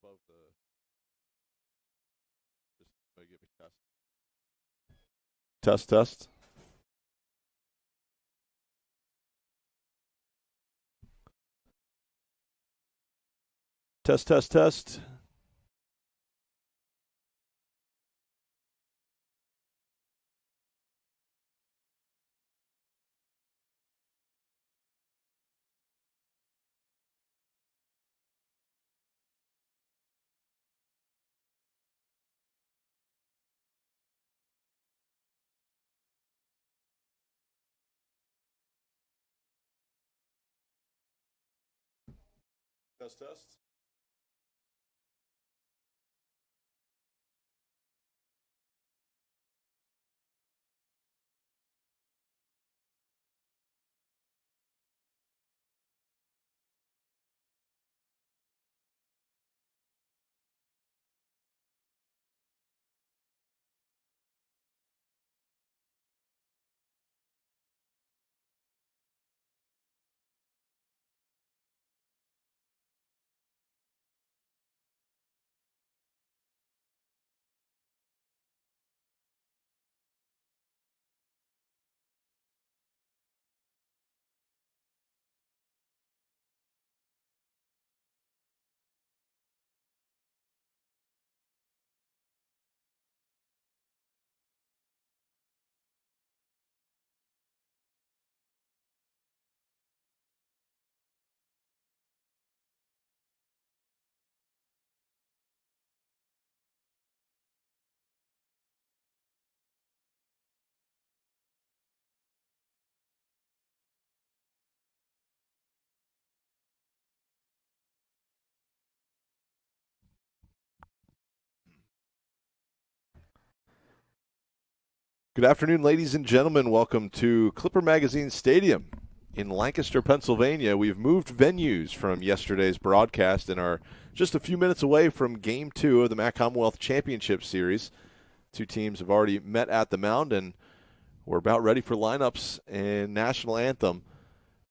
above the. Just give me test. Test, test. Test, test, test. Test, test. Good afternoon, ladies and gentlemen. Welcome to Clipper Magazine Stadium in Lancaster, Pennsylvania. We've moved venues from yesterday's broadcast and are just a few minutes away from Game 2 of the Commonwealth Championship Series. Two teams have already met at the mound, and we're about ready for lineups and national anthem.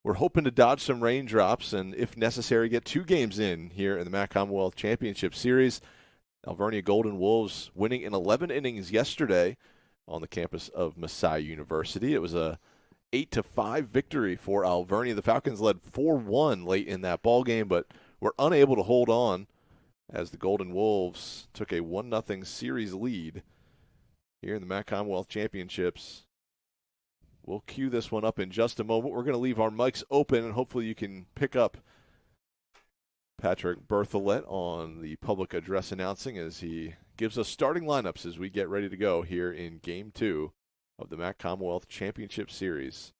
We're hoping to dodge some raindrops and, if necessary, get two games in here in the Commonwealth Championship Series. Alvernia Golden Wolves winning in 11 innings yesterday on the campus of Messiah University. It was a 8-5 victory for Alvernia. The Falcons led 4-1 late in that ball game, but were unable to hold on as the Golden Wolves took a 1-0 series lead here in the Commonwealth Championships. We'll cue this one up in just a moment. We're going to leave our mics open, and hopefully you can pick up Patrick Bertholet on the public address announcing as he gives us starting lineups as we get ready to go here in Game 2 of the Commonwealth Championship Series.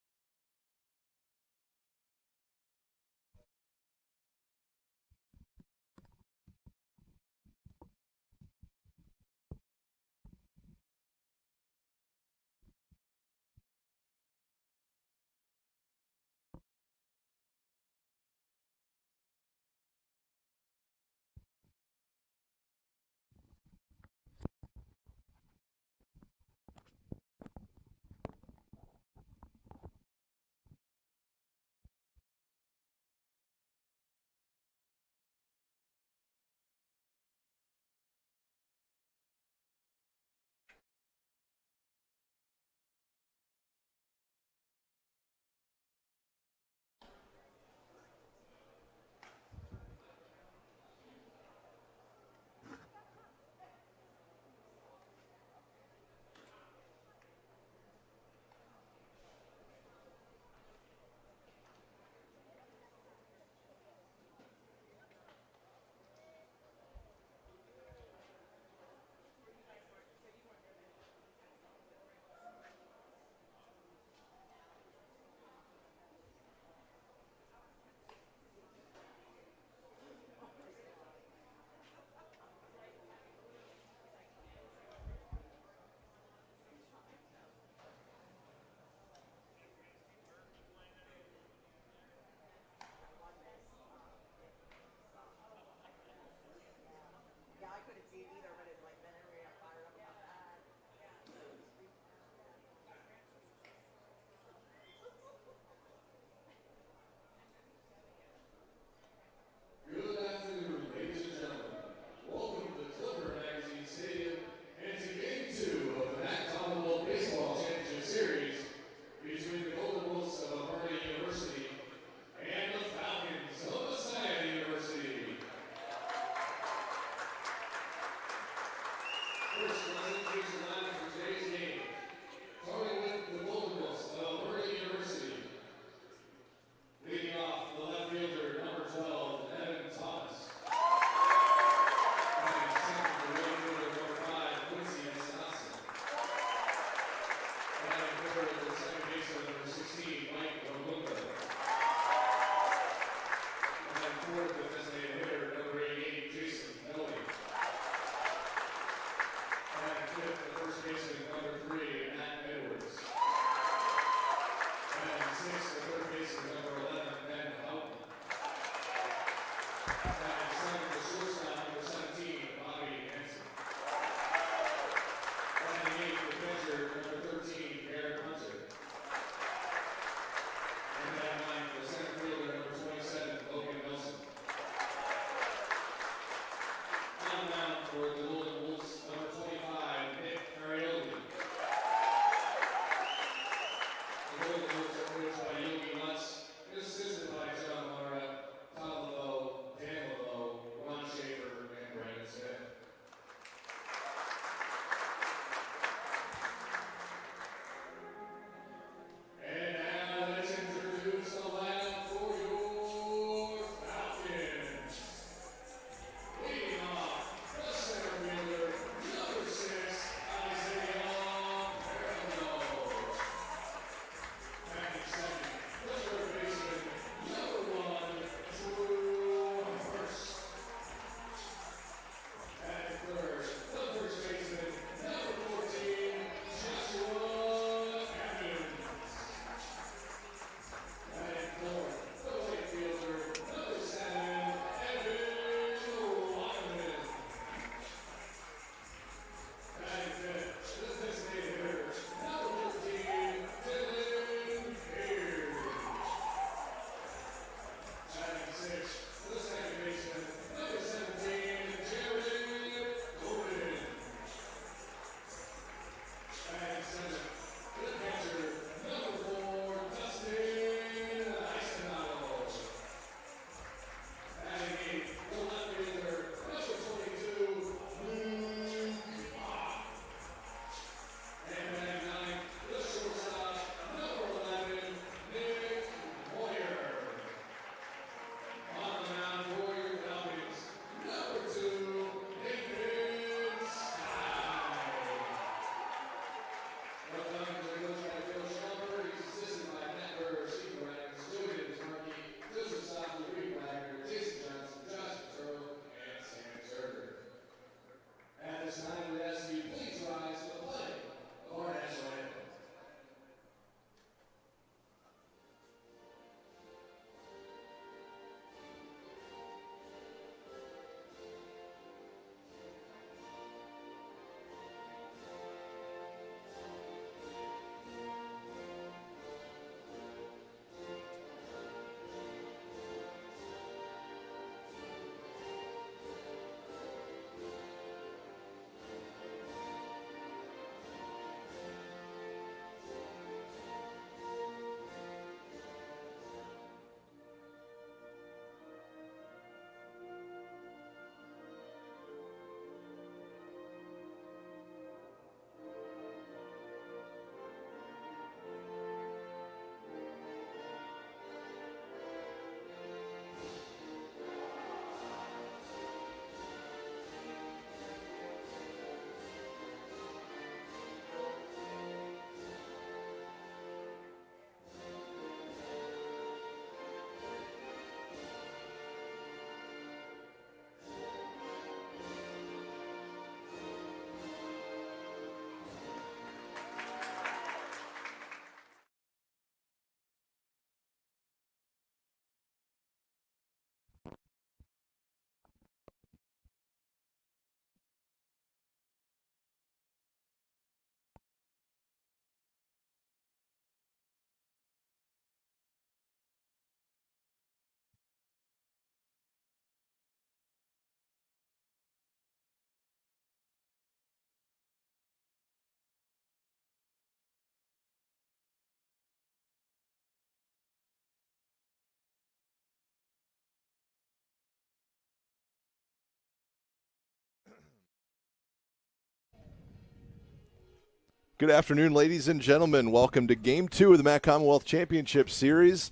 Good afternoon, ladies and gentlemen. Welcome to Game 2 of the MAC Commonwealth Championship Series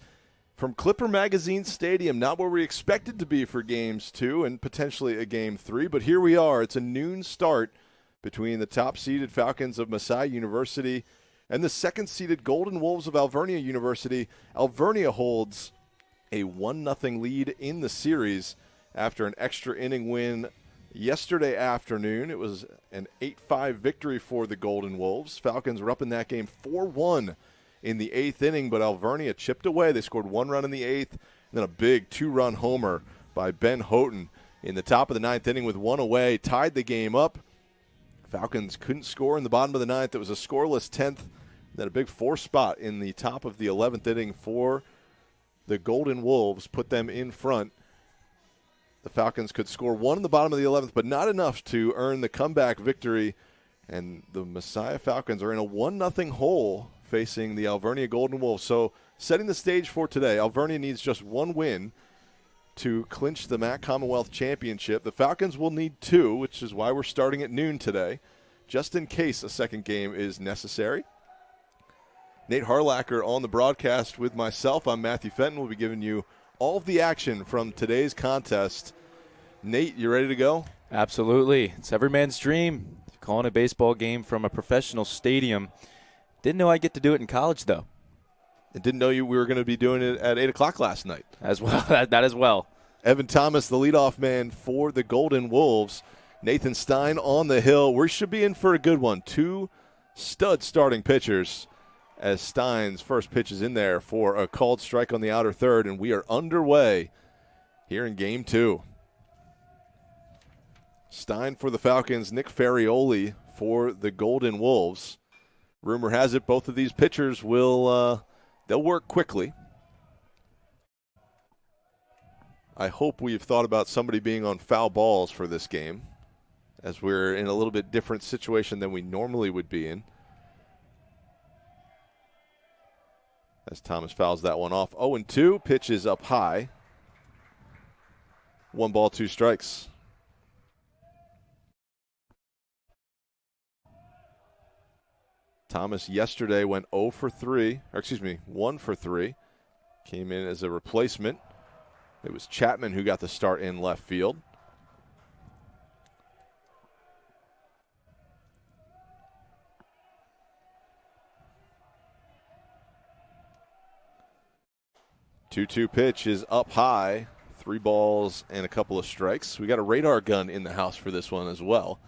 from Clipper Magazine Stadium. Not where we expected to be for Games 2 and potentially a Game 3, but here we are. It's a noon start between the top-seeded Falcons of Messiah University and the second-seeded Golden Wolves of Alvernia University. Alvernia holds a 1-0 lead in the series after an extra inning win yesterday afternoon. It was an 8-5 victory for the Golden Wolves. Falcons were up in that game 4-1 in the 8th inning, but Alvernia chipped away. They scored 1 run in the 8th, and then a big 2-run homer by Ben Houghton in the top of the 9th inning with 1 away, tied the game up. Falcons couldn't score in the bottom of the 9th. It was a scoreless 10th, then a big 4 spot in the top of the 11th inning for the Golden Wolves, put them in front. The Falcons could score 1 in the bottom of the 11th, but not enough to earn the comeback victory. And the Messiah Falcons are in a 1-0 hole facing the Alvernia Golden Wolves. So setting the stage for today, Alvernia needs just 1 win to clinch the MAC Commonwealth Championship. The Falcons will need 2, which is why we're starting at noon today, just in case a second game is necessary. Nate Harlacher on the broadcast with myself. I'm Matthew Fenton. We'll be giving you all of the action from today's contest. Nate, you ready to go? Absolutely. It's every man's dream, calling a baseball game from a professional stadium. Didn't know I'd get to do it in college, though. And didn't know we were going to be doing it at 8 o'clock last night. As well, that as well. Evan Thomas, the leadoff man for the Golden Wolves. Nathan Stein on the hill. We should be in for a good one. 2 stud starting pitchers, as Stein's first pitch is in there for a called strike on the outer third, and we are underway here in Game 2. Stein for the Falcons, Nick Ferrioli for the Golden Wolves. Rumor has it both of these pitchers will they'll work quickly. I hope we've thought about somebody being on foul balls for this game, as we're in a little bit different situation than we normally would be in. As Thomas fouls that one off. 0-2, pitch is up high. 1 ball, 2 strikes. Thomas yesterday went 1 for 3. Came in as a replacement. It was Chapman who got the start in left field. Two pitch is up high. 3 balls and a couple of strikes. We got a radar gun in the house for this one as well.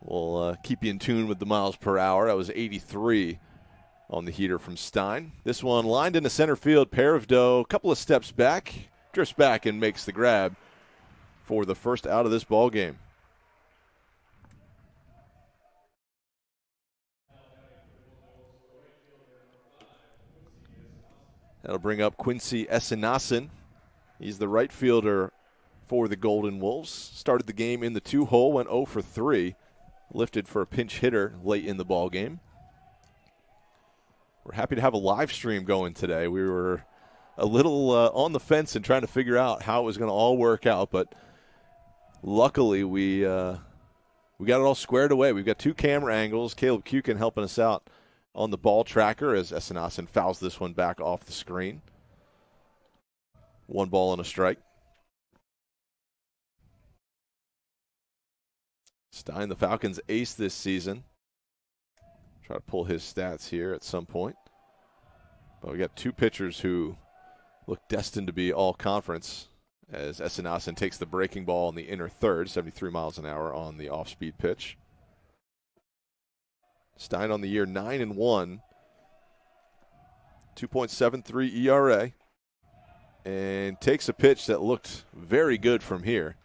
We'll keep you in tune with the miles per hour. That was 83 on the heater from Stein. This one lined into center field. Paravdo, a couple of steps back, drifts back and makes the grab for the first out of this ball game. That'll bring up Quincy Essenassen. He's the right fielder for the Golden Wolves. Started the game in the 2-hole, went 0 for 3. Lifted for a pinch hitter late in the ball game. We're happy to have a live stream going today. We were a little on the fence and trying to figure out how it was going to all work out, but luckily we got it all squared away. We've got 2 camera angles. Caleb Kukin helping us out on the ball tracker as Essenassen fouls this one back off the screen. 1 ball and a strike. Stein, the Falcons' ace this season. Try to pull his stats here at some point. But we got 2 pitchers who look destined to be all conference as Essenassen takes the breaking ball in the inner third, 73 miles an hour on the off-speed pitch. Stein on the year 9-1, 2.73 ERA, and takes a pitch that looked very good from here.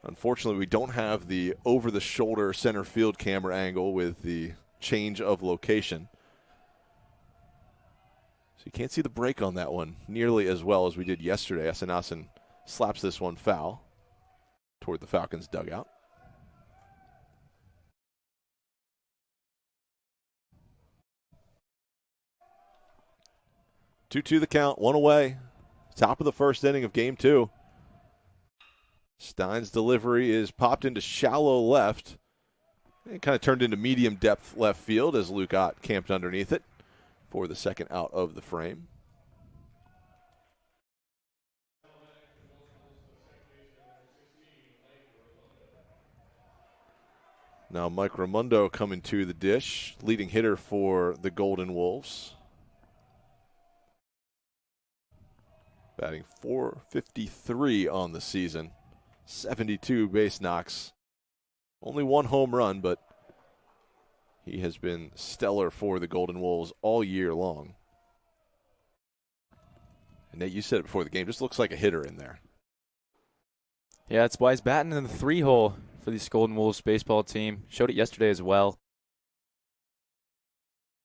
Unfortunately, we don't have the over-the-shoulder center field camera angle with the change of location. So you can't see the break on that one nearly as well as we did yesterday. Essenassen slaps this one foul toward the Falcons' dugout. Two the count, 1 away. Top of the first inning of Game 2. Stein's delivery is popped into shallow left. It kind of turned into medium depth left field as Luke Ott camped underneath it for the second out of the frame. Now Mike Raimondo coming to the dish, leading hitter for the Golden Wolves. Batting .453 on the season, 72 base knocks. Only one home run, but he has been stellar for the Golden Wolves all year long. And Nate, you said it before the game, just looks like a hitter in there. Yeah, that's why he's batting in the 3-hole for this Golden Wolves baseball team. Showed it yesterday as well.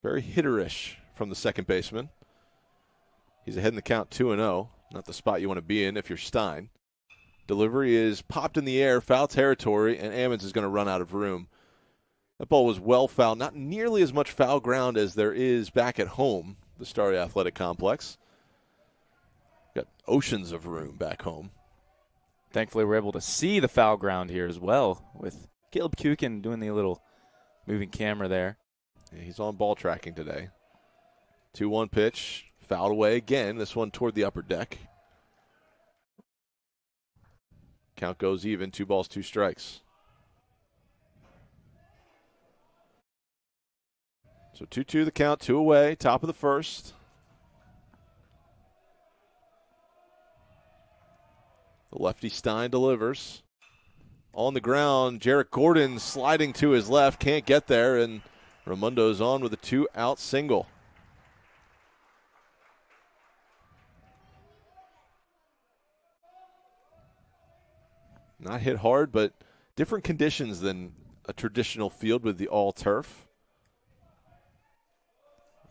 Very hitterish from the second baseman. He's ahead in the count 2-0. Not the spot you want to be in if you're Stein. Delivery is popped in the air, foul territory, and Ammons is going to run out of room. That ball was well fouled. Not nearly as much foul ground as there is back at home, the Starry Athletic Complex. Got oceans of room back home. Thankfully, we're able to see the foul ground here as well with Caleb Kukin doing the little moving camera there. Yeah, he's on ball tracking today. 2-1 pitch. Fouled away again. This one toward the upper deck. Count goes even. 2 balls, 2 strikes. So 2-2 the count. 2 away. Top of the first. The lefty Stein delivers. On the ground, Jarrett Gordon sliding to his left. Can't get there, and Raimondo's on with a 2-out single. Not hit hard, but different conditions than a traditional field with the all-turf.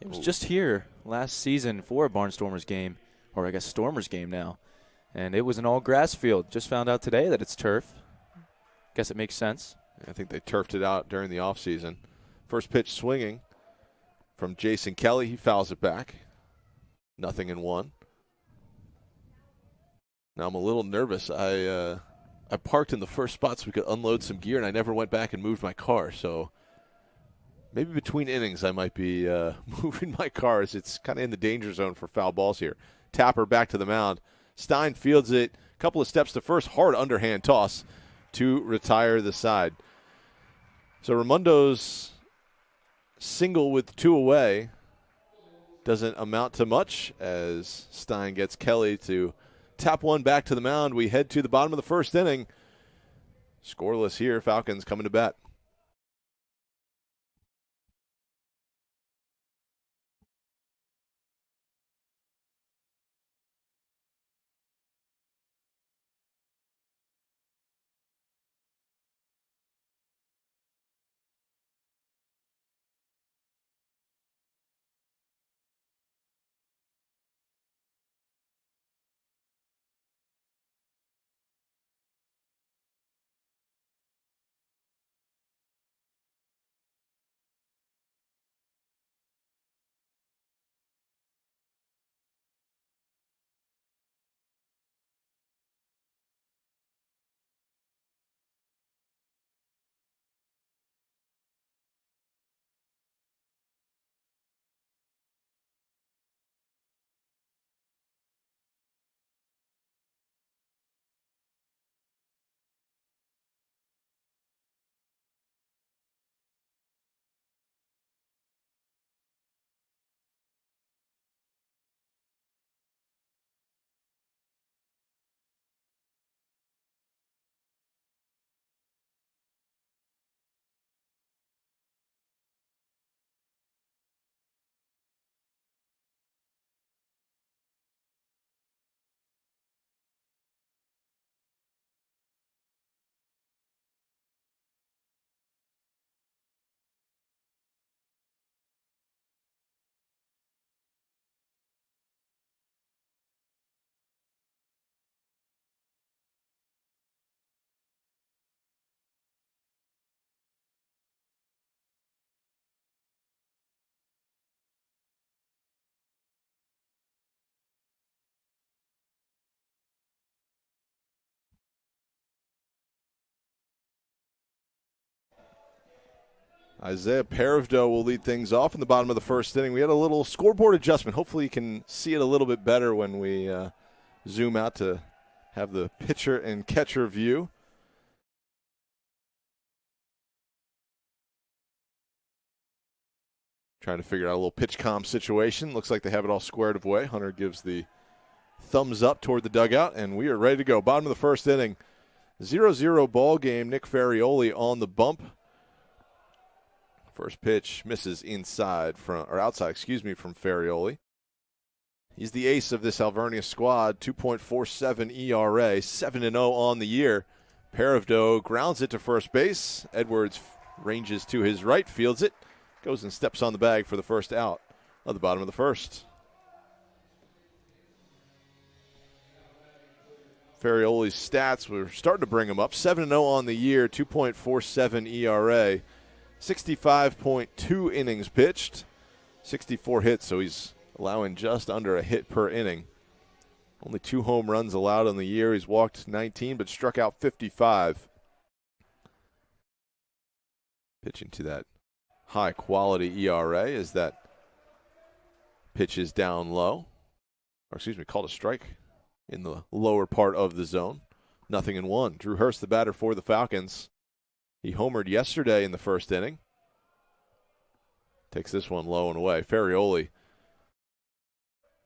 It was just here last season for a Barnstormers game, or I guess Stormers game now. And it was an all-grass field. Just found out today that it's turf. Guess it makes sense. I think they turfed it out during the offseason. First pitch swinging from Jason Kelly. He fouls it back. 0-1. Now I'm a little nervous. I parked in the first spot so we could unload some gear, and I never went back and moved my car. So maybe between innings I might be moving my car as it's kind of in the danger zone for foul balls here. Tapper back to the mound. Stein fields it. A couple of steps to first. Hard underhand toss to retire the side. So Raimondo's single with 2 away doesn't amount to much as Stein gets Kelly to tap one back to the mound. We head to the bottom of the first inning. Scoreless here. Falcons coming to bat. Isaiah Perovdo will lead things off in the bottom of the first inning. We had a little scoreboard adjustment. Hopefully you can see it a little bit better when we zoom out to have the pitcher and catcher view. Trying to figure out a little pitch comm situation. Looks like they have it all squared away. Hunter gives the thumbs up toward the dugout, and we are ready to go. Bottom of the first inning, 0-0 ball game. Nick Ferrioli on the bump. First pitch misses outside, from Ferrioli. He's the ace of this Alvernia squad, 2.47 ERA, 7-0 on the year. Perovdo grounds it to first base. Edwards ranges to his right, fields it, goes and steps on the bag for the first out of the bottom of the first. Ferrioli's stats, we're starting to bring him up. 7-0 on the year, 2.47 ERA, 65.2 innings pitched, 64 hits, so he's allowing just under a hit per inning. Only 2 home runs allowed on the year. He's walked 19 but struck out 55. Pitching to that high-quality ERA as that pitch is down low. Called a strike in the lower part of the zone. 0-1. Drew Hurst, the batter for the Falcons. He homered yesterday in the first inning. Takes this one low and away. Ferrioli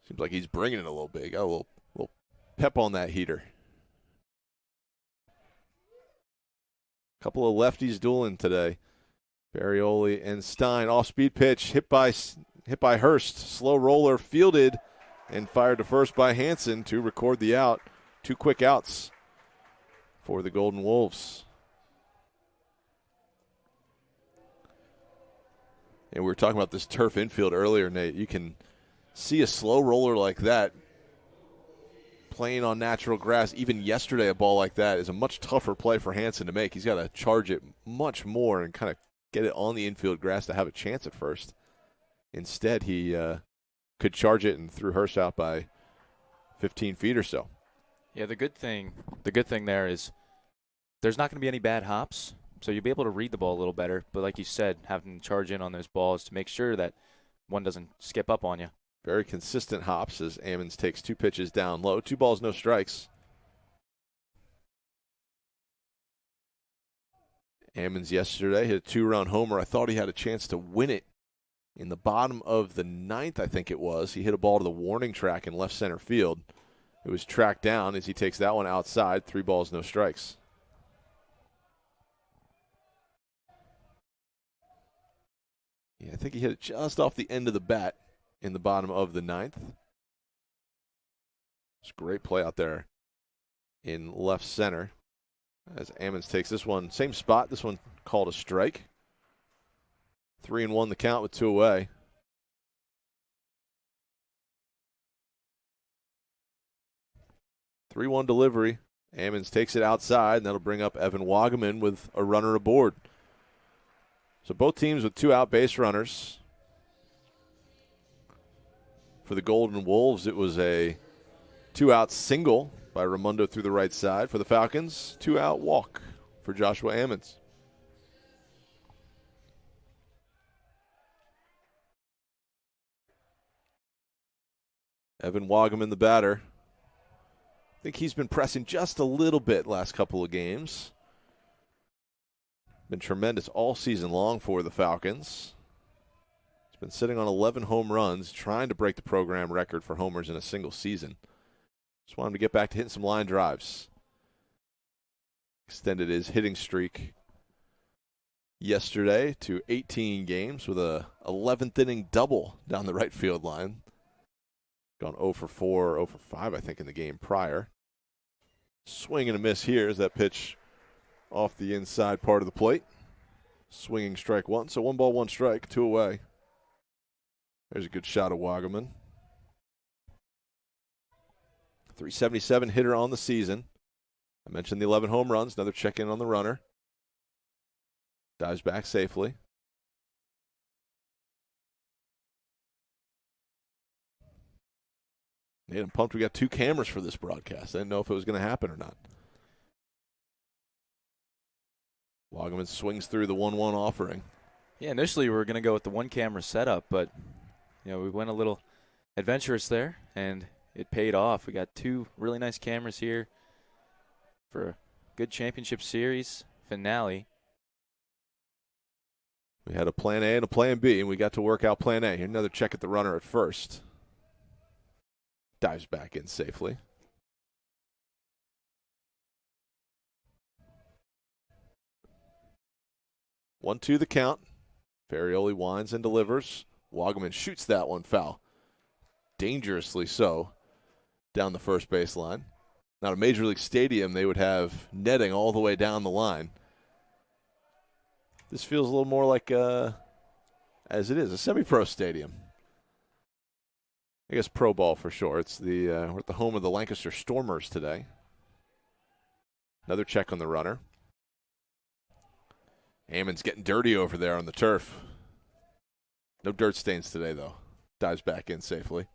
seems like he's bringing it a little bit. Got a little pep on that heater. Couple of lefties dueling today. Ferrioli and Stein, off-speed pitch, hit by Hurst. Slow roller, fielded and fired to first by Hansen to record the out. 2 quick outs for the Golden Wolves. And we were talking about this turf infield earlier, Nate. You can see a slow roller like that playing on natural grass. Even yesterday, a ball like that is a much tougher play for Hansen to make. He's got to charge it much more and kind of get it on the infield grass to have a chance at first. Instead, he could charge it and threw Hurst out by 15 feet or so. Yeah, the good thing there is there's not going to be any bad hops, so you'll be able to read the ball a little better. But like you said, having to charge in on those balls to make sure that one doesn't skip up on you. Very consistent hops as Ammons takes 2 pitches down low. 2 balls, no strikes. Ammons yesterday hit a 2-run homer. I thought he had a chance to win it in the bottom of the 9th, I think it was. He hit a ball to the warning track in left center field. It was tracked down as he takes that one outside. 3 balls, no strikes. Yeah, I think he hit it just off the end of the bat in the bottom of the 9th. It's a great play out there in left center as Ammons takes this one, same spot, this one called a strike. 3-1 the count with 2 away. Three-one delivery. Ammons takes it outside, and that'll bring up Evan Wagaman with a runner aboard. So both teams with 2 out base runners. For the Golden Wolves, it was a 2-out single by Raimondo through the right side. For the Falcons, 2-out walk for Joshua Ammons. Evan Wagaman, the batter. I think he's been pressing just a little bit last couple of games. Been tremendous all season long for the Falcons. He's been sitting on 11 home runs, trying to break the program record for homers in a single season. Just want him to get back to hitting some line drives. Extended his hitting streak yesterday to 18 games with a 11th inning double down the right field line. Gone 0 for 4, 0 for 5, I think, in the game prior. Swing and a miss here as that pitch off the inside part of the plate. Swinging strike 1, so 1 ball, 1 strike, 2 away. There's a good shot of Wagaman. 377 hitter on the season. I mentioned the 11 home runs. Another check in on the runner. Dives back safely. Nate, I'm pumped we got 2 cameras for this broadcast. I didn't know if it was going to happen or not. Wagaman swings through the 1-1 offering. Yeah, initially we were going to go with the one-camera setup, but we went a little adventurous there, and it paid off. We got 2 really nice cameras here for a good championship series finale. We had a plan A and a plan B, and we got to work out plan A. Another check at the runner at first. Dives back in safely. One, two, the count. Ferrioli winds and delivers. Wagaman shoots that one foul. Dangerously so. Down the first baseline. Now, a Major League Stadium, they would have netting all the way down the line. This feels a little more like, as it is, a semi-pro stadium. I guess pro ball for sure. It's we're at the home of the Lancaster Stormers today. Another check on the runner. Ammon's getting dirty over there on the turf. No dirt stains today, though. Dives back in safely.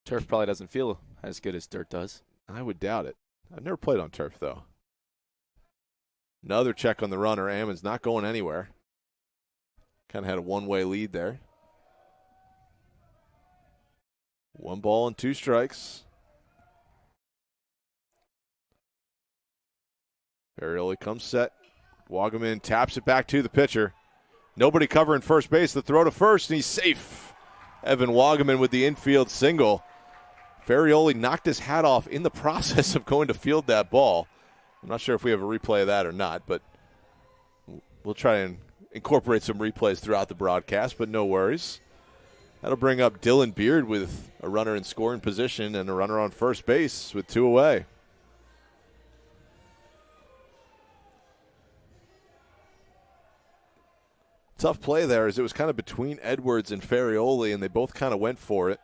Turf probably doesn't feel as good as dirt does. I would doubt it. I've never played on turf, though. Another check on the runner. Ammon's not going anywhere. Kind of had a one-way lead there. 1 ball and 2 strikes. Ferrioli comes set. Wagaman taps it back to the pitcher. Nobody covering first base. The throw to first, and he's safe. Evan Wagaman with the infield single. Ferrioli knocked his hat off in the process of going to field that ball. I'm not sure if we have a replay of that or not, but we'll try and incorporate some replays throughout the broadcast, but no worries. That'll bring up Dylan Beard with a runner in scoring position and a runner on first base with 2 away. Tough play there as it was kind of between Edwards and Ferrioli, and they both kind of went for it.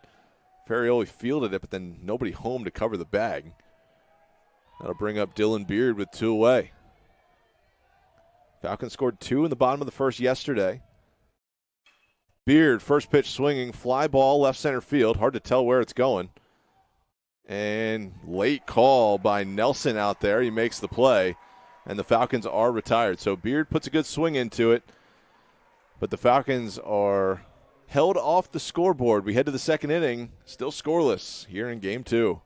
Ferrioli fielded it, but then nobody home to cover the bag. That'll bring up Dylan Beard with 2 away. Falcons scored 2 in the bottom of the first yesterday. Beard, first pitch swinging, fly ball left center field. Hard to tell where it's going. And late call by Nelson out there. He makes the play, and the Falcons are retired. So Beard puts a good swing into it. But the Falcons are held off the scoreboard. We head to the second inning, still scoreless here in Game 2.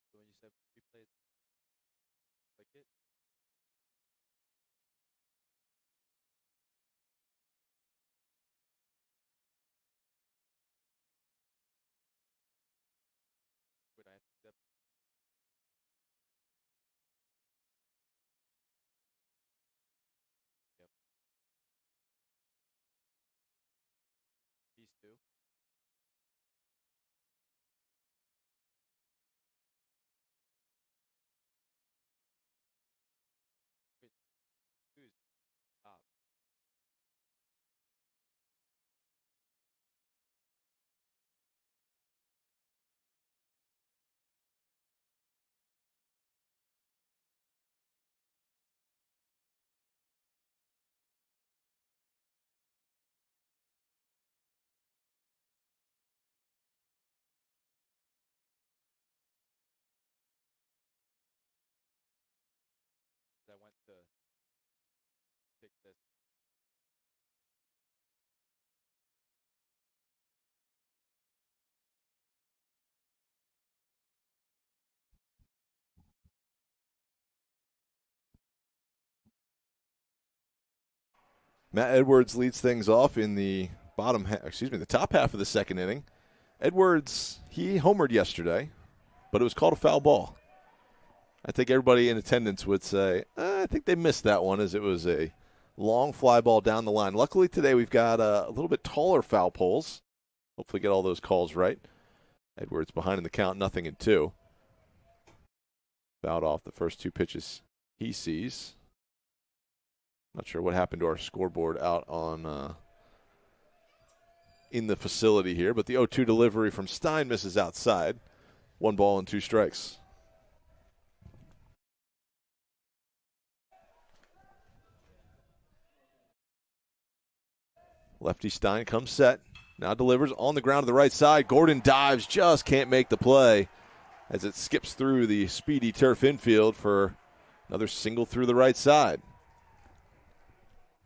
I went to pick this. Matt Edwards leads things off in the the top half of the second inning. Edwards, he homered yesterday, but it was called a foul ball. I think everybody in attendance would say, I think they missed that one, as it was a long fly ball down the line. Luckily today we've got a little bit taller foul poles. Hopefully get all those calls right. Edwards behind in the count, 0-2. Fouled off the first 2 pitches he sees. Not sure what happened to our scoreboard out on in the facility here, but the 0-2 delivery from Stein misses outside. 1 ball and 2 strikes. Lefty Stein comes set. Now delivers on the ground to the right side. Gordon dives, just can't make the play as it skips through the speedy turf infield for another single through the right side.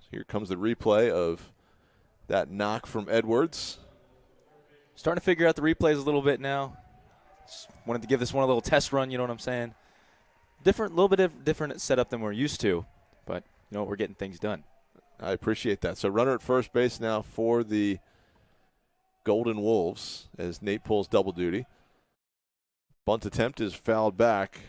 So here comes the replay of that knock from Edwards. Starting to figure out the replays a little bit now. Just wanted to give this one a little test run, you know what I'm saying? Little bit of different setup than we're used to, but you know, we're getting things done. I appreciate that. So runner at first base now for the Golden Wolves as Nate pulls double duty. Bunt attempt is fouled back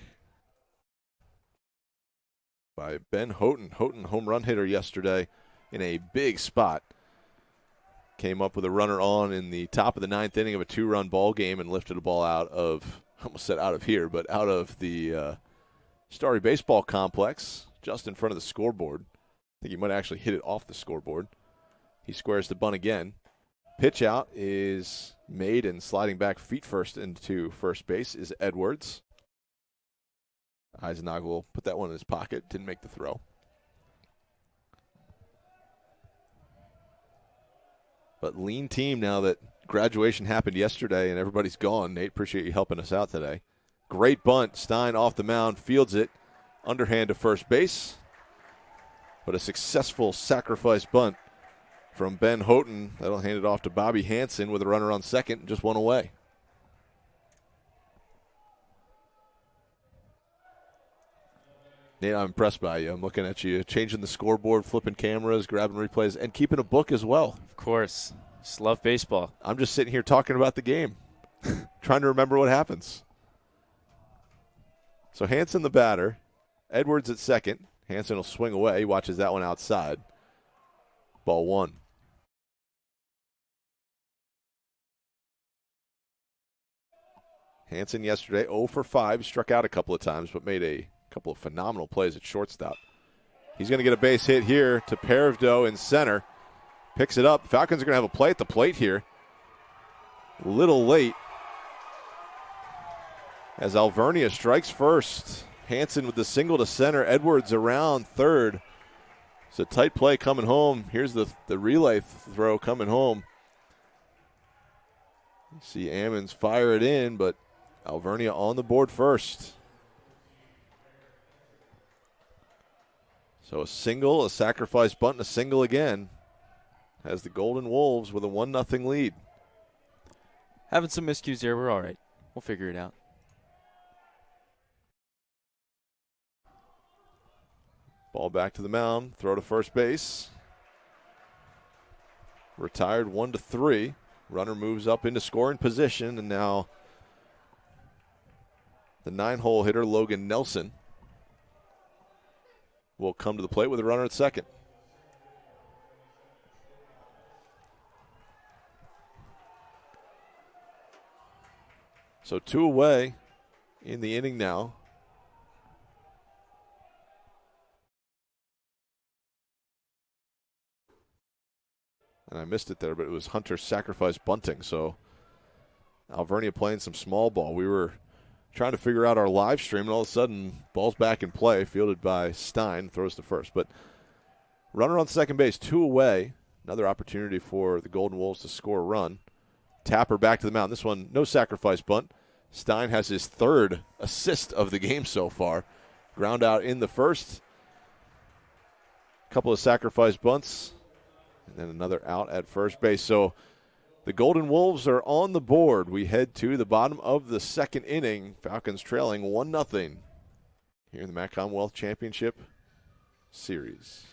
by Ben Houghton. Houghton, home run hitter yesterday in a big spot. Came up with a runner on in the top of the ninth inning of a 2-run ball game and lifted a ball out of, I almost said out of here, but out of the Starry Baseball Complex just in front of the scoreboard. I think he might actually hit it off the scoreboard. He squares the bunt again. Pitch out is made, and sliding back feet first into first base is Edwards. Eisenach will put that one in his pocket. Didn't make the throw. But lean team now that graduation happened yesterday and everybody's gone. Nate, appreciate you helping us out today. Great bunt. Stein off the mound, fields it. Underhand to first base. But a successful sacrifice bunt from Ben Houghton. That'll hand it off to Bobby Hansen with a runner on second and just one away. Nate, I'm impressed by you. I'm looking at you changing the scoreboard, flipping cameras, grabbing replays, and keeping a book as well. Of course. Just love baseball. I'm just sitting here talking about the game, trying to remember what happens. So Hansen the batter, Edwards at second. Hansen will swing away. He watches that one outside. Ball one. Hansen yesterday 0 for 5. Struck out a couple of times, but made a couple of phenomenal plays at shortstop. He's going to get a base hit here to Perivdo in center. Picks it up. Falcons are going to have a play at the plate here. A little late as Alvernia strikes first. Hansen with the single to center. Edwards around third. It's a tight play coming home. Here's the relay throw coming home. You see Ammons fire it in, but Alvernia on the board first. So a single, a sacrifice bunt, and a single again has the Golden Wolves with a 1-0 lead. Having some miscues there. We're all right. We'll figure it out. Ball back to the mound. Throw to first base. Retired 1-3. Runner moves up into scoring position, and now the 9-hole hitter, Logan Nelson, will come to the plate with a runner at second. So 2 away in the inning now. And I missed it there, but it was Hunter's sacrifice bunting. So Alvernia playing some small ball. We were trying to figure out our live stream, and all of a sudden, ball's back in play, fielded by Stein, throws to first. But runner on second base, 2 away. Another opportunity for the Golden Wolves to score a run. Tapper back to the mound. This one, no sacrifice bunt. Stein has his 3rd assist of the game so far. Ground out in the first. Couple of sacrifice bunts. And then another out at first base. So the Golden Wolves are on the board. We head to the bottom of the second inning. Falcons trailing 1-0 here in the Commonwealth Championship Series.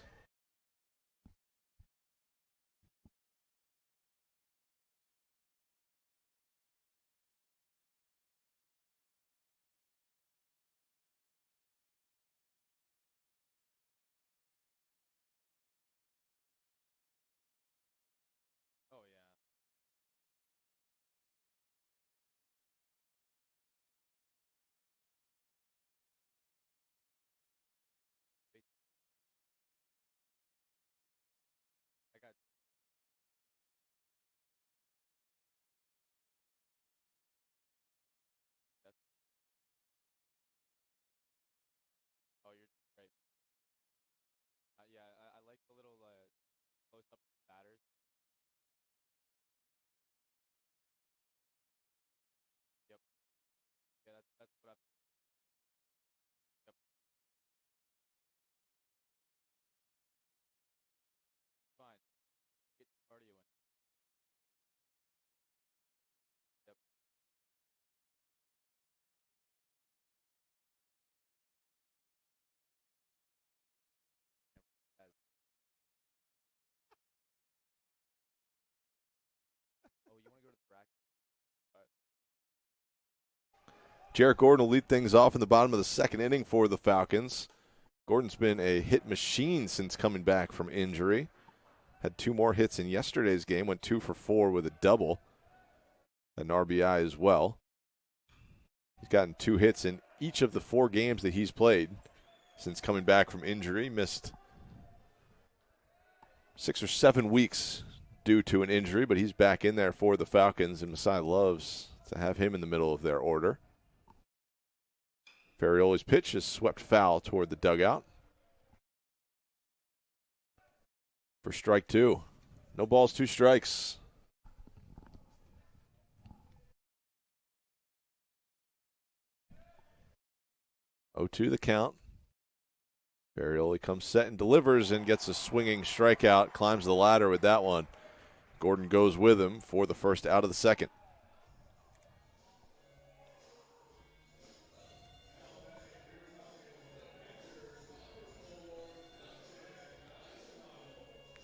Jarrett Gordon will lead things off in the bottom of the second inning for the Falcons. Gordon's been a hit machine since coming back from injury. Had 2 more hits in yesterday's game, went 2 for 4 with a double, an RBI as well. He's gotten 2 hits in each of the 4 games that he's played since coming back from injury. Missed 6 or 7 weeks due to an injury, but he's back in there for the Falcons, and Masai loves to have him in the middle of their order. Ferrioli's pitch is swept foul toward the dugout for strike 2. No balls, 2 strikes. Oh, 2 the count. Ferrioli comes set and delivers and gets a swinging strikeout, climbs the ladder with that one. Gordon goes with him for the first out of the second.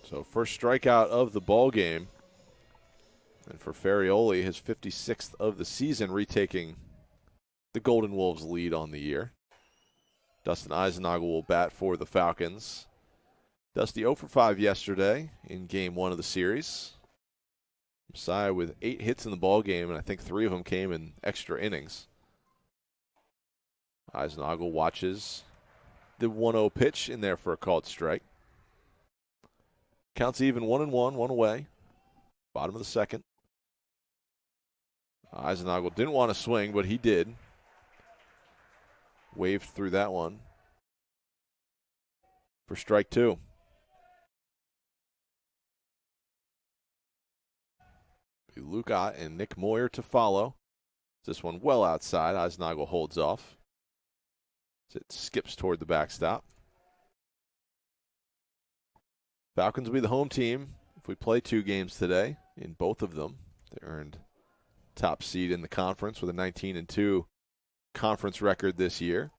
So first strikeout of the ball game. And for Ferrioli, his 56th of the season, retaking the Golden Wolves' lead on the year. Dustin Eisenagel will bat for the Falcons. Dusty 0 for 5 yesterday in Game 1 of the series. Messiah with 8 hits in the ball game, and I think 3 of them came in extra innings. Eisenagel watches the 1-0 pitch in there for a called strike. Counts even 1-1, 1 away. Bottom of the second. Eisenagel didn't want to swing, but he did. Waved through that one for strike 2. Luke Ott and Nick Moyer to follow. This one well outside. Eisenagel holds off. It skips toward the backstop. Falcons will be the home team if we play 2 games today. In both of them, they earned top seed in the conference with a 19-2 conference record this year.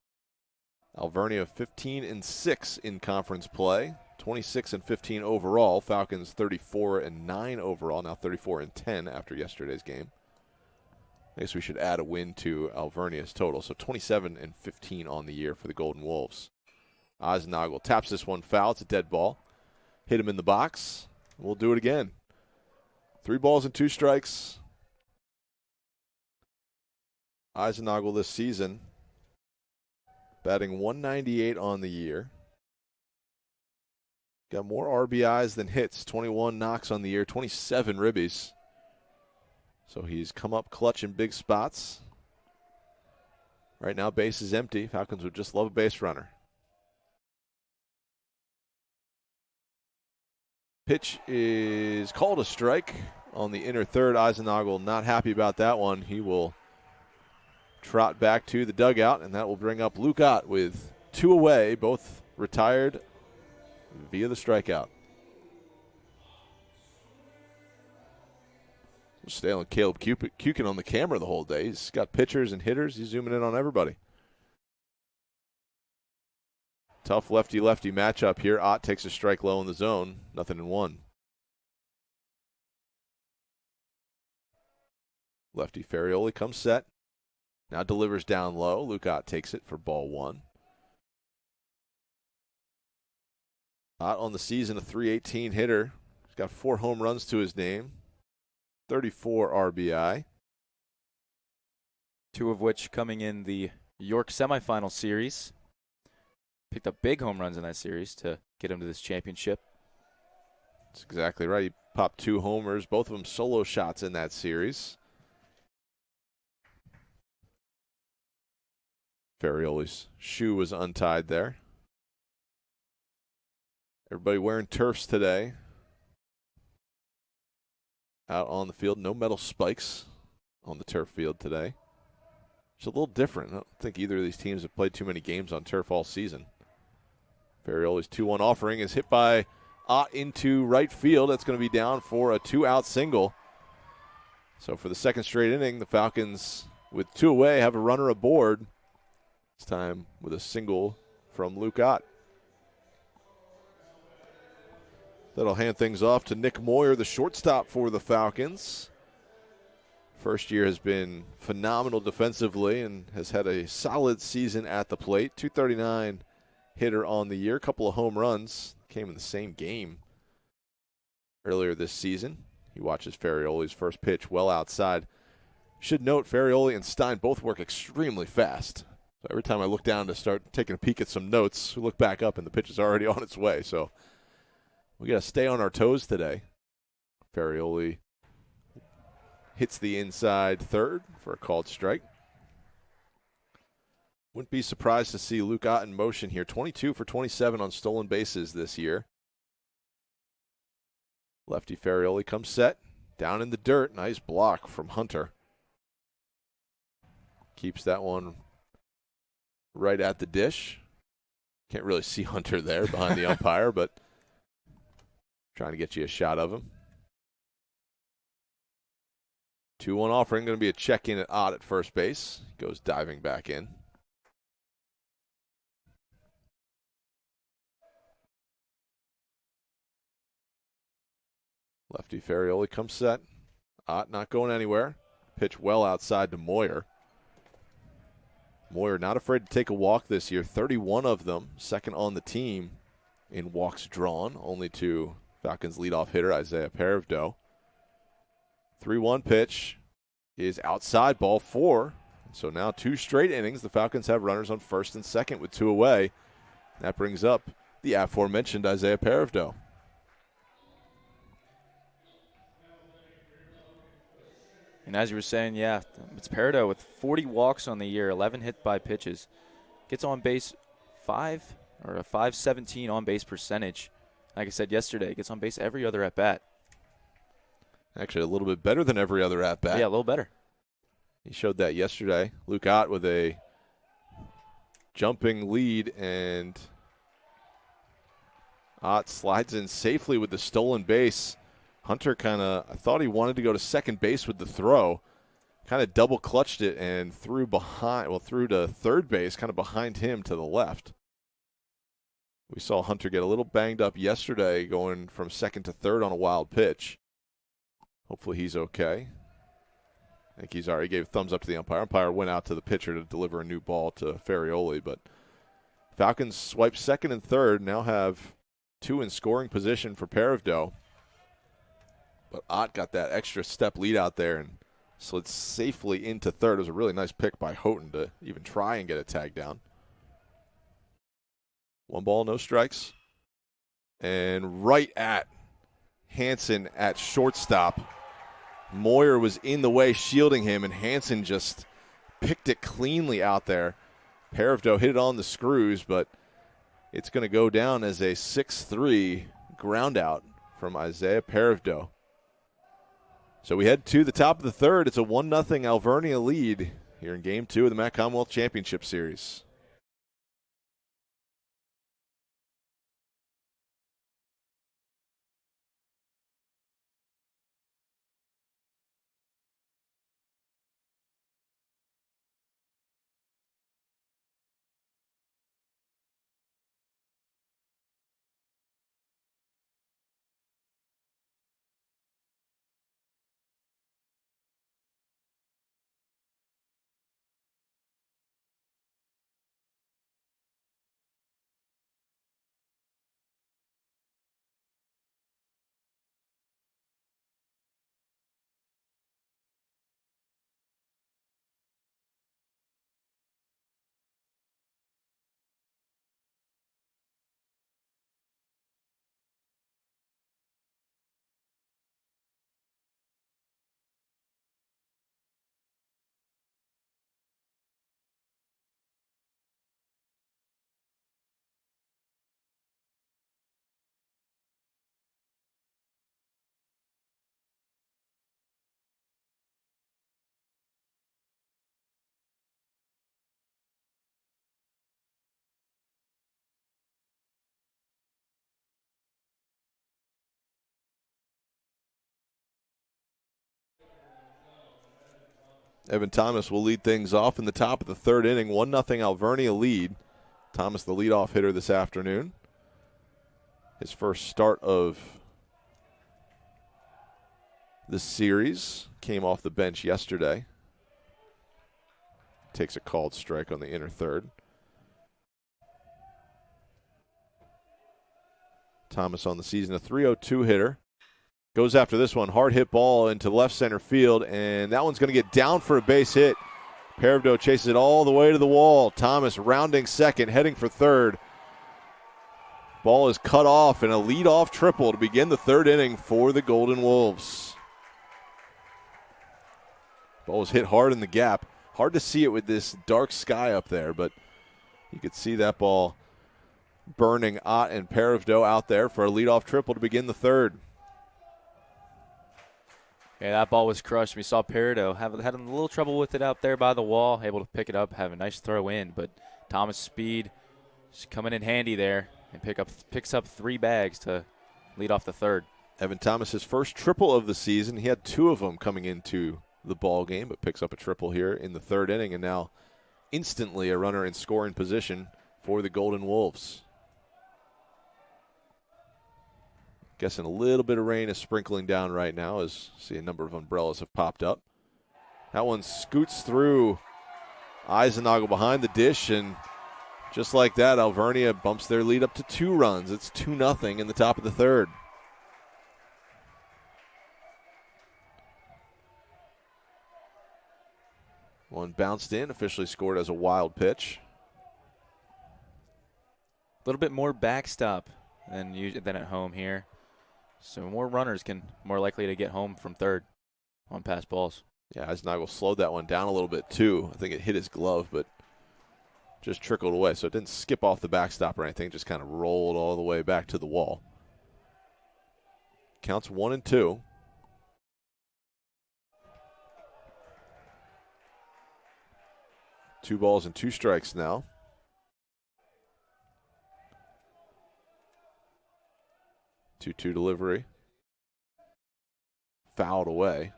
Alvernia 15-6 in conference play, 26-15 overall. Falcons 34-9 overall, now 34-10 after yesterday's game. I guess we should add a win to Alvernia's total, so 27-15 on the year for the Golden Wolves. Eisenagel taps this one foul. It's a dead ball. Hit him in the box. We'll do it again. 3 balls and 2 strikes. Eisenagel this season, batting .198 on the year. Got more RBIs than hits, 21 knocks on the year, 27 ribbies. So he's come up clutch in big spots. Right now, base is empty. Falcons would just love a base runner. Pitch is called a strike on the inner third. Eisenagel not happy about that one. He will trot back to the dugout, and that will bring up Luke Ott with 2 away, both retired via the strikeout. Stay on Caleb Kukin on the camera the whole day. He's got pitchers and hitters. He's zooming in on everybody. Tough lefty-lefty matchup here. Ott takes a strike low in the zone. 0-1. Lefty Ferrioli comes set. Now delivers down low. Luke Ott takes it for ball 1. Ott on the season, a .318 hitter. He's got 4 home runs to his name. 34 RBI. 2 of which coming in the York semifinal series. Picked up big home runs in that series to get him to this championship. That's exactly right. He popped 2 homers, both of them solo shots in that series. Ferrioli's shoe was untied there. Everybody wearing turfs today. Out on the field, no metal spikes on the turf field today. It's a little different. I don't think either of these teams have played too many games on turf all season. Ferrioli's 2-1 offering is hit by Ott into right field. That's going to be down for a 2-out single. So for the second straight inning, the Falcons, with 2 away, have a runner aboard. This time with a single from Luke Ott. That'll hand things off to Nick Moyer, the shortstop for the Falcons. First year has been phenomenal defensively and has had a solid season at the plate. 239 hitter on the year. A couple of home runs. Came in the same game earlier this season. He watches Ferrioli's first pitch well outside. Should note Ferrioli and Stein both work extremely fast. So every time I look down to start taking a peek at some notes, we look back up and the pitch is already on its way. So we got to stay on our toes today. Ferrioli hits the inside third for a called strike. Wouldn't be surprised to see Luke Ott in motion here. 22 for 27 on stolen bases this year. Lefty Ferrioli comes set. Down in the dirt. Nice block from Hunter. Keeps that one right at the dish. Can't really see Hunter there behind the umpire, but trying to get you a shot of him. 2-1 offering. Going to be a check-in at Ott at first base. Goes diving back in. Lefty Ferrioli comes set. Ott not going anywhere. Pitch well outside to Moyer. Moyer not afraid to take a walk this year. 31 of them. Second on the team in walks drawn. Only to Falcons leadoff hitter Isaiah Paravdo. 3-1 pitch is outside, ball 4. So now 2 straight innings. The Falcons have runners on first and second with 2 away. That brings up the aforementioned Isaiah Paravdo. And as you were saying, yeah, it's Paravdo with 40 walks on the year, 11 hit by pitches. Gets on base 5 or a .517 on base percentage. Like I said yesterday, gets on base every other at bat. Actually, a little bit better than every other at bat. Yeah, a little better. He showed that yesterday. Luke Ott with a jumping lead, and Ott slides in safely with the stolen base. Hunter I thought he wanted to go to second base with the throw. Kind of double clutched it and threw to third base, kind of behind him to the left. We saw Hunter get a little banged up yesterday going from second to third on a wild pitch. Hopefully he's okay. I think he's already gave a thumbs up to the umpire. Umpire went out to the pitcher to deliver a new ball to Ferrioli, but Falcons swipe second and third, now have 2 in scoring position for Paravdo. But Ott got that extra step lead out there and slid safely into third. It was a really nice pick by Houghton to even try and get a tag down. 1 ball, no strikes. And right at Hansen at shortstop. Moyer was in the way shielding him, and Hansen just picked it cleanly out there. Paravdo hit it on the screws, but it's going to go down as a 6-3 ground out from Isaiah Paravdo. So we head to the top of the third. It's a 1-0 Alvernia lead here in Game 2 of the MAC Commonwealth Championship Series. Evan Thomas will lead things off in the top of the third inning. 1-0 Alvernia lead. Thomas, the leadoff hitter this afternoon. His first start of the series. Came off the bench yesterday. Takes a called strike on the inner third. Thomas on the season, a .302 hitter. Goes after this one. Hard hit ball into left center field, and that one's going to get down for a base hit. Peredo chases it all the way to the wall. Thomas rounding second, heading for third. Ball is cut off, and a leadoff triple to begin the third inning for the Golden Wolves. Ball was hit hard in the gap. Hard to see it with this dark sky up there, but you could see that ball burning Ott and Peredo out there for a leadoff triple to begin the third. Yeah, that ball was crushed. We saw Peredo having a little trouble with it out there by the wall, able to pick it up, have a nice throw in, but Thomas' speed is coming in handy there and picks up 3 bags to lead off the third. Evan Thomas, his first triple of the season. He had 2 of them coming into the ball game, but picks up a triple here in the third inning, and now instantly a runner in scoring position for the Golden Wolves. Guessing a little bit of rain is sprinkling down right now as see a number of umbrellas have popped up. That one scoots through Eisenagel behind the dish, and just like that, Alvernia bumps their lead up to 2 runs. It's 2-0 in the top of the third. One bounced in, officially scored as a wild pitch. A little bit more backstop than at home here. So more runners more likely to get home from third on pass balls. Yeah, Eisenagel slowed that one down a little bit too. I think it hit his glove, but just trickled away. So it didn't skip off the backstop or anything, just kind of rolled all the way back to the wall. Counts 1-2. Two balls and 2 strikes now. Two-two delivery. Fouled away.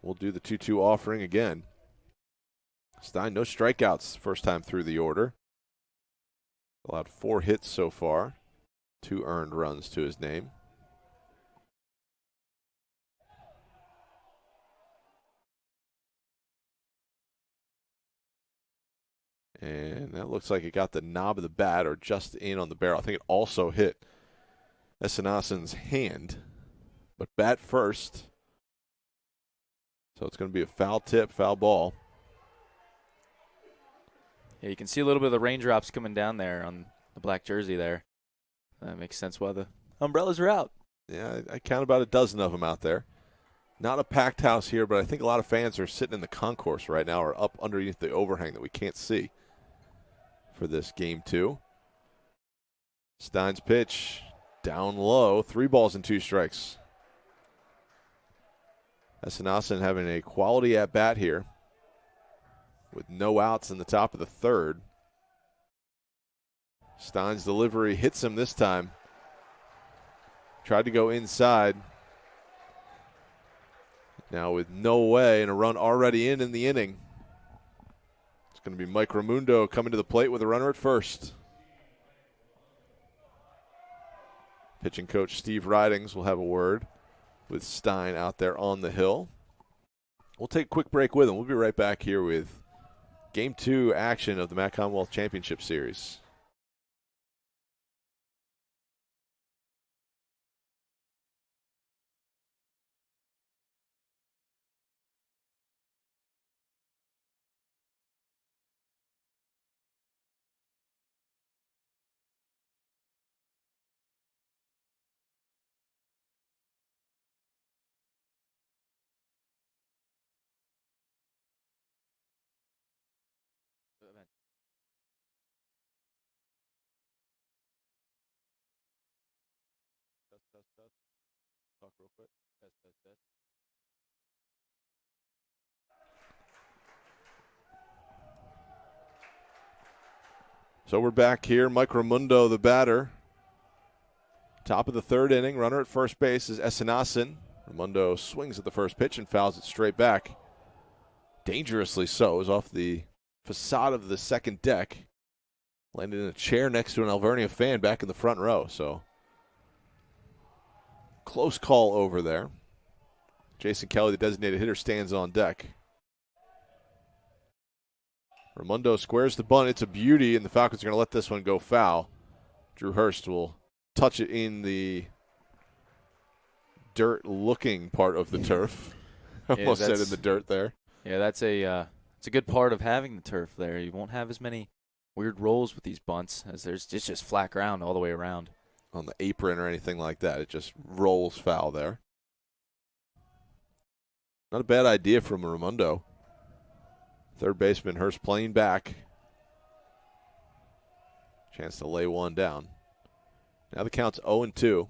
We'll do the 2-2 offering again. Stein, no strikeouts first time through the order. Allowed 4 hits so far. 2 earned runs to his name. And that looks like it got the knob of the bat or just in on the barrel. I think it also hit Esenassen's hand. But bat first. So it's going to be a foul tip, foul ball. Yeah, you can see a little bit of the raindrops coming down there on the black jersey there. That makes sense why the umbrellas are out. Yeah, I count about a dozen of them out there. Not a packed house here, but I think a lot of fans are sitting in the concourse right now or up underneath the overhang that we can't see for this game 2. Stein's pitch down low, 3 balls and 2 strikes. Esenassen having a quality at bat here with no outs in the top of the third. Stein's delivery hits him this time. Tried to go inside. Now with no way and a run already in the inning. It's going to be Mike Raimundo coming to the plate with a runner at first. Pitching coach Steve Ridings will have a word with Stein out there on the hill. We'll take a quick break with him. We'll be right back here with Game 2 action of the MAC Commonwealth Championship Series. Talk real quick. So we're back here. Mike Raimundo, the batter. Top of the third inning. Runner at first base is Esenassen. Raimundo swings at the first pitch and fouls it straight back. Dangerously so. It was off the facade of the second deck. Landed in a chair next to an Alvernia fan back in the front row. So Close call over there. Jason Kelly, the designated hitter, stands on deck. Raimundo squares the bunt. It's a beauty, and the Falcons are going to let this one go foul. Drew Hurst will touch it in the dirt-looking part of the turf. Almost said in the dirt there. Yeah, that's it's a good part of having the turf there. You won't have as many weird rolls with these bunts as it's just flat ground all the way around. On the apron or anything like that. It just rolls foul there. Not a bad idea from Raimundo. Third baseman Hurst playing back. Chance to lay one down. Now the count's 0-2.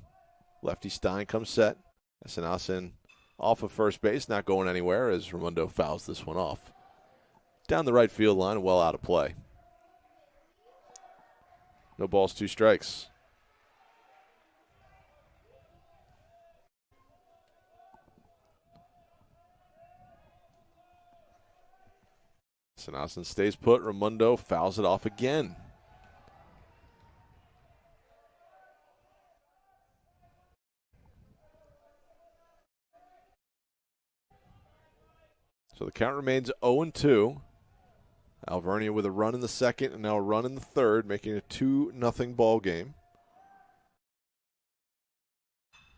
Lefty Stein comes set. Esanasin off of first base, not going anywhere as Raimundo fouls this one off. Down the right field line, well out of play. No balls, 2 strikes. Esanasin stays put. Raimundo fouls it off again. So the count remains 0-2. Alvernia with a run in the second and now a run in the third, making it a 2-0 ball game.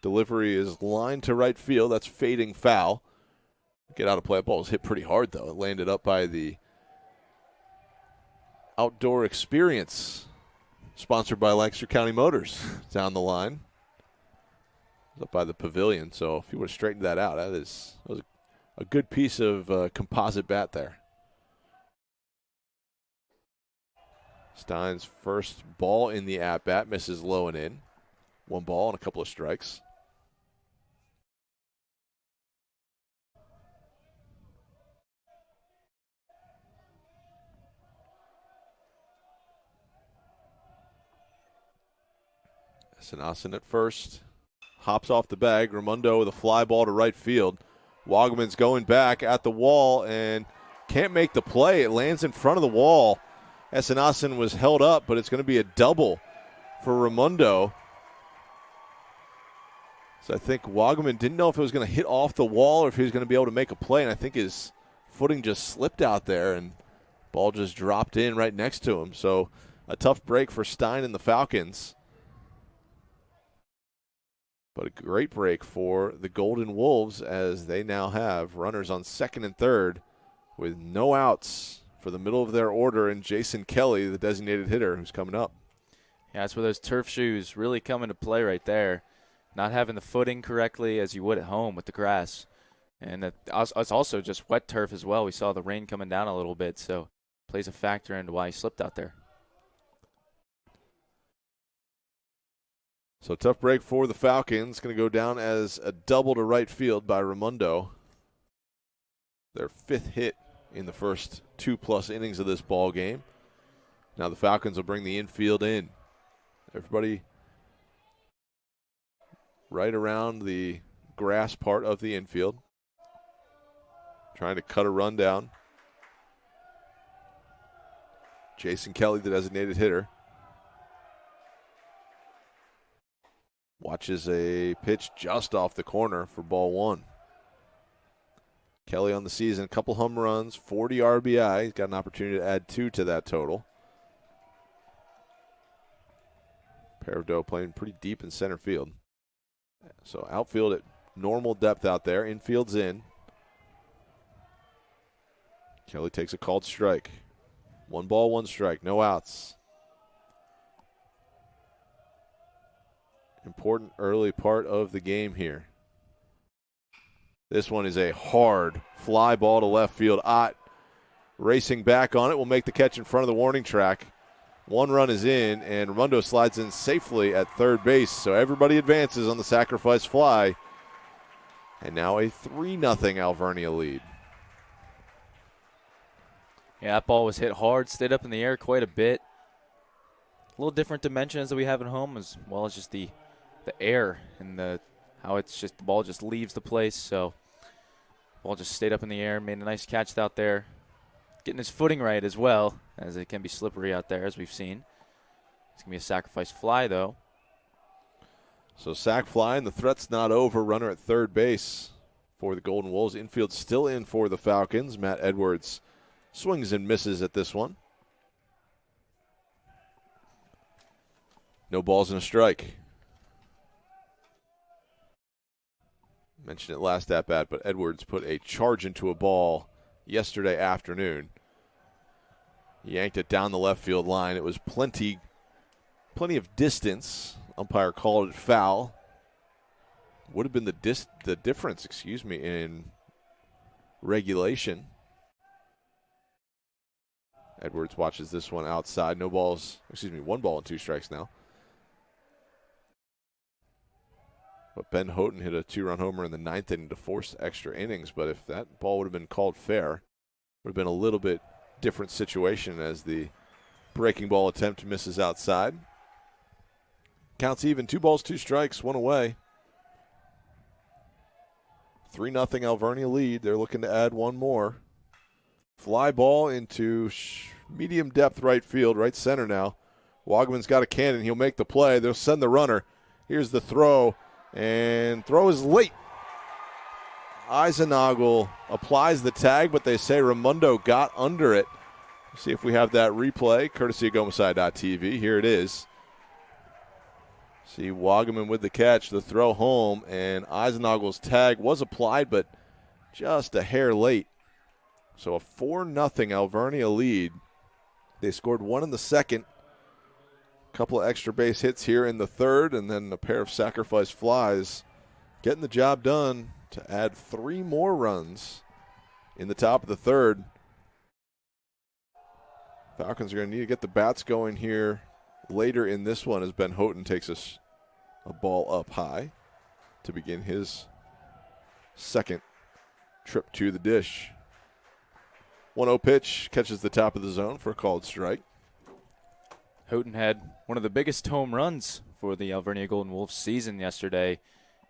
Delivery is lined to right field. That's fading foul. Get out of play. That ball was hit pretty hard, though. It landed up by the Outdoor Experience, sponsored by Lancaster County Motors, down the line. It was up by the pavilion. So if you would have straightened that out, that was a good piece of composite bat there. Stein's first ball in the at-bat misses low and in. 1 ball and a couple of strikes. Esanasin at first. Hops off the bag. Raimundo with a fly ball to right field. Wagaman's going back at the wall and can't make the play. It lands in front of the wall. Esanasin was held up, but it's going to be a double for Raimundo. So I think Wagaman didn't know if it was going to hit off the wall or if he was going to be able to make a play, and I think his footing just slipped out there and ball just dropped in right next to him. So a tough break for Stein and the Falcons. But a great break for the Golden Wolves as they now have runners on second and third with no outs for the middle of their order, and Jason Kelly, the designated hitter, who's coming up. Yeah, that's where those turf shoes really come into play right there. Not having the footing correctly as you would at home with the grass. And it's also just wet turf as well. We saw the rain coming down a little bit, so plays a factor into why he slipped out there. So tough break for the Falcons. Going to go down as a double to right field by Raimundo. Their 5th hit in the first 2+ innings of this ball game. Now the Falcons will bring the infield in. Everybody right around the grass part of the infield. Trying to cut a run down. Jason Kelly, the designated hitter. Watches a pitch just off the corner for ball 1. Kelly on the season, a couple home runs, 40 RBI. He's got an opportunity to add 2 to that total. Paravdo playing pretty deep in center field. So outfield at normal depth out there. Infield's in. Kelly takes a called strike. 1 ball, 1 strike, no outs. Important early part of the game here. This one is a hard fly ball to left field. Ott racing back on it will make the catch in front of the warning track. 1 run is in, and Raimundo slides in safely at third base. So everybody advances on the sacrifice fly. And now a 3-0 Alvernia lead. Yeah, that ball was hit hard, stayed up in the air quite a bit. A little different dimensions that we have at home, as well as just the air and how it's just the ball just leaves the place. So ball just stayed up in the air, made a nice catch out there. Getting his footing right as well, as it can be slippery out there, as we've seen. It's going to be a sacrifice fly, though. So sack fly, and the threat's not over. Runner at third base for the Golden Wolves. Infield still in for the Falcons. Matt Edwards swings and misses at this one. No balls and a strike. Mentioned it last at bat, but Edwards put a charge into a ball yesterday afternoon. He yanked it down the left field line. It was plenty of distance. Umpire called it foul. Would have been the difference, in regulation. Edwards watches this one outside. One ball and 2 strikes now. But Ben Houghton hit a 2-run homer in the 9th inning to force extra innings. But if that ball would have been called fair, it would have been a little bit different situation as the breaking ball attempt misses outside. Counts even. 2 balls, 2 strikes, 1 away. 3-0 Alvernia lead. They're looking to add 1 more. Fly ball into medium depth right field, right center now. Wagaman's got a cannon. He'll make the play. They'll send the runner. Here's the throw, and throw is late. Eisenagel applies the tag, but they say Raimondo got under it. See if we have that replay, courtesy of GoMasai.tv. Here it is. See Wagaman with the catch, the throw home, and Eisenagel's tag was applied, but just a hair late. So a 4-0 Alvernia lead. They scored 1 in the second. A couple of extra base hits here in the third, and then a pair of sacrifice flies. Getting the job done to add 3 more runs in the top of the third. Falcons are going to need to get the bats going here later in this one as Ben Houghton takes a ball up high to begin his second trip to the dish. 1-0 pitch, catches the top of the zone for a called strike. Houghton had one of the biggest home runs for the Alvernia Golden Wolves season yesterday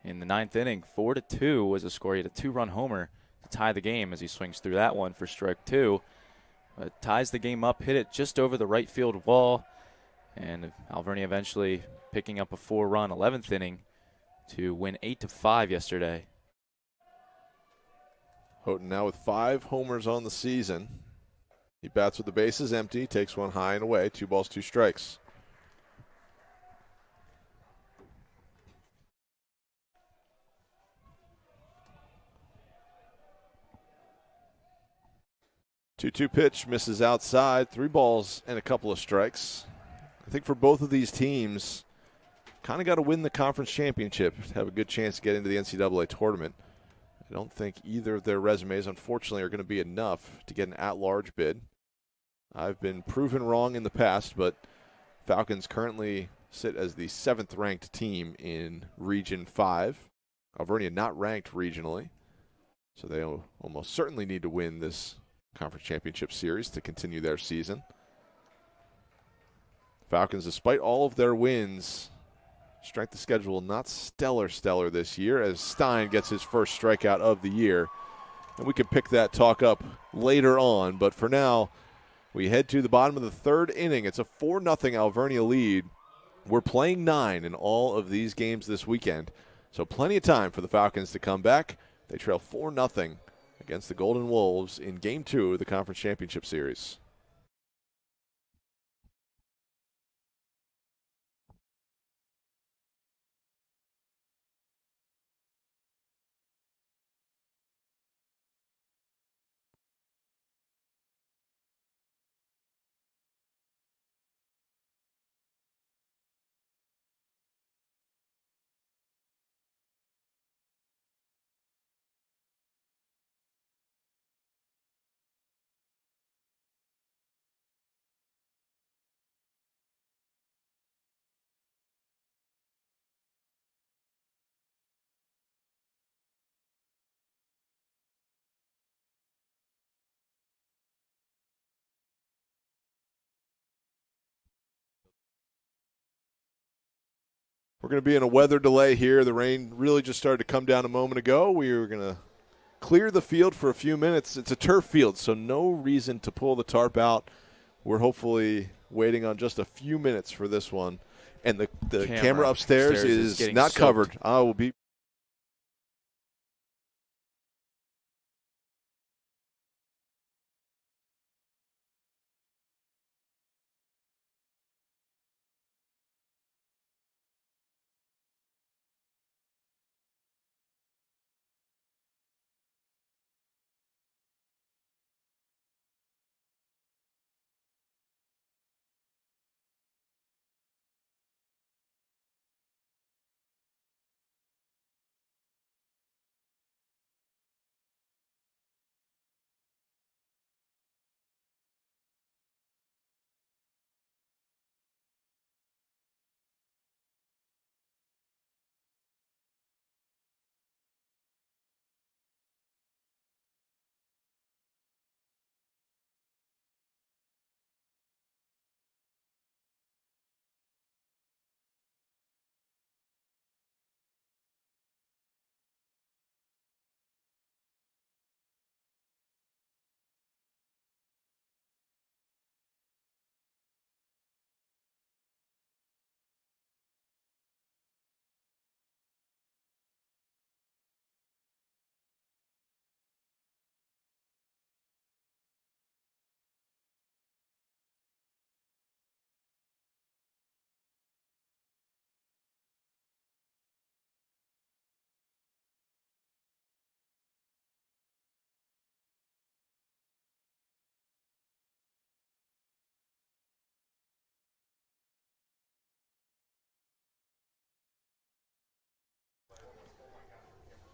in the 9th inning. 4-2 was the score. He had a 2-run homer to tie the game as he swings through that one for strike 2. Ties the game up, hit it just over the right field wall, and Alvernia eventually picking up a 4-run 11th inning to win 8-5 yesterday. Houghton now with 5 homers on the season. He bats with the bases empty, takes one high and away, 2 balls, 2 strikes. Two-two pitch misses outside, 3 balls and a couple of strikes. I think for both of these teams, kind of got to win the conference championship to have a good chance to get into the NCAA tournament. I don't think either of their resumes, unfortunately, are going to be enough to get an at-large bid. I've been proven wrong in the past, but Falcons currently sit as the 7th-ranked team in Region 5. Alvernia not ranked regionally, so they almost certainly need to win this conference championship series to continue their season. Falcons, despite all of their wins, strength of schedule not stellar this year as Stein gets his first strikeout of the year. And we can pick that talk up later on, but for now, we head to the bottom of the 3rd inning. It's a 4-0 Alvernia lead. We're playing 9 in all of these games this weekend, so plenty of time for the Falcons to come back. They trail 4-0 against the Golden Wolves in Game 2 of the Conference Championship Series. We're going to be in a weather delay here. The rain really just started to come down a moment ago. We were going to clear the field for a few minutes. It's a turf field, so no reason to pull the tarp out. We're hopefully waiting on just a few minutes for this one. And the camera upstairs is not soaked. covered. I will be.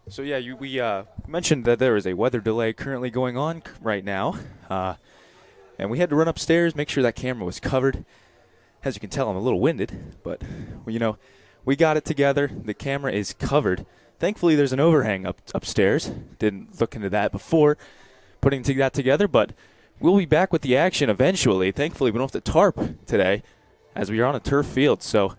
So yeah, we mentioned that there is a weather delay currently going on right now, and we had to run upstairs, make sure that camera was covered. As you can tell, I'm a little winded, but we got it together. The camera is covered. Thankfully, there's an overhang upstairs. Didn't look into that before putting that together, but we'll be back with the action eventually. Thankfully, we don't have to tarp today, as we are on a turf field. So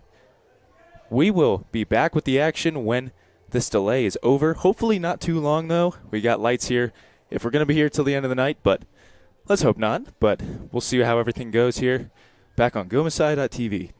we will be back with the action when this delay is over. Hopefully not too long, though. We got lights here if we're going to be here till the end of the night, but let's hope not. But we'll see how everything goes here back on GoMasai.tv.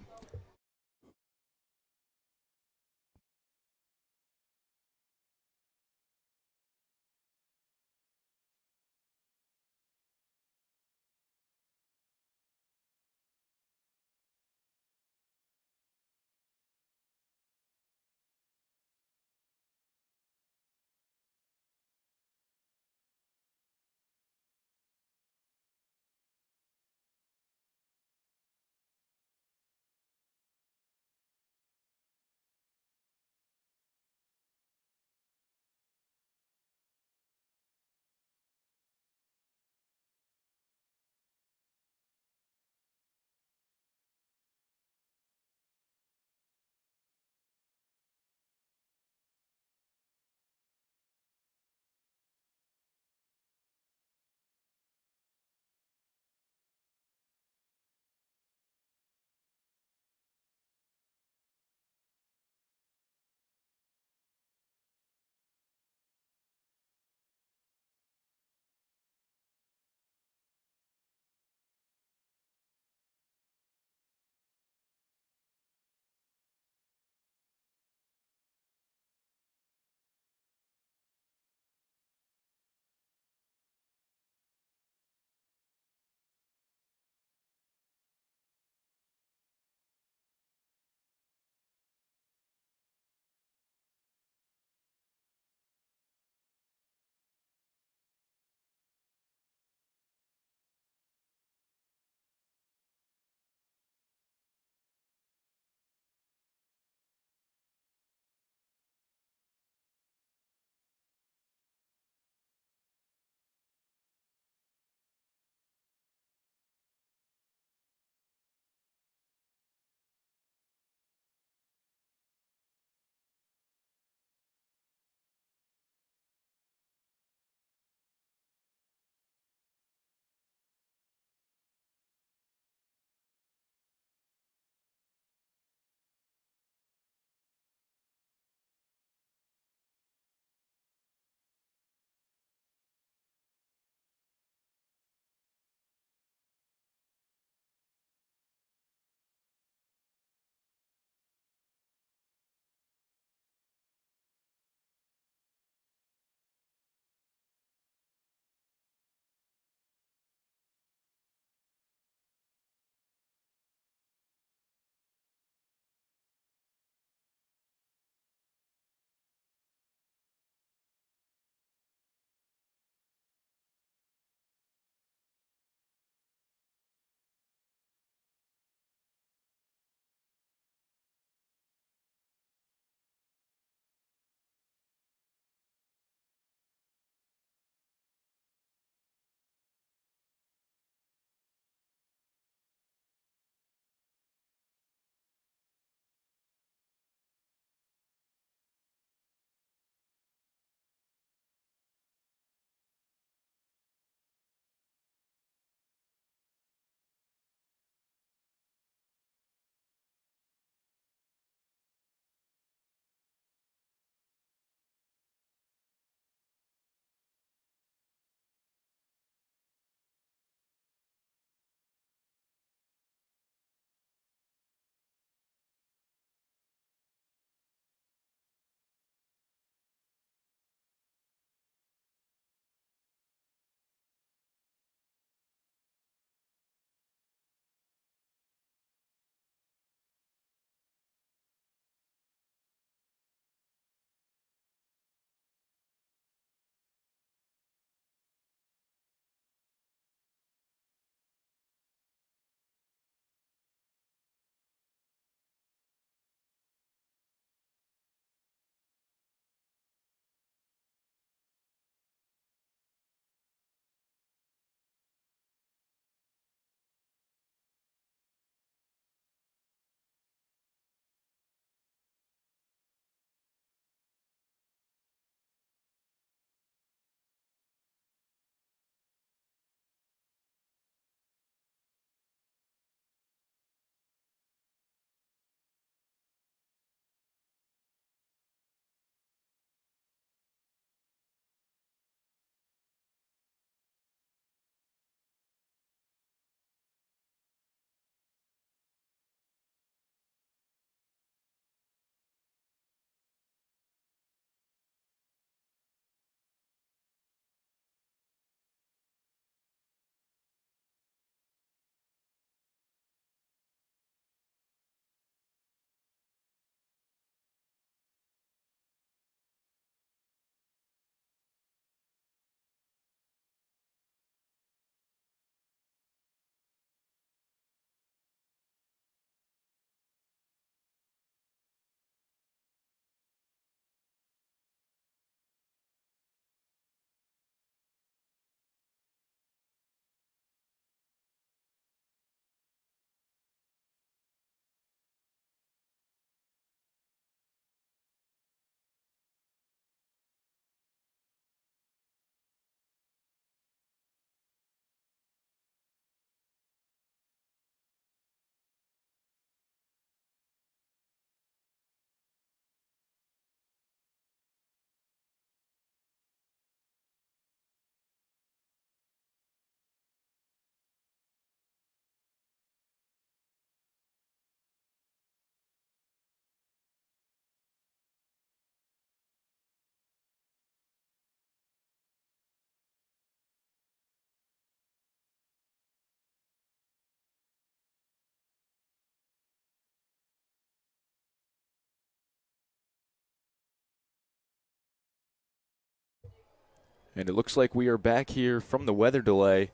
And it looks like we are back here from the weather delay.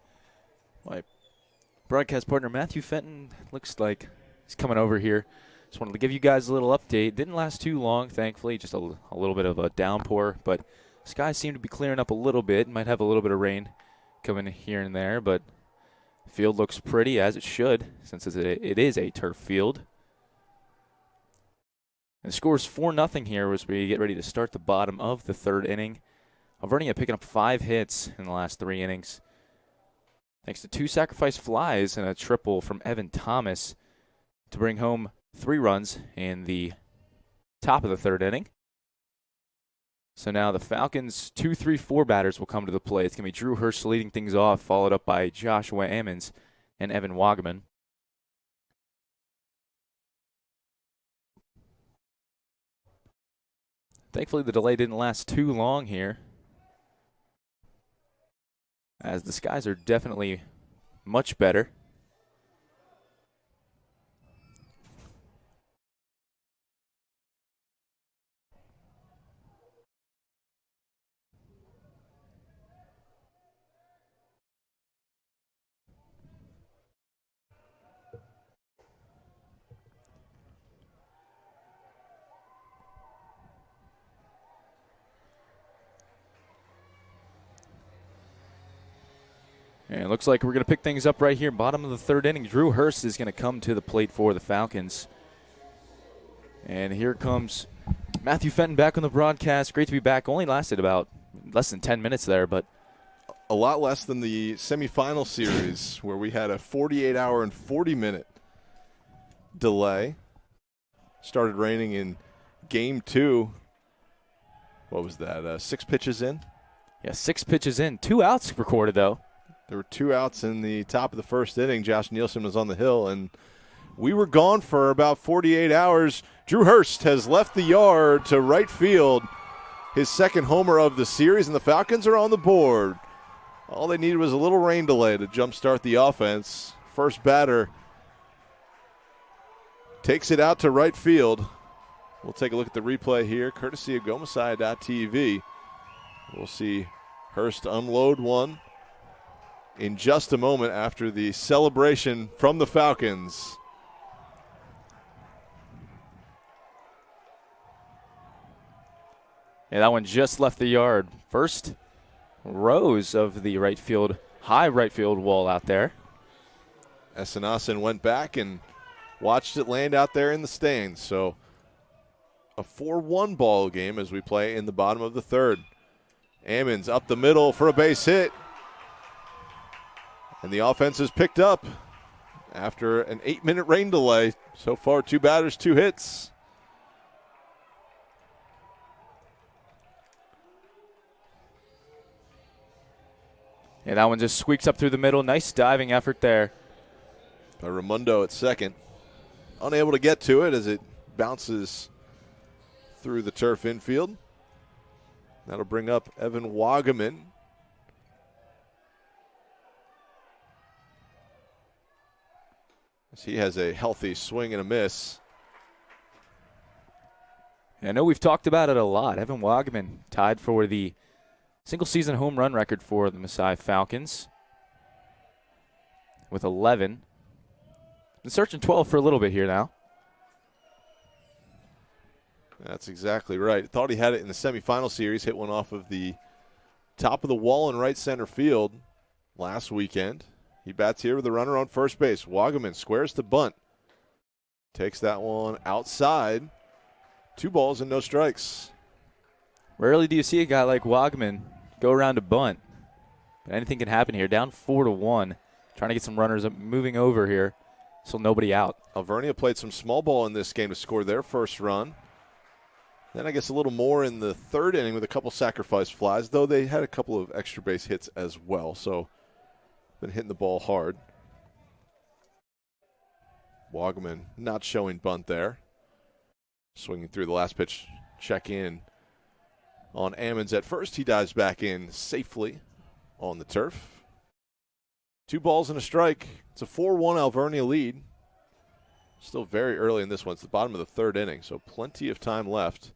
My broadcast partner Matthew Fenton looks like he's coming over here. Just wanted to give you guys a little update. Didn't last too long, thankfully, just a little bit of a downpour. But skies seem to be clearing up a little bit. Might have a little bit of rain coming here and there, but the field looks pretty, as it should, since it is a turf field. And the score is 4-0 here as we get ready to start the bottom of the third inning. Alvernia picking up 5 hits in the last 3 innings, thanks to 2 sacrifice flies and a triple from Evan Thomas to bring home 3 runs in the top of the third inning. So now the Falcons' 2, 3, 4 batters will come to the plate. It's going to be Drew Hurst leading things off, followed up by Joshua Ammons and Evan Wagaman. Thankfully, the delay didn't last too long here, as the skies are definitely much better. And it looks like we're going to pick things up right here. Bottom of the third inning, Drew Hurst is going to come to the plate for the Falcons. And here comes Matthew Fenton back on the broadcast. Great to be back. Only lasted about less than 10 minutes there, but A lot less than the semifinal series where we had a 48-hour and 40-minute delay. Started raining in Game 2. What was that, 6 pitches in? yeah, 6 pitches in. 2 outs recorded, though. There were 2 outs in the top of the first inning. Josh Nielsen was on the hill, and we were gone for about 48 hours. Drew Hurst has left the yard to right field, his second homer of the series, and the Falcons are on the board. All they needed was a little rain delay to jumpstart the offense. First batter takes it out to right field. We'll take a look at the replay here, courtesy of GoMessiah.tv. We'll see Hurst unload one in just a moment after the celebration from the Falcons. Yeah, that one just left the yard. First rows of the right field, high right field wall out there. Essenassen went back and watched it land out there in the stands. So a 4-1 ball game as we play in the bottom of the third. Ammons up the middle for a base hit. And the offense is picked up after an 8-minute rain delay. So far, 2 batters, 2 hits. Yeah, that one just squeaks up through the middle. Nice diving effort there By Raimundo at second. Unable to get to it as it bounces through the turf infield. That'll bring up Evan Wagaman. As he has a healthy swing and a miss. I know we've talked about it a lot. Evan Wagaman tied for the single-season home run record for the Messiah Falcons with 11. Been searching 12 for a little bit here now. That's exactly right. Thought he had it in the semifinal series. Hit one off of the top of the wall in right center field last weekend. He bats here with a runner on first base. Wagaman squares to bunt. Takes that one outside. 2 balls and no strikes. Rarely do you see a guy like Wagaman go around to bunt. But anything can happen here. Down 4-1. Trying to get some runners up, moving over here. So nobody out. Alvernia played some small ball in this game to score their first run. Then I guess a little more in the third inning with a couple sacrifice flies, though they had a couple of extra base hits as well. So been hitting the ball hard. Wagaman not showing bunt there. Swinging through the last pitch, check in on Ammons at first. He dives back in safely on the turf. 2 balls and a strike. It's a 4-1 Alvernia lead. Still very early in this one. It's the bottom of the third inning, so plenty of time left.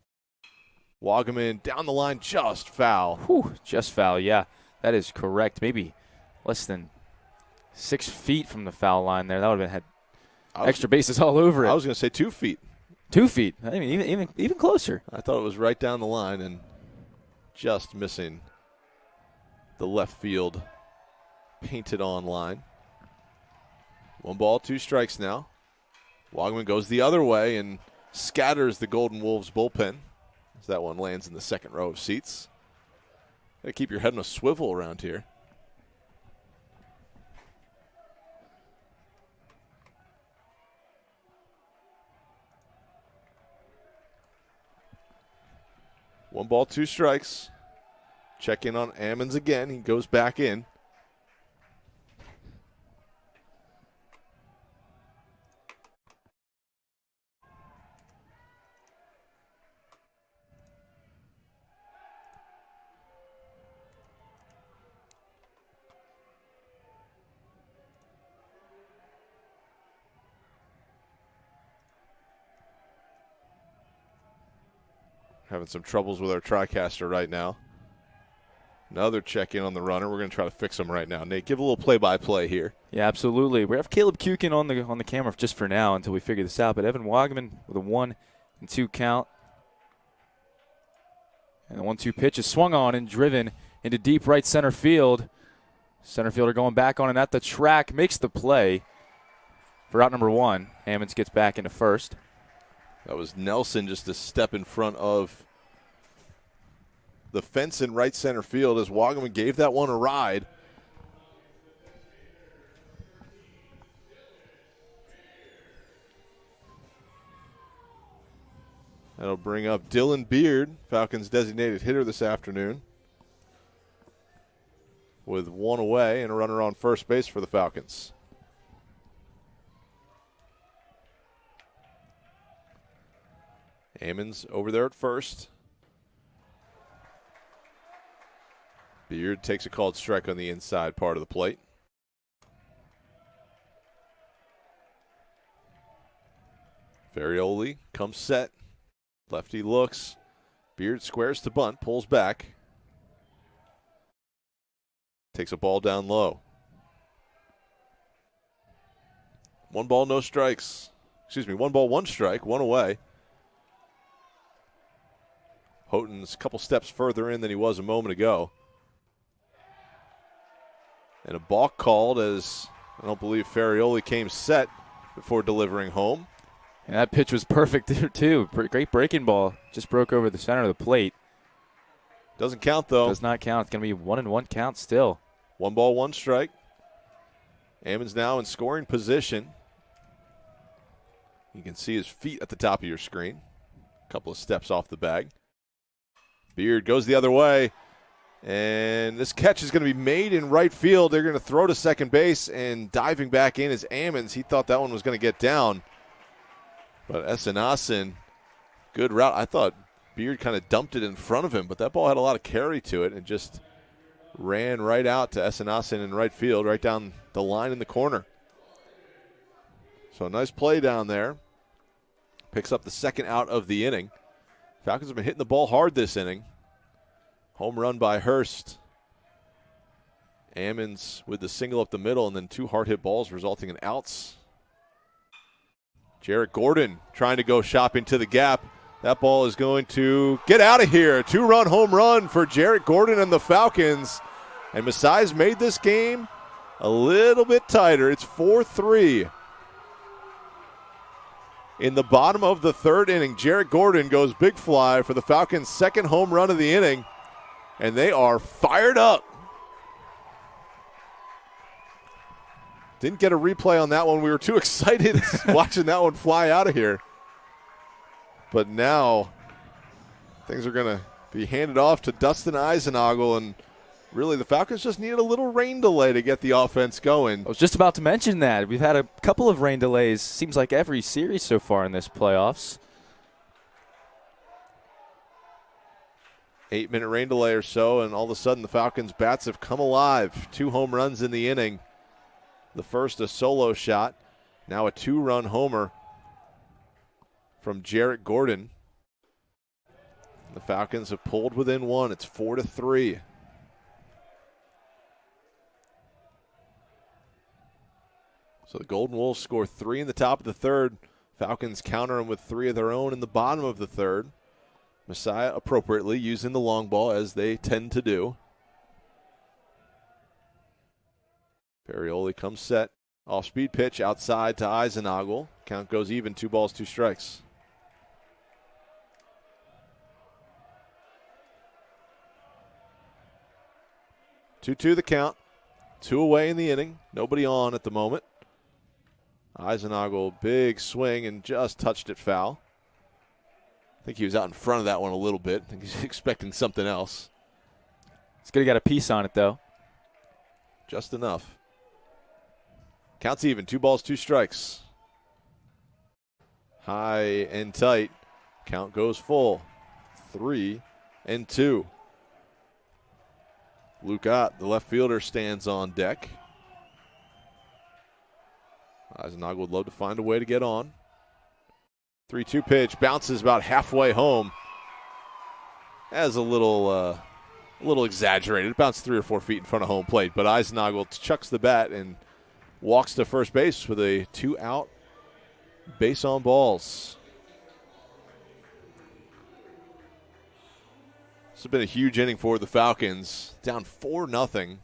Wagaman down the line, just foul. Whew, just foul, yeah. That is correct. Maybe less than 6 feet from the foul line there. That would have had extra bases all over it. I was going to say 2 feet. 2 feet. I mean, even closer. I thought it was right down the line and just missing the left field painted on line. 1 ball, 2 strikes now. Wagaman goes the other way and scatters the Golden Wolves bullpen as that one lands in the second row of seats. Got to keep your head on a swivel around here. One ball, 2 strikes. Check in on Ammons again. He goes back in. Having some troubles with our TriCaster right now. Another check-in on the runner. We're going to try to fix him right now. Nate, give a little play-by-play here. Yeah, absolutely. We have Caleb Kukin on the camera just for now until we figure this out. But Evan Wagaman with a 1-2 count. And the 1-2 pitch is swung on and driven into deep right center field. Center fielder going back on and at the track makes the play for out number 1. Hammonds gets back into first. That was Nelson just a step in front of the fence in right center field as Wagaman gave that one a ride. That'll bring up Dylan Beard, Falcons' designated hitter this afternoon, with 1 away and a runner on first base for the Falcons. Ammons over there at first. Beard takes a called strike on the inside part of the plate. Ferrioli comes set. Lefty looks. Beard squares to bunt, pulls back. Takes a ball down low. 1 ball, no strikes. 1 ball, 1 strike, 1 away. Houghton's a couple steps further in than he was a moment ago. And a balk called as I don't believe Ferrioli came set before delivering home. And that pitch was perfect too. Great breaking ball. Just broke over the center of the plate. Doesn't count though. Does not count. It's going to be 1-1 count still. 1 ball, 1 strike. Ammons now in scoring position. You can see his feet at the top of your screen. A couple of steps off the bag. Beard goes the other way, and this catch is going to be made in right field. They're going to throw to second base, and diving back in is Ammons. He thought that one was going to get down, but Essenassen, good route. I thought Beard kind of dumped it in front of him, but that ball had a lot of carry to it and just ran right out to Essenassen in right field, right down the line in the corner. So a nice play down there. Picks up the second out of the inning. Falcons have been hitting the ball hard this inning. Home run by Hurst. Ammons with the single up the middle, and then 2 hard hit balls resulting in outs. Jarrett Gordon trying to go shopping to the gap. That ball is going to get out of here. 2-run home run for Jarrett Gordon and the Falcons. And Masai's made this game a little bit tighter. It's 4-3. In the bottom of the 3rd inning, Jarrett Gordon goes big fly for the Falcons' 2nd home run of the inning, and they are fired up. Didn't get a replay on that one. We were too excited watching that one fly out of here. But now things are going to be handed off to Dustin Eisenagel, and really the Falcons just needed a little rain delay to get the offense going. I was just about to mention that. We've had a couple of rain delays, seems like every series so far in this playoffs. 8-minute rain delay or so, and all of a sudden the Falcons' bats have come alive. 2 home runs in the inning. The first a solo shot, now a 2-run homer from Jarrett Gordon. The Falcons have pulled within one. It's 4-3. So the Golden Wolves score 3 in the top of the third. Falcons counter them with 3 of their own in the bottom of the third. Messiah appropriately using the long ball as they tend to do. Ferrioli comes set. Off-speed pitch outside to Eisenagel. Count goes even, 2 balls, 2 strikes. Two the count. 2 away in the inning. Nobody on at the moment. Eisenagel, big swing and just touched it foul. I think he was out in front of that one a little bit. I think he's expecting something else. He's going to get a piece on it, though. Just enough. Counts even, 2 balls, 2 strikes. High and tight. Count goes full. 3-2. Luke Ott, the left fielder, stands on deck. Eisenagel would love to find a way to get on. 3-2 pitch, bounces about halfway home. As a little exaggerated. It bounced 3 or 4 feet in front of home plate, but Eisenagel chucks the bat and walks to first base with a 2-out base on balls. This has been a huge inning for the Falcons. Down 4-0.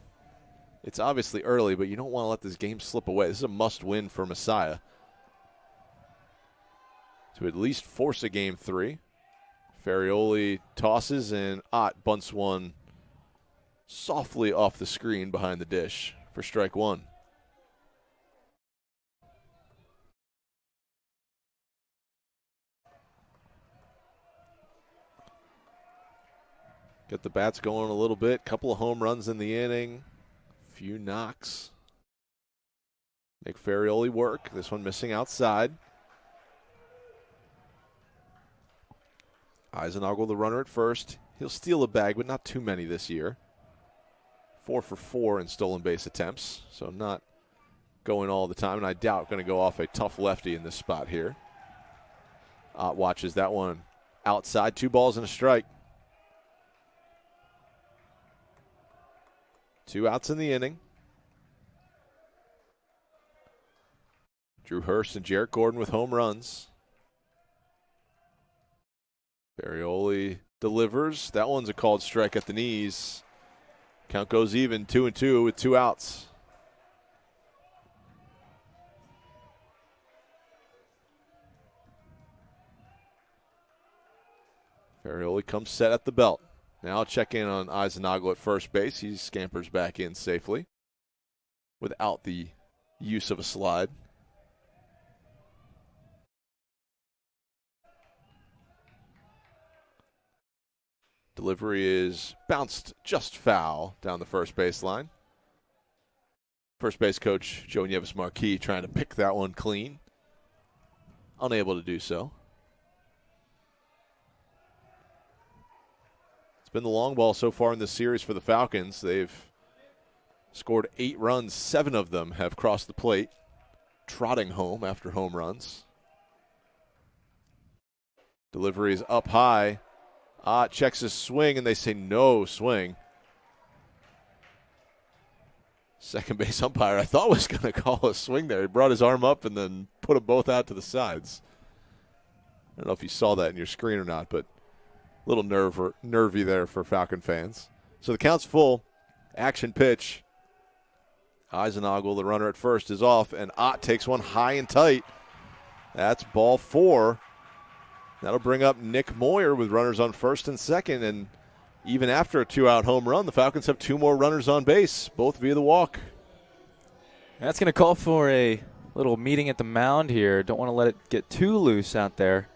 It's obviously early, but you don't want to let this game slip away. This is a must-win for Messiah to at least force a game 3. Ferrioli tosses, and Ott bunts one softly off the screen behind the dish for strike 1. Get the bats going a little bit. Couple of home runs in the inning. Few knocks. Make Ferrioli work. This one missing outside. Eisenagel, the runner at first. He'll steal a bag, but not too many this year. 4 for 4 in stolen base attempts, so not going all the time, and I doubt going to go off a tough lefty in this spot here. Ott watches that one outside. 2 balls and a strike. 2 outs in the inning. Drew Hurst and Jarrett Gordon with home runs. Ferrioli delivers. That one's a called strike at the knees. Count goes even, 2-2 with 2 outs. Ferrioli comes set at the belt. Now check in on Eisenagel at first base. He scampers back in safely without the use of a slide. Delivery is bounced just foul down the first baseline. First base coach Joe Nieves-Marquis trying to pick that one clean. Unable to do so. It's been the long ball so far in this series for the Falcons. They've scored 8 runs. 7 of them have crossed the plate, trotting home after home runs. Delivery is up high. Ott checks his swing, and they say no swing. Second base umpire, I thought was going to call a swing there. He brought his arm up and then put them both out to the sides. I don't know if you saw that in your screen or not, but a little nervy there for Falcon fans. So the count's full. Action pitch. Eisenagel, the runner at first, is off, and Ott takes one high and tight. That's ball 4. That'll bring up Nick Moyer with runners on first and second, and even after a 2-out home run, the Falcons have 2 more runners on base, both via the walk. That's going to call for a little meeting at the mound here. Don't want to let it get too loose out there.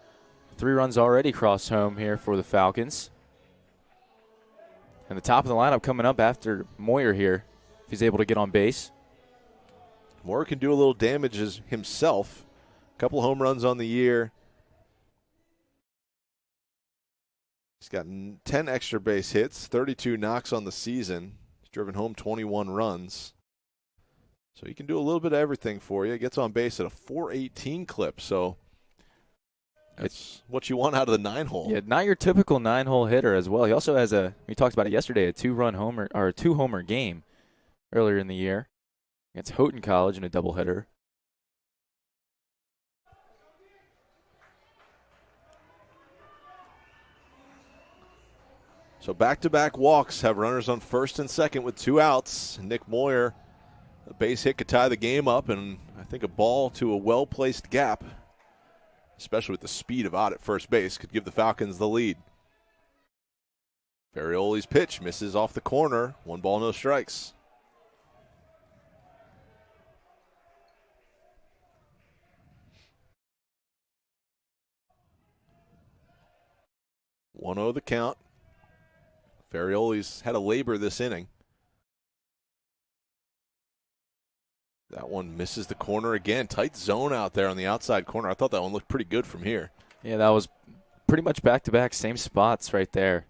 3 runs already crossed home here for the Falcons. And the top of the lineup coming up after Moyer here, if he's able to get on base. Moyer can do a little damage himself. A couple home runs on the year. He's got 10 extra base hits, 32 knocks on the season. He's driven home 21 runs. So he can do a little bit of everything for you. He gets on base at a .418 clip. So That's what you want out of the 9-hole. Yeah, not your typical 9-hole hitter as well. He also has we talked about it yesterday, a 2-homer game earlier in the year against Houghton College in a doubleheader. So back-to-back walks have runners on first and second with 2 outs. Nick Moyer, a base hit could tie the game up, and I think a ball to a well-placed gap, especially with the speed of Ott at first base, could give the Falcons the lead. Ferrioli's pitch misses off the corner. 1 ball, no strikes. One 0 the count. Ferrioli's had a labor this inning. That one misses the corner again. Tight zone out there on the outside corner. I thought that one looked pretty good from here. Yeah, that was pretty much back-to-back, same spots right there.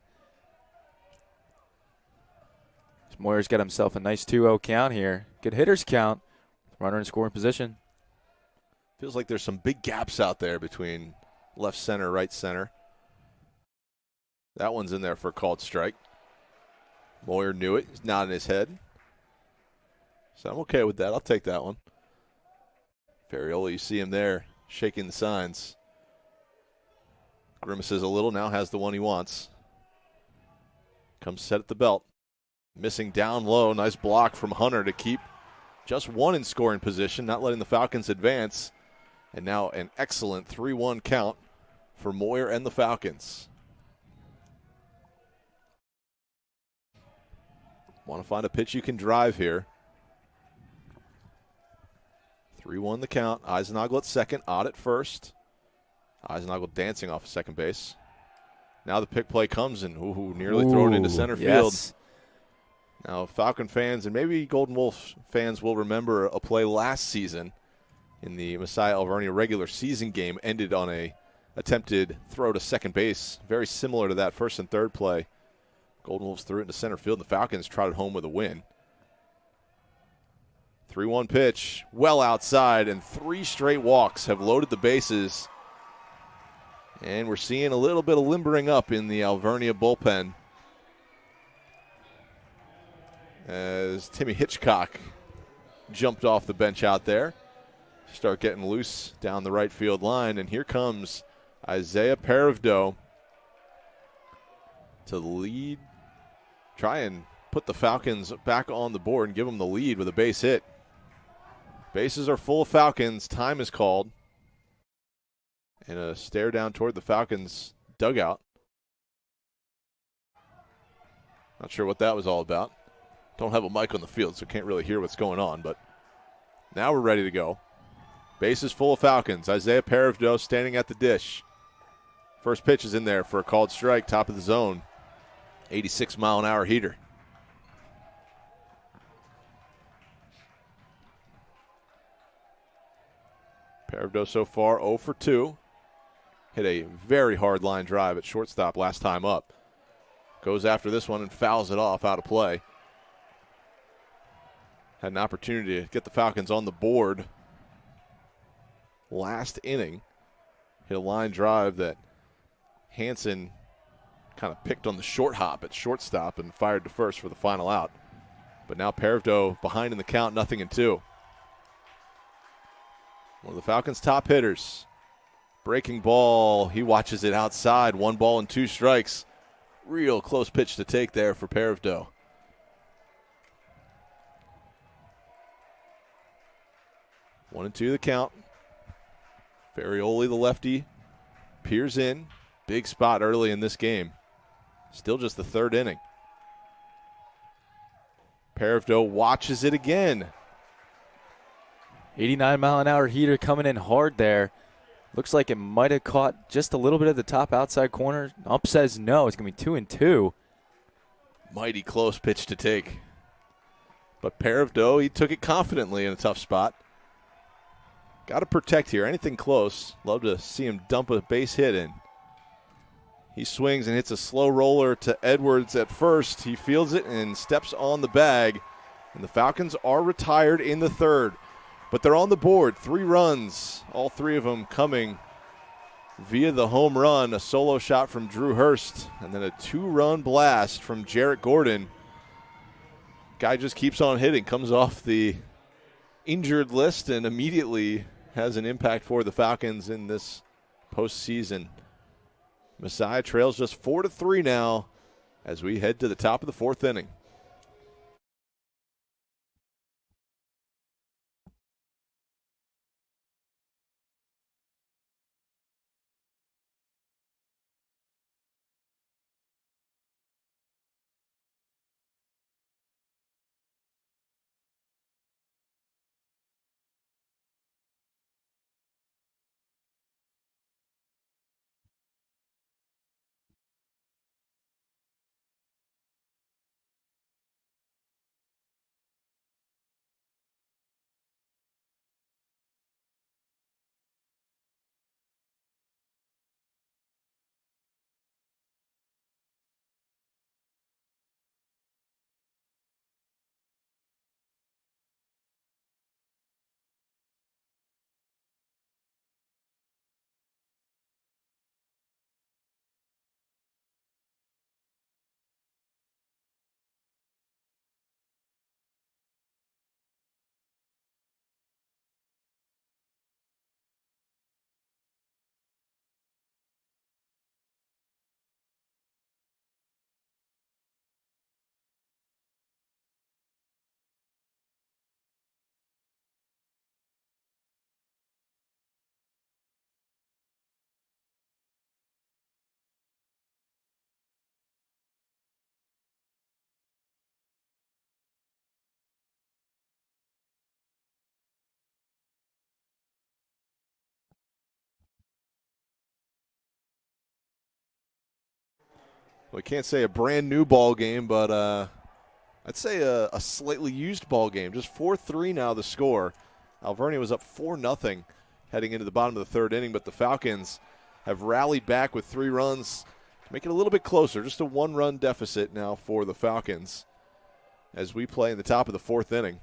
Moyer's got himself a nice 2-0 count here. Good hitters count. Runner in scoring position. Feels like there's some big gaps out there between left center, right center. That one's in there for a called strike. Moyer knew it. He's nodding his head. So I'm okay with that. I'll take that one. Ferrioli, you see him there shaking the signs. Grimaces a little, now has the one he wants. Comes set at the belt. Missing down low. Nice block from Hunter to keep just 1 in scoring position, not letting the Falcons advance. And now an excellent 3-1 count for Moyer and the Falcons. Want to find a pitch you can drive here. 3-1 the count. Eisenagel at second, Ott at first. Eisenagel dancing off of second base. Now the pick play comes and nearly thrown into center field. Yes. Now Falcon fans and maybe Golden Wolf fans will remember a play last season in the Messiah Alvernia regular season game ended on a attempted throw to second base, very similar to that first and third play. Golden Wolves threw it into center field, and the Falcons trotted home with a win. 3-1 pitch, well outside, and 3 straight walks have loaded the bases. And we're seeing a little bit of limbering up in the Alvernia bullpen as Timmy Hitchcock jumped off the bench out there. Start getting loose down the right field line, and here comes Isaiah Paravdo to lead, try and put the Falcons back on the board and give them the lead with a base hit. Bases are full of Falcons. Time is called. And a stare down toward the Falcons dugout. Not sure what that was all about. Don't have a mic on the field, so can't really hear what's going on, but now we're ready to go. Bases full of Falcons. Isaiah Paravdo standing at the dish. First pitch is in there for a called strike, top of the zone. 86-mile-an-hour heater. Paravdo so far 0 for 2. Hit a very hard line drive at shortstop last time up. Goes after this one and fouls it off out of play. Had an opportunity to get the Falcons on the board last inning. Hit a line drive that Hansen kind of picked on the short hop at shortstop and fired to first for the final out. But now Paravdo behind in the count, 0-2. One of the Falcons' top hitters. Breaking ball, he watches it outside. 1 ball and 2 strikes. Real close pitch to take there for Paravdo. 1-2 the count. Ferrioli, the lefty, peers in. Big spot early in this game. Still just the 3rd inning. Paravdo watches it again. 89-mile-an-hour heater coming in hard there. Looks like it might have caught just a little bit of the top outside corner. Ump says no. It's going to be 2-2. Mighty close pitch to take. But Paravdo, he took it confidently in a tough spot. Got to protect here. Anything close. Love to see him dump a base hit in. He swings and hits a slow roller to Edwards at first. He fields it and steps on the bag. And the Falcons are retired in the 3rd. But they're on the board. 3 runs, all 3 of them coming via the home run, a solo shot from Drew Hurst, and then a 2-run blast from Jarrett Gordon. Guy just keeps on hitting, comes off the injured list, and immediately has an impact for the Falcons in this postseason. Messiah trails just 4-3 now as we head to the top of the fourth inning. We can't say a brand new ball game, but I'd say a slightly used ball game. Just 4-3 now the score. Alvernia was up 4-0 heading into the bottom of the third inning, but the Falcons have rallied back with 3 runs to make it a little bit closer. Just a 1-run deficit now for the Falcons as we play in the top of the fourth inning.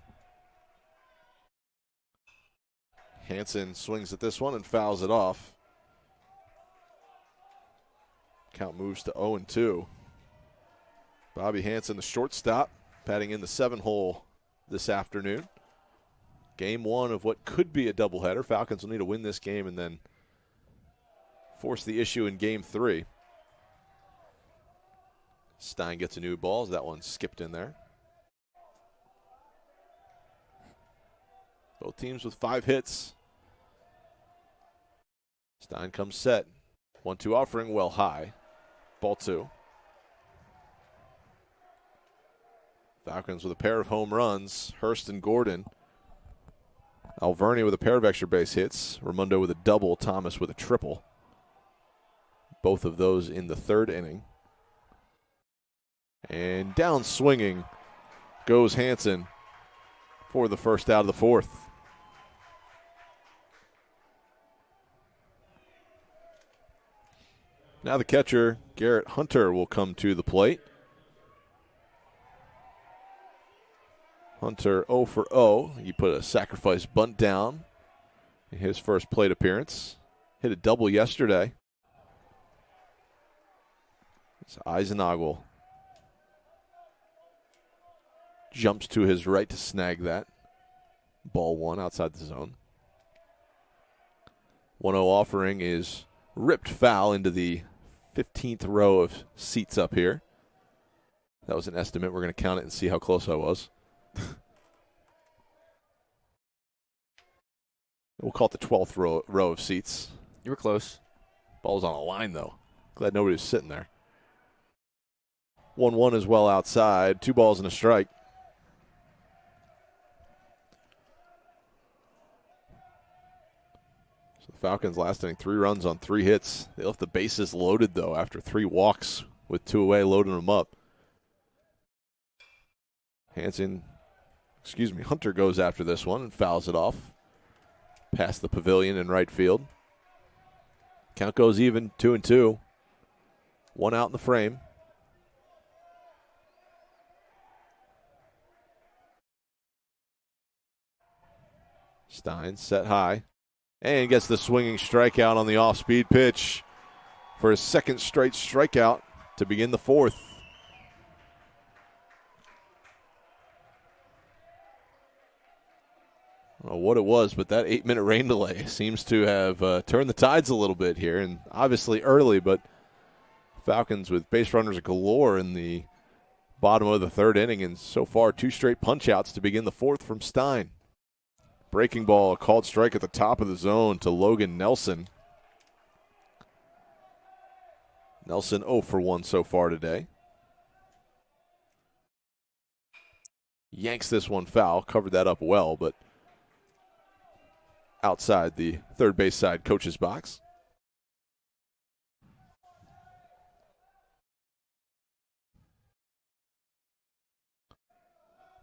Hansen swings at this one and fouls it off. Count moves to 0-2. Bobby Hansen, the shortstop, batting in the 7-hole this afternoon. Game 1 of what could be a doubleheader. Falcons will need to win this game and then force the issue in Game 3. Stein gets a new ball as that one skipped in there. Both teams with 5 hits. Stein comes set. 1-2 offering, well high. Ball 2. Falcons with a pair of home runs. Hurst and Gordon. Alvernia with a pair of extra base hits. Raimondo with a double. Thomas with a triple. Both of those in the third inning. And down swinging goes Hansen for the first out of the fourth. Now the catcher, Garrett Hunter, will come to the plate. Hunter 0 for 0. He put a sacrifice bunt down in his first plate appearance. Hit a double yesterday. It's Eisenagel. Jumps to his right to snag that. Ball 1 outside the zone. 1-0 offering is ripped foul into the 15th row of seats up here. That was an estimate. We're going to count it and see how close I was. We'll call it the 12th row of seats. You were close. Ball's on a line, though. Glad nobody was sitting there. 1-1 is well outside. 2 balls and a strike. So the Falcons last inning 3 runs on 3 hits. They left the bases loaded, though, after 3 walks with 2 away, loading them up. Hunter goes after this one and fouls it off. Past the pavilion in right field. Count goes even, 2-2. 1 out in the frame. Stein set high And gets the swinging strikeout on the off-speed pitch for his second straight strikeout to begin the fourth. I don't know what it was, but that 8-minute rain delay seems to have turned the tides a little bit here, and obviously early, but Falcons with base runners galore in the bottom of the third inning, and so far 2 straight punch-outs to begin the fourth from Stein. Breaking ball, a called strike at the top of the zone to Logan Nelson. Nelson 0 for 1 so far today. Yanks this one foul, covered that up well, but outside the third base side coach's box.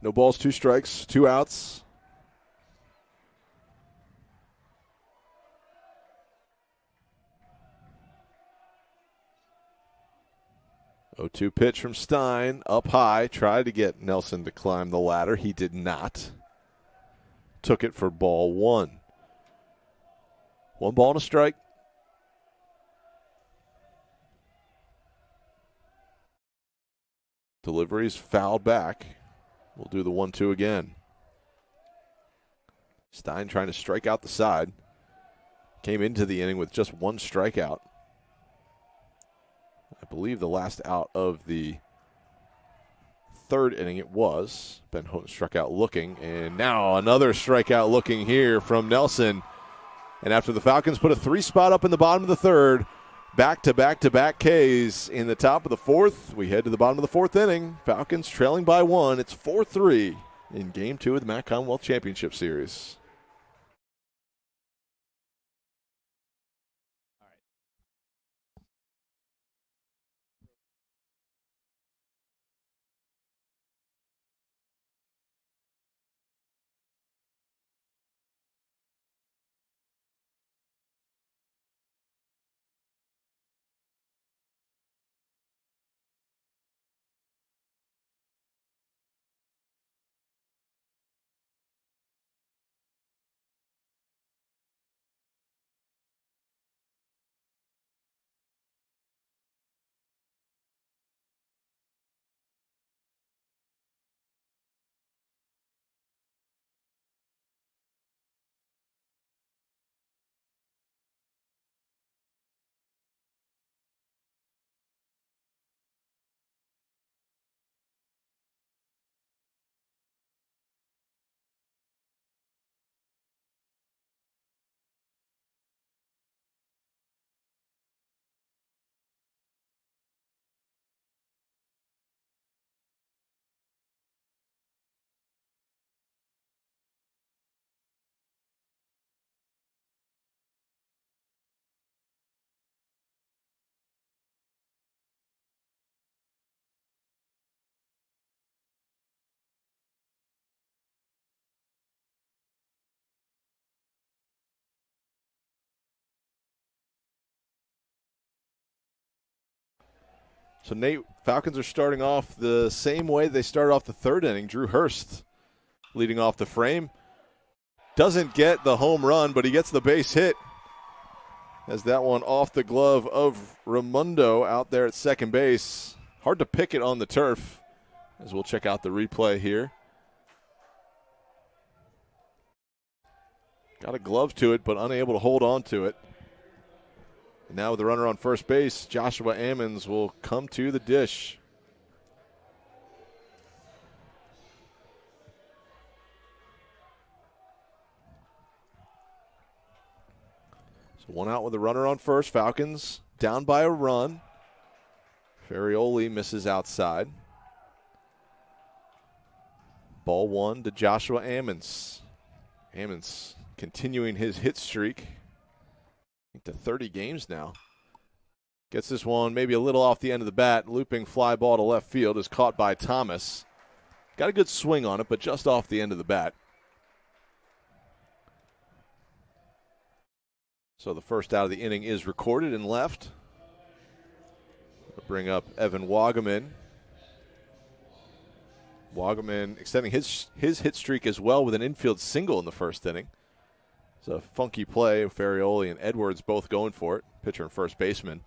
No balls, 2 strikes, 2 outs. 0-2 pitch from Stein, up high, tried to get Nelson to climb the ladder. He did not. Took it for ball 1. 1 ball and a strike. Delivery's fouled back. We'll do the 1-2 again. Stein trying to strike out the side. Came into the inning with just 1 strikeout. I believe the last out of the third inning it was. Ben Houghton struck out looking, and now another strikeout looking here from Nelson. And after the Falcons put a 3 spot up in the bottom of the third, back-to-back-to-back Ks in the top of the fourth, we head to the bottom of the fourth inning. Falcons trailing by 1. It's 4-3 in Game 2 of the MAC Commonwealth Championship Series. So, Nate, Falcons are starting off the same way they started off the third inning. Drew Hurst leading off the frame. Doesn't get the home run, but he gets the base hit. As that one off the glove of Ramundo out there at second base. Hard to pick it on the turf, as we'll check out the replay here. Got a glove to it, but unable to hold on to it. And now with the runner on first base, Joshua Ammons will come to the dish. So 1 out with the runner on first. Falcons down by a run. Ferrioli misses outside. Ball 1 to Joshua Ammons. Ammons continuing his hit streak. I think to 30 games now. Gets this one maybe a little off the end of the bat. Looping fly ball to left field is caught by Thomas. Got a good swing on it, but just off the end of the bat. So the first out of the inning is recorded and left. We'll bring up Evan Wagaman. Wagaman extending his hit streak as well with an infield single in the first inning. It's a funky play. Ferrioli and Edwards both going for it. Pitcher and first baseman.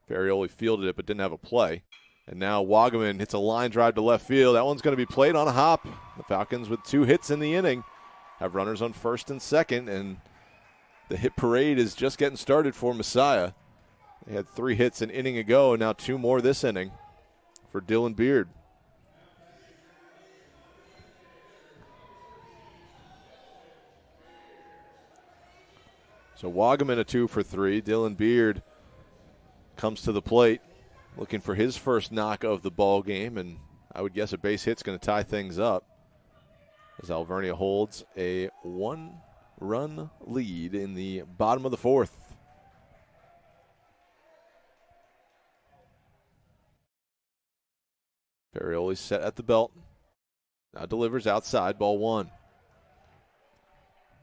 Ferrioli fielded it but didn't have a play. And now Wagaman hits a line drive to left field. That one's going to be played on a hop. The Falcons with 2 hits in the inning have runners on first and second, and the hit parade is just getting started for Messiah. They had 3 hits an inning ago, and now 2 more this inning for Dylan Beard. So Wagaman a 2 for 3. Dylan Beard comes to the plate looking for his first knock of the ball game, and I would guess a base hit's going to tie things up as Alvernia holds a 1-run lead in the bottom of the 4th. Ferrioli set at the belt. Now delivers outside, ball 1.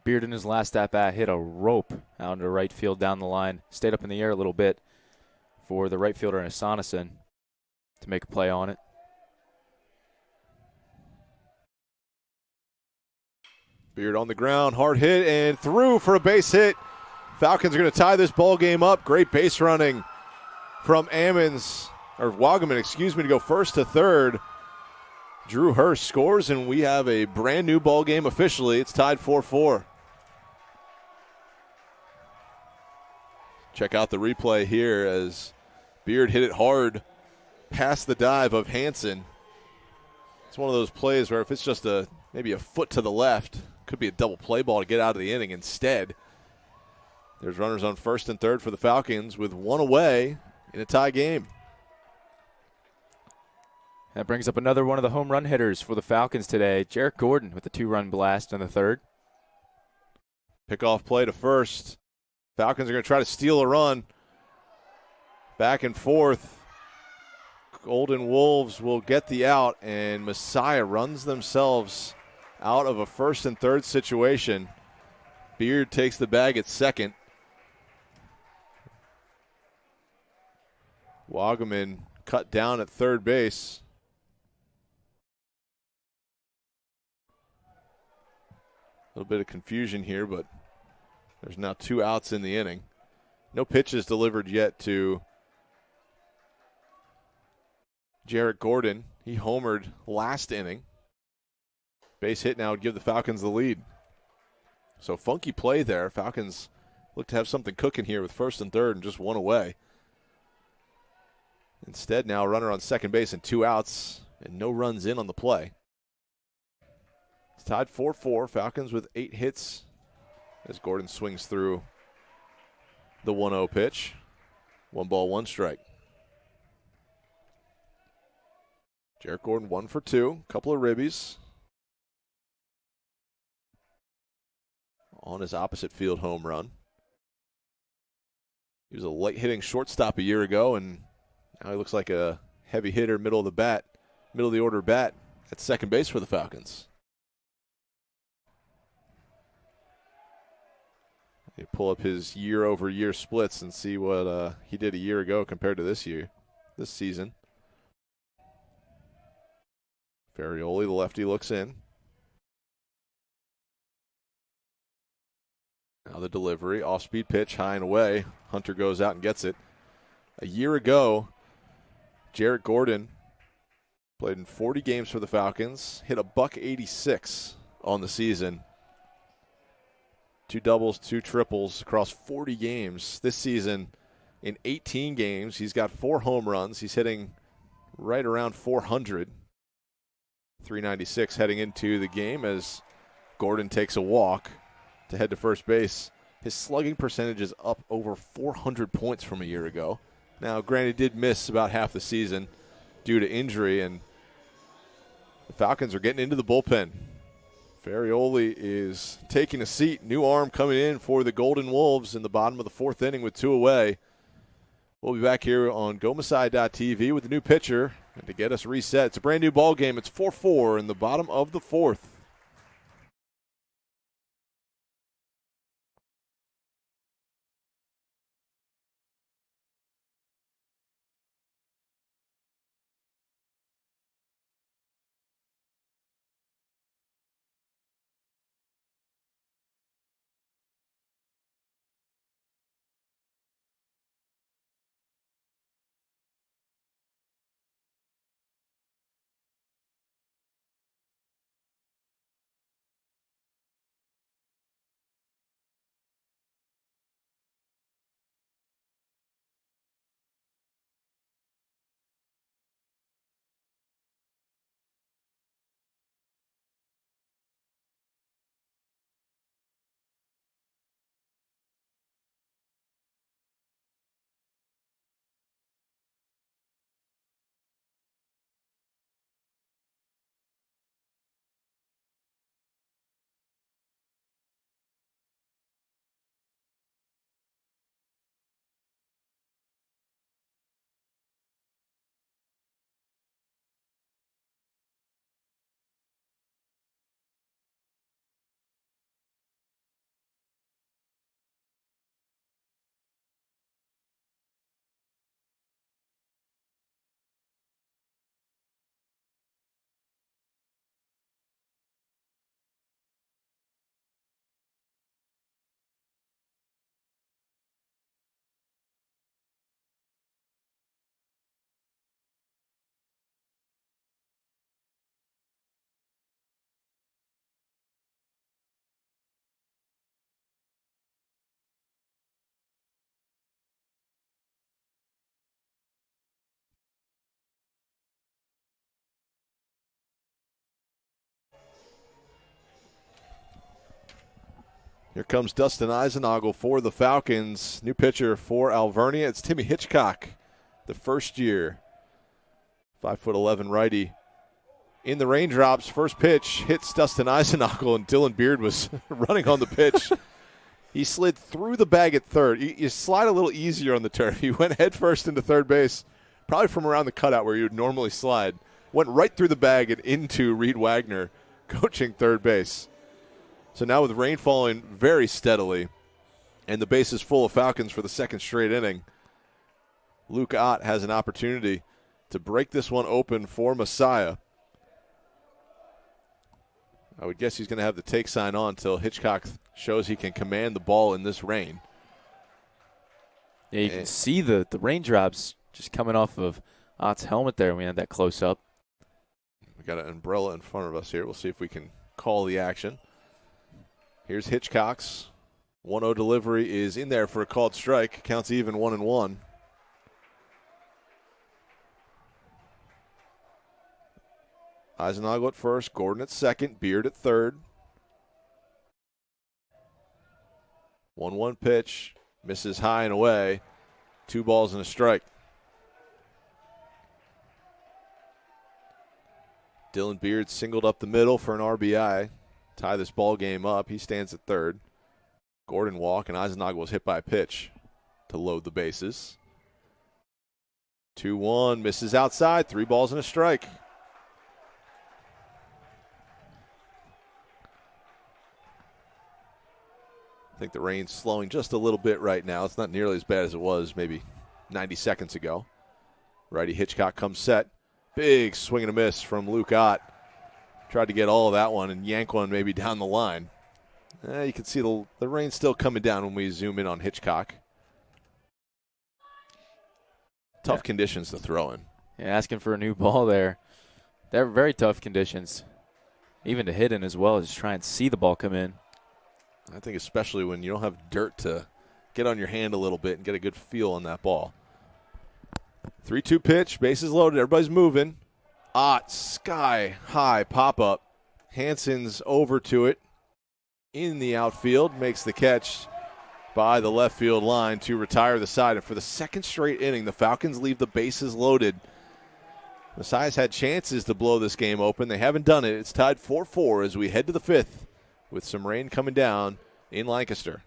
Beard in his last at-bat hit a rope out into right field down the line. Stayed up in the air a little bit for the right fielder Asanason to make a play on it. Beard on the ground, hard hit, and through for a base hit. Falcons are going to tie this ball game up. Great base running from Wagaman, to go first to third. Drew Hurst scores, and we have a brand new ball game officially. It's tied 4-4. Check out the replay here as Beard hit it hard past the dive of Hansen. It's one of those plays where if it's just maybe a foot to the left, could be a double play ball to get out of the inning. Instead, there's runners on first and third for the Falcons with 1 away in a tie game. That brings up another one of the home run hitters for the Falcons today, Jarrett Gordon with a 2-run blast in the 3rd. Pickoff play to first. Falcons are going to try to steal a run. Back and forth. Golden Wolves will get the out, and Messiah runs themselves out of a first and third situation. Beard takes the bag at second. Wagaman cut down at third base. A little bit of confusion here, but there's now 2 outs in the inning. No pitches delivered yet to Jarrett Gordon. He homered last inning. Base hit now would give the Falcons the lead. So funky play there. Falcons look to have something cooking here with first and third and just 1 away. Instead now a runner on second base and 2 outs and no runs in on the play. It's tied 4-4. Falcons with 8 hits as Gordon swings through the 1-0 pitch. 1 ball, 1 strike. Jarrett Gordon 1 for 2. Couple of ribbies on his opposite field home run. He was a light hitting shortstop a year ago, and now he looks like a heavy hitter, middle of the order bat at second base for the Falcons. You pull up his year-over-year splits and see what he did a year ago compared to this season. Ferrioli, the lefty, looks in. Now the delivery, off-speed pitch, high and away. Hunter goes out and gets it. A year ago, Jarrett Gordon played in 40 games for the Falcons, hit a .186 on the season. 2 doubles, 2 triples across 40 games. This season, in 18 games, he's got 4 home runs. He's hitting right around 400. 396 heading into the game as Gordon takes a walk to head to first base. His slugging percentage is up over 400 points from a year ago. Now, granted, did miss about half the season due to injury, and the Falcons are getting into the bullpen. Ferrioli is taking a seat. New arm coming in for the Golden Wolves in the bottom of the 4th inning with 2 away. We'll be back here on GoMessiah.tv with the new pitcher. And to get us reset, it's a brand new ball game. It's 4-4 in the bottom of the 4th. Here comes Dustin Eisenagel for the Falcons. New pitcher for Alvernia. It's Timmy Hitchcock, the first year. 5'11" righty. In the raindrops, first pitch hits Dustin Eisenagel, and Dylan Beard was running on the pitch. He slid through the bag at third. You slide a little easier on the turf. He went head first into third base, probably from around the cutout where you would normally slide. Went right through the bag and into Reed Wagner, coaching third base. So now with rain falling very steadily and the base is full of Falcons for the second straight inning, Luke Ott has an opportunity to break this one open for Messiah. I would guess he's going to have the take sign on until Hitchcock shows he can command the ball in this rain. Yeah, you can see the raindrops just coming off of Ott's helmet there when we had that close-up. We got an umbrella in front of us here. We'll see if we can call the action. Here's Hitchcock's 1-0 delivery is in there for a called strike. Counts even 1-1. Eisenagel at first, Gordon at second, Beard at third. 1-1 pitch, misses high and away. 2 balls and a strike. Dylan Beard singled up the middle for an RBI. Tie this ball game up. He stands at third. Gordon walk, and Eisenagel was hit by a pitch to load the bases. 2-1, misses outside. 3 balls and a strike. I think the rain's slowing just a little bit right now. It's not nearly as bad as it was maybe 90 seconds ago. Righty Hitchcock comes set. Big swing and a miss from Luke Ott. Tried to get all of that one and yank one maybe down the line. You can see the rain still coming down when we zoom in on Hitchcock. Tough conditions to throw in. Yeah, asking for a new ball there. They're very tough conditions. Even to hit in as well, just try and see the ball come in. I think especially when you don't have dirt to get on your hand a little bit and get a good feel on that ball. 3-2 pitch, bases loaded, everybody's moving. Ott, sky high pop-up. Hansen's over to it in the outfield, makes the catch by the left field line to retire the side. And for the second straight inning, the Falcons leave the bases loaded. Messiah's had chances to blow this game open. They haven't done it. It's tied 4-4 as we head to the fifth with some rain coming down in Lancaster.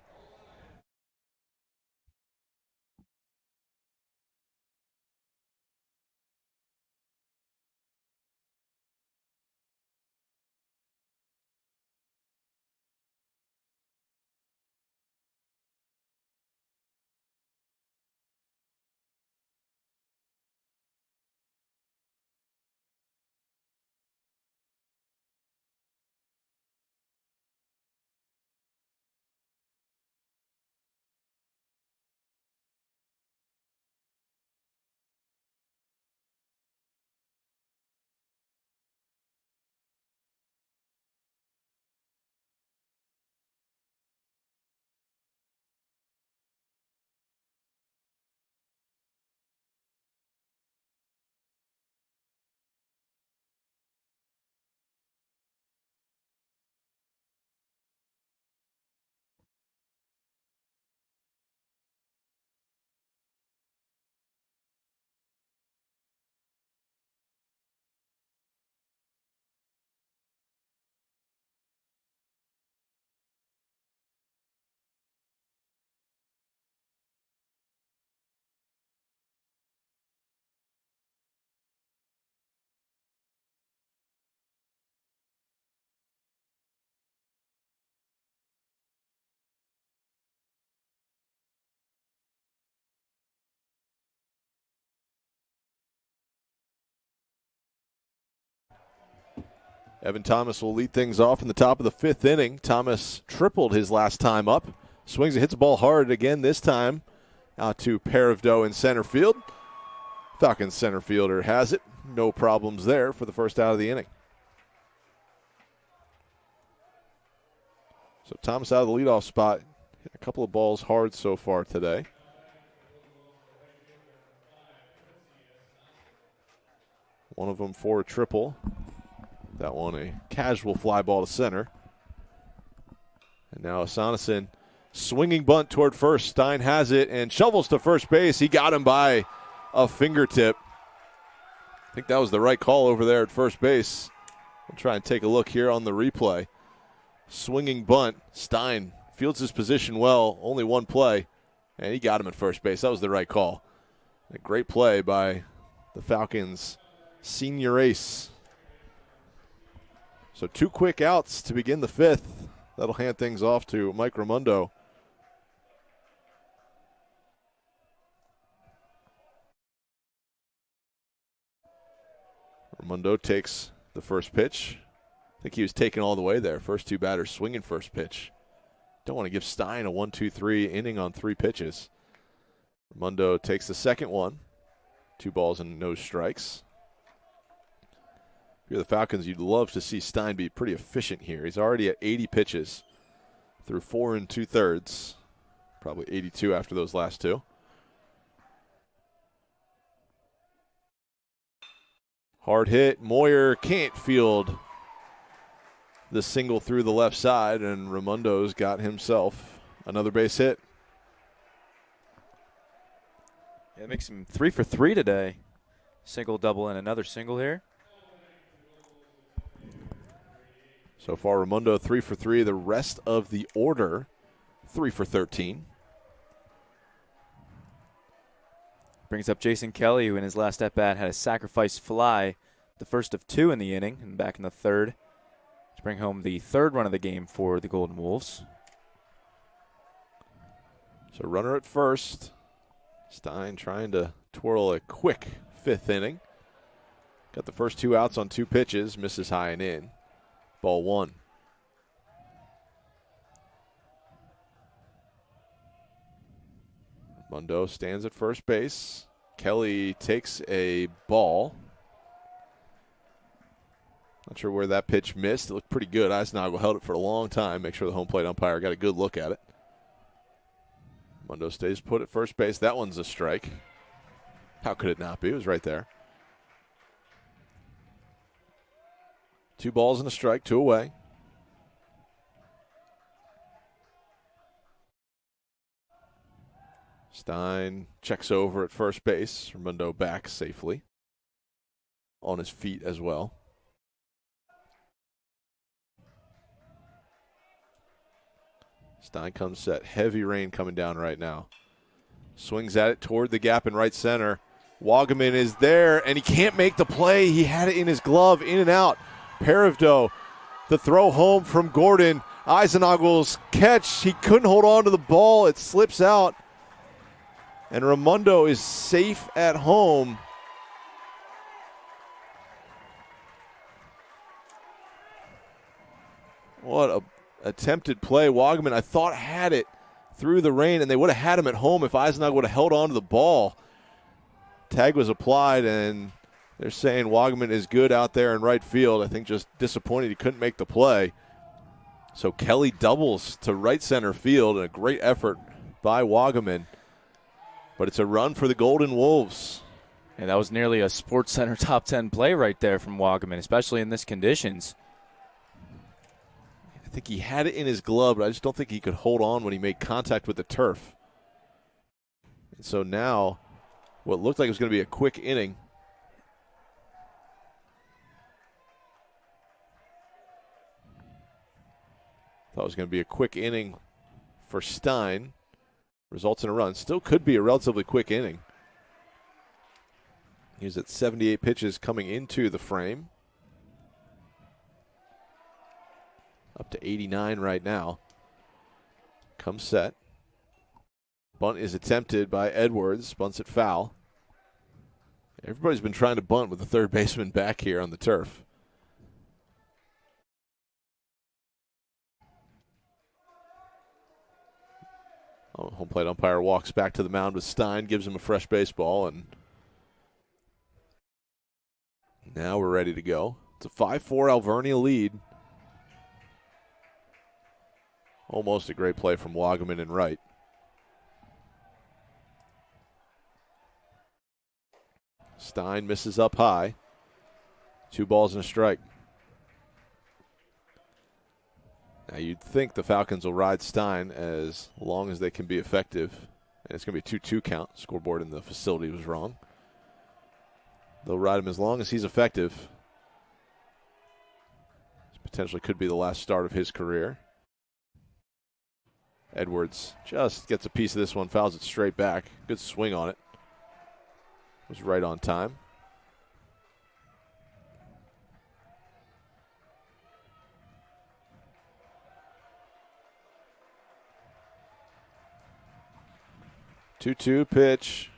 Evan Thomas will lead things off in the top of the fifth inning. Thomas tripled his last time up. Swings and hits the ball hard again this time. Out to Paravdo in center field. Falcons center fielder has it. No problems there for the first out of the inning. So Thomas out of the leadoff spot. Hit a couple of balls hard so far today. One of them for a triple. That one a casual fly ball to center. And now Asanason swinging bunt toward first. Stein has it and shovels to first base. He got him by a fingertip. I think that was the right call over there at first base. We'll try and take a look here on the replay. Swinging bunt. Stein fields his position well. Only one play. And he got him at first base. That was the right call. A great play by the Falcons' senior ace. So 2 quick outs to begin the 5th. That'll hand things off to Mike Raimondo. Raimondo takes the first pitch. I think he was taken all the way there. First 2 batters swinging first pitch. Don't want to give Stein a 1-2-3 inning on 3 pitches. Raimondo takes the second one. 2 balls and no strikes. If you're the Falcons, you'd love to see Stein be pretty efficient here. He's already at 80 pitches through 4 2/3. Probably 82 after those last 2. Hard hit. Moyer can't field the single through the left side, and Raimondo's got himself another base hit. Yeah, it makes him 3 for 3 today. Single, double, and another single here. So far, Raimondo 3 for 3. The rest of the order, 3 for 13. Brings up Jason Kelly, who in his last at-bat had a sacrifice fly, the first of 2 in the inning, and back in the 3rd to bring home the 3rd run of the game for the Golden Wolves. So runner at first. Stein trying to twirl a quick 5th inning. Got the first 2 outs on 2 pitches, misses high and in. Ball 1. Mundo stands at first base. Kelly takes a ball. Not sure where that pitch missed. It looked pretty good. Eisnagel held it for a long time. Make sure the home plate umpire got a good look at it. Mundo stays put at first base. That one's a strike. How could it not be? It was right there. 2 balls and a strike, 2 away. Stein checks over at first base. Raimondo back safely. On his feet as well. Stein comes set. Heavy rain coming down right now. Swings at it toward the gap in right center. Wagaman is there, and he can't make the play. He had it in his glove, in and out. Paravdo, the throw home from Gordon. Eisenagel's catch. He couldn't hold on to the ball. It slips out. And Raimondo is safe at home. What a attempted play. Wagaman, I thought, had it through the rain, and they would have had him at home if Eisenagel would have held on to the ball. Tag was applied, and they're saying Wagaman is good out there in right field. I think just disappointed he couldn't make the play. So Kelly doubles to right center field, and a great effort by Wagaman. But it's a run for the Golden Wolves. And that was nearly a Sports Center top 10 play right there from Wagaman, especially in this conditions. I think he had it in his glove, but I just don't think he could hold on when he made contact with the turf. And so now, what looked like it was going to be a quick inning. Thought it was going to be a quick inning for Stein. Results in a run. Still could be a relatively quick inning. He's at 78 pitches coming into the frame. Up to 89 right now. Comes set. Bunt is attempted by Edwards. Bunts it foul. Everybody's been trying to bunt with the third baseman back here on the turf. Home plate umpire walks back to the mound with Stein, gives him a fresh baseball, and now we're ready to go. It's a 5-4 Alvernia lead. Almost a great play from Wagaman in right. Stein misses up high. 2 balls and a strike. Now you'd think the Falcons will ride Stein as long as they can be effective. And it's going to be a 2-2 count. Scoreboard in the facility was wrong. They'll ride him as long as he's effective. This potentially could be the last start of his career. Edwards just gets a piece of this one, fouls it straight back. Good swing on it. Was right on time. Two-two pitch.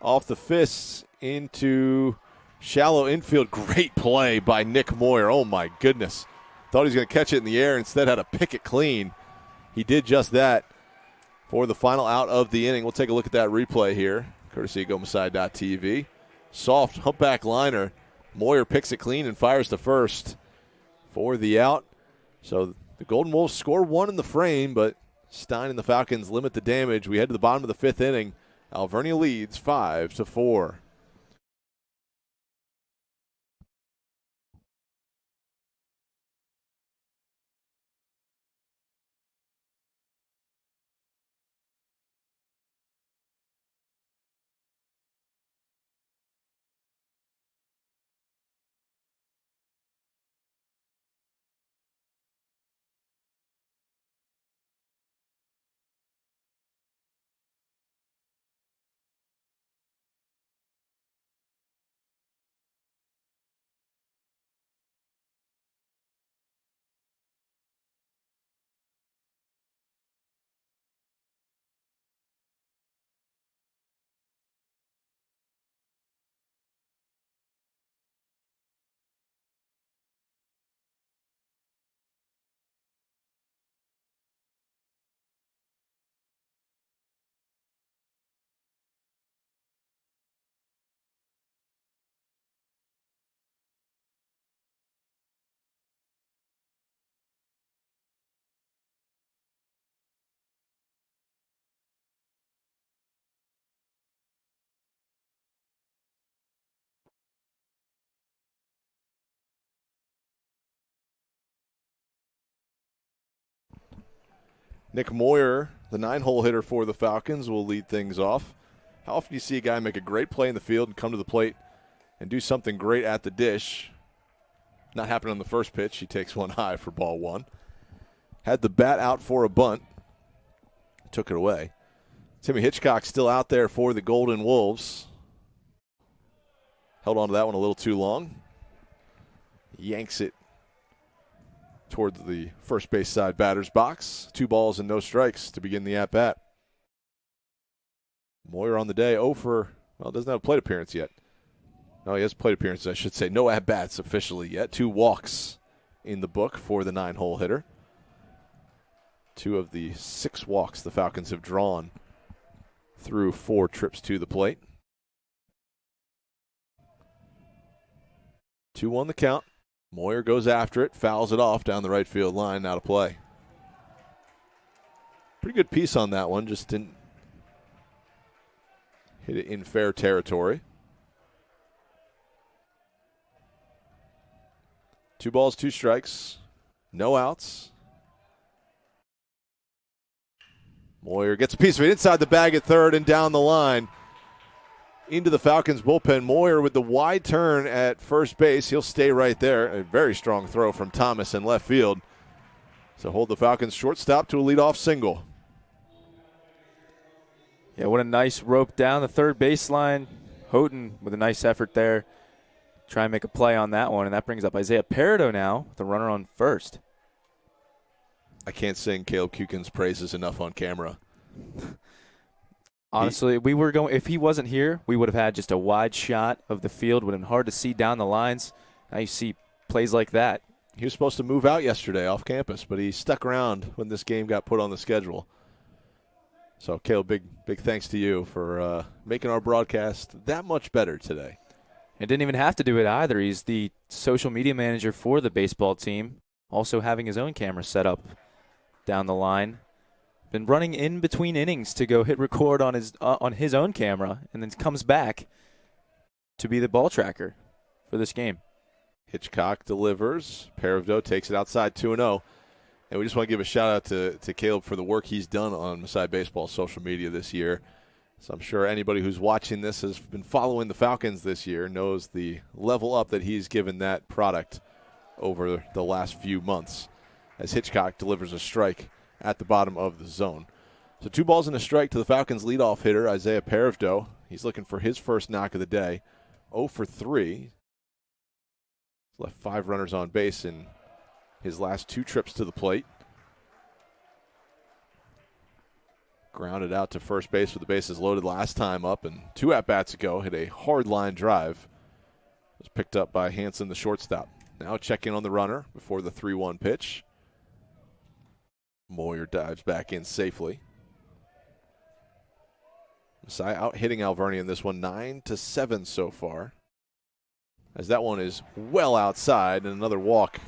Off the fists into shallow infield. Great play by Nick Moyer. Oh, my goodness. Thought he was going to catch it in the air. Instead had to pick it clean. He did just that for the final out of the inning. We'll take a look at that replay here, courtesy of GoMasai.tv. Soft humpback liner. Moyer picks it clean and fires to first for the out. So the Golden Wolves score one in the frame, but Stein and the Falcons limit the damage. We head to the bottom of the fifth inning. Alvernia leads 5-4. Nick Moyer, the 9-hole hitter for the Falcons, will lead things off. How often do you see a guy make a great play in the field and come to the plate and do something great at the dish? Not happened on the first pitch. He takes one high for ball one. Had the bat out for a bunt. Took it away. Timmy Hitchcock still out there for the Golden Wolves. Held on to that one a little too long. Yanks it toward the first base side batter's box. 2 balls and no strikes to begin the at-bat. Moyer on the day, 0 for, well, doesn't have a plate appearance yet. No, he has plate appearances, I should say. No at-bats officially yet. 2 walks in the book for the 9-hole hitter. 2 of the 6 walks the Falcons have drawn through 4 trips to the plate. 2-1 the count. Moyer goes after it, fouls it off down the right field line, out of play. Pretty good piece on that one, just didn't hit it in fair territory. 2 balls, 2 strikes, no outs. Moyer gets a piece of it inside the bag at third and down the line into the Falcons bullpen. Moyer with the wide turn at first base. He'll stay right there. A very strong throw from Thomas in left field. So hold the Falcons shortstop to a leadoff single. Yeah, what a nice rope down the third baseline. Houghton with a nice effort there. Try and make a play on that one, and that brings up Isaiah Peredo now, the runner on first. I can't sing Caleb Kukin's praises enough on camera. Honestly, we were going. If he wasn't here, we would have had just a wide shot of the field. Would have been hard to see down the lines. Now you see plays like that. He was supposed to move out yesterday off campus, but he stuck around when this game got put on the schedule. So, Caleb, big thanks to you for making our broadcast that much better today. And didn't even have to do it either. He's the social media manager for the baseball team, also having his own camera set up down the line. Been running in between innings to go hit record on his own camera, and then comes back to be the ball tracker for this game. Hitchcock delivers. Peredo takes it outside 2-0. And we just want to give a shout-out to Caleb for the work he's done on Messiah Baseball social media this year. So I'm sure anybody who's watching this has been following the Falcons this year knows the level up that he's given that product over the last few months as Hitchcock delivers a strike at the bottom of the zone. So 2 balls and a strike to the Falcons' leadoff hitter, Isaiah Paravdo. He's looking for his first knock of the day. 0 for 3. He's left 5 runners on base in his last 2 trips to the plate. Grounded out to first base with the bases loaded last time up, and 2 at-bats ago hit a hard line drive. It was picked up by Hansen, the shortstop. Now checking on the runner before the 3-1 pitch. Moyer dives back in safely. Messiah out hitting Alvernia in this one, 9-7 so far. As that one is well outside, and another walk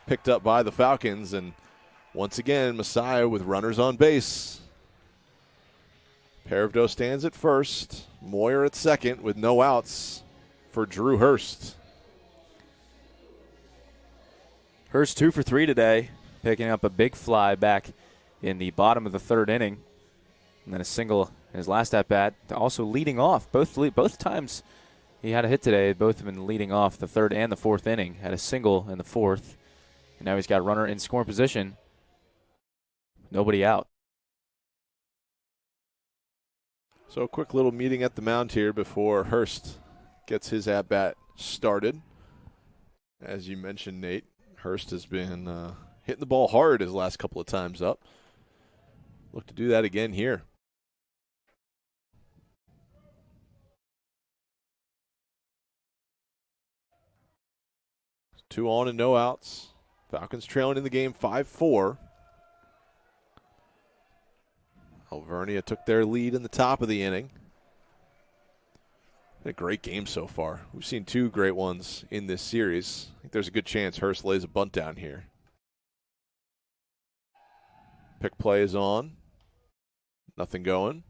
picked up by the Falcons. And once again, Messiah with runners on base. Paravdo stands at first. Moyer at second with no outs for Drew Hurst. Hurst 2 for 3 today, picking up a big fly back in the bottom of the 3rd inning. And then a single in his last at-bat, also leading off. Both times he had a hit today, both have been leading off the 3rd and the 4th inning. Had a single in the 4th. And now he's got a runner in scoring position. Nobody out. So a quick little meeting at the mound here before Hurst gets his at-bat started. As you mentioned, Nate, Hurst has been hitting the ball hard his last couple of times up. Look to do that again here. Two on and no outs. Falcons trailing in the game 5-4. Alvernia took their lead in the top of the inning. A great game so far. We've seen 2 great ones in this series. I think there's a good chance Hurst lays a bunt down here. Pick play is on. Nothing going.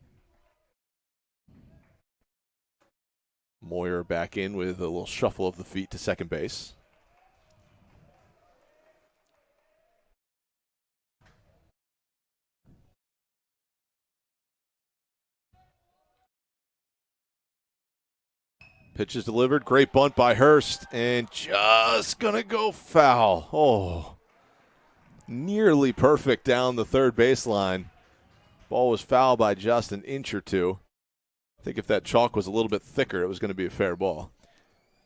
Moyer back in with a little shuffle of the feet to second base. Pitch is delivered. Great bunt by Hurst. And just going to go foul. Oh, nearly perfect down the third baseline. Ball was foul by just an inch or two. I think if that chalk was a little bit thicker, it was going to be a fair ball.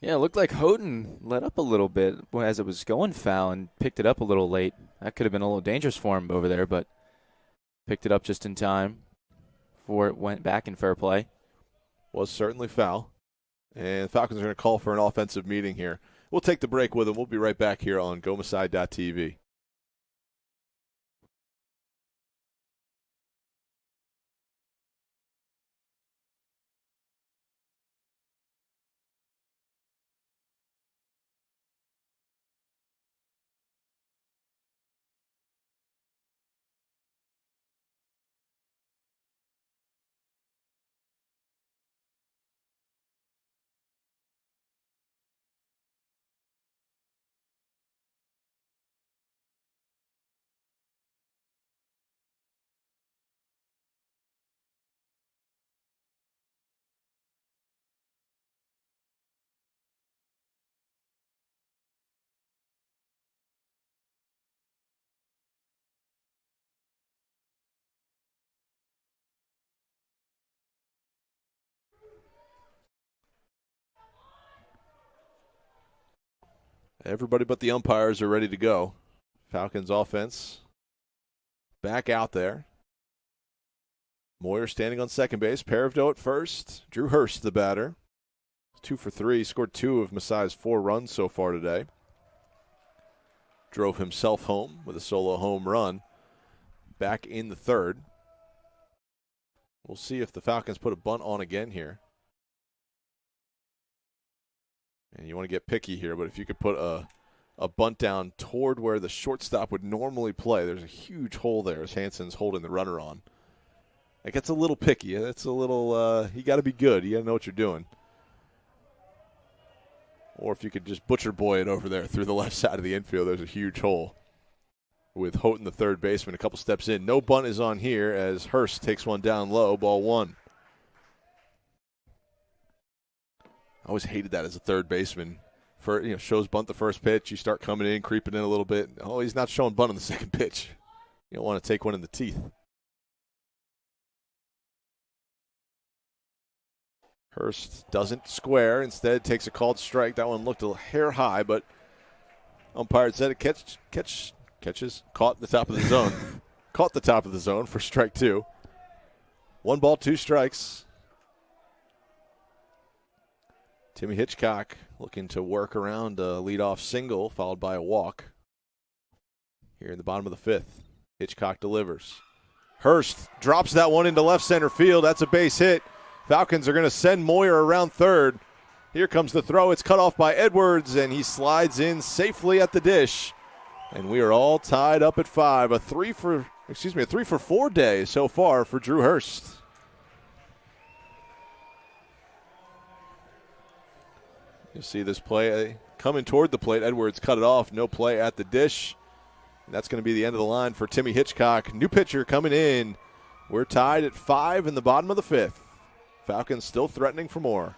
Yeah, it looked like Houghton let up a little bit as it was going foul and picked it up a little late. That could have been a little dangerous for him over there, but picked it up just in time before it went back in fair play. Was certainly foul. And the Falcons are going to call for an offensive meeting here. We'll take the break with them. We'll be right back here on GoMasai.tv. Everybody but the umpires are ready to go. Falcons offense back out there. Moyer standing on second base. Paravdo at first. Drew Hurst, the batter. 2 for 3. Scored 2 of Messiah's 4 runs so far today. Drove himself home with a solo home run back in the 3rd. We'll see if the Falcons put a bunt on again here. And you want to get picky here, but if you could put a bunt down toward where the shortstop would normally play, there's a huge hole there as Hansen's holding the runner on. It gets a little picky. It's a little, you got to be good. You got to know what you're doing. Or if you could just butcher boy it over there through the left side of the infield, there's a huge hole. with Houghton, the third baseman, a couple steps in. No bunt is on here as Hurst takes one down low, ball one. I always hated that as a third baseman. Shows bunt the first pitch, you start coming in, creeping in a little bit. Oh, he's not showing bunt on the second pitch. You don't want to take one in the teeth. Hurst doesn't square. Instead, takes a called strike. That one looked a hair high, but umpire said it catches. Caught the top of the zone. Caught the top of the zone for strike two. 1 ball, 2 strikes. Timmy Hitchcock looking to work around a leadoff single, followed by a walk. Here in the bottom of the 5th, Hitchcock delivers. Hurst drops that one into left center field. That's a base hit. Falcons are going to send Moyer around third. Here comes the throw. It's cut off by Edwards, and he slides in safely at the dish. And we are all tied up at 5. A 3 for 4 day so far for Drew Hurst. You see this play coming toward the plate. Edwards cut it off. No play at the dish. And that's going to be the end of the line for Timmy Hitchcock. New pitcher coming in. We're tied at 5 in the bottom of the 5th. Falcons still threatening for more.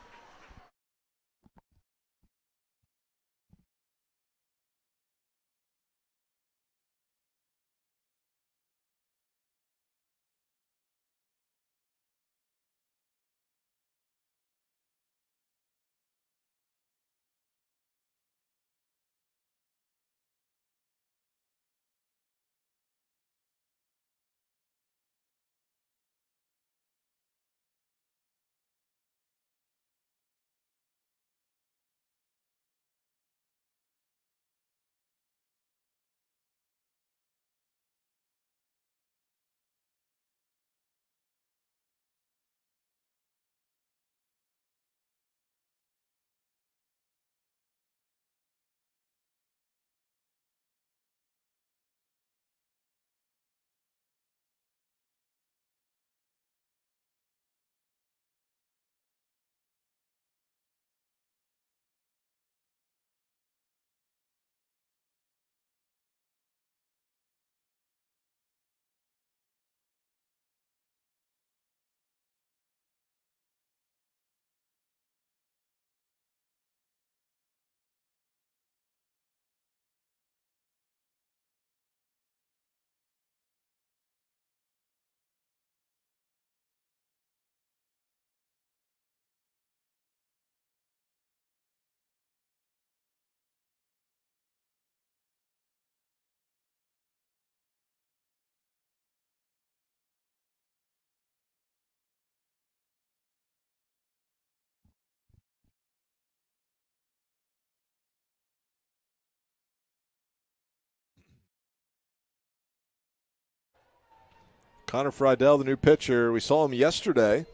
Connor Friedel, the new pitcher. We saw him yesterday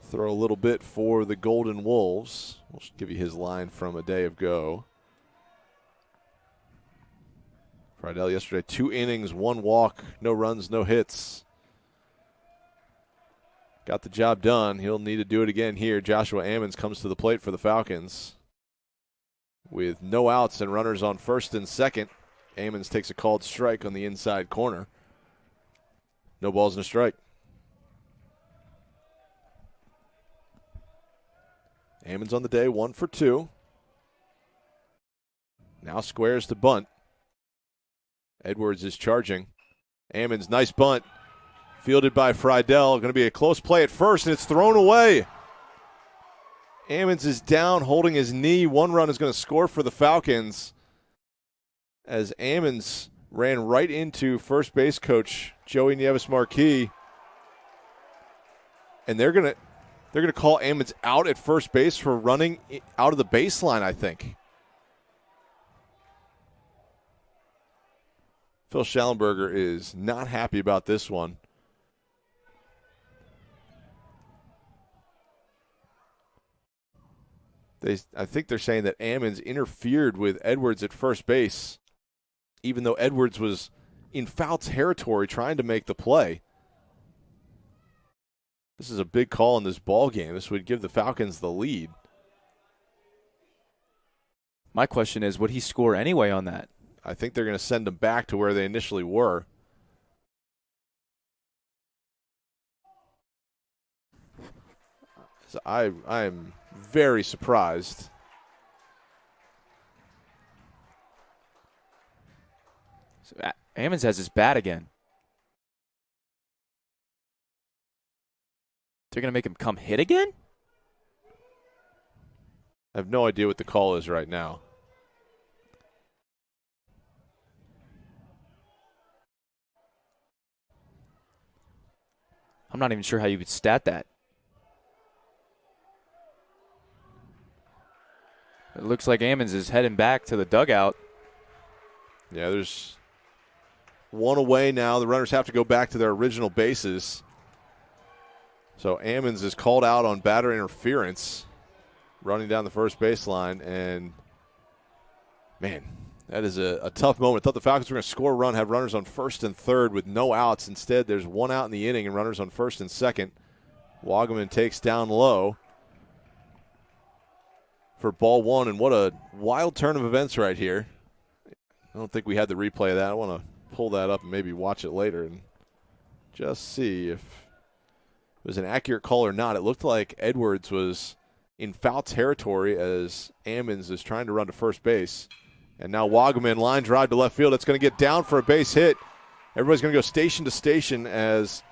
throw a little bit for the Golden Wolves. We'll give you his line from a day ago. Friedel yesterday, 2 innings, 1 walk, no runs, no hits. Got the job done. He'll need to do it again here. Joshua Ammons comes to the plate for the Falcons. With no outs and runners on first and second, Ammons takes a called strike on the inside corner. No balls and a strike. Ammons on the day, 1 for 2. Now squares to bunt. Edwards is charging. Ammons, nice bunt. Fielded by Friedel. Going to be a close play at first, and it's thrown away. Ammons is down, holding his knee. 1 run is going to score for the Falcons as Ammons ran right into first base coach Joey Nieves-Marquis. And they're going to call Ammons out at first base for running out of the baseline, I think. Phil Schallenberger is not happy about this one. I think they're saying that Ammons interfered with Edwards at first base, even though Edwards was in foul territory trying to make the play. This is a big call in this ball game. This would give the Falcons the lead. My question is, would he score anyway on that? I think they're going to send them back to where they initially were. So I'm very surprised. So Ammons has his bat again. They're going to make him come hit again? I have no idea what the call is right now. I'm not even sure how you would stat that. It looks like Ammons is heading back to the dugout. Yeah, there's one away now. The runners have to go back to their original bases. So Ammons is called out on batter interference, running down the first baseline. And, man, that is a tough moment. I thought the Falcons were going to score a run, have runners on first and third with no outs. Instead, there's one out in the inning and runners on first and second. Wagaman takes down low for ball one, and what a wild turn of events right here. I don't think we had the replay of that. I want to pull that up and maybe watch it later and just see if it was an accurate call or not. It looked like Edwards was in foul territory as Ammons is trying to run to first base. And now Wagaman line drive to left field. It's going to get down for a base hit. Everybody's going to go station to station as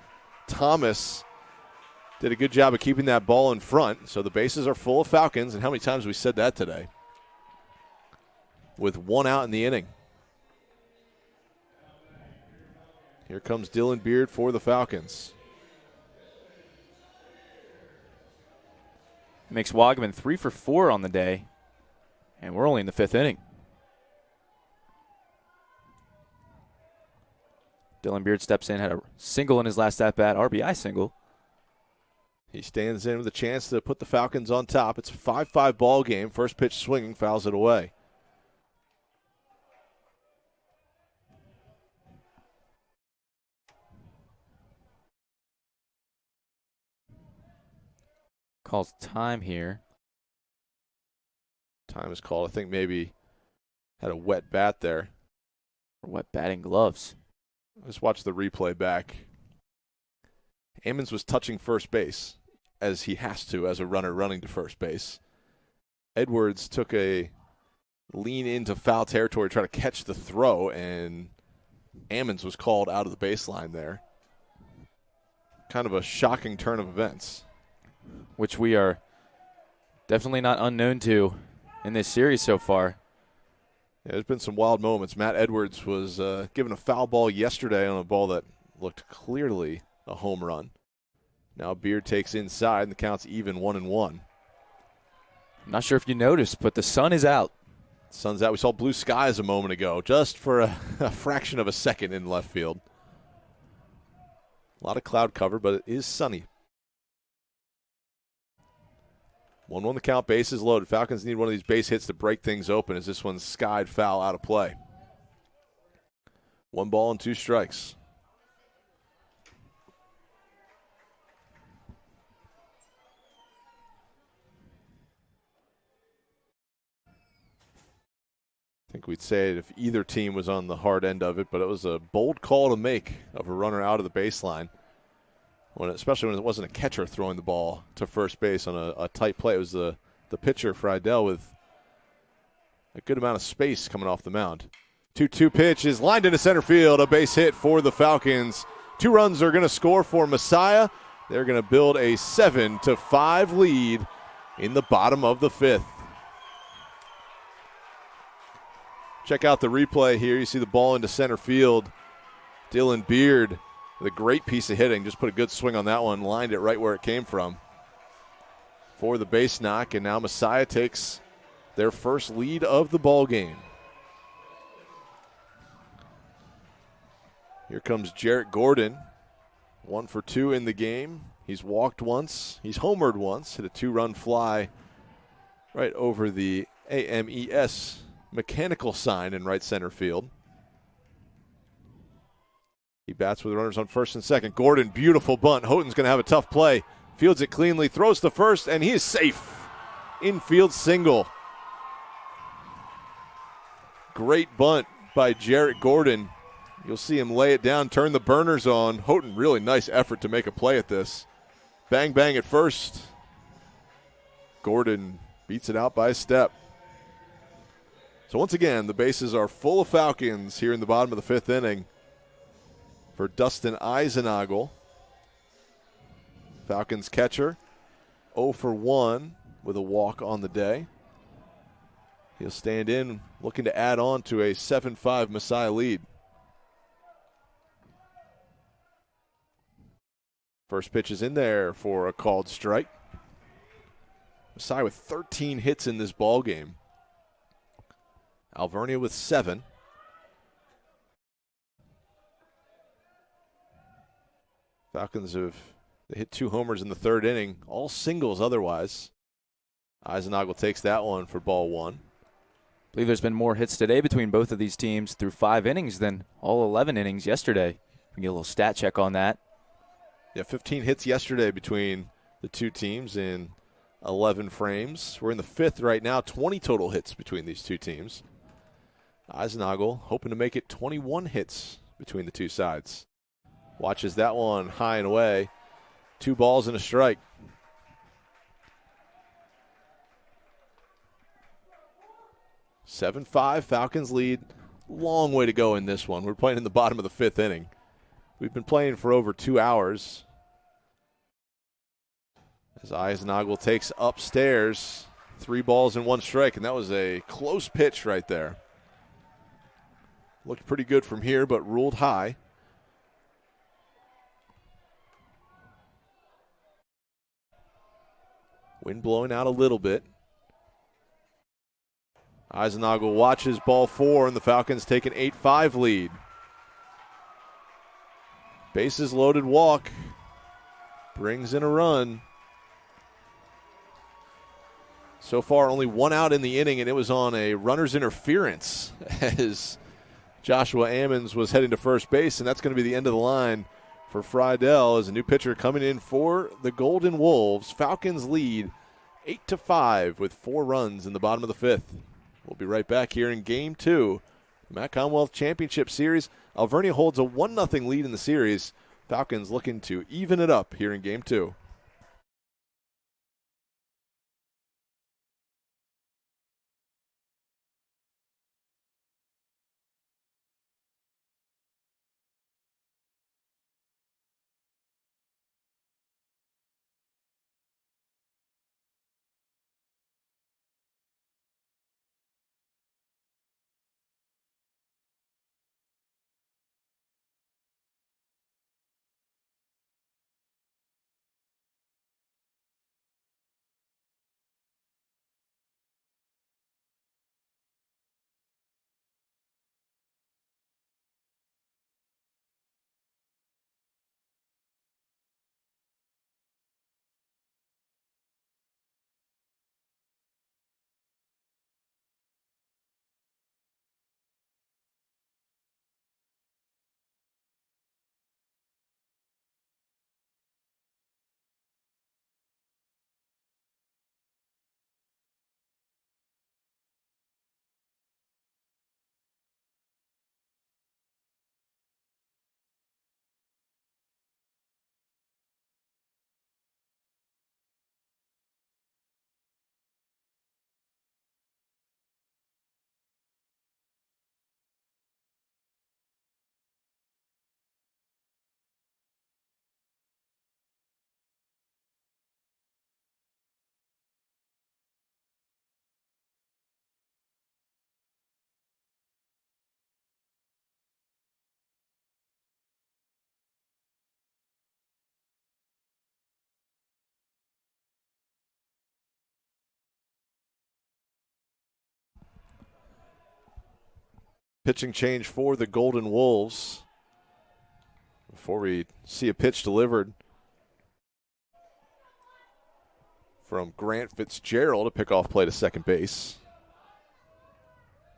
Thomas did a good job of keeping that ball in front. So the bases are full of Falcons. And how many times have we said that today? With one out in the inning. Here comes Dylan Beard for the Falcons. Makes Wagaman 3 for 4 on the day. And we're only in the 5th inning. Dylan Beard steps in, had a single in his last at-bat, RBI single. He stands in with a chance to put the Falcons on top. It's a 5-5 ball game. First pitch swinging, fouls it away. Calls time here. Time is called. I think maybe had a wet bat there. Or wet batting gloves. Let's watch the replay back. Ammons was touching first base, as he has to as a runner running to first base. Edwards took a lean into foul territory, try to catch the throw, and Ammons was called out of the baseline there. Kind of a shocking turn of events. Which we are definitely not unknown to in this series so far. Yeah, there's been some wild moments. Matt Edwards was given a foul ball yesterday on a ball that looked clearly a home run. Now Beard takes inside, and the count's even 1-1. I'm not sure if you noticed, but the sun is out. Sun's out. We saw blue skies a moment ago, just for a fraction of a second in left field. A lot of cloud cover, but it is sunny. 1-1 the count, bases loaded. Falcons need one of these base hits to break things open as this one's skied foul out of play. 1 ball and 2 strikes. I think we'd say it if either team was on the hard end of it, but it was a bold call to make of a runner out of the baseline. Especially when it wasn't a catcher throwing the ball to first base on a tight play. It was the pitcher, Friedel, with a good amount of space coming off the mound. 2-2 pitch is lined into center field, a base hit for the Falcons. 2 runs are going to score for Messiah. They're going to build a 7-5 lead in the bottom of the 5th. Check out the replay here. You see the ball into center field. Dylan Beard with a great piece of hitting. Just put a good swing on that one. Lined it right where it came from for the base knock. And now Messiah takes their first lead of the ball game. Here comes Jarrett Gordon. 1 for 2 in the game. He's walked once. He's homered once. Hit a 2-run fly right over the AMES mechanical sign in right center field. He bats with runners on first and second. Gordon, beautiful bunt. Houghton's going to have a tough play. Fields it cleanly, throws to first, and he is safe. Infield single. Great bunt by Jarrett Gordon. You'll see him lay it down, turn the burners on. Houghton, really nice effort to make a play at this. Bang, bang at first. Gordon beats it out by a step. So once again, the bases are full of Falcons here in the bottom of the fifth inning for Dustin Eisenagel. Falcons catcher, 0 for 1 with a walk on the day. He'll stand in, looking to add on to a 7-5 Messiah lead. First pitch is in there for a called strike. Messiah with 13 hits in this ball game. Alvernia with 7. Falcons have hit 2 homers in the third inning, all singles otherwise. Eisenagel takes that one for ball 1. I believe there's been more hits today between both of these teams through 5 innings than all 11 innings yesterday. We can get a little stat check on that. Yeah, 15 hits yesterday between the two teams in 11 frames. We're in the 5th right now, 20 total hits between these two teams. Eisenagel hoping to make it 21 hits between the two sides. Watches that one high and away. 2 balls and a strike. (7-5) Falcons lead. Long way to go in this one. We're playing in the bottom of the 5th inning. We've been playing for over 2 hours. As Eisenagel takes upstairs, 3 balls and 1 strike, and that was a close pitch right there. Looked pretty good from here, but ruled high. Wind blowing out a little bit. Eisenagel watches ball 4, and the Falcons take an 8-5 lead. Bases loaded walk. Brings in a run. So far, only 1 out in the inning, and it was on a runner's interference as Joshua Ammons was heading to first base, and that's going to be the end of the line for Friedel as a new pitcher coming in for the Golden Wolves. Falcons lead 8-5 with 4 runs in the bottom of the 5th. We'll be right back here in Game 2. The Commonwealth Championship Series. Alvernia holds a 1-0 lead in the series. Falcons looking to even it up here in Game 2. Pitching change for the Golden Wolves. Before we see a pitch delivered from Grant Fitzgerald, a pickoff play to second base.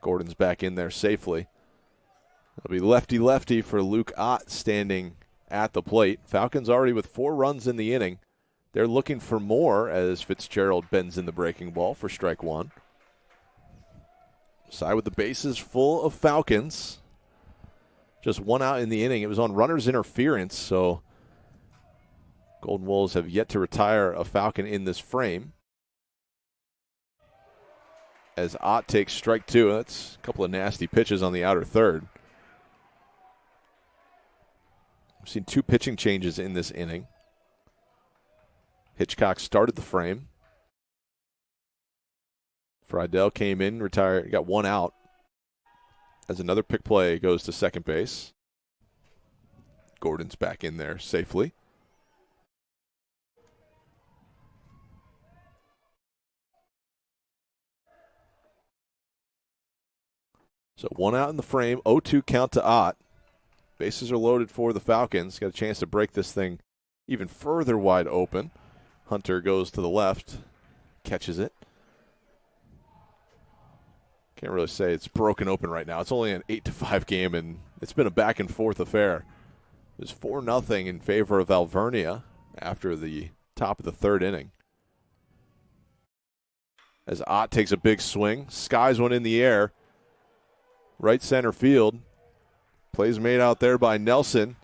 Gordon's back in there safely. It'll be lefty-lefty for Luke Ott standing at the plate. Falcons already with 4 runs in the inning. They're looking for more as Fitzgerald bends in the breaking ball for strike 1. Side with the bases full of Falcons. Just one out in the inning. It was on runner's interference, so Golden Wolves have yet to retire a Falcon in this frame. As Ott takes strike two. That's a couple of nasty pitches on the outer third. We've seen two pitching changes in this inning. Hitchcock started the frame. Friedel came in, retired, got one out. As another pick play goes to second base. Gordon's back in there safely. So one out in the frame, 0-2 count to Ott. Bases are loaded for the Falcons. Got a chance to break this thing even further wide open. Hunter goes to the left, catches it. Can't really say it's broken open right now. It's only an 8-5 game, and it's been a back-and-forth affair. It was 4-0 in favor of Alvernia after the top of the third inning. As Ott takes a big swing, skies one in the air. Right center field. Plays made out there by Nelson.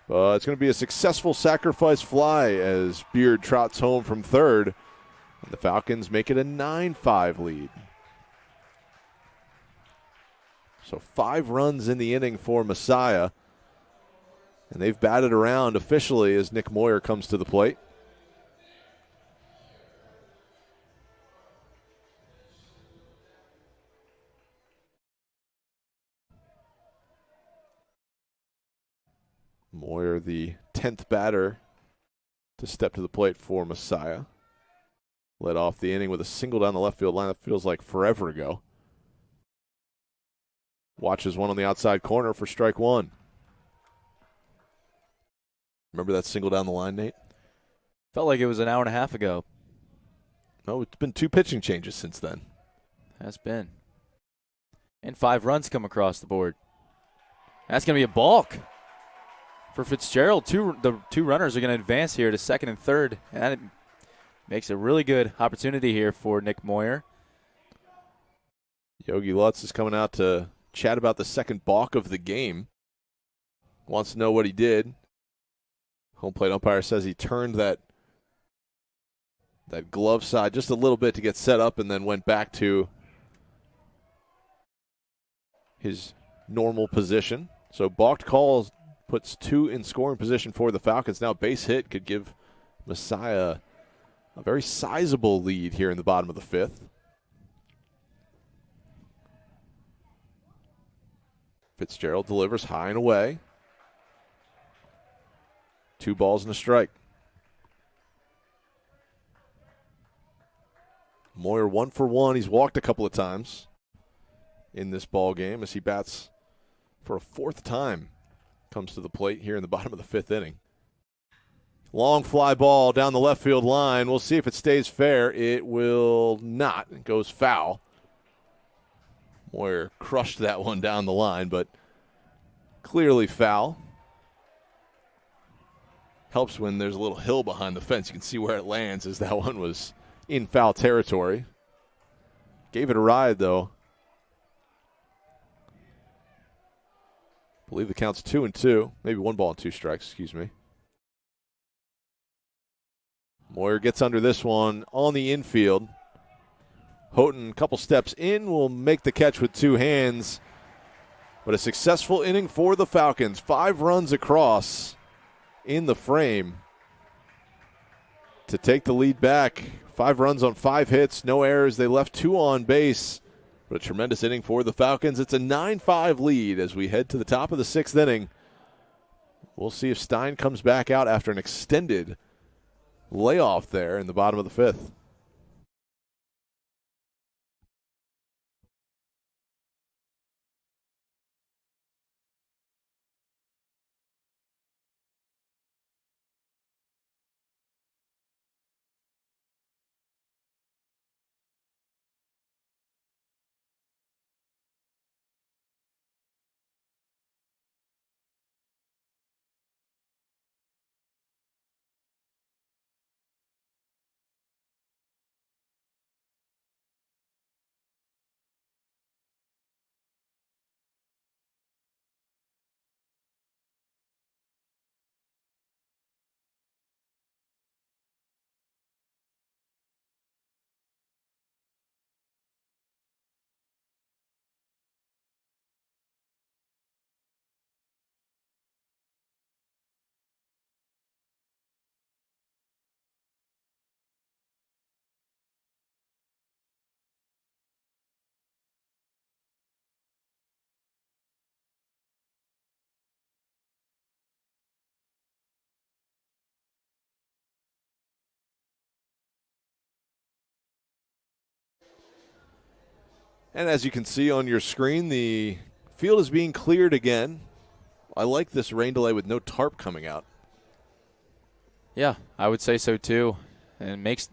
It's going to be a successful sacrifice fly as Beard trots home from third. And the Falcons make it a 9-5 lead. So 5 runs in the inning for Messiah. And they've batted around officially as Nick Moyer comes to the plate. Moyer, the 10th batter to step to the plate for Messiah. Led off the inning with a single down the left field line. That feels like forever ago. Watches one on the outside corner for strike one. Remember that single down the line, Nate? Felt like it was an hour and a half ago. No, it's been 2 pitching changes since then. Has been. And 5 runs come across the board. That's going to be a balk for Fitzgerald. The two runners are going to advance here to second and third. And that makes a really good opportunity here for Nick Moyer. Yogi Lutz is coming out to chat about the second balk of the game. Wants to know what he did. Home plate umpire says he turned that glove side just a little bit to get set up and then went back to his normal position. So balked calls puts 2 in scoring position for the Falcons. Now base hit could give Messiah a very sizable lead here in the bottom of the 5th. Fitzgerald delivers high and away. 2 balls and a strike. Moyer 1 for 1. He's walked a couple of times in this ball game as he bats for a 4th time. Comes to the plate here in the bottom of the 5th inning. Long fly ball down the left field line. We'll see if it stays fair. It will not. It goes foul. Moyer crushed that one down the line, but clearly foul. Helps when there's a little hill behind the fence. You can see where it lands as that one was in foul territory. Gave it a ride, though. I believe the count's 2-2. Maybe 1 ball and 2 strikes, excuse me. Moyer gets under this one on the infield. Houghton, a couple steps in, will make the catch with 2 hands. But a successful inning for the Falcons. 5 runs across in the frame to take the lead back. 5 runs on 5 hits, no errors. They left 2 on base. But a tremendous inning for the Falcons. It's a 9-5 lead as we head to the top of the 6th inning. We'll see if Stein comes back out after an extended layoff there in the bottom of the 5th. And as you can see on your screen, the field is being cleared again. I like this rain delay with no tarp coming out. Yeah, I would say so too. And it makes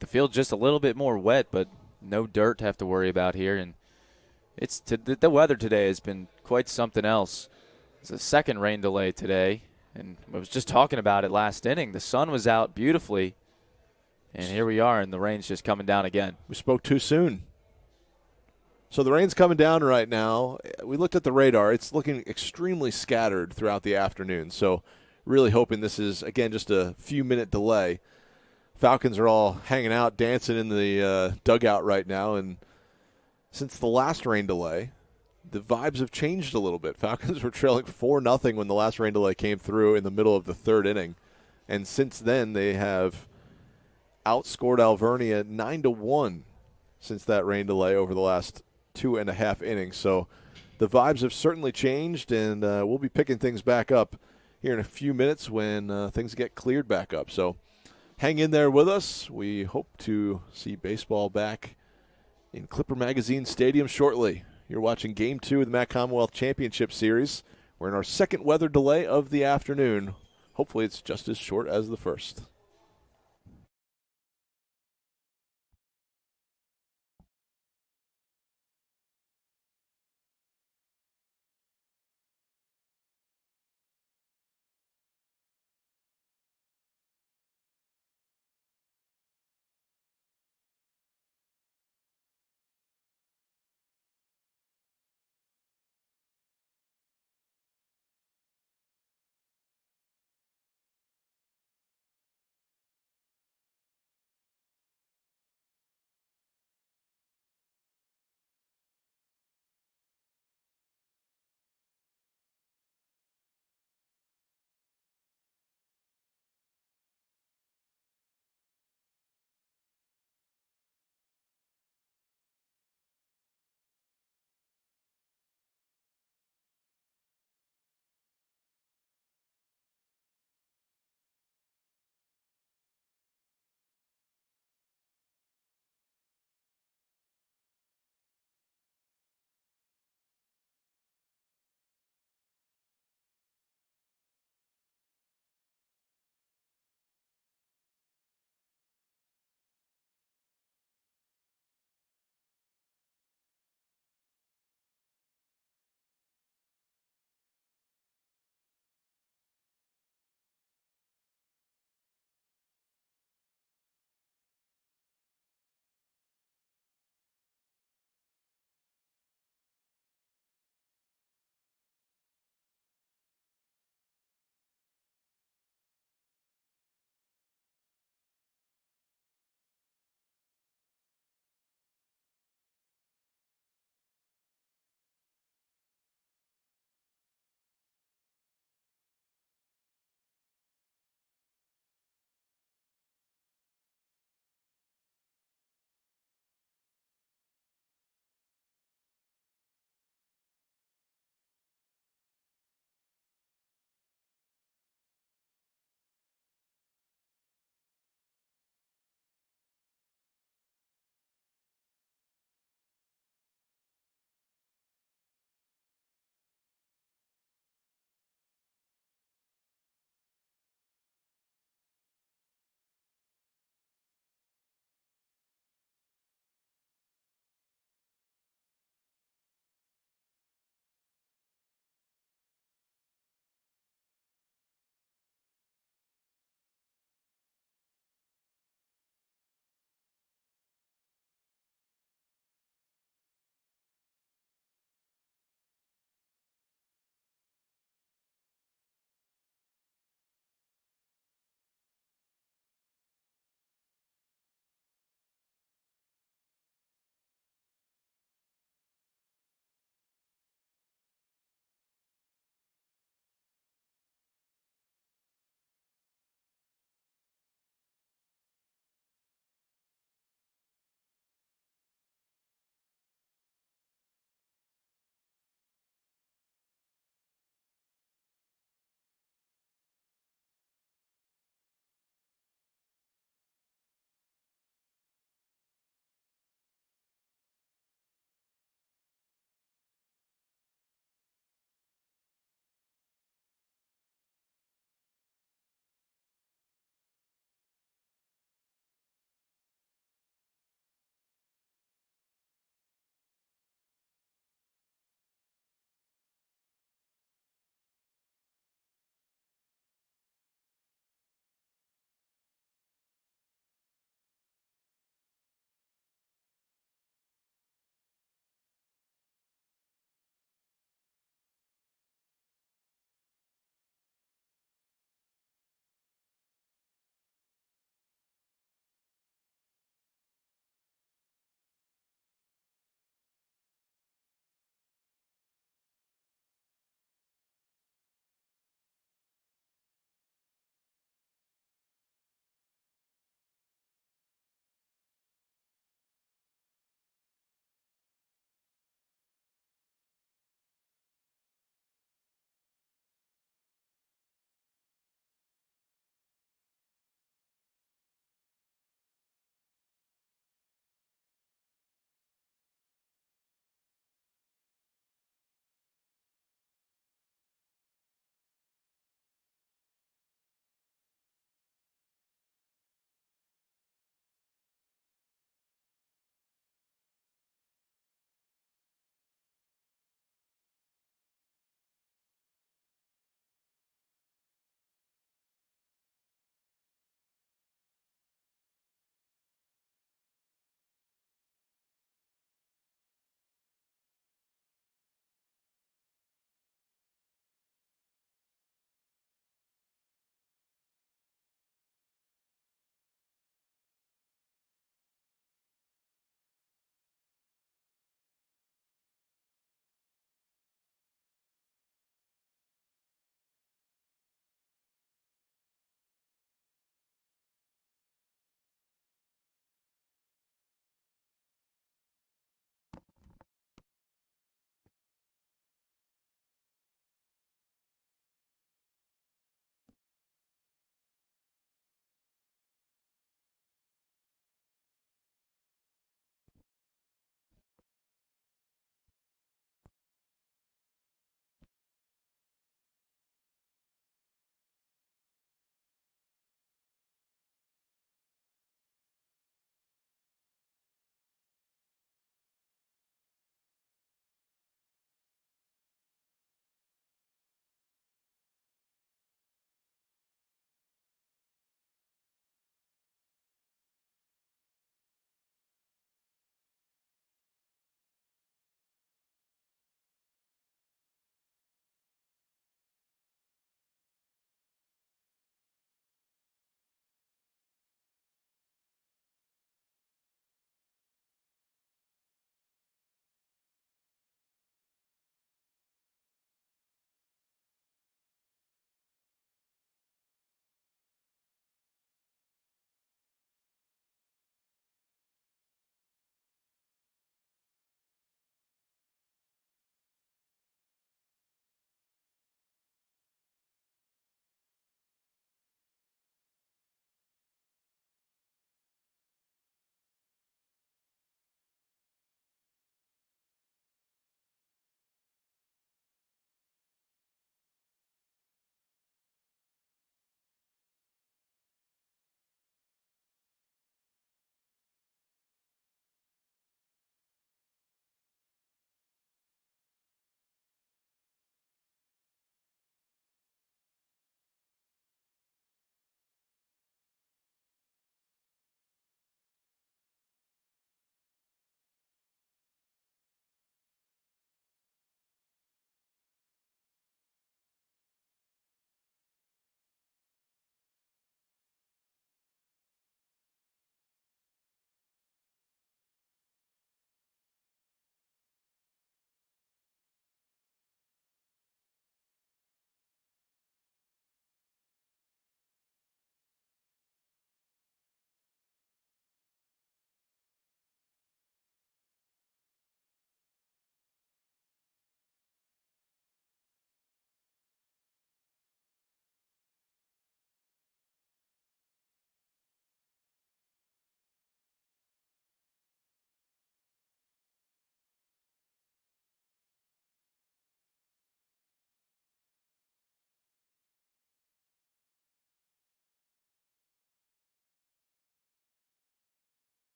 the field just a little bit more wet, but no dirt to have to worry about here. And the weather today has been quite something else. It's a second rain delay today, and I was just talking about it last inning. The sun was out beautifully, and here we are, and the rain's just coming down again. We spoke too soon. So the rain's coming down right now. We looked at the radar. It's looking extremely scattered throughout the afternoon. So really hoping this is, again, just a few-minute delay. Falcons are all hanging out, dancing in the dugout right now. And since the last rain delay, the vibes have changed a little bit. Falcons were trailing 4-0 when the last rain delay came through in the middle of the third inning. And since then, they have outscored Alvernia 9-1 since that rain delay over the last 2.5 innings. So the vibes have certainly changed, and we'll be picking things back up here in a few minutes when things get cleared back up. So hang in there with us. We hope to see baseball back in Clipper Magazine Stadium shortly. You're watching Game 2 of the MAC Commonwealth Championship Series. We're in our second weather delay of the afternoon. Hopefully it's just as short as the first.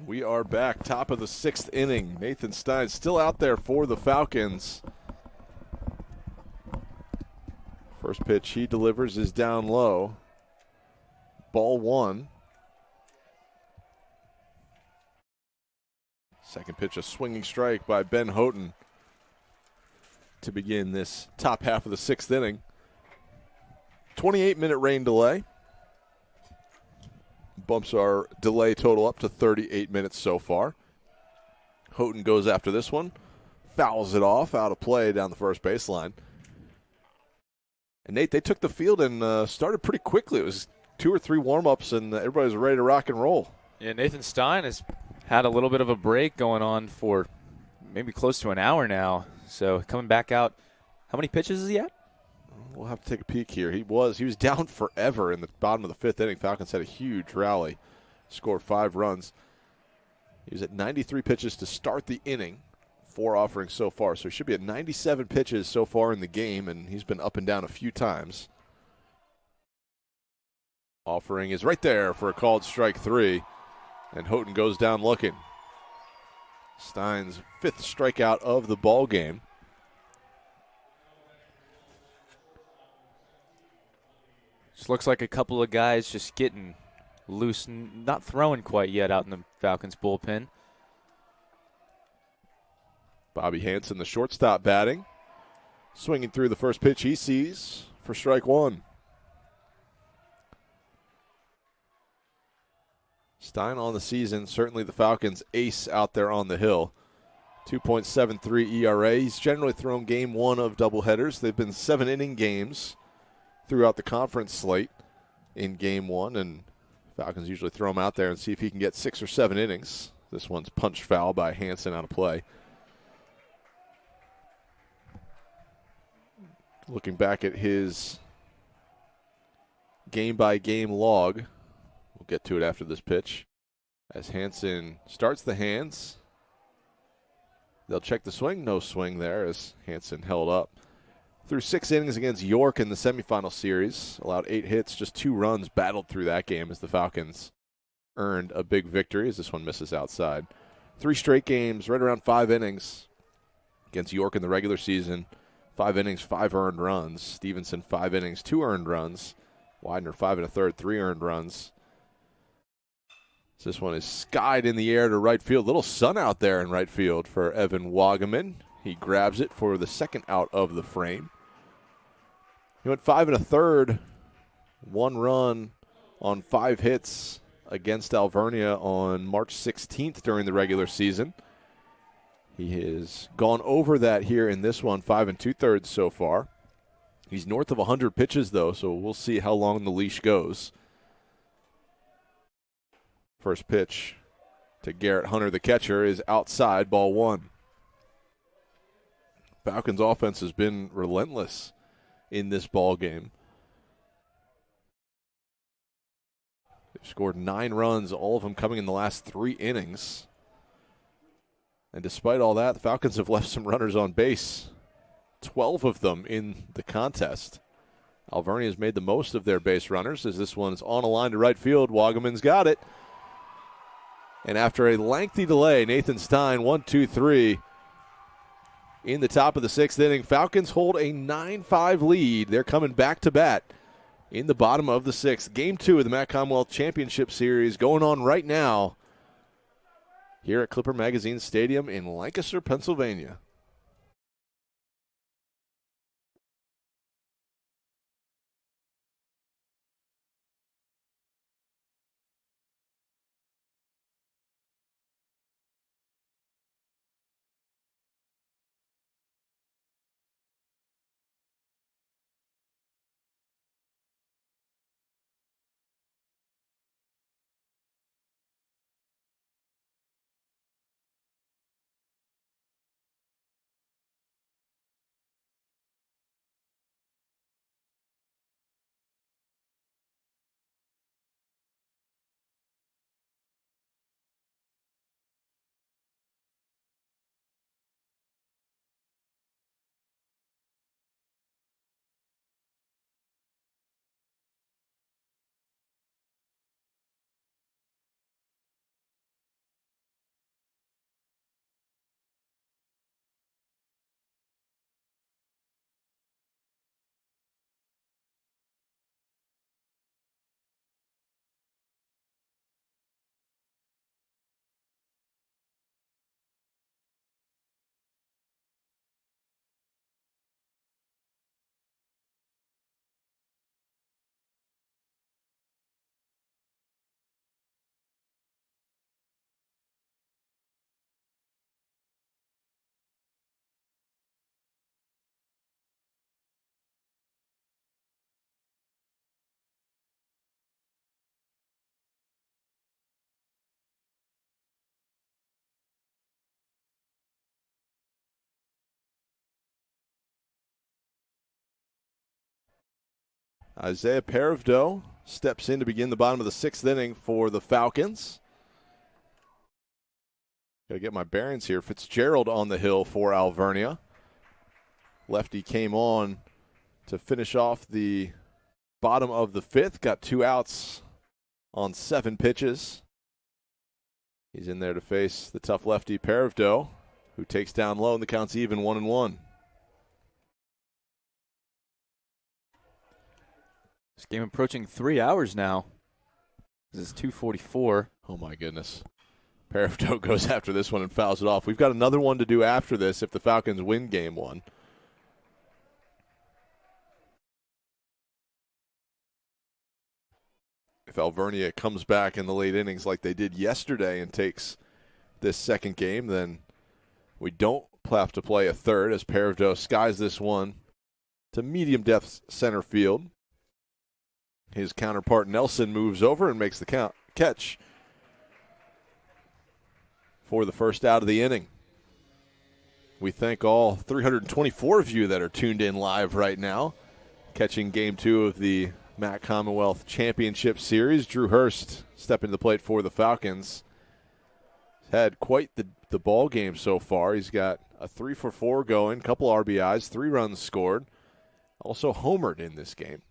We are back, top of the 6th inning. Nathan Stein still out there for the Falcons. First pitch he delivers is down low. Ball 1. Second pitch, a swinging strike by Ben Houghton to begin this top half of the 6th inning. 28-minute rain delay. Bumps our delay total up to 38 minutes so far. Houghton goes after this one. Fouls it off, out of play down the first baseline. And Nate, they took the field and started pretty quickly. It was 2 or 3 warm-ups, and everybody was ready to rock and roll. Yeah, Nathan Stein has had a little bit of a break going on for maybe close to an hour now. So coming back out, how many pitches is he at? We'll have to take a peek here. He was down forever in the bottom of the 5th inning. Falcons had a huge rally, scored 5 runs. He was at 93 pitches to start the inning, 4 offerings so far. So he should be at 97 pitches so far in the game, and he's been up and down a few times. Offering is right there for a called strike 3, and Houghton goes down looking. Stein's 5th strikeout of the ball game. Just looks like a couple of guys just getting loose, not throwing quite yet out in the Falcons bullpen. Bobby Hansen, the shortstop, batting. Swinging through the first pitch he sees for strike 1. Stein on the season, certainly the Falcons' ace out there on the hill. 2.73 ERA. He's generally thrown game 1 of doubleheaders. They've been 7-inning games throughout the conference slate in game 1, and Falcons usually throw him out there and see if he can get 6 or 7 innings. This one's punched foul by Hansen out of play. Looking back at his game-by-game log, we'll get to it after this pitch, as Hansen starts the hands. They'll check the swing. No swing there as Hansen held up. Through 6 innings against York in the semifinal series, allowed 8 hits, just 2 runs, battled through that game as the Falcons earned a big victory as this one misses outside. 3 straight games, right around 5 innings against York in the regular season. 5 innings, 5 earned runs. Stevenson, 5 innings, 2 earned runs. Widener, 5 1/3, 3 earned runs. So this one is skied in the air to right field. Little sun out there in right field for Evan Wagaman. He grabs it for the second out of the frame. He went 5 1/3, 1 run on 5 hits against Alvernia on March 16th during the regular season. He has gone over that here in this one, 5 2/3 so far. He's north of 100 pitches, though, so we'll see how long the leash goes. First pitch to Garrett Hunter, the catcher, is outside, ball 1. Falcons' offense has been relentless in this ball game. They've scored 9 runs, all of them coming in the last 3 innings. And despite all that, the Falcons have left some runners on base, 12 of them in the contest. Alvernia has made the most of their base runners as this one's on a line to right field. Wagaman's got it. And after a lengthy delay, Nathan Stein, 1-2-3 in the top of the 6th inning. Falcons hold a 9-5 lead. They're coming back to bat in the bottom of the 6th. Game 2 of the Matt Commonwealth Championship Series going on right now here at Clipper Magazine Stadium in Lancaster, Pennsylvania. Isaiah Paravdo steps in to begin the bottom of the 6th inning for the Falcons. Got to get my bearings here. Fitzgerald on the hill for Alvernia. Lefty came on to finish off the bottom of the 5th. Got 2 outs on 7 pitches. He's in there to face the tough lefty Paravdo, who takes down low, and the count's even 1-1. This game approaching 3 hours now. This is 2:44. Oh, my goodness. Paravdo goes after this one and fouls it off. We've got another one to do after this if the Falcons win game 1. If Alvernia comes back in the late innings like they did yesterday and takes this second game, then we don't have to play a third as Paravdo skies this one to medium depth center field. His counterpart Nelson moves over and makes the catch for the first out of the inning. We thank all 324 of you that are tuned in live right now, catching Game 2 of the MAC Commonwealth Championship Series. Drew Hurst stepping to the plate for the Falcons. He's had quite the ball game so far. He's got a 3-for-4 going, couple RBIs, 3 runs scored. Also homered in this game.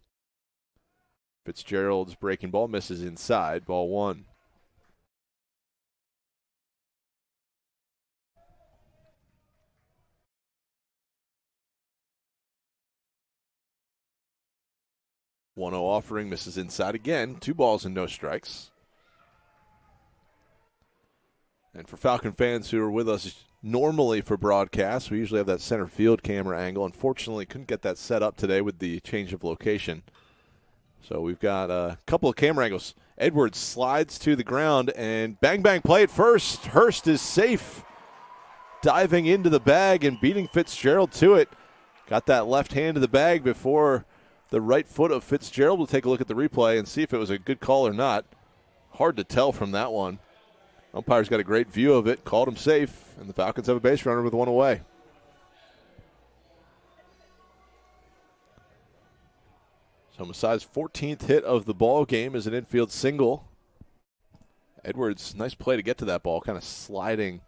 Fitzgerald's breaking ball misses inside, ball 1. One 0 offering, misses inside again. 2 balls and no strikes. And for Falcon fans who are with us normally for broadcasts, we usually have that center field camera angle. Unfortunately, couldn't get that set up today with the change of location. So we've got a couple of camera angles. Edwards slides to the ground and bang, bang, play at first. Hurst is safe, diving into the bag and beating Fitzgerald to it. Got that left hand to the bag before the right foot of Fitzgerald. We'll take a look at the replay and see if it was a good call or not. Hard to tell from that one. Umpire's got a great view of it, called him safe, and the Falcons have a base runner with 1 away. So Masai's 14th hit of the ball game is an infield single. Edwards, nice play to get to that ball, kind of sliding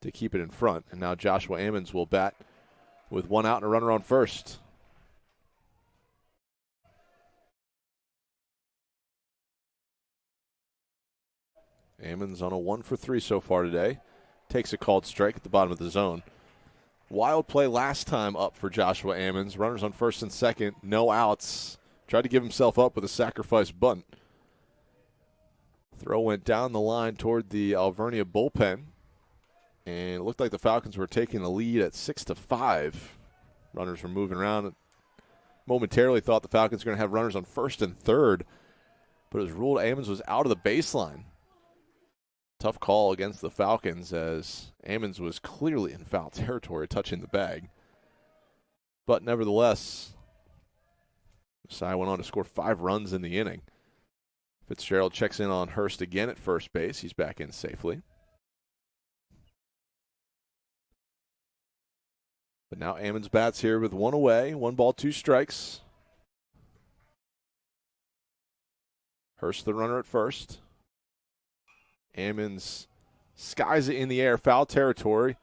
to keep it in front. And now Joshua Ammons will bat with 1 out and a runner on first. Ammons on a 1-for-3 so far today. Takes a called strike at the bottom of the zone. Wild play last time up for Joshua Ammons. Runners on first and second, no outs. Tried to give himself up with a sacrifice bunt. Throw went down the line toward the Alvernia bullpen. And it looked like the Falcons were taking the lead at 6-5. Runners were moving around. Momentarily thought the Falcons were going to have runners on first and third. But it was ruled Ammons was out of the baseline. Tough call against the Falcons as Ammons was clearly in foul territory touching the bag. But nevertheless, Masai went on to score 5 runs in the inning. Fitzgerald checks in on Hurst again at first base. He's back in safely. But now Ammons bats here with 1 away, 1 ball, 2 strikes. Hurst the runner at first. Ammons skies it in the air, foul territory.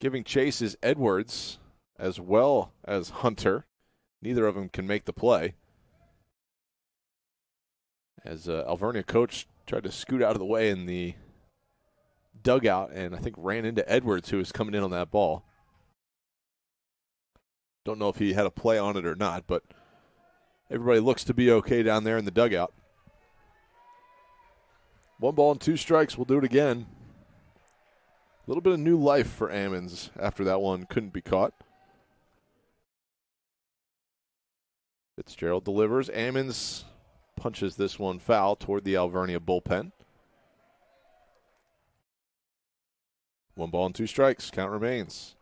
Giving chase is Edwards as well as Hunter. Neither of them can make the play. As Alvernia coach tried to scoot out of the way in the dugout and I think ran into Edwards, who was coming in on that ball. Don't know if he had a play on it or not, but everybody looks to be okay down there in the dugout. 1 ball and 2 strikes. We'll do it again. A little bit of new life for Ammons after that one couldn't be caught. Fitzgerald delivers. Ammons punches this one foul toward the Alvernia bullpen. 1 ball and 2 strikes. Count remains.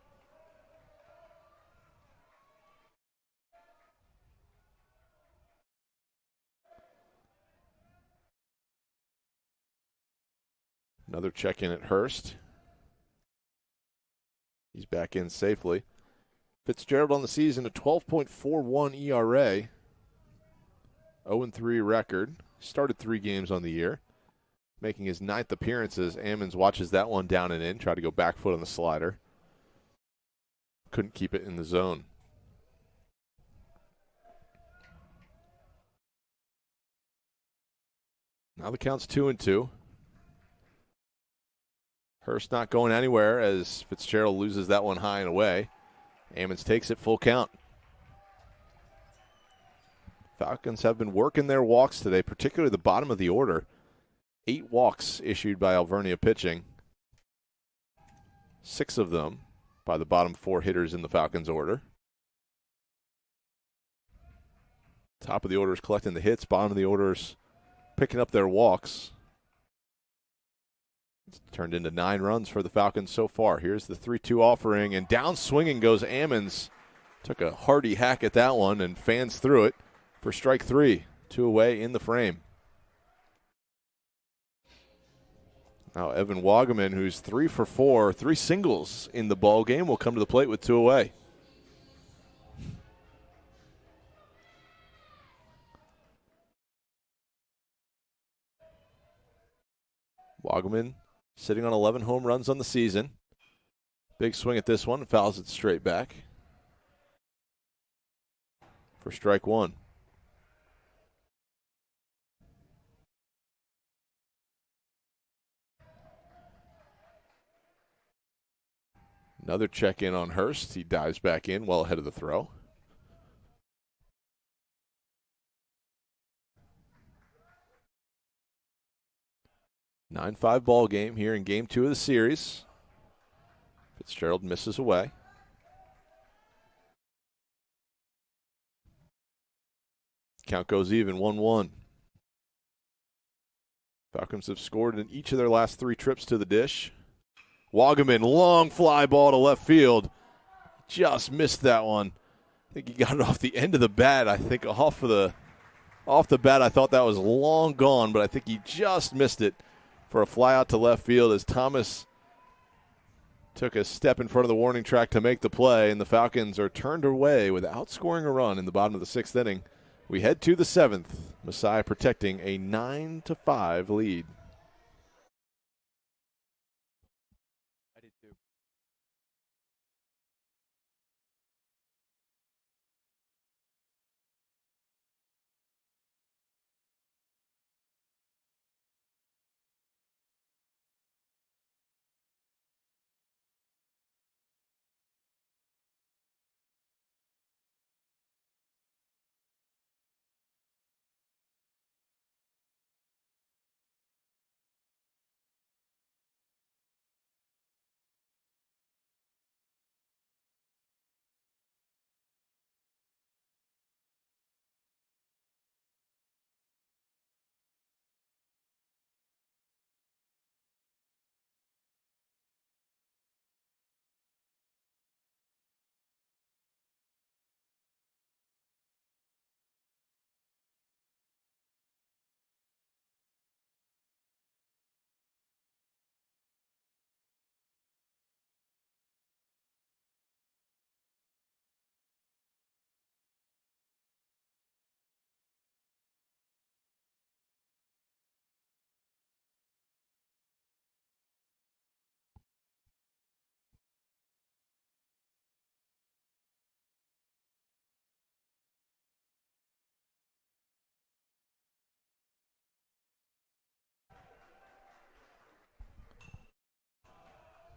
Another check in at Hurst. He's back in safely. Fitzgerald on the season, a 12.41 ERA. 0-3 record. Started 3 games on the year. Making his 9th appearance as Ammons watches that one down and in. Tried to go back foot on the slider. Couldn't keep it in the zone. Now the count's 2-2. Hurst not going anywhere as Fitzgerald loses that one high and away. Ammons takes it full count. Falcons have been working their walks today, particularly the bottom of the order. 8 walks issued by Alvernia pitching. 6 of them by the bottom 4 hitters in the Falcons order. Top of the order is collecting the hits. Bottom of the order is picking up their walks. It's turned into 9 runs for the Falcons so far. Here's the 3-2 offering, and down swinging goes Ammons. Took a hearty hack at that one and fans through it for strike 3. 2 away in the frame. Now Evan Wagaman, who's 3 for 4, 3 singles in the ball game, will come to the plate with 2 away. Wagaman sitting on 11 home runs on the season. Big swing at this one, fouls it straight back for strike 1. Another check in on Hurst. He dives back in well ahead of the throw. A 9-5 ball game here in game 2 of the series. Fitzgerald misses away. Count goes even, 1-1. Falcons have scored in each of their last 3 trips to the dish. Wagaman, long fly ball to left field. Just missed that one. I think he got it off the end of the bat. I think off the bat, I thought that was long gone, but I think he just missed it for a fly out to left field as Thomas took a step in front of the warning track to make the play, and the Falcons are turned away without scoring a run in the bottom of the 6th inning. We head to the 7th. Messiah protecting a 9-5 lead.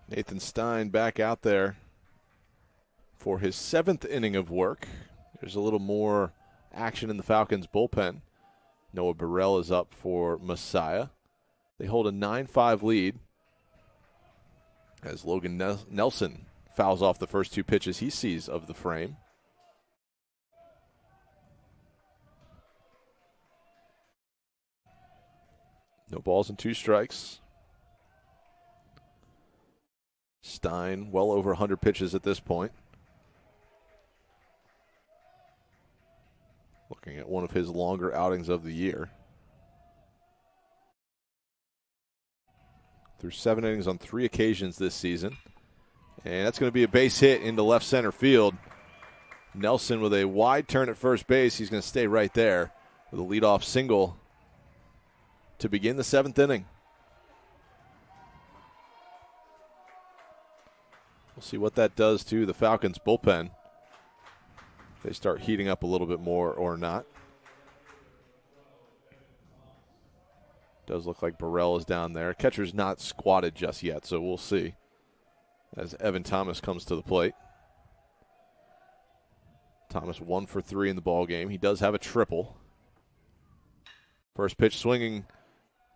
Nathan Stein back out there for his 7th inning of work. There's a little more action in the Falcons' bullpen. Noah Burrell is up for Messiah. They hold a 9-5 lead as Logan Nelson fouls off the first 2 pitches he sees of the frame. No balls and 2 strikes. Stein, well over 100 pitches at this point. Looking at one of his longer outings of the year. Through 7 innings on 3 occasions this season. And that's going to be a base hit into left center field. Nelson with a wide turn at first base. He's going to stay right there. with a leadoff single to begin the 7th inning. We'll see what that does to the Falcons' bullpen. If they start heating up a little bit more or not. Does look like Burrell is down there. Catcher's not squatted just yet, so we'll see as Evan Thomas comes to the plate. Thomas 1 for 3 in the ball game. He does have a triple. First pitch swinging.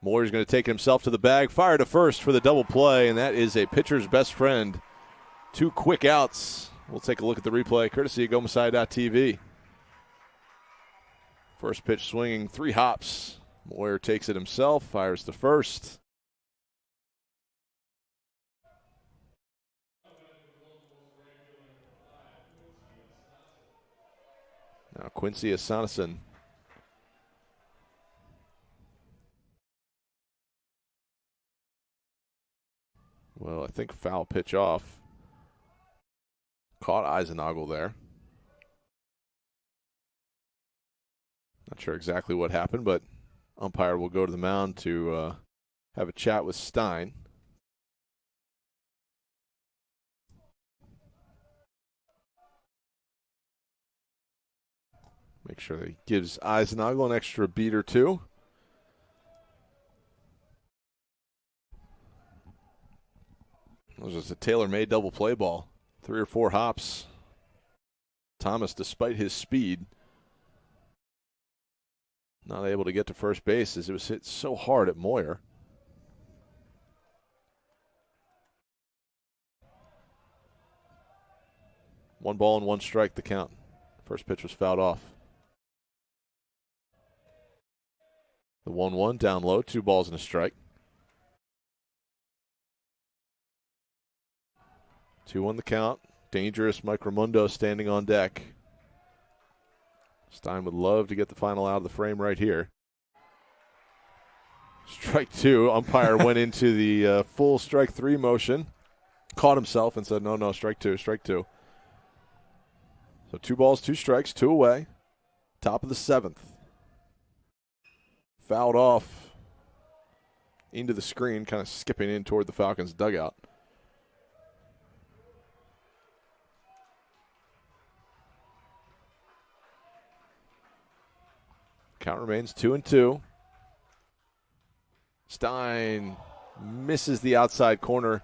Moyer's going to take himself to the bag. Fire to first for the double play, and that is a pitcher's best friend. 2 quick outs. We'll take a look at the replay, courtesy of GoMasai.tv. First pitch swinging, 3 hops. Moyer takes it himself, fires to first. Now Quincy Asanason. Well, I think foul pitch off. Caught Eisenagel there. Not sure exactly what happened, but umpire will go to the mound to have a chat with Stein. Make sure that he gives Eisenagel an extra beat or two. It was just a tailor-made double play ball. 3 or 4 hops. Thomas, despite his speed, not able to get to first base as it was hit so hard at Moyer. One ball and 1 strike, the count. First pitch was fouled off. The 1-1 down low, 2 balls and a strike. 2-1 the count. Dangerous Mike Raimondo standing on deck. Stein would love to get the final out of the frame right here. Strike 2. Umpire went into the full strike 3 motion. Caught himself and said, no, strike 2, strike 2. So 2 balls, 2 strikes, 2 away. Top of the 7th. Fouled off into the screen, kind of skipping in toward the Falcons' dugout. Count remains 2-2. Stein misses the outside corner.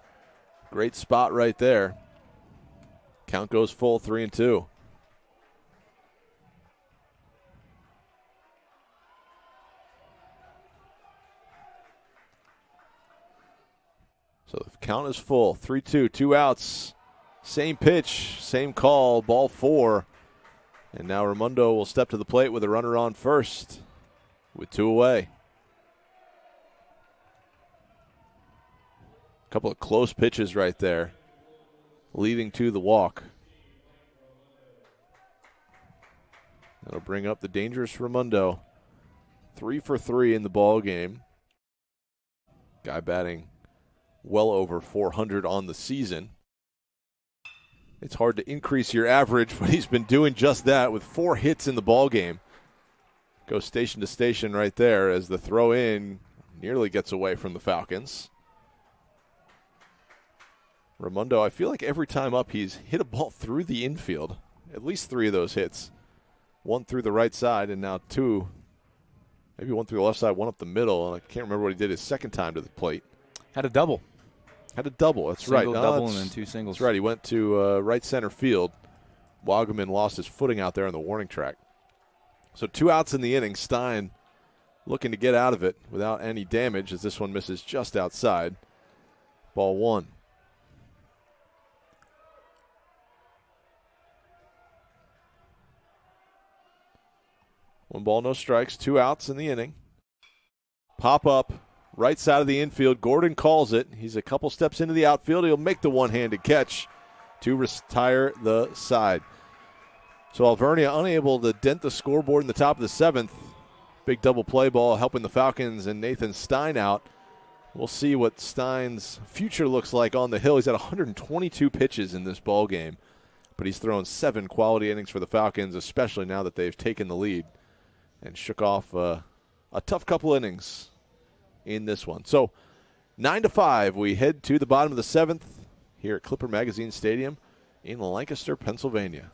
Great spot right there. Count goes full, 3-2. So the count is full, 3-2, 2 outs. Same pitch, same call, ball 4. And now Raimondo will step to the plate with a runner on first with 2 away. A couple of close pitches right there, leading to the walk. That'll bring up the dangerous Raimondo. 3 for 3 in the ball game. Guy batting well over 400 on the season. It's hard to increase your average, but he's been doing just that with 4 hits in the ball game. Goes station to station right there as the throw in nearly gets away from the Falcons. Raimondo, I feel like every time up he's hit a ball through the infield. At least 3 of those hits. 1 through the right side and now 2. Maybe 1 through the left side, 1 up the middle. And I can't remember what he did his second time to the plate. Had a double. Had a double, that's right. Double, and then 2 singles. That's right, he went to right center field. Wagaman lost his footing out there on the warning track. So 2 outs in the inning. Stein looking to get out of it without any damage as this one misses just outside. Ball 1. One ball, no strikes, 2 outs in the inning. Pop up. Right side of the infield. Gordon calls it. He's a couple steps into the outfield. He'll make the one-handed catch to retire the side. So Alvernia unable to dent the scoreboard in the top of the 7th. Big double play ball helping the Falcons and Nathan Stein out. We'll see what Stein's future looks like on the hill. He's had 122 pitches in this ball game, but he's thrown 7 quality innings for the Falcons, especially now that they've taken the lead and shook off a tough couple innings in this one. So 9-5, we head to the bottom of the 7th here at Clipper Magazine Stadium in Lancaster, Pennsylvania.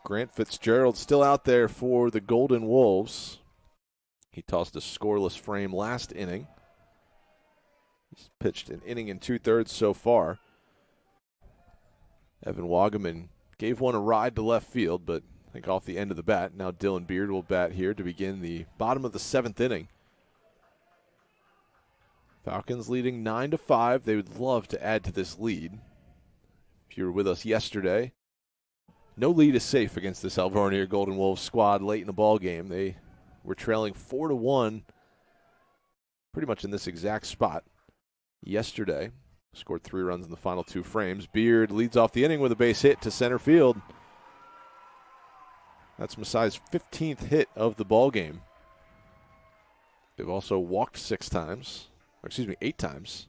Grant Fitzgerald still out there for the Golden Wolves. He tossed a scoreless frame last inning. He's pitched an inning and 2/3 so far. Evan Wagaman gave one a ride to left field, but I think off the end of the bat. Now Dylan Beard will bat here to begin the bottom of the 7th inning. Falcons leading 9-5. They would love to add to this lead. If you were with us yesterday, no lead is safe against this Alvernia Golden Wolves squad late in the ball game. They were trailing 4-1 pretty much in this exact spot yesterday. Scored 3 runs in the final 2 frames. Beard leads off the inning with a base hit to center field. That's Masai's 15th hit of the ball game. They've also walked 8 times.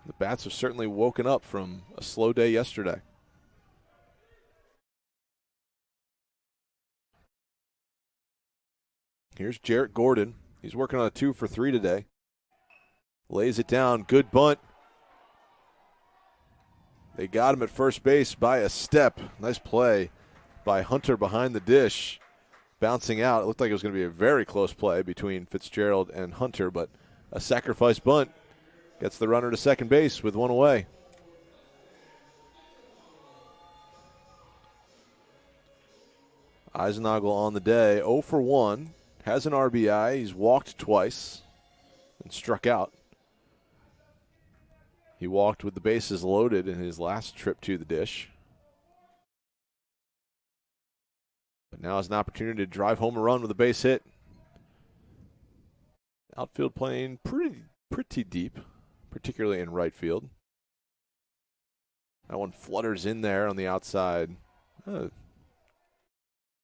The bats have certainly woken up from a slow day yesterday. Here's Jarrett Gordon. He's working on a 2 for 3 today. Lays it down. Good bunt. They got him at first base by a step. Nice play by Hunter behind the dish. Bouncing out. It looked like it was going to be a very close play between Fitzgerald and Hunter, but a sacrifice bunt gets the runner to second base with 1 away. Eisenagel on the day, 0 for 1. Has an RBI. He's walked twice and struck out. He walked with the bases loaded in his last trip to the dish. But now has an opportunity to drive home a run with a base hit. Outfield playing pretty deep, particularly in right field. That one flutters in there on the outside.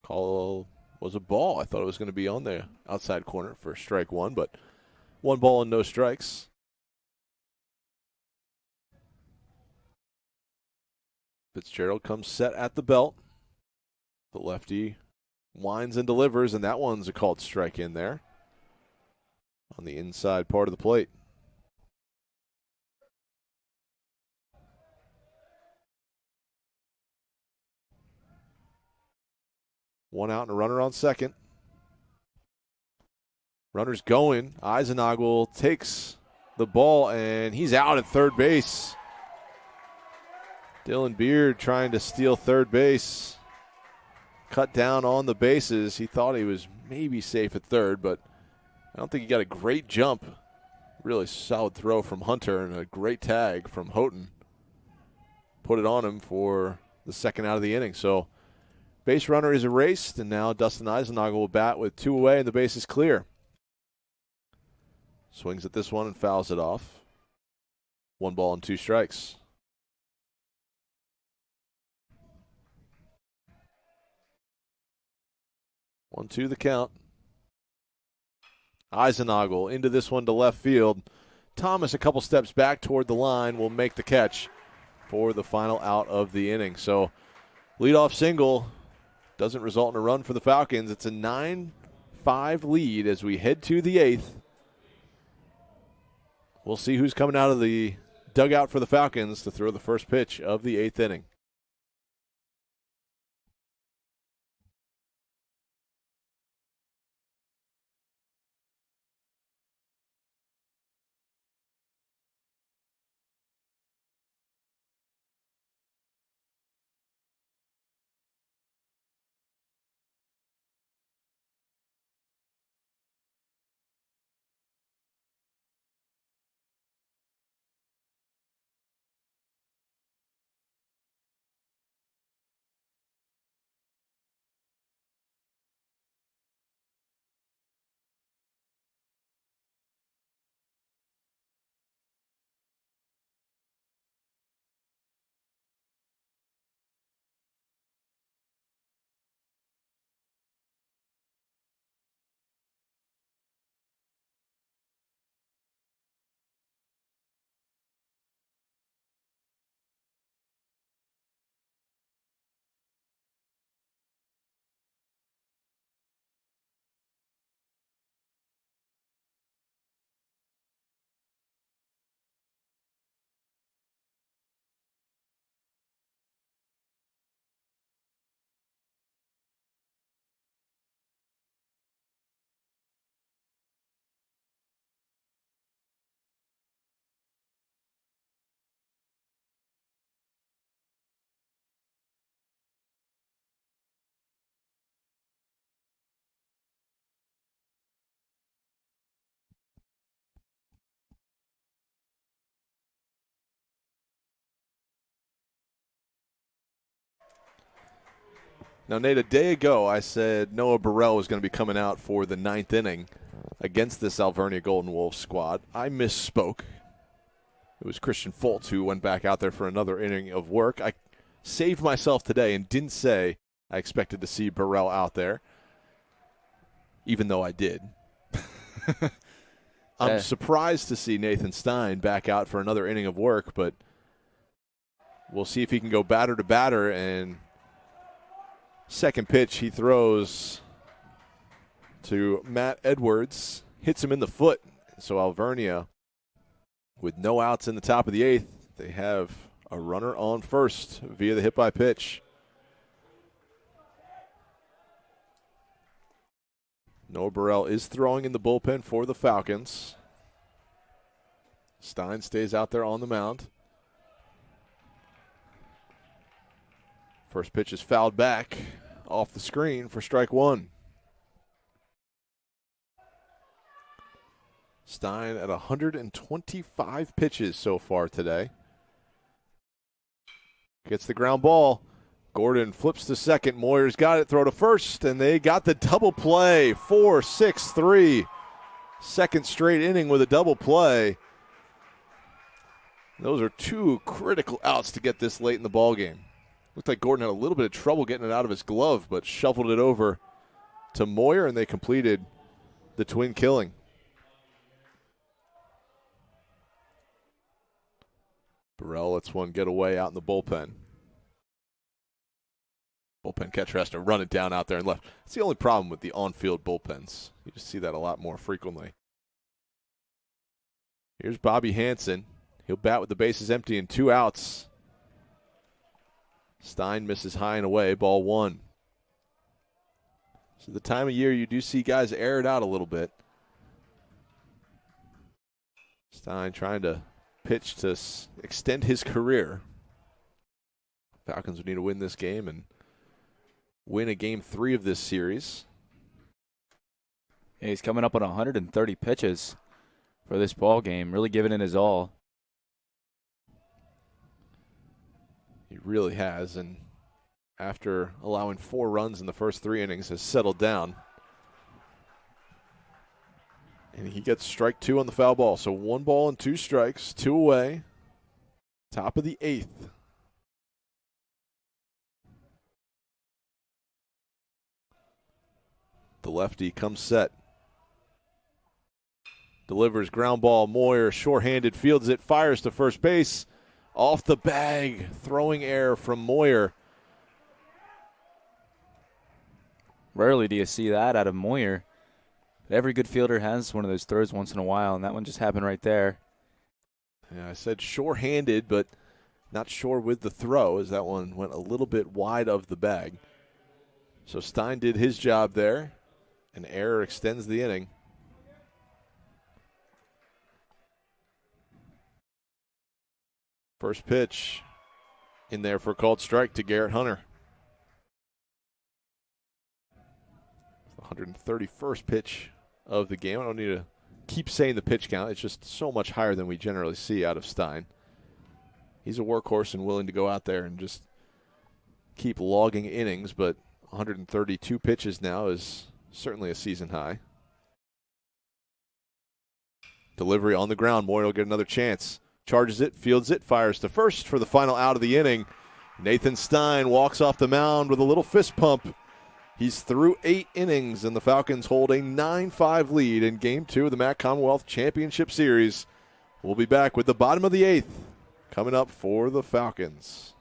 Call was a ball. I thought it was going to be on the outside corner for strike 1, but 1 ball and no strikes. Fitzgerald comes set at the belt. The lefty winds and delivers, and that one's a called strike in there on the inside part of the plate. One out and a runner on second. Runner's going. Eisenagel takes the ball, and he's out at third base. Dylan Beard trying to steal third base. Cut down on the bases. He thought he was maybe safe at third, but I don't think he got a great jump. Really solid throw from Hunter and a great tag from Houghton. Put it on him for the second out of the inning. So base runner is erased, and now Dustin Eisenagel will bat with 2 away, and the base is clear. Swings at this one and fouls it off. 1 ball and 2 strikes. 1-2 the count. Eisenagel into this one to left field. Thomas a couple steps back toward the line will make the catch for the final out of the inning. So leadoff single doesn't result in a run for the Falcons. It's a 9-5 lead as we head to the 8th. We'll see who's coming out of the dugout for the Falcons to throw the first pitch of the 8th inning. Now, Nate, a day ago I said Noah Burrell was going to be coming out for the 9th inning against this Alvernia Golden Wolves squad. I misspoke. It was Christian Foltz who went back out there for another inning of work. I saved myself today and didn't say I expected to see Burrell out there, even though I did. I'm surprised to see Nathan Stein back out for another inning of work, but we'll see if he can go batter to batter. And second pitch he throws to Matt Edwards, hits him in the foot. So Alvernia, with no outs in the top of the 8th, they have a runner on first via the hit by pitch. Noah Burrell is throwing in the bullpen for the Falcons. Stein stays out there on the mound. First pitch is fouled back off the screen for strike one. Stein at 125 pitches so far today. Gets the ground ball. Gordon flips to second. Moyer's got it. Throw to first, and they got the double play. 4-6-3. Second straight inning with a double play. Those are two critical outs to get this late in the ballgame. Looked like Gordon had a little bit of trouble getting it out of his glove, but shuffled it over to Moyer, and they completed the twin killing. Burrell lets one get away out in the bullpen. Bullpen catcher has to run it down out there and left. That's the only problem with the on-field bullpens. You just see that a lot more frequently. Here's Bobby Hansen. He'll bat with the bases empty and 2 outs. Stein misses high and away, ball 1. So the time of year you do see guys air it out a little bit. Stein trying to pitch to extend his career. Falcons would need to win this game and win a game 3 of this series. Yeah, he's coming up on 130 pitches for this ball game, really giving it his all. He really has, and after allowing 4 runs in the first 3 innings, has settled down. And he gets strike 2 on the foul ball. So 1 ball and 2 strikes, 2 away. Top of the 8th. The lefty comes set. Delivers ground ball. Moyer, short-handed, fields it, fires to first base. Off the bag, throwing air from Moyer. Rarely do you see that out of Moyer. But every good fielder has one of those throws once in a while, and that one just happened right there. Yeah, I said sure-handed, but not sure with the throw, as that one went a little bit wide of the bag. So Stein did his job there. An error extends the inning. First pitch in there for a called strike to Garrett Hunter. The 131st pitch of the game. I don't need to keep saying the pitch count. It's just so much higher than we generally see out of Stein. He's a workhorse and willing to go out there and just keep logging innings, but 132 pitches now is certainly a season high. Delivery on the ground. Moyer will get another chance. Charges it, fields it, fires to first for the final out of the inning. Nathan Stein walks off the mound with a little fist pump. He's through 8 innings, and the Falcons hold a 9-5 lead in Game 2 of the MAC Commonwealth Championship Series. We'll be back with the bottom of the 8th coming up for the Falcons.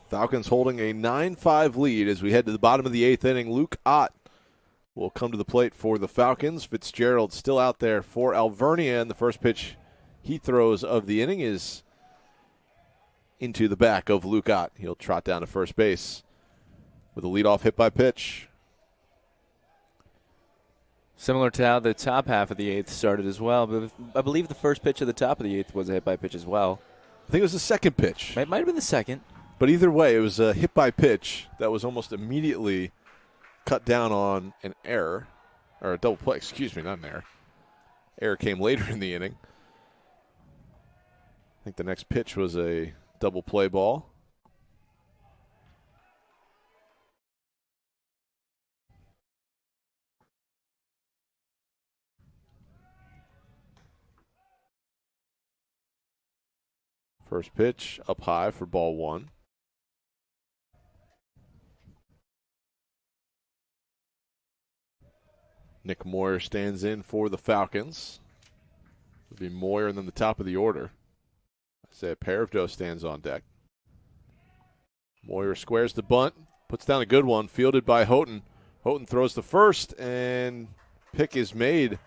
Falcons holding a 9-5 lead as we head to the bottom of the 8th inning. Luke Ott will come to the plate for the Falcons. Fitzgerald still out there for Alvernia, and the first pitch he throws of the inning is into the back of Luke Ott. He'll trot down to first base with a leadoff hit by pitch. Similar to how the top half of the 8th started as well, but I believe the first pitch of the top of the 8th was a hit by pitch as well. I think it was the second pitch. It might have been the second. But either way, it was a hit by pitch that was almost immediately cut down on an error, or a double play, excuse me, not an error. Error came later in the inning. I think the next pitch was a double play ball. First pitch up high for ball 1. Nick Moyer stands in for the Falcons. It'll be Moyer and then the top of the order. Isaiah Paravdo stands on deck. Moyer squares the bunt, puts down a good one, fielded by Houghton. Houghton throws the first, and pick is made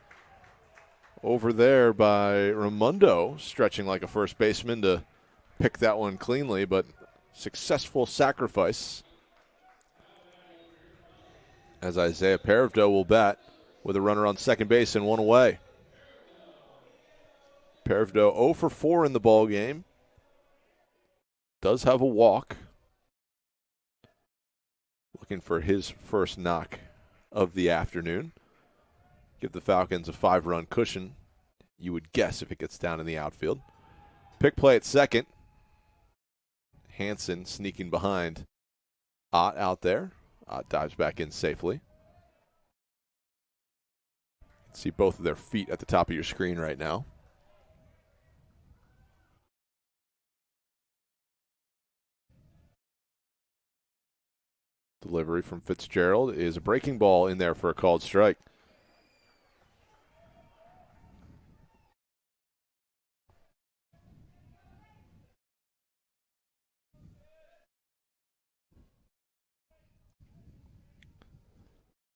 over there by Raimondo, stretching like a first baseman to pick that one cleanly, but successful sacrifice as Isaiah Paravdo will bat with a runner on second base and one away. Paravdo 0 for 4 in the ball game. Does have a walk. Looking for his first knock of the afternoon. Give the Falcons a 5-run cushion, you would guess, if it gets down in the outfield. Pick play at second. Hansen sneaking behind Ott out there. Ott dives back in safely. See both of their feet at the top of your screen right now. Delivery from Fitzgerald is a breaking ball in there for a called strike.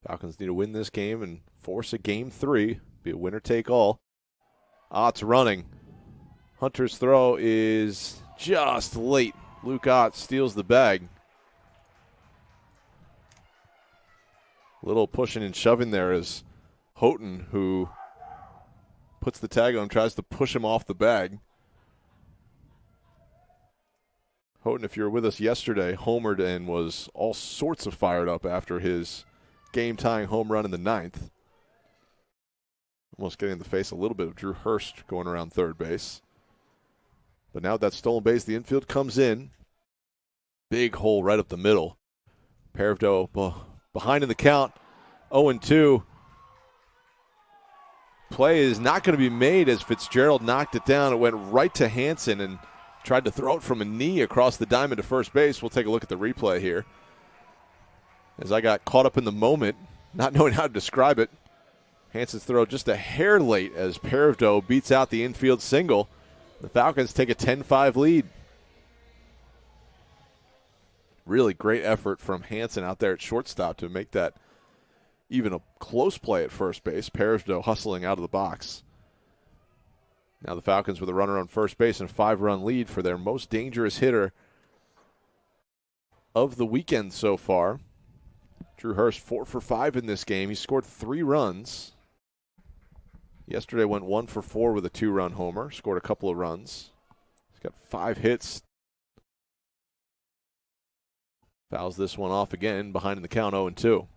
Falcons need to win this game and force a game 3. Be a winner take all. Ott's running. Hunter's throw is just late. Luke Ott steals the bag. Little pushing and shoving there is Houghton, who puts the tag on, tries to push him off the bag. Houghton, if you were with us yesterday, homered and was all sorts of fired up after his game-tying home run in the 9th. Almost getting in the face a little bit of Drew Hurst going around third base. But now that stolen base, the infield comes in. Big hole right up the middle. Parivdo behind in the count, 0-2. Play is not going to be made as Fitzgerald knocked it down. It went right to Hansen and tried to throw it from a knee across the diamond to first base. We'll take a look at the replay here. As I got caught up in the moment, not knowing how to describe it. Hansen's throw just a hair late as Parivdo beats out the infield single. The Falcons take a 10-5 lead. Really great effort from Hansen out there at shortstop to make that even a close play at first base. Parivdo hustling out of the box. Now the Falcons with a runner on first base and a 5-run lead for their most dangerous hitter of the weekend so far. Drew Hurst 4 for 5 in this game. He scored 3 runs. Yesterday went 1 for 4 with a 2-run homer. Scored a couple of runs. He's got 5 hits. Fouls this one off again, behind in the count, 0-2.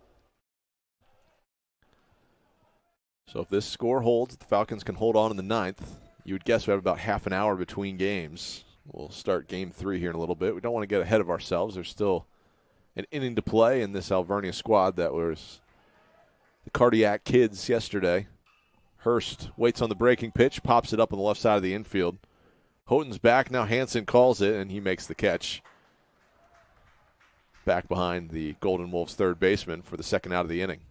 So if this score holds, the Falcons can hold on in the 9th. You would guess we have about half an hour between games. We'll start game 3 here in a little bit. We don't want to get ahead of ourselves. There's still an inning to play in this Alvernia squad that was the Cardiac Kids yesterday. Hurst waits on the breaking pitch, pops it up on the left side of the infield. Houghton's back. Now Hansen calls it, and he makes the catch. Back behind the Golden Wolves' third baseman for the second out of the inning.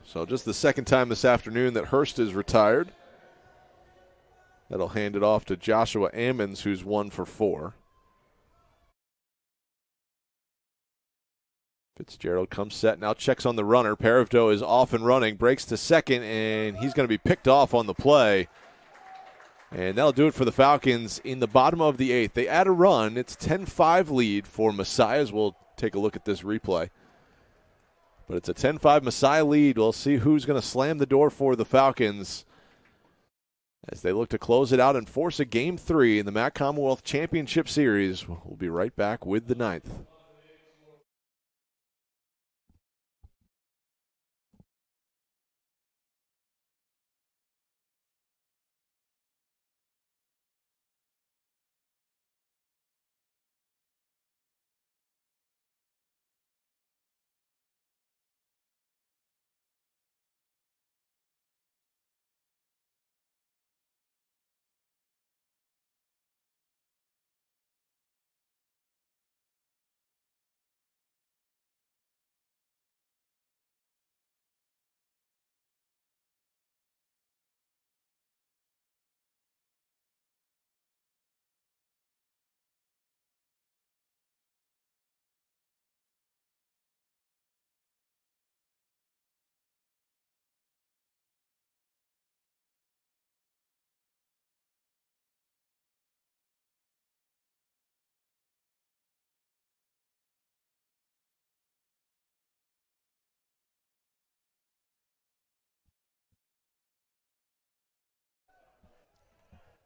So just the second time this afternoon that Hurst is retired. That'll hand it off to Joshua Ammons, who's 1 for 4. Fitzgerald comes set, now checks on the runner. Parivdo is off and running, breaks to second, and he's going to be picked off on the play. And that'll do it for the Falcons in the bottom of the 8th. They add a run. It's 10-5 lead for Messiahs. We'll take a look at this replay. But it's a 10-5 Messiah lead. We'll see who's going to slam the door for the Falcons as they look to close it out and force a Game 3 in the MAC Commonwealth Championship Series. We'll be right back with the 9th.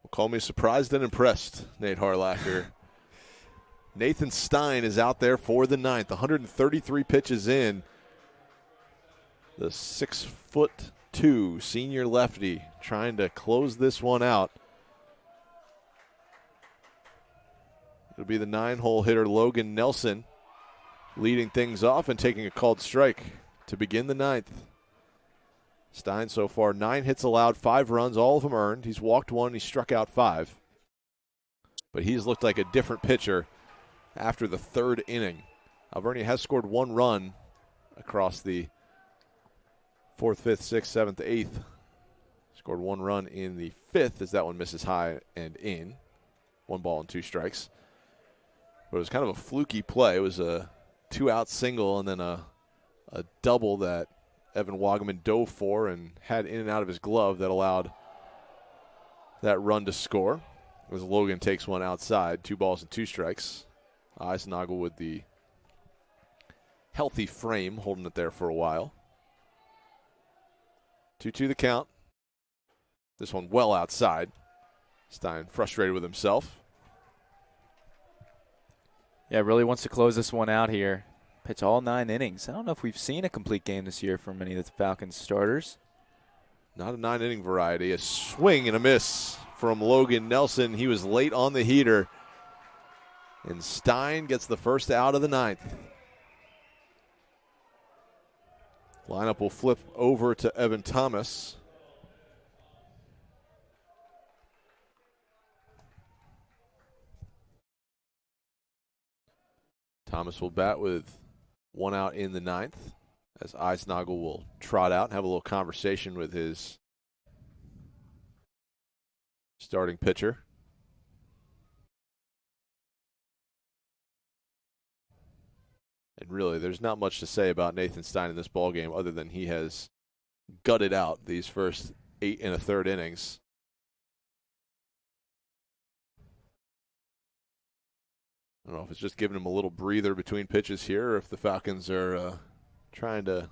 Call me surprised and impressed, Nate Harlacher. Nathan Stein is out there for the 9th. 133 pitches in. The 6'2" senior lefty trying to close this one out. It'll be the 9-hole hitter Logan Nelson leading things off and taking a called strike to begin the 9th. Stein so far 9 hits allowed, 5 runs, all of them earned. He's walked 1, he struck out 5. but he's looked like a different pitcher after the third inning. Alvernia has scored 1 run across the 4th, 5th, 6th, 7th, 8th. Scored 1 run in the 5th as that one misses high and in. 1 ball and 2 strikes. But it was kind of a fluky play. It was a 2-out single and then a double that Evan Wagaman dove for and had in and out of his glove that allowed that run to score. As Logan takes one outside, 2 balls and 2 strikes. Eisnagel with the healthy frame, holding it there for a while. 2-2 the count. This one well outside. Stein frustrated with himself. Yeah, really wants to close this one out here. Pitch all 9 innings. I don't know if we've seen a complete game this year from many of the Falcons starters. Not a 9-inning variety. A swing and a miss from Logan Nelson. He was late on the heater. And Stein gets the first out of the 9th. Lineup will flip over to Evan Thomas. Thomas will bat with 1 out in the 9th as Eisnagel will trot out and have a little conversation with his starting pitcher. And really, there's not much to say about Nathan Stein in this ballgame other than he has gutted out these first 8 1/3 innings. I don't know if it's just giving him a little breather between pitches here or if the Falcons are trying to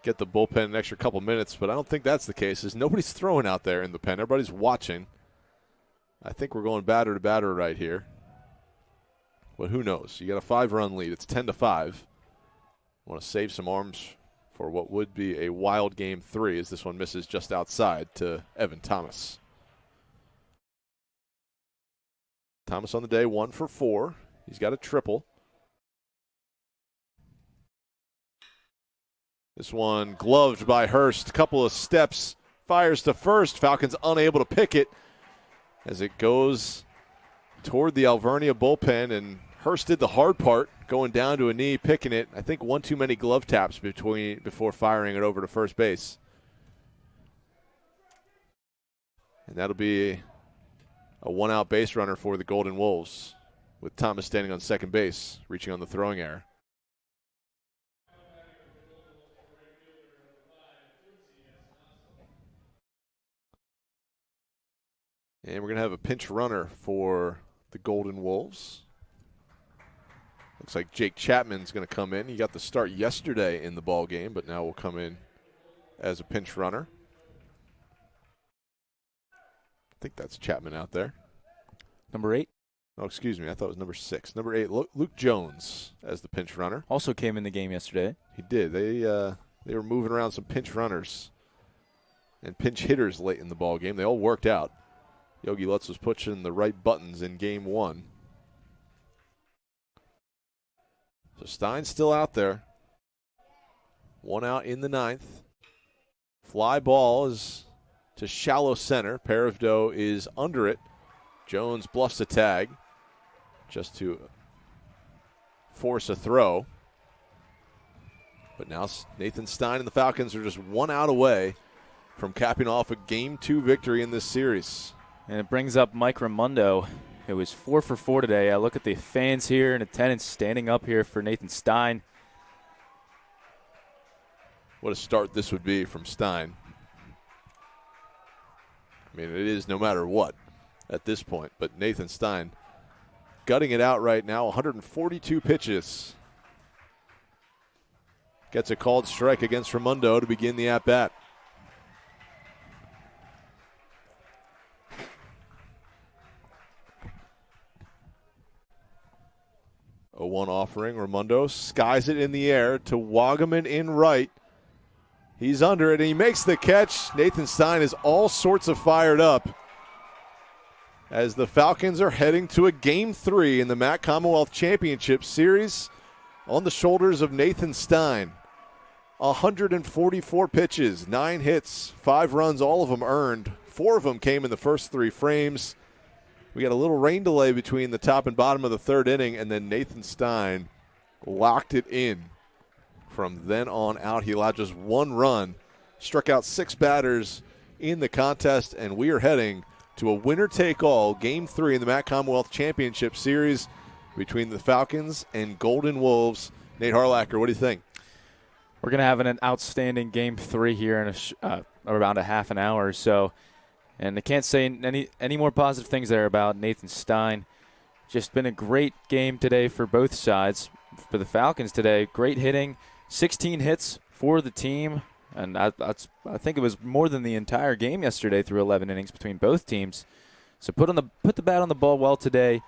get the bullpen an extra couple minutes, but I don't think that's the case. As nobody's throwing out there in the pen. Everybody's watching. I think we're going batter to batter right here. But who knows? You got a 5-run lead. It's 10-5. Want to save some arms for what would be a wild game 3 as this one misses just outside to Evan Thomas. Thomas on the day, 1 for 4. He's got a triple. This one gloved by Hurst. Couple of steps. Fires to first. Falcons unable to pick it as it goes toward the Alvernia bullpen. And Hurst did the hard part, going down to a knee, picking it. I think 1 too many glove taps before firing it over to first base. And that'll be a 1-out base runner for the Golden Wolves, with Thomas standing on second base, reaching on the throwing error. And we're going to have a pinch runner for the Golden Wolves. Looks like Jake Chapman's going to come in. He got the start yesterday in the ball game, but now will come in as a pinch runner. I think that's Chapman out there. Number 8? Oh, excuse me. I thought it was number 6. Number 8, Luke Jones as the pinch runner. Also came in the game yesterday. He did. They were moving around some pinch runners and pinch hitters late in the ball game. They all worked out. Yogi Lutz was pushing the right buttons in game 1. So Stein's still out there. 1 out in the 9th. Fly ball is to shallow center. Paravdo is under it. Jones bluffs a tag just to force a throw. But now Nathan Stein and the Falcons are just 1 out away from capping off a Game 2 victory in this series. And it brings up Mike Raimondo, who was 4 for 4 today. I look at the fans here in attendance standing up here for Nathan Stein. What a start this would be from Stein. I mean, it is no matter what at this point. But Nathan Stein gutting it out right now, 142 pitches. Gets a called strike against Raimondo to begin the at-bat. A 1 offering. Raimondo skies it in the air to Wagaman in right. He's under it, and he makes the catch. Nathan Stein is all sorts of fired up as the Falcons are heading to a Game 3 in the MAC Commonwealth Championship Series on the shoulders of Nathan Stein. 144 pitches, 9 hits, 5 runs, all of them earned, 4 of them came in the first 3 frames. We got a little rain delay between the top and bottom of the 3rd inning, and then Nathan Stein locked it in. From then on out, he allowed just 1 run, struck out 6 batters in the contest, and we are heading to a winner-take-all Game 3 in the MAC Commonwealth Championship Series between the Falcons and Golden Wolves. Nate Harlacker, what do you think? We're going to have an outstanding Game 3 here in around a half an hour or so. And I can't say any more positive things there about Nathan Stein. Just been a great game today for both sides. For the Falcons today, great hitting, 16 hits for the team. And I think it was more than the entire game yesterday through 11 innings between both teams. So put the bat on the ball well today,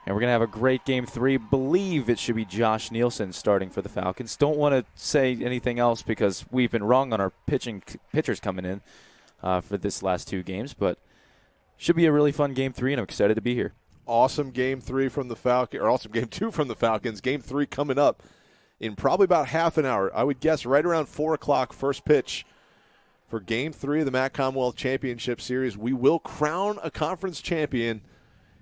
and we're going to have a great Game 3. Believe it should be Josh Nielsen starting for the Falcons. Don't want to say anything else because we've been wrong on our pitchers coming in for this last 2 games. But should be a really fun Game 3, and I'm excited to be here. Awesome Game 3 from the Falcons, or awesome Game 2 from the Falcons. Game 3 coming up in probably about half an hour. I would guess right around 4 o'clock, first pitch for Game 3 of the MAC Commonwealth Championship Series. We will crown a conference champion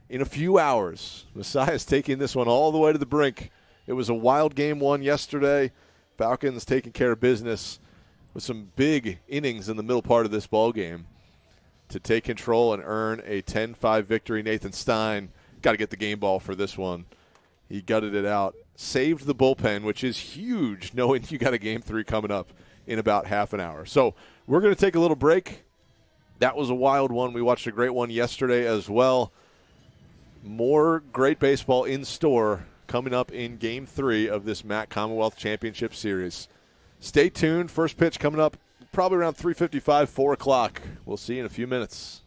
in a few hours. Messiah's taking this one all the way to the brink. It was a wild Game 1 yesterday. Falcons taking care of business with some big innings in the middle part of this ball game to take control and earn a 10-5 victory. Nathan Stein got to get the game ball for this one. He gutted it out. Saved the bullpen, which is huge, knowing you got a Game 3 coming up in about half an hour. So we're going to take a little break. That was a wild one. We watched a great one yesterday as well. More great baseball in store coming up in Game 3 of this MAC Commonwealth Championship Series. Stay tuned. First pitch coming up probably around 3:55, 4 o'clock. We'll see you in a few minutes.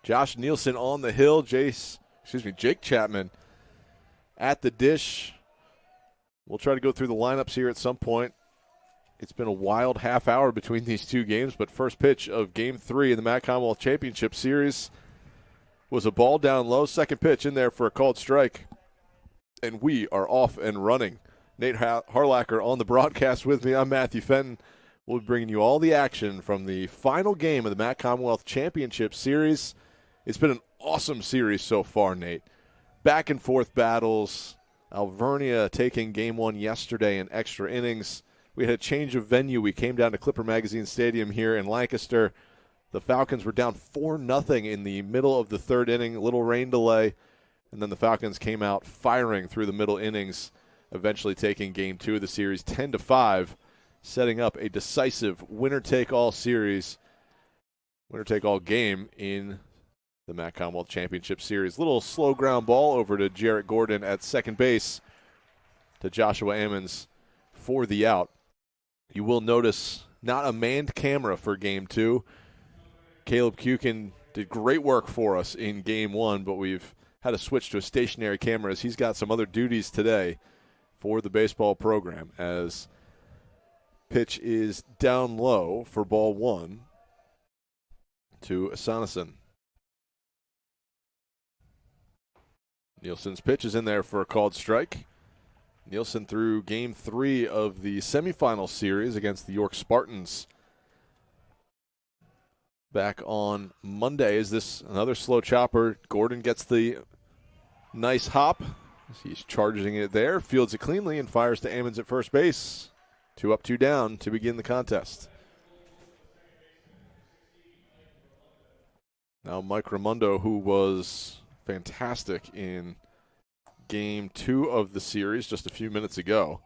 Josh Nielsen on the hill. Jake Chapman at the dish. We'll try to go through the lineups here at some point. It's been a wild half hour between these two games, but first pitch of Game 3 in the MAC Commonwealth Championship Series was a ball down low. Second pitch in there for a called strike. And we are off and running. Nate Harlacher on the broadcast with me. I'm Matthew Fenton. We'll be bringing you all the action from the final game of the MAC Commonwealth Championship Series. It's been an awesome series so far, Nate. Back and forth battles. Alvernia taking Game 1 yesterday in extra innings. We had a change of venue. We came down to Clipper Magazine Stadium here in Lancaster. The Falcons were down 4-0 in the middle of the third inning, a little rain delay, and then the Falcons came out firing through the middle innings, eventually taking Game 2 of the series 10-5, setting up a decisive winner-take-all series, winner-take-all game in the MAC Commonwealth Championship Series. Little slow ground ball over to Jarrett Gordon at second base to Joshua Ammons for the out. You will notice not a manned camera for Game 2. Caleb Kukin did great work for us in Game 1, but we've had to switch to a stationary camera as he's got some other duties today for the baseball program, as pitch is down low for ball 1 to Asanason. Nielsen's pitch is in there for a called strike. Nielsen threw Game 3 of the semifinal series against the York Spartans back on Monday. Is this another slow chopper? Gordon gets the nice hop. He's charging it there, fields it cleanly, and fires to Ammons at first base. 2 up, 2 down to begin the contest. Now Mike Raimondo, who was fantastic in Game 2 of the series just a few minutes ago,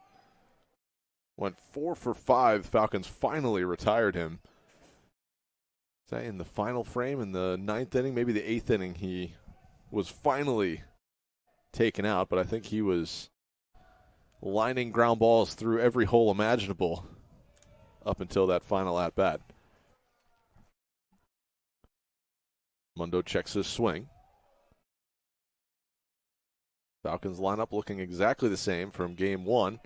went 4 for 5. The Falcons finally retired him. Is that in the final frame, in the 9th inning, maybe the 8th inning, he was finally taken out, but I think he was lining ground balls through every hole imaginable up until that final at-bat. Mundo checks his swing. Falcons lineup looking exactly the same from Game 1.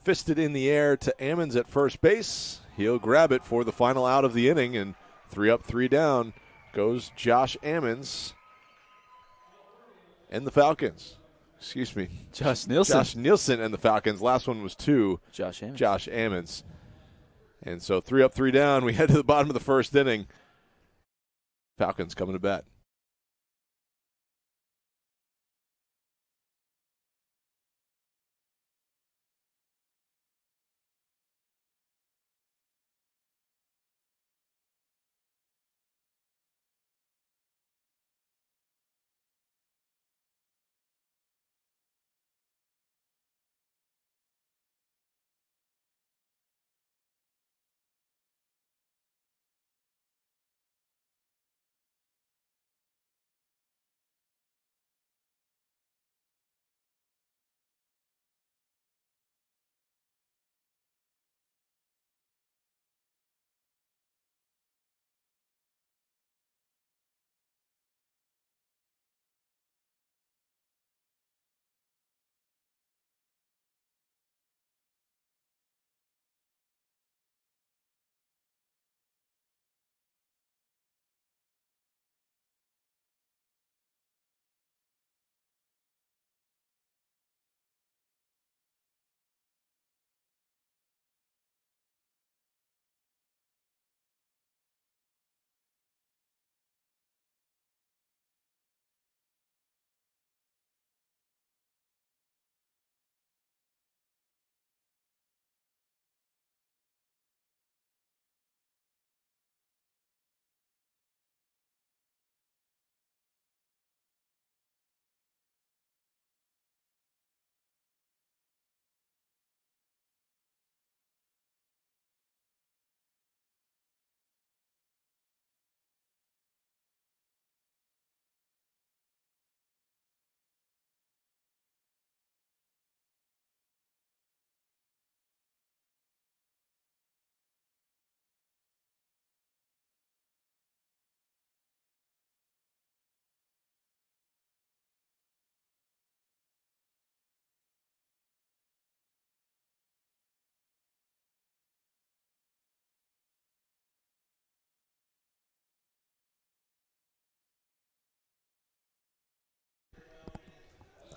Fisted in the air to Ammons at first base. He'll grab it for the final out of the inning, and 3 up, 3 down goes Josh Ammons and the Falcons. Excuse me. Josh Nielsen. Josh Nielsen and the Falcons. Last one was to Josh Ammons. Josh Ammons. And so 3 up, 3 down. We head to the bottom of the first inning. Falcons coming to bat.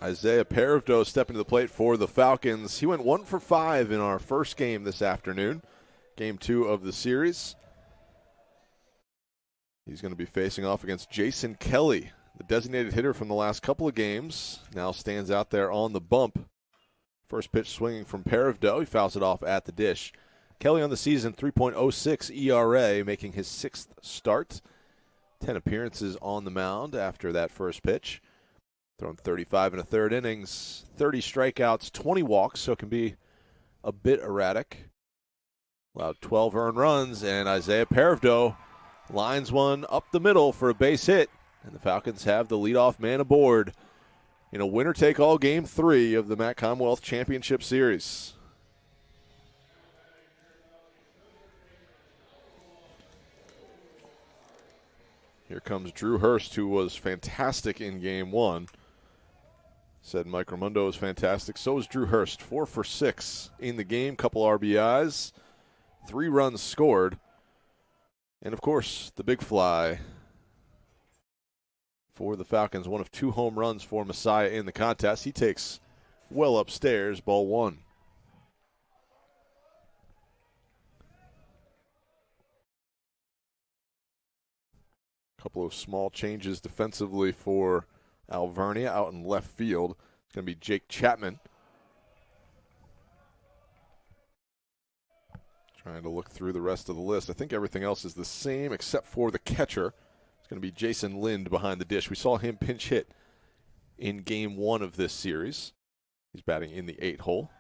Isaiah Paravdo stepping to the plate for the Falcons. He went 1 for 5 in our first game this afternoon, game 2 of the series. He's going to be facing off against Jason Kelly, the designated hitter from the last couple of games. Now stands out there on the bump. First pitch swinging from Paravdo. He fouls it off at the dish. Kelly on the season, 3.06 ERA, making his 6th start. 10 appearances on the mound after that first pitch. Thrown 35 and a third innings, 30 strikeouts, 20 walks, so it can be a bit erratic. Allowed 12 earned runs, and Isaiah Paravdo lines one up the middle for a base hit, and the Falcons have the leadoff man aboard in a winner-take-all Game 3 of the MAC Commonwealth Championship Series. Here comes Drew Hurst, who was fantastic in Game 1. Said Mike Ramundo was fantastic. So was Drew Hurst. 4 for 6 in the game. Couple RBIs. 3 runs scored. And, of course, the big fly for the Falcons. One of 2 home runs for Messiah in the contest. He takes well upstairs. Ball 1. Couple of small changes defensively for Alvernia out in left field. It's going to be Jake Chapman. Trying to look through the rest of the list. I think everything else is the same except for the catcher. It's going to be Jason Lind behind the dish. We saw him pinch hit in Game 1 of this series. He's batting in the 8 hole.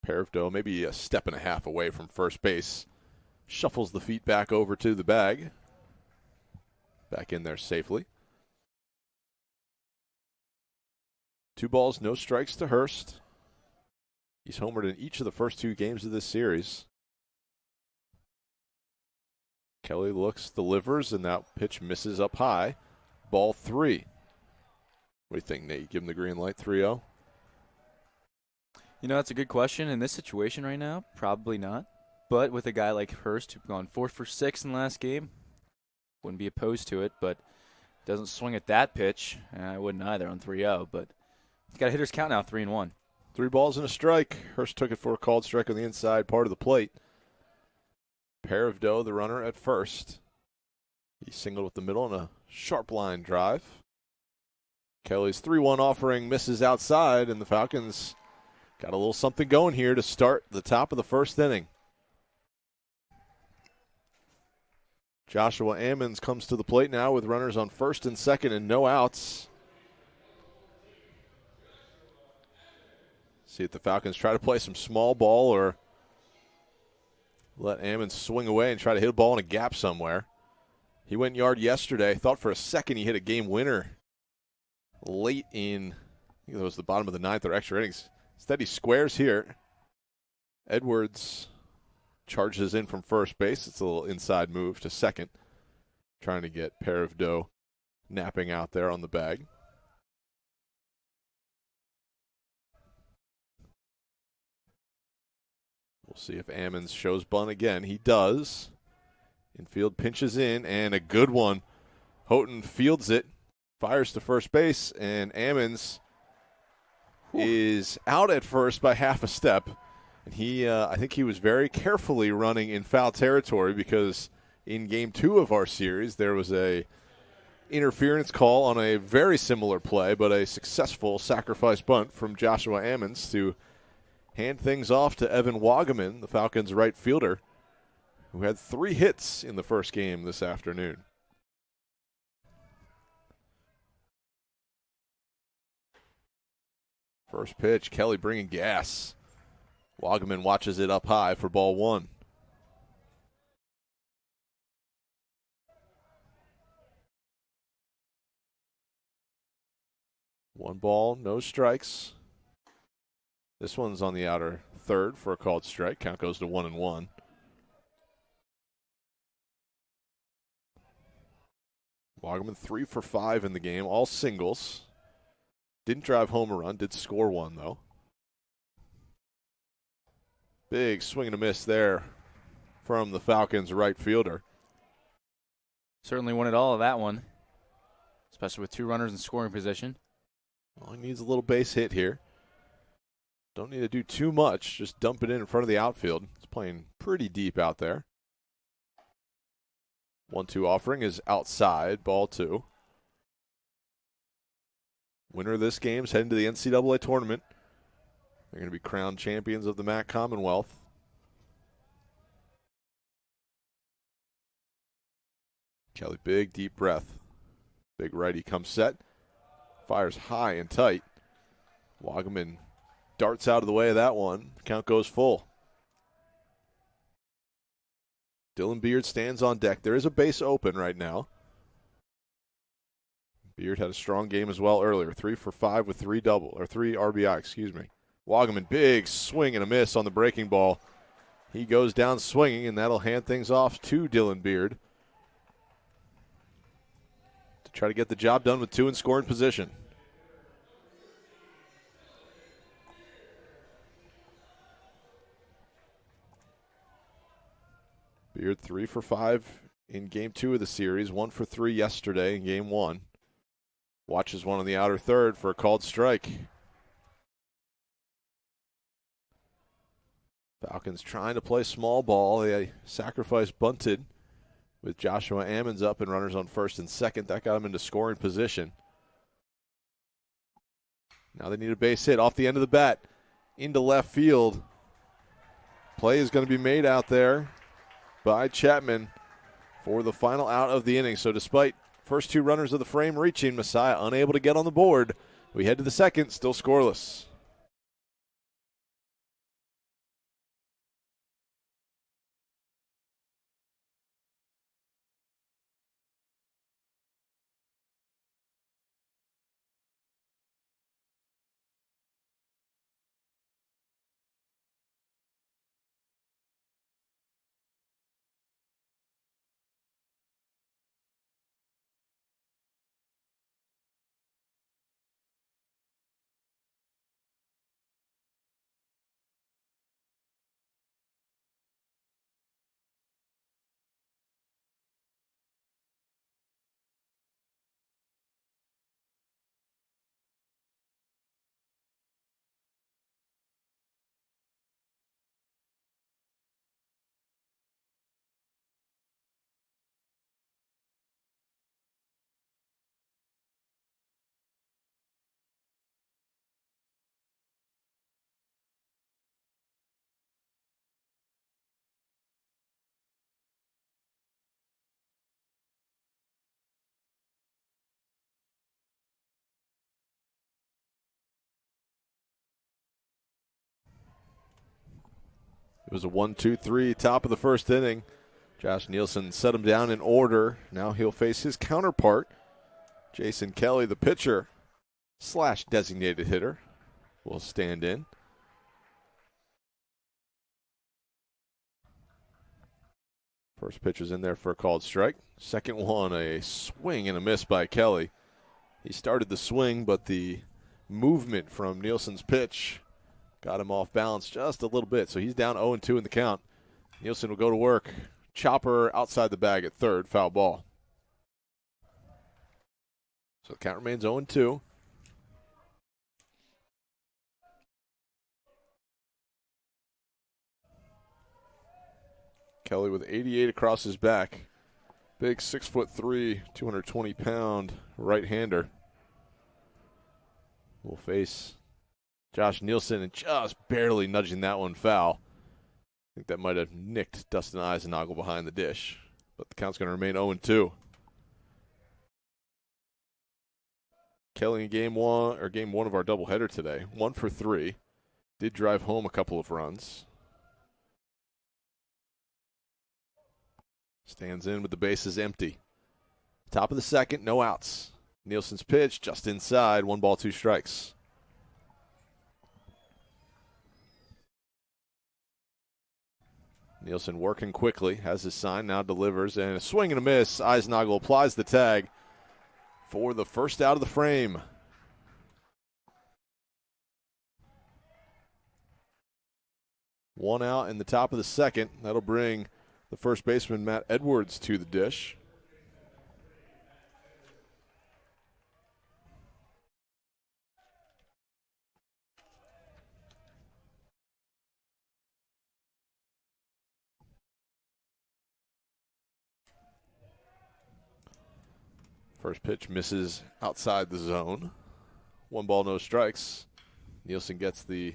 Paravdo maybe a step and a half away from first base. Shuffles the feet back over to the bag. Back in there safely. 2 balls, no strikes to Hurst. He's homered in each of the first 2 games of this series. Kelly looks, delivers, and that pitch misses up high. Ball 3. What do you think, Nate? You give him the green light, 3-0? You know, that's a good question. In this situation right now, probably not. But with a guy like Hurst, who's gone 4 for 6 in the last game, wouldn't be opposed to it, but doesn't swing at that pitch. I wouldn't either on 3-0, but he's got a hitter's count now, 3-1. 3 balls and a strike. Hurst took it for a called strike on the inside part of the plate. Paravdo, the runner at first. He singled with the middle on a sharp line drive. Kelly's 3-1 offering misses outside, and the Falcons got a little something going here to start the top of the first inning. Joshua Ammons comes to the plate now with runners on first and second and no outs. See if the Falcons try to play some small ball or let Ammons swing away and try to hit a ball in a gap somewhere. He went yard yesterday. Thought for a second he hit a game winner late in, I think it was the bottom of the 9th or extra innings. Instead he squares here. Edwards charges in from first base. It's a little inside move to second. Trying to get Paravdo napping out there on the bag. We'll see if Ammons shows bunt again. He does. Infield pinches in, and a good one. Houghton fields it, fires to first base, and Ammons is out at first by half a step. And he, I think he was very carefully running in foul territory because in Game 2 of our series, there was a interference call on a very similar play, but a successful sacrifice bunt from Joshua Ammons to hand things off to Evan Wagaman, the Falcons' right fielder, who had 3 hits in the first game this afternoon. First pitch, Kelly bringing gas. Wagaman watches it up high for ball 1. One ball, no strikes. This one's on the outer third for a called strike. Count goes to 1-1. Wagaman 3 for 5 in the game, all singles. Didn't drive home a run, did score one though. Big swing and a miss there from the Falcons' right fielder. Certainly wanted all of that one, especially with 2 runners in scoring position. Well, he needs a little base hit here. Don't need to do too much. Just dump it in front of the outfield. It's playing pretty deep out there. 1-2 offering is outside. Ball 2. Winner of this game is heading to the NCAA tournament. They're going to be crowned champions of the MAC Commonwealth. Kelly, big deep breath. Big righty comes set. Fires high and tight. Wagaman darts out of the way of that one. Count goes full. Dylan Beard stands on deck. There is a base open right now. Beard had a strong game as well earlier. 3 for 5 with 3 RBI, excuse me. Wagaman, big swing and a miss on the breaking ball. He goes down swinging, and that'll hand things off to Dylan Beard to try to get the job done with 2 in scoring position. Beard 3 for 5 in game 2 of the series, 1 for 3 yesterday in game 1. Watches one on the outer third for a called strike. Falcons trying to play small ball. They sacrifice bunted with Joshua Ammons up and runners on first and second. That got him into scoring position. Now they need a base hit off the end of the bat into left field. Play is going to be made out there by Chapman for the final out of the inning. So despite first 2 runners of the frame reaching, Messiah unable to get on the board. We head to the second, still scoreless. It was a 1-2-3 top of the first inning. Josh Nielsen set him down in order. Now he'll face his counterpart, Jason Kelly, the pitcher / designated hitter, will stand in. First pitch was in there for a called strike. Second one, a swing and a miss by Kelly. He started the swing, but the movement from Nielsen's pitch got him off balance just a little bit, so he's down 0-2 in the count. Nielsen will go to work. Chopper outside the bag at third, foul ball. So the count remains 0-2. Kelly with 88 across his back. Big 6'3", 220-pound right-hander will face Josh Nielsen and just barely nudging that one foul. I think that might have nicked Dustin Eisenagel behind the dish, but the count's going to remain 0-2. Kelly in game one of our doubleheader today, 1 for 3. Did drive home a couple of runs. Stands in with the bases empty. Top of the second, no outs. Nielsen's pitch just inside, 1 ball, 2 strikes. Nielsen working quickly, has his sign, now delivers, and a swing and a miss. Eisenagel applies the tag for the first out of the frame. One out in the top of the second. That'll bring the first baseman, Matt Edwards, to the dish. First pitch misses outside the zone. 1 ball, no strikes. Nielsen gets the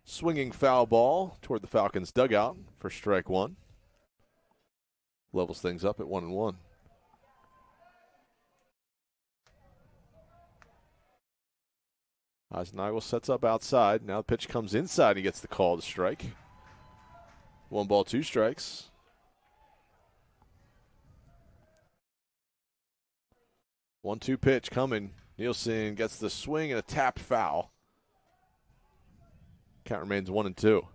swinging foul ball toward the Falcons' dugout for strike 1. Levels things up at 1-1. Eisnagel sets up outside. Now the pitch comes inside. He gets the call to strike. 1 ball, 2 strikes. 1-2 pitch coming. Nielsen gets the swing and a tapped foul. Count remains 1-2.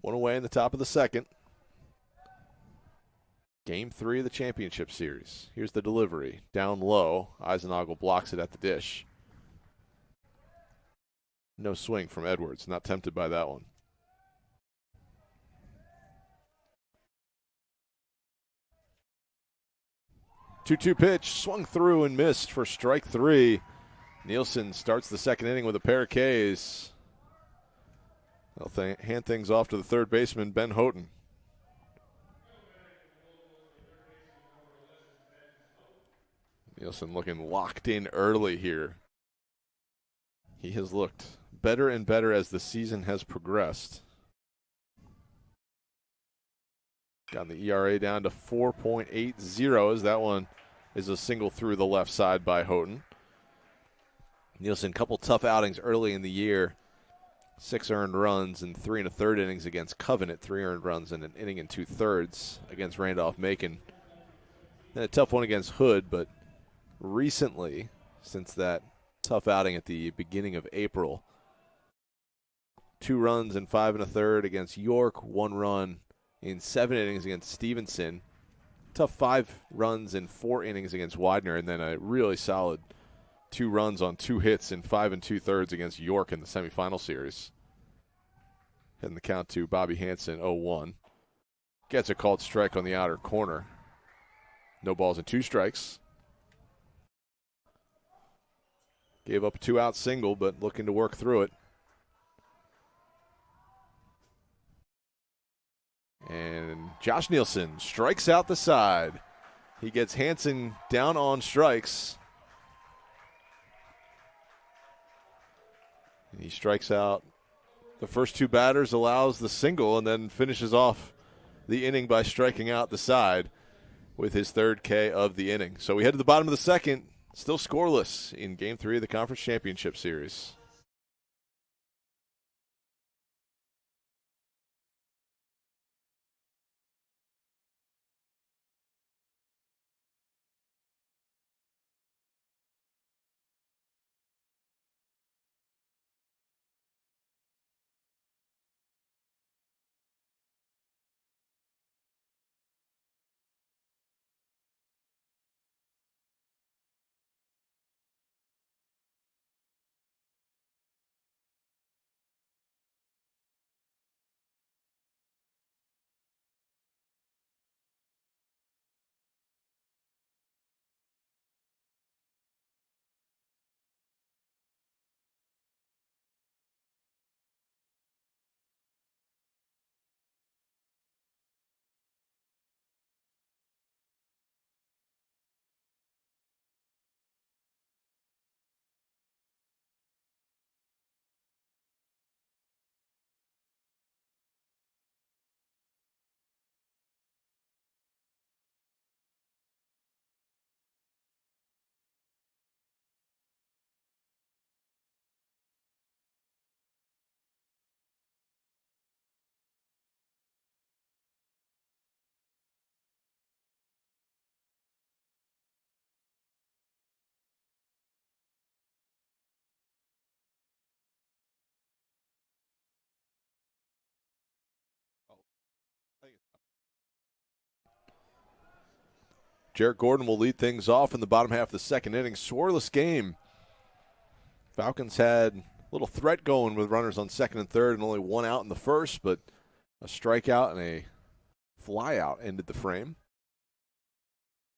One away in the top of the second. Game 3 of the championship series. Here's the delivery. Down low. Eisnagel blocks it at the dish. No swing from Edwards. Not tempted by that one. Two-two pitch. Swung through and missed for strike 3. Nielsen starts the second inning with a pair of Ks. They'll hand things off to the third baseman, Ben Houghton. Nielsen looking locked in early here. He has looked better and better as the season has progressed. Got the ERA down to 4.80 as that one is a single through the left side by Houghton. Nielsen, couple tough outings early in the year. 6 earned runs in 3 1/3 innings against Covenant. 3 earned runs in an inning and 2/3 against Randolph-Macon. Then a tough one against Hood, but recently, since that tough outing at the beginning of April, 2 runs in 5 1/3 against York, 1 run in 7 innings against Stevenson. Tough 5 runs in 4 innings against Widener, and then a really solid 2 runs on 2 hits in 5 2/3 against York in the semifinal series. Heading the count to Bobby Hansen, 0-1. Gets a called strike on the outer corner. No balls and 2 strikes. Gave up a 2-out single, but looking to work through it. And Josh Nielsen strikes out the side. He gets Hansen down on strikes. And he strikes out the first 2 batters, allows the single, and then finishes off the inning by striking out the side with his 3rd K of the inning. So we head to the bottom of the second. Still scoreless in Game 3 of the Conference Championship Series. Jarrett Gordon will lead things off in the bottom half of the second inning. Scoreless game. Falcons had a little threat going with runners on second and third and only 1 out in the first, but a strikeout and a flyout ended the frame.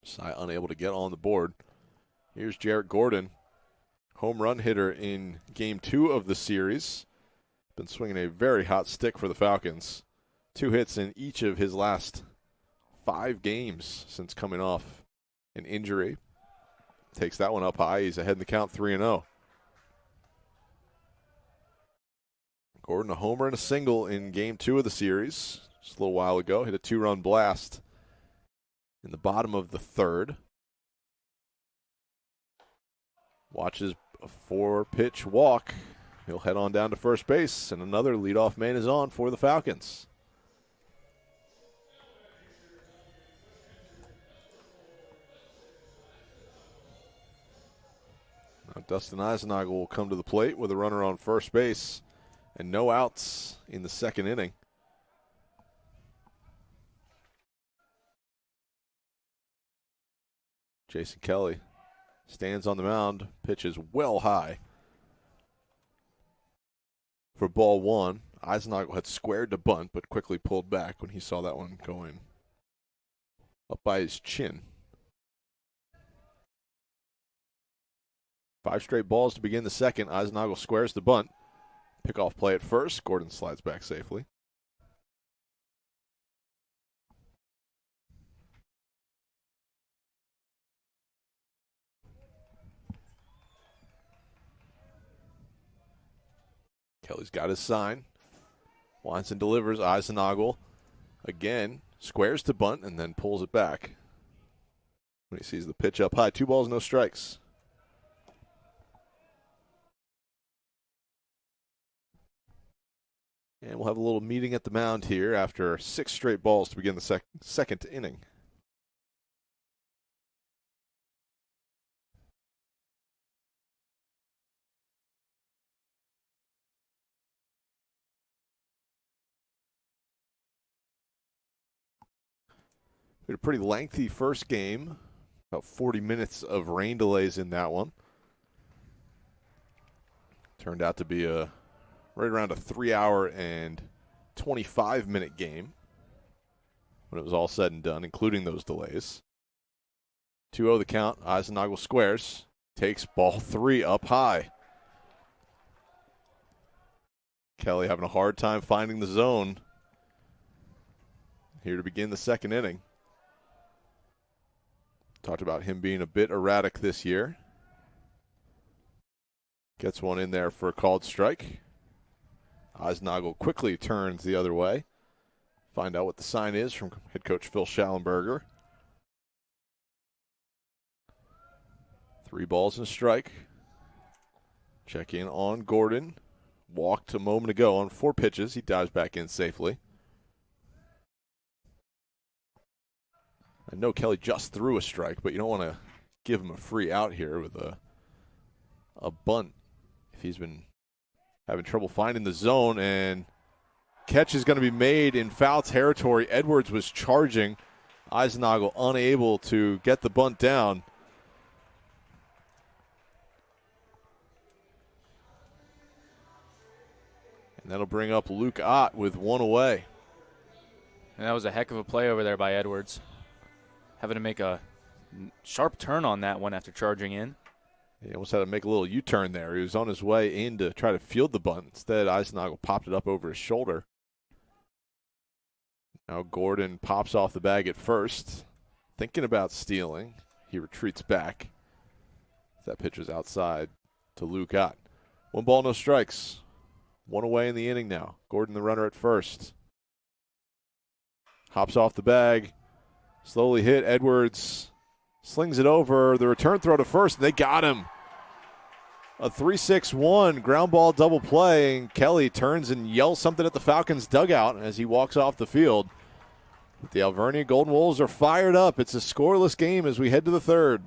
Cy unable to get on the board. Here's Jarrett Gordon, home run hitter in Game 2 of the series. Been swinging a very hot stick for the Falcons. 2 hits in each of his last 5 games since coming off an injury. Takes that one up high. He's ahead in the count 3-0. Gordon, a homer and a single in game 2 of the series. Just a little while ago. Hit a 2-run blast in the bottom of the 3rd. Watches a 4-pitch walk. He'll head on down to first base, and another leadoff man is on for the Falcons. Now Dustin Eisenagel will come to the plate with a runner on first base and no outs in the 2nd inning. Jason Kelly stands on the mound, pitches well high for ball 1. Eisenagel had squared to bunt, but quickly pulled back when he saw that one going up by his chin. 5 straight balls to begin the 2nd. Eisenagel squares the bunt. Pickoff play at first. Gordon slides back safely. Kelly's got his sign. Winds and delivers. Eisenagel again squares to bunt and then pulls it back when he sees the pitch up high. 2 balls, no strikes. And we'll have a little meeting at the mound here after 6 straight balls to begin the second inning. We had a pretty lengthy first game, about 40 minutes of rain delays in that one. Turned out to be right around a 3-hour and 25-minute game when it was all said and done, including those delays. 2-0 the count. Eisenagel squares. Takes ball 3 up high. Kelly having a hard time finding the zone here to begin the 2nd inning. Talked about him being a bit erratic this year. Gets one in there for a called strike. Eisenagel quickly turns the other way. Find out what the sign is from head coach Phil Schallenberger. 3 balls and a strike. Check in on Gordon. Walked a moment ago on 4 pitches. He dives back in safely. I know Kelly just threw a strike, but you don't want to give him a free out here with a bunt if he's been having trouble finding the zone. And catch is going to be made in foul territory. Edwards was charging. Eisenagel unable to get the bunt down. And that'll bring up Luke Ott with 1 away. And that was a heck of a play over there by Edwards. Having to make a sharp turn on that one after charging in. He almost had to make a little U-turn there. He was on his way in to try to field the bunt. Instead, Eisenagel popped it up over his shoulder. Now Gordon pops off the bag at first. Thinking about stealing. He retreats back. That pitch was outside to Luke Ott. 1 ball, no strikes. 1 away in the inning now. Gordon the runner at first. Hops off the bag. Slowly hit. Edwards slings it over. The return throw to first, and they got him. A 3-6-1 ground ball double play, and Kelly turns and yells something at the Falcons' dugout as he walks off the field. The Alvernia Golden Wolves are fired up. It's a scoreless game as we head to the 3rd.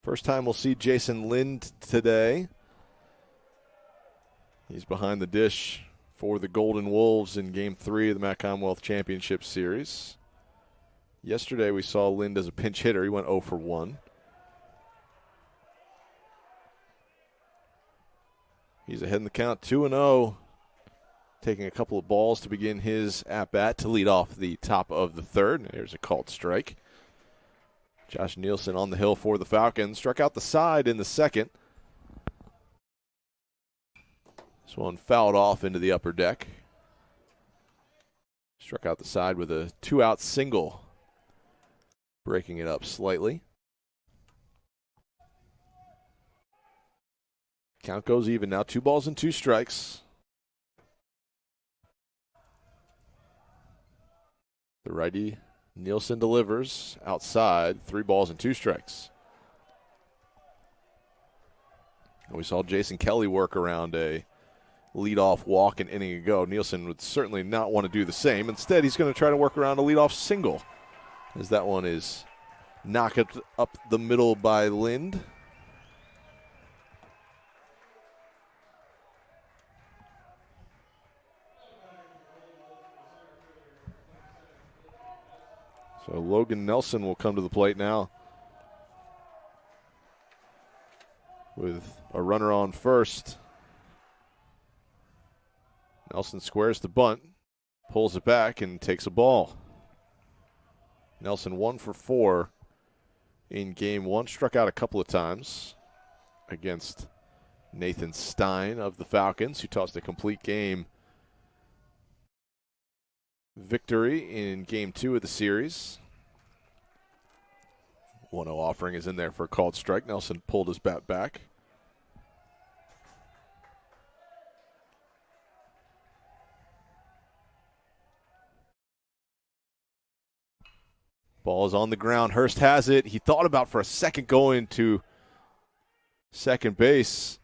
First time we'll see Jason Lind today. He's behind the dish for the Golden Wolves in Game 3 of the Commonwealth Championship Series. Yesterday we saw Lind as a pinch hitter. He went 0 for 1. He's ahead in the count, 2-0. Taking a couple of balls to begin his at-bat to lead off the top of the third. There's a called strike. Josh Nielsen on the hill for the Falcons. Struck out the side in the second. This one fouled off into the upper deck. Struck out the side with a 2-out single, breaking it up slightly. Count goes even now, 2 balls and 2 strikes. The righty Nielsen delivers outside, 3 balls and 2 strikes. And we saw Jason Kelly work around a leadoff walk an inning ago. Nielsen would certainly not want to do the same. Instead, he's going to try to work around a leadoff single, as that one is knocked up the middle by Lind. So Logan Nelson will come to the plate now with a runner on first. Nelson squares the bunt, pulls it back, and takes a ball. Nelson 1 for 4 in Game 1. Struck out a couple of times against Nathan Stein of the Falcons, who tossed a complete game victory in Game 2 of the series. 1-0 offering is in there for a called strike. Nelson pulled his bat back. Ball is on the ground. Hurst has it. He thought about for a second going to second base,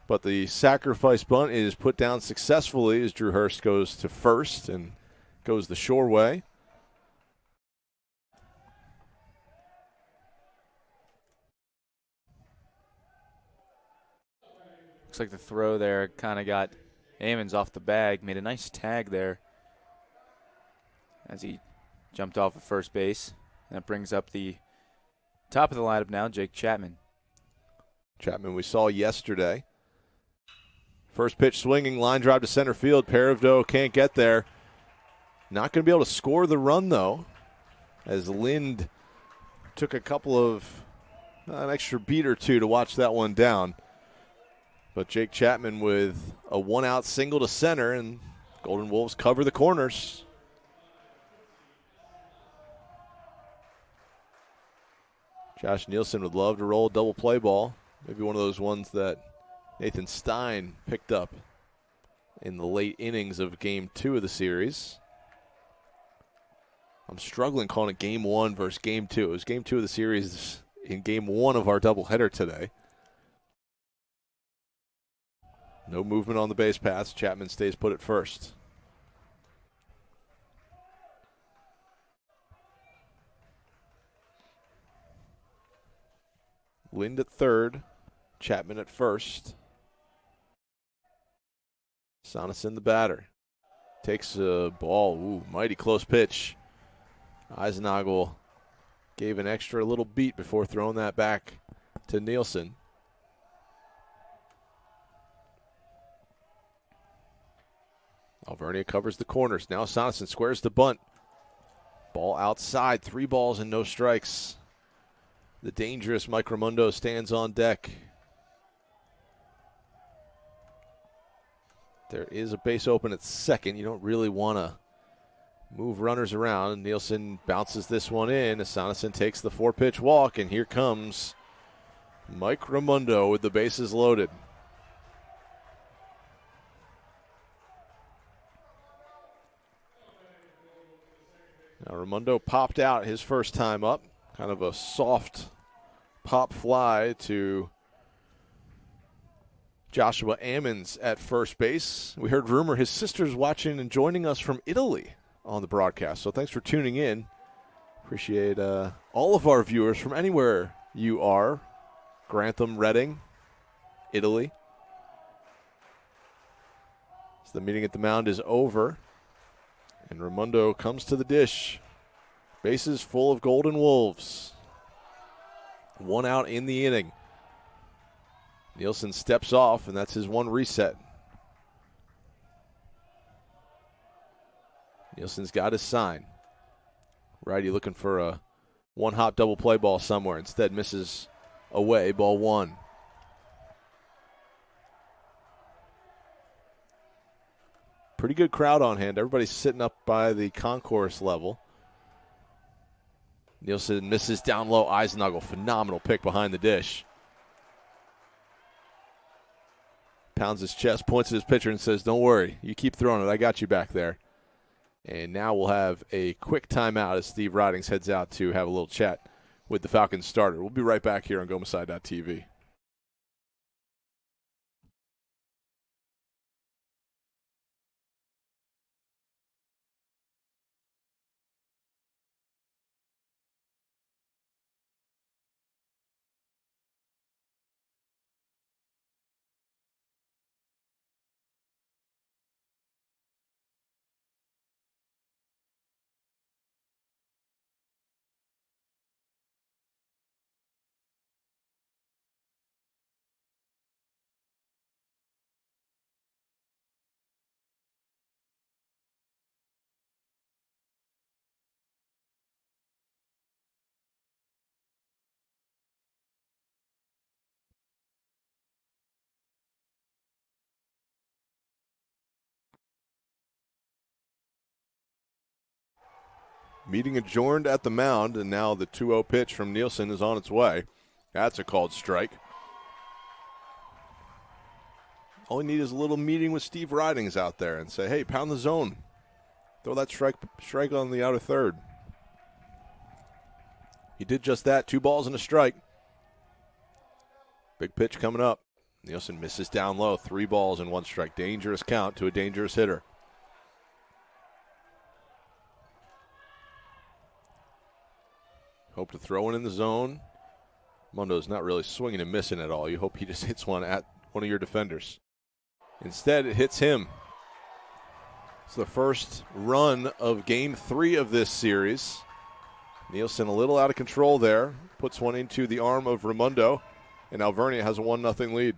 but the sacrifice bunt is put down successfully as Drew Hurst goes to first and goes the shore way. Looks like the throw there kind of got Ammons off the bag. Made a nice tag there as he jumped off at first base. And that brings up the top of the lineup now, Jake Chapman. Chapman we saw yesterday. First pitch swinging, line drive to center field. Paravdo can't get there. Not going to be able to score the run, though, as Lind took a couple of, an extra beat or two to watch that one down. But Jake Chapman with a 1-out single to center, and Golden Wolves cover the corners. Josh Nielsen would love to roll a double play ball. Maybe one of those ones that Nathan Stein picked up in the late innings of Game 2 of the series. I'm struggling calling it Game 1 versus Game 2. It was Game 2 of the series in Game 1 of our doubleheader today. No movement on the base paths. Chapman stays put at first. Lind at third. Chapman at first. Sonneson the batter. Takes a ball. Ooh, mighty close pitch. Eisenagel gave an extra little beat before throwing that back to Nielsen. Alvernia covers the corners. Now Sonneson squares the bunt. Ball outside. 3 balls and no strikes. The dangerous Mike Raimondo stands on deck. There is a base open at second. You don't really want to move runners around. Nielsen bounces this one in as Sonneson takes the 4-pitch walk, and here comes Mike Raimondo with the bases loaded. Now Raimondo popped out his first time up. Kind of a soft pop fly to Joshua Ammons at first base. We heard rumor his sister's watching and joining us from Italy on the broadcast. So thanks for tuning in. Appreciate all of our viewers from anywhere you are Grantham, Reading, Italy. So the meeting at the mound is over. And Raimundo comes to the dish. Bases full of Golden Wolves. 1 out in the inning. Nielsen steps off, and that's his 1 reset. Nielsen's got his sign. Righty looking for a 1-hop double play ball somewhere. Instead misses away, ball 1. Pretty good crowd on hand. Everybody's sitting up by the concourse level. Nielsen misses down low. Eisenagel, phenomenal pick behind the dish. Pounds his chest, points at his pitcher, and says, "Don't worry. You keep throwing it. I got you back there." And now we'll have a quick timeout as Steve Ridings heads out to have a little chat with the Falcons starter. We'll be right back here on GoMasai.tv. Meeting adjourned at the mound, and now the 2-0 pitch from Nielsen is on its way. That's a called strike. All you need is a little meeting with Steve Ridings out there and say, hey, pound the zone. Throw that strike on the outer third. He did just that. 2 balls and a strike. Big pitch coming up. Nielsen misses down low. 3 balls and 1 strike. Dangerous count to a dangerous hitter. Hope to throw one in the zone. Mundo's not really swinging and missing at all. You hope he just hits one at one of your defenders. Instead, it hits him. It's the first run of Game 3 of this series. Nielsen a little out of control there. Puts one into the arm of Raimundo, and Alvernia has a 1-0 lead.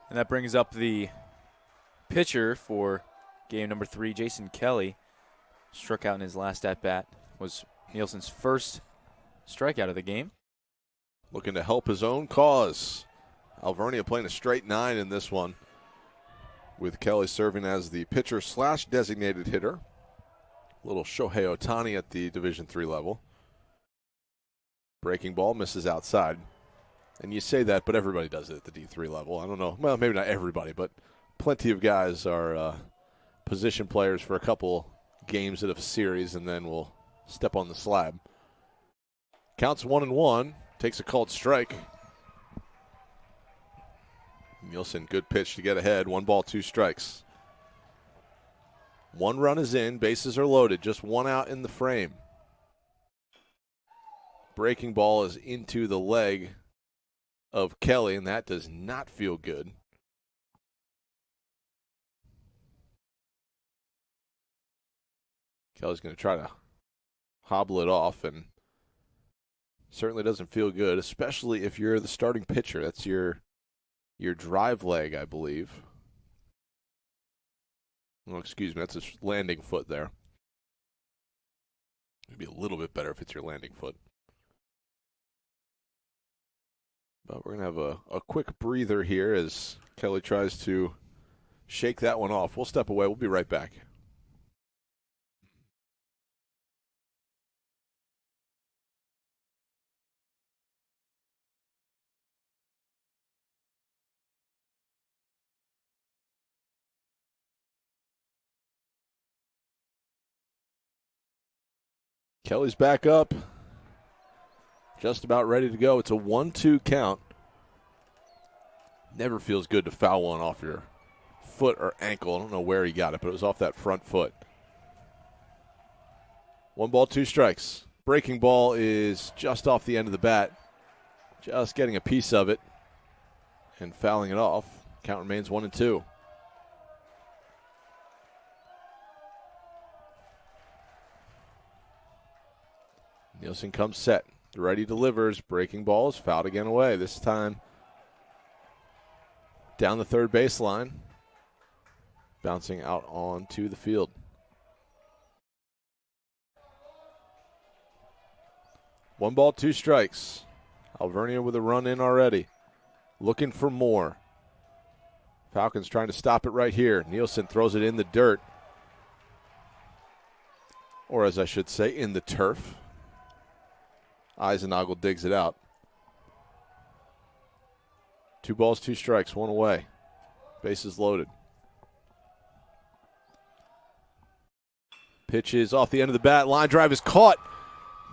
And that brings up the pitcher for game number 3, Jason Kelly. Struck out in his last at-bat. Was Nielsen's first strikeout of the game. Looking to help his own cause. Alvernia playing a straight 9 in this one, with Kelly serving as the pitcher/designated hitter. Little Shohei Ohtani at the Division III level. Breaking ball misses outside. And you say that, but everybody does it at the D3 level. I don't know. Well, maybe not everybody, but plenty of guys are position players for a couple games of a series and then will step on the slab. Counts 1-1. Takes a called strike. Nielsen, good pitch to get ahead. 1 ball, 2 strikes. 1 run is in. Bases are loaded. Just 1 out in the frame. Breaking ball is into the leg of Kelly, and that does not feel good. Kelly's going to try to hobble it off, and certainly doesn't feel good, especially if you're the starting pitcher. That's your drive leg, I believe. Oh, excuse me, that's his landing foot there. It'd be a little bit better if it's your landing foot. But we're going to have a quick breather here as Kelly tries to shake that one off. We'll step away. We'll be right back. Kelly's back up. Just about ready to go. It's a 1-2 count. Never feels good to foul one off your foot or ankle. I don't know where he got it, but it was off that front foot. 1 ball, 2 strikes. Breaking ball is just off the end of the bat. Just getting a piece of it and fouling it off. Count remains 1-2. Nielsen comes set. The righty delivers. Breaking ball is fouled again away. This time down the third baseline. Bouncing out onto the field. One ball, two strikes. Alvernia with a run in already. Looking for more. Falcons trying to stop it right here. Nielsen throws it in the dirt. Or as I should say, in the turf. Eisenagel digs it out. 2 balls, 2 strikes, 1 away. Bases loaded. Pitch is off the end of the bat. Line drive is caught.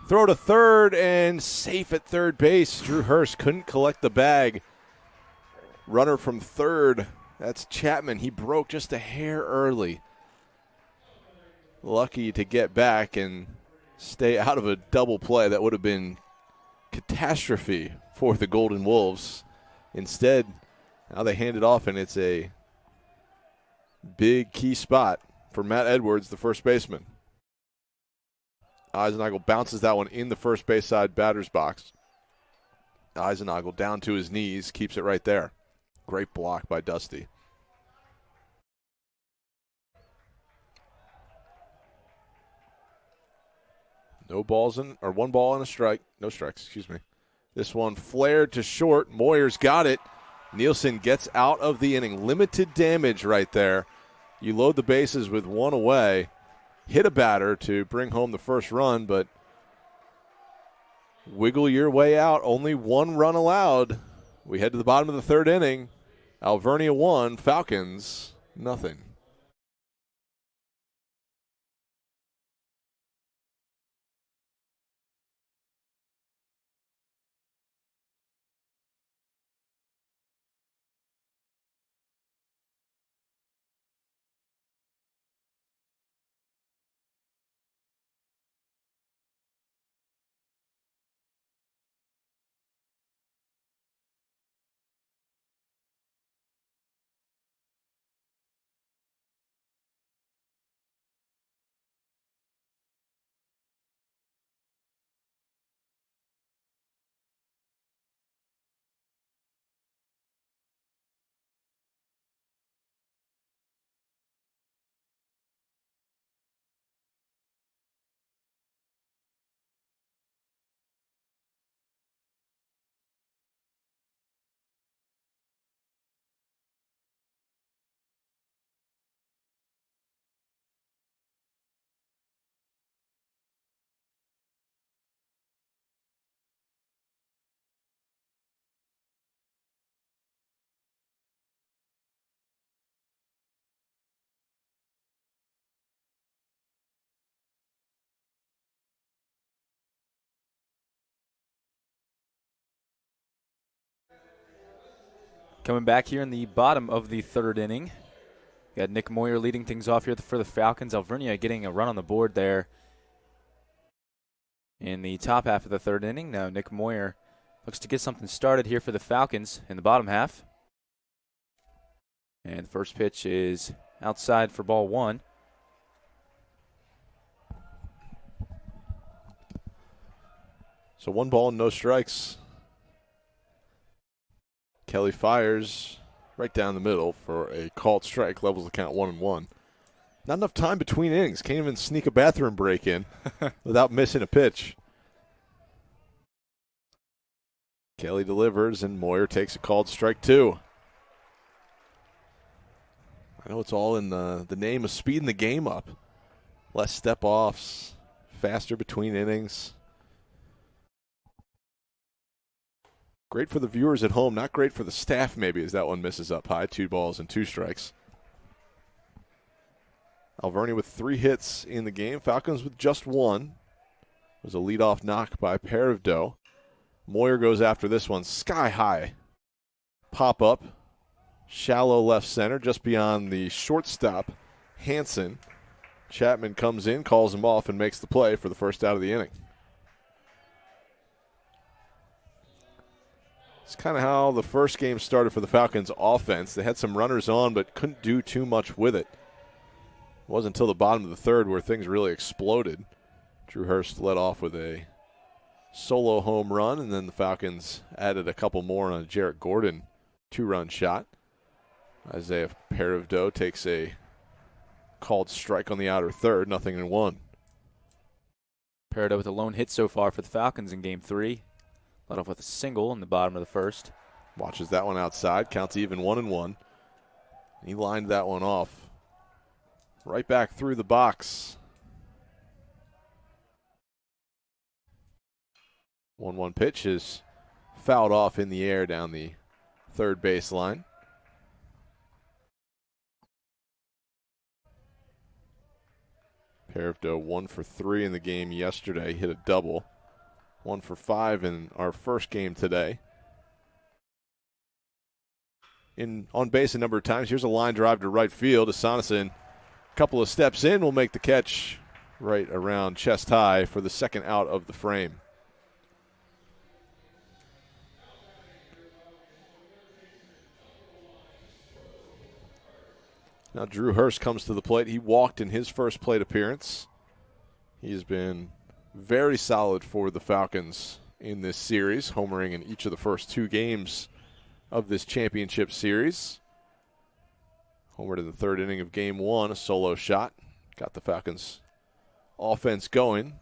Throw to third and safe at third base. Drew Hurst couldn't collect the bag. Runner from third. That's Chapman. He broke just a hair early. Lucky to get back and stay out of a double play. That would have been catastrophe for the Golden Wolves. Instead, now they hand it off, and it's a big key spot for Matt Edwards, the first baseman. Eisenagel bounces that one in the first base side batter's box. Eisenagel down to his knees, keeps it right there. Great block by Dusty. No balls in, or 1 ball and a strike. No strikes, excuse me. This one flared to short. Moyer's got it. Nielsen gets out of the inning. Limited damage right there. You load the bases with 1 away. Hit a batter to bring home the first run, but wiggle your way out. Only 1 run allowed. We head to the bottom of the 3rd inning. Alvernia 1, Falcons nothing. Coming back here in the bottom of the 3rd inning. Got Nick Moyer leading things off here for the Falcons. Alvernia getting a run on the board there in the top half of the 3rd inning. Now Nick Moyer looks to get something started here for the Falcons in the bottom half. And the first pitch is outside for ball 1. So 1 ball and no strikes. Kelly fires right down the middle for a called strike. Levels the count 1-1. Not enough time between innings. Can't even sneak a bathroom break in without missing a pitch. Kelly delivers, and Moyer takes a called strike 2. I know it's all in the name of speeding the game up. Less step-offs, faster between innings. Great for the viewers at home, not great for the staff maybe as that one misses up high. 2 balls and 2 strikes. Alvernia with 3 hits in the game. Falcons with just 1. It was a leadoff knock by Parivdo. Moyer goes after this one. Sky high. Pop up. Shallow left center just beyond the shortstop, Hansen. Chapman comes in, calls him off, and makes the play for the first out of the inning. It's kind of how the first game started for the Falcons offense. They had some runners on but couldn't do too much with it. It wasn't until the bottom of the third where things really exploded. Drew Hurst led off with a solo home run, and then the Falcons added a couple more on a Jarrett Gordon 2-run shot. Isaiah Perovdo takes a called strike on the outer third, 0-1. Perovdo with a lone hit so far for the Falcons in Game 3. Led off with a single in the bottom of the first. Watches that one outside, counts even 1-1. He lined that one off right back through the box. 1-1 pitch is fouled off in the air down the third baseline. Perovdo 1 for 3 in the game yesterday, hit a double. 1 for 5 in our first game today. On base a number of times. Here's a line drive to right field. Asanason, a couple of steps in, will make the catch right around chest high for the second out of the frame. Now Drew Hurst comes to the plate. He walked in his first plate appearance. He's been very solid for the Falcons in this series, homering in each of the first 2 games of this championship series. Homered in the third inning of Game 1, a solo shot. Got the Falcons' offense going.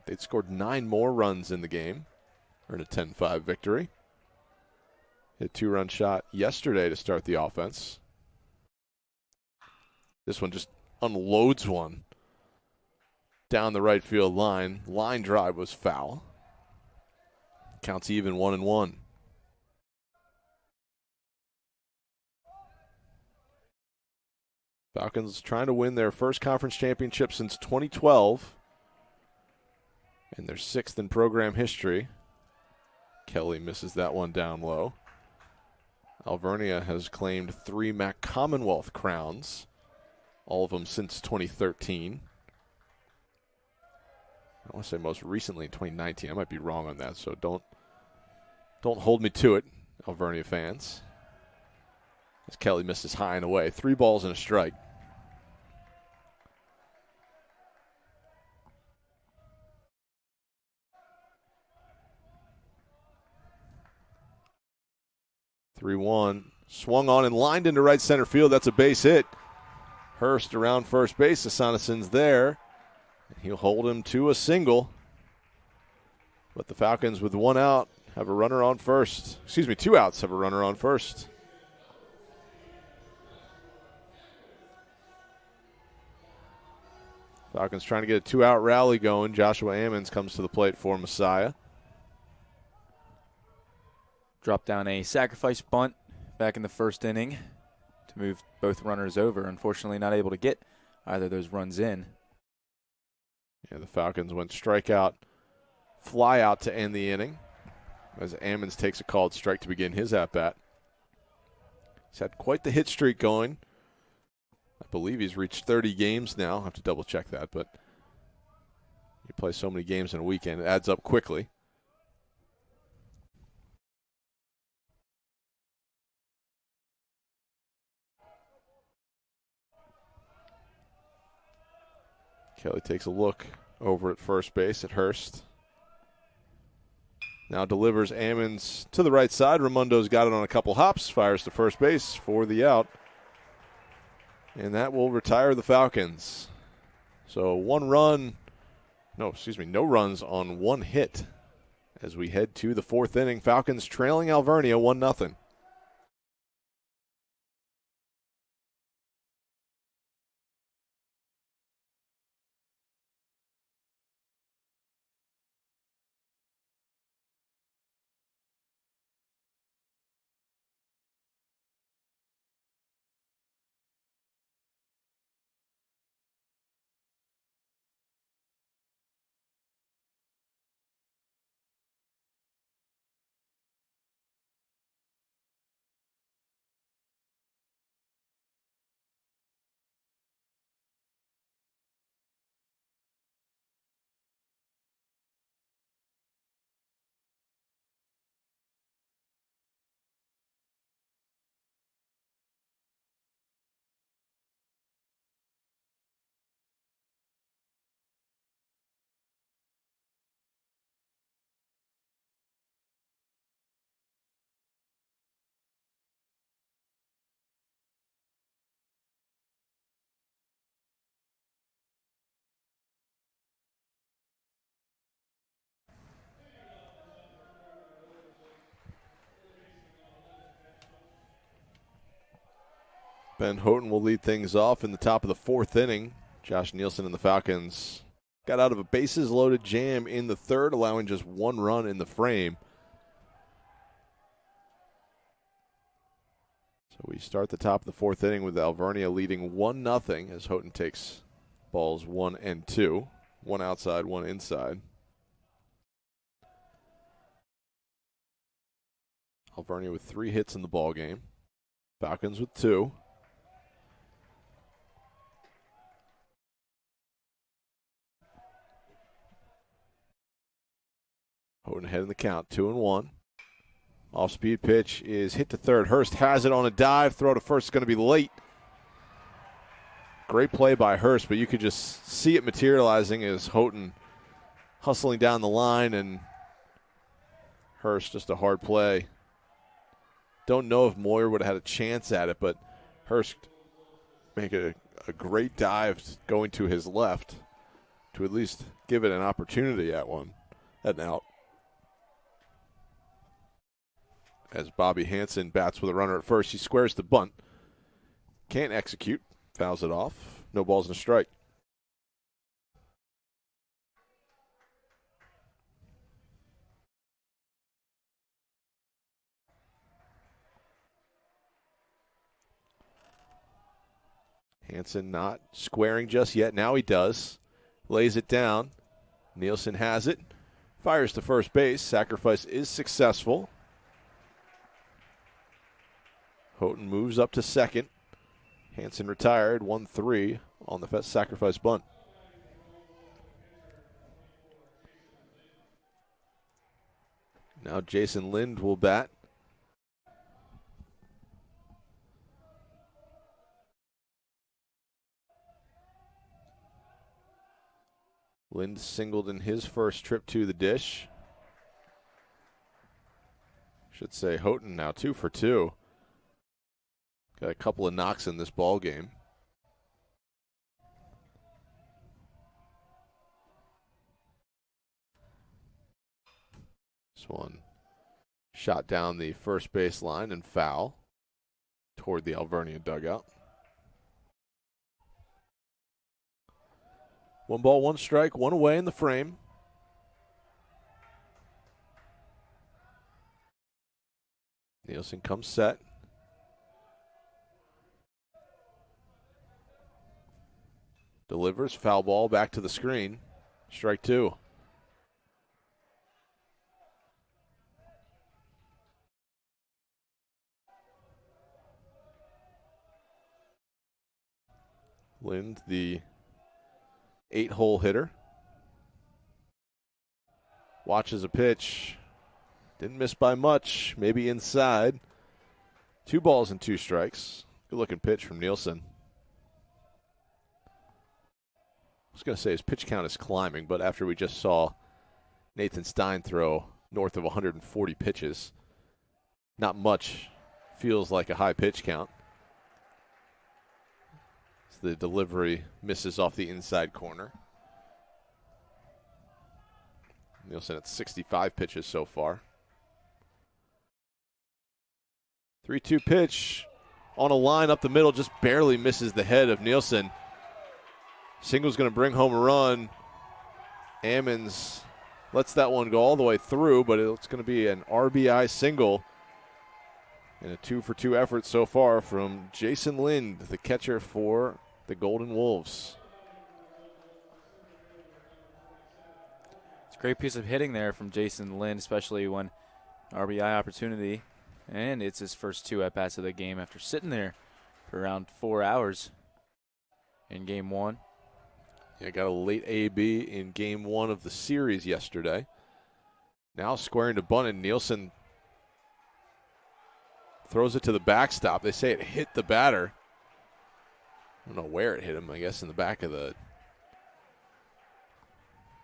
They'd scored 9 more runs in the game. Earned a 10-5 victory. Hit a 2-run shot yesterday to start the offense. This one just unloads one down the right field line. Line drive was foul. Counts even 1-1. Falcons trying to win their first conference championship since 2012 and their 6th in program history. Kelly misses that one down low. Alvernia has claimed 3 MAC Commonwealth crowns, all of them since 2013. I want to say most recently in 2019. I might be wrong on that, so don't hold me to it, Alvernia fans. As Kelly misses high and away. 3 balls and a strike. (3-1) swung on and lined into right center field. That's a base hit. Hurst around first base. Asanason's there. He'll hold him to a single. But the Falcons with 1 out have a runner on first. 2 outs have a runner on first. Falcons trying to get a 2-out rally going. Joshua Ammons comes to the plate for Messiah. Dropped down a sacrifice bunt back in the first inning to move both runners over. Unfortunately, not able to get either of those runs in. Yeah, the Falcons went strikeout, fly out to end the inning as Ammons takes a called strike to begin his at-bat. He's had quite the hit streak going. I believe he's reached 30 games now. I'll have to double-check that, but you play so many games in a weekend, it adds up quickly. Kelly takes a look over at first base at Hurst. Now delivers Ammons to the right side. Raimundo's got it on a couple hops, fires to first base for the out. And that will retire the Falcons. So no runs on 1 hit as we head to the 4th inning. Falcons trailing Alvernia 1-0. Ben Houghton will lead things off in the top of the fourth inning. Josh Nielsen and the Falcons got out of a bases-loaded jam in the third, allowing just one run in the frame. So we start the top of the fourth inning with Alvernia leading 1-0 as Houghton takes balls 1 and 2. One outside, one inside. Alvernia with 3 hits in the ball game. Falcons with 2. Houghton ahead in the count, 2-1. Off-speed pitch is hit to third. Hurst has it on a dive. Throw to first is going to be late. Great play by Hurst, but you could just see it materializing as Houghton hustling down the line, and Hurst just a hard play. Don't know if Moyer would have had a chance at it, but Hurst make a great dive going to his left to at least give it an opportunity at an out. As Bobby Hansen bats with a runner at first, he squares the bunt. Can't execute. Fouls it off. No balls and a strike. Hansen not squaring just yet. Now he does. Lays it down. Nielsen has it. Fires to first base. Sacrifice is successful. Houghton moves up to second. Hansen retired, 1-3 on the sacrifice bunt. Now Jason Lind will bat. Lind singled in his first trip to the dish. Should say Houghton now 2 for 2. Got a couple of knocks in this ball game. This one shot down the first base line and foul toward the Alvernia dugout. 1 ball, 1 strike, 1 away in the frame. Nielsen comes set. Delivers, foul ball, back to the screen. Strike 2. Lind, the 8-hole hitter. Watches a pitch. Didn't miss by much, maybe inside. 2 balls and 2 strikes. Good looking pitch from Nielsen. I was going to say his pitch count is climbing, but after we just saw Nathan Stein throw north of 140 pitches, not much feels like a high pitch count. So the delivery misses off the inside corner. Nielsen at 65 pitches so far. 3-2 pitch on a line up the middle, just barely misses the head of Nielsen. Single's going to bring home a run. Ammons lets that one go all the way through, but it's going to be an RBI single. And a 2-for-2 effort so far from Jason Lind, the catcher for the Golden Wolves. It's a great piece of hitting there from Jason Lind, especially when RBI opportunity. And it's his first 2 at-bats of the game after sitting there for around 4 hours in Game 1. Yeah, got a late AB in Game 1 of the series yesterday. Now squaring to bunt, and Nielsen throws it to the backstop. They say it hit the batter. I don't know where it hit him, I guess in the back of the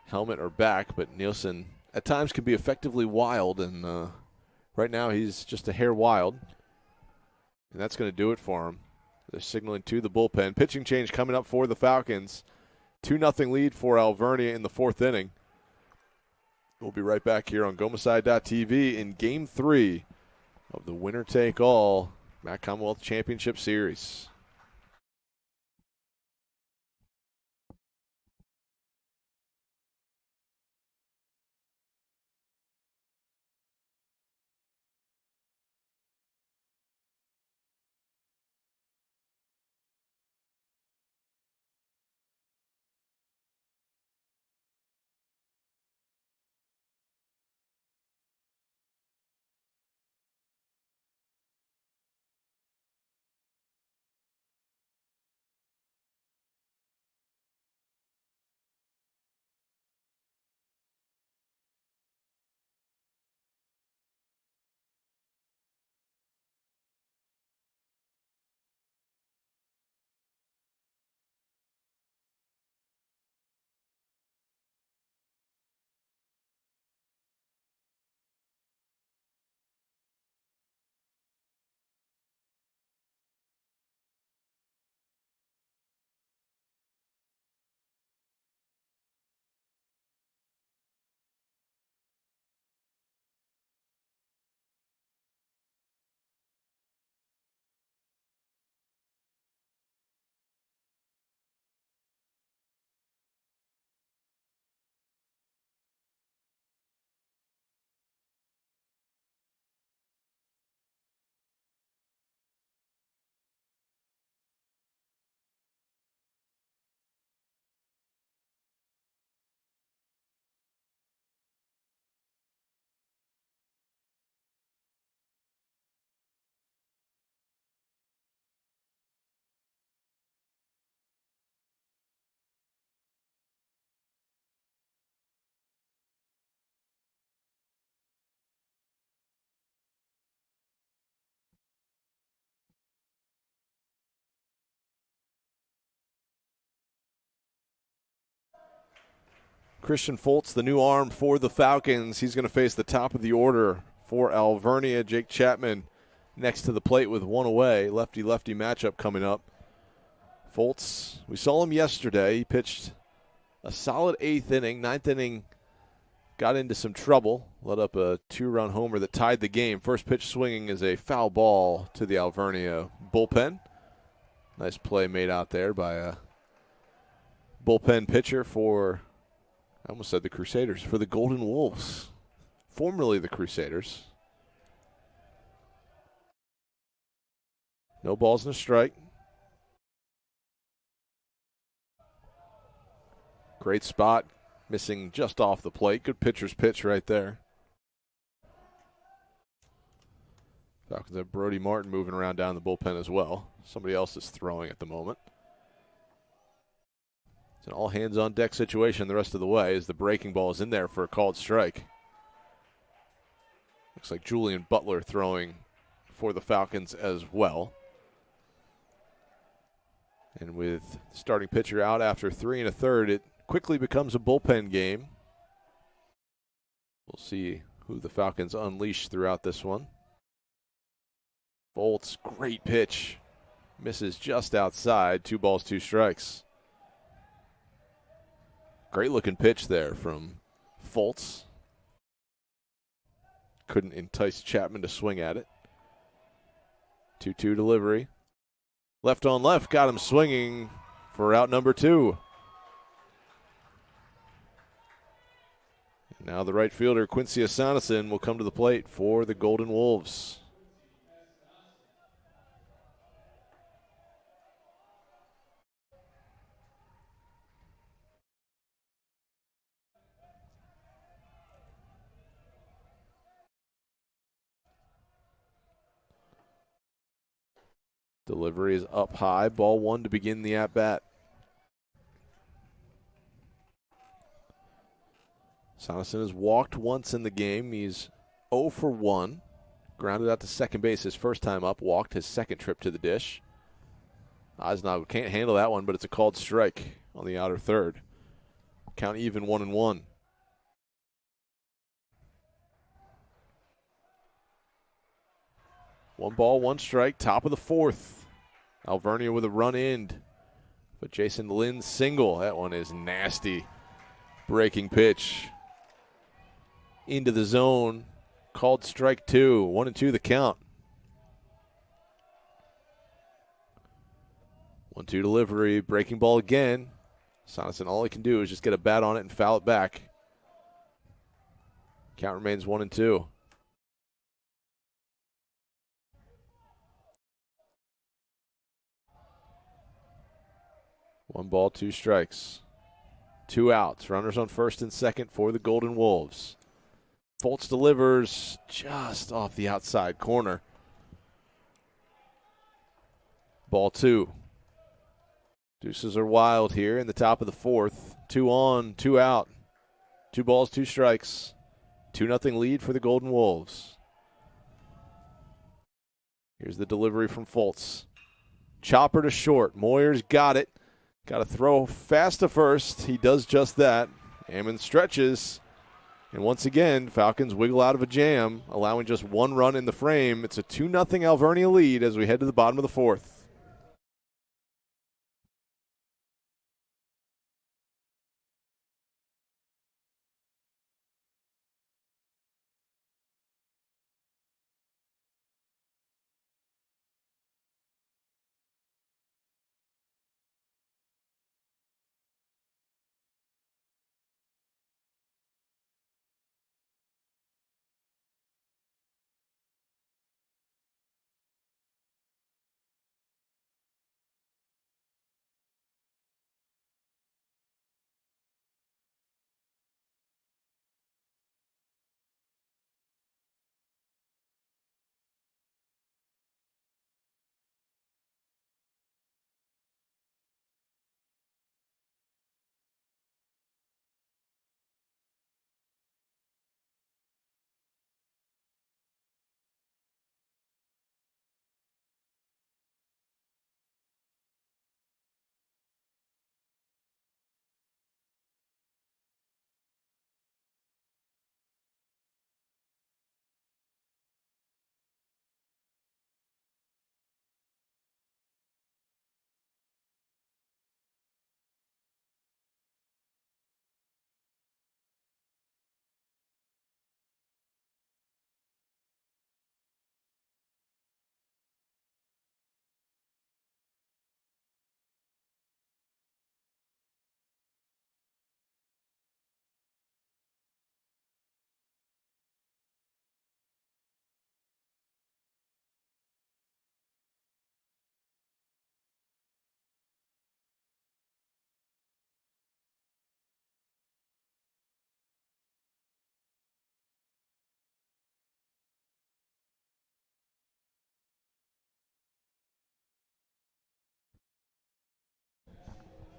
helmet or back, but Nielsen at times can be effectively wild, and right now he's just a hair wild. And that's going to do it for him. They're signaling to the bullpen. Pitching change coming up for the Falcons. 2-0 lead for Alvernia in the 4th inning. We'll be right back here on Gomeside.tv in Game 3 of the winner-take-all MAC Commonwealth Championship Series. Christian Foltz, the new arm for the Falcons. He's going to face the top of the order for Alvernia. Jake Chapman next to the plate with one away. Lefty-lefty matchup coming up. Foltz, we saw him yesterday. He pitched a solid 8th inning. 9th inning, got into some trouble. Let up a 2-run homer that tied the game. First pitch swinging is a foul ball to the Alvernia bullpen. Nice play made out there by a bullpen pitcher for, I almost said the Crusaders, for the Golden Wolves, formerly the Crusaders. No balls and a strike. Great spot, missing just off the plate. Good pitcher's pitch right there. Falcons have Brody Martin moving around down the bullpen as well. Somebody else is throwing at the moment. It's an all-hands-on-deck situation the rest of the way as the breaking ball is in there for a called strike. Looks like Julian Butler throwing for the Falcons as well. And with the starting pitcher out after 3 1/3, it quickly becomes a bullpen game. We'll see who the Falcons unleash throughout this one. Foltz, great pitch. Misses just outside. 2 balls, 2 strikes. Great looking pitch there from Foltz. Couldn't entice Chapman to swing at it. 2-2 delivery. Left on left, got him swinging for out number 2. And now the right fielder, Quincy Asanason, will come to the plate for the Golden Wolves. Delivery is up high. Ball 1 to begin the at-bat. Sonneson has walked once in the game. He's 0 for 1. Grounded out to second base his first time up. Walked his second trip to the dish. Osnog can't handle that one, but it's a called strike on the outer third. Count even 1-1. One ball, 1 strike, top of the 4th. Alvernia with a run in. But Jason Lynn's single, that one is nasty. Breaking pitch. Into the zone. Called strike 2. 1-2 the count. 1-2 delivery. Breaking ball again. Sonneson, all he can do is just get a bat on it and foul it back. Count remains 1-2. One ball, 2 strikes. 2 outs. Runners on first and second for the Golden Wolves. Foltz delivers just off the outside corner. Ball 2. Deuces are wild here in the top of the 4th. 2 on, 2 out. 2 balls, 2 strikes. 2-0 lead for the Golden Wolves. Here's the delivery from Foltz. Chopper to short. Moyer's got it. Got to throw fast to first. He does just that. Ammon stretches. And once again, Falcons wiggle out of a jam, allowing just 1 run in the frame. It's a 2-0 Alvernia lead as we head to the bottom of the 4th.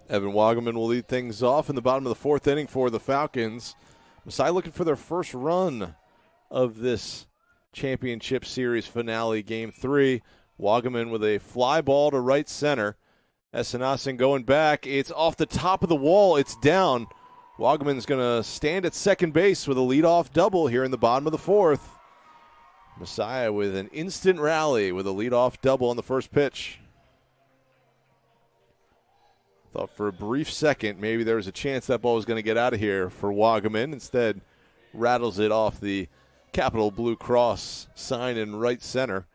Evan Wagaman will lead things off in the bottom of the fourth inning for the Falcons. Messiah looking for their first run of this championship series finale, Game 3. Wagaman with a fly ball to right center. Esanasin going back. It's off the top of the wall. It's down. Wagaman's going to stand at second base with a leadoff double here in the bottom of the fourth. Messiah with an instant rally with a leadoff double on the first pitch. Thought for a brief second maybe there was a chance that ball was going to get out of here for Wagaman. Instead, rattles it off the Capital Blue Cross sign in right center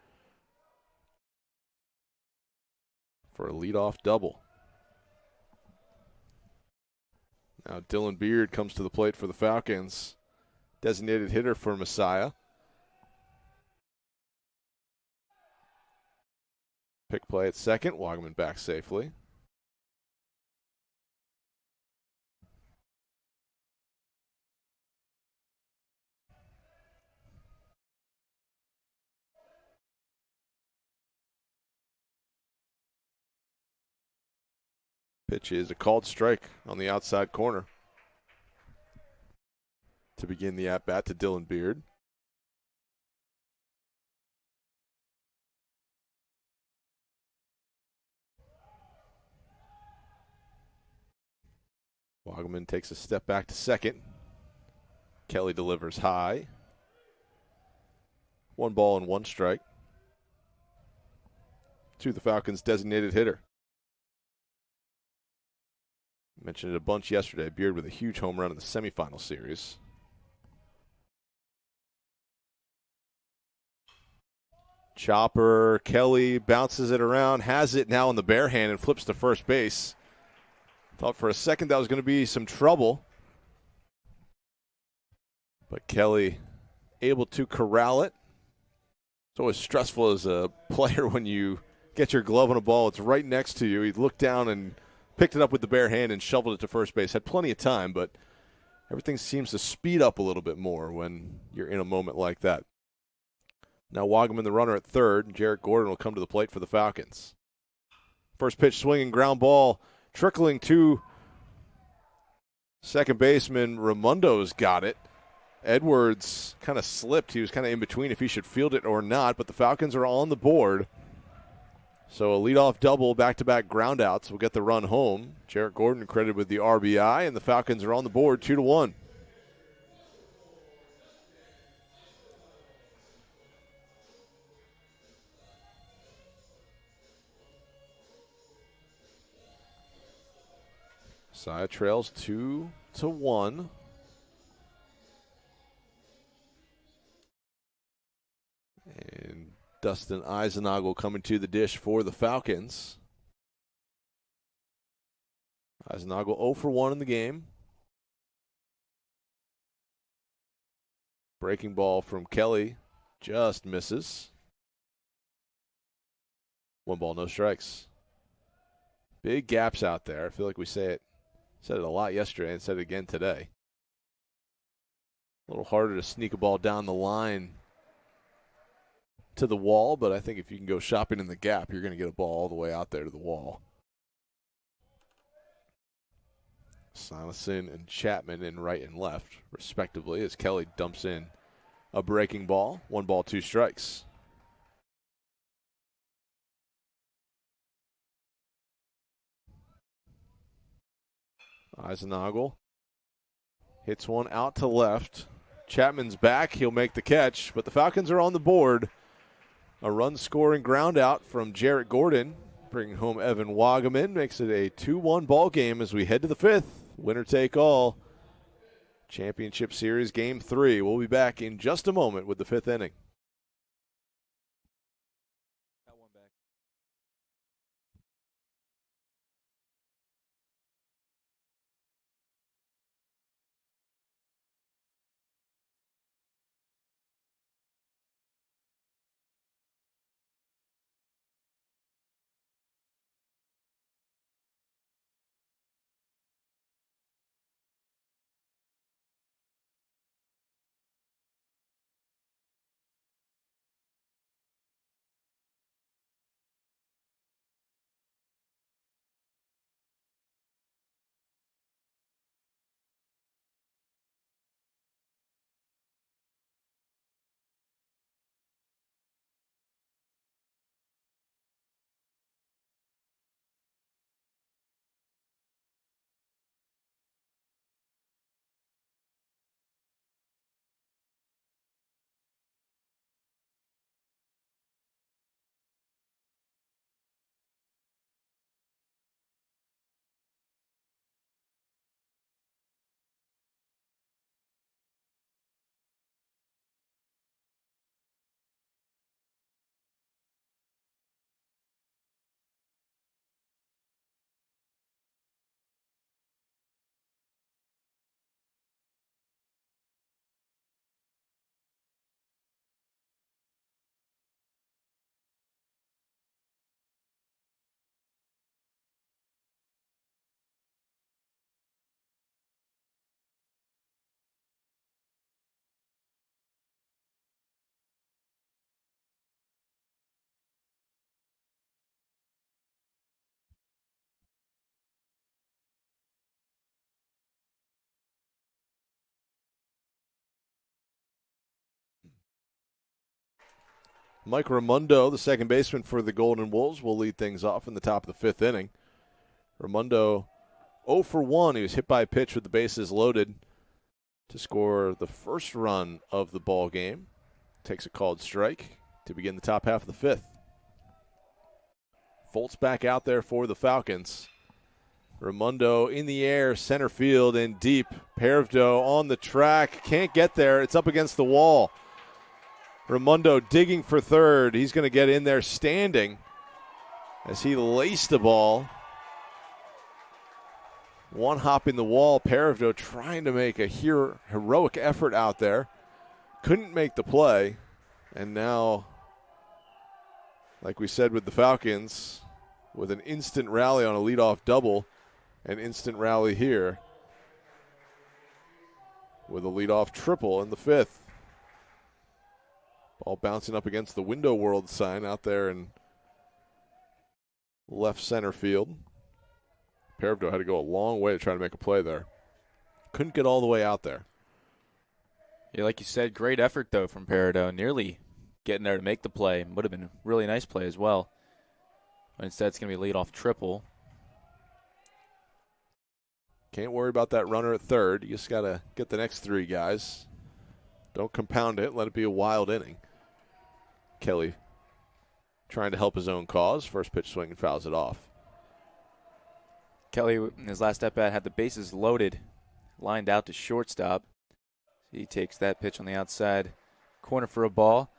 for a leadoff double. Now Dylan Beard comes to the plate for the Falcons. Designated hitter for Messiah. Pick play at second. Wagaman back safely. Pitch is a called strike on the outside corner to begin the at-bat to Dylan Beard. Wagaman takes a step back to second. Kelly delivers high. 1 ball and 1 strike to the Falcons' designated hitter. Mentioned it a bunch yesterday. Beard with a huge home run in the semifinal series. Chopper, Kelly bounces it around, has it now in the bare hand and flips to first base. Thought for a second that was going to be some trouble. But Kelly able to corral it. It's always stressful as a player when you get your glove on a ball. It's right next to you. He looked down and picked it up with the bare hand and shoveled it to first base. Had plenty of time, but everything seems to speed up a little bit more when you're in a moment like that. Now Wagaman, the runner at third. Jarrett Gordon will come to the plate for the Falcons. First pitch swinging ground ball trickling to second baseman. Raimundo's got it. Edwards kind of slipped. He was kind of in between if he should field it or not, but the Falcons are on the board. So a leadoff double, back-to-back groundouts will get the run home. Jarrett Gordon credited with the RBI, and the Falcons are on the board 2-1. Messiah trails 2-1. And Dustin Eisenagel coming to the dish for the Falcons. Eisenagel 0 for 1 in the game. Breaking ball from Kelly just misses. 1 ball, no strikes. Big gaps out there. I feel like we said it a lot yesterday and said it again today. A little harder to sneak a ball down the line to the wall, but I think if you can go shopping in the gap, you're going to get a ball all the way out there to the wall. Simonson and Chapman in right and left, respectively, as Kelly dumps in a breaking ball. 1 ball, 2 strikes. Eisenagel hits one out to left. Chapman's back. He'll make the catch, but the Falcons are on the board. A run-scoring ground out from Jarrett Gordon, bringing home Evan Wagaman. Makes it a 2-1 ball game as we head to the 5th. Winner take all. Championship Series Game 3. We'll be back in just a moment with the 5th inning. Mike Raimondo, the second baseman for the Golden Wolves, will lead things off in the top of the 5th inning. Raimondo 0 for 1. He was hit by a pitch with the bases loaded to score the first run of the ball game. Takes a called strike to begin the top half of the 5th. Foltz back out there for the Falcons. Raimondo in the air, center field and deep. Pervdo on the track, can't get there. It's up against the wall. Raimondo digging for third. He's going to get in there standing as he laced the ball. One hop in the wall. Pervdo trying to make a heroic effort out there. Couldn't make the play. And now, like we said with the Falcons, with an instant rally on a leadoff double, an instant rally here with a leadoff triple in the 5th. Ball bouncing up against the Window World sign out there in left center field. Pervdo had to go a long way to try to make a play there. Couldn't get all the way out there. Yeah, like you said, great effort, though, from Pervdo. Nearly getting there to make the play. Would have been a really nice play as well. But instead, it's going to be a leadoff triple. Can't worry about that runner at third. You just got to get the next 3 guys. Don't compound it. Let it be a wild inning. Kelly trying to help his own cause. First pitch swing and fouls it off. Kelly, in his last at-bat, had the bases loaded, lined out to shortstop. He takes that pitch on the outside corner for a ball.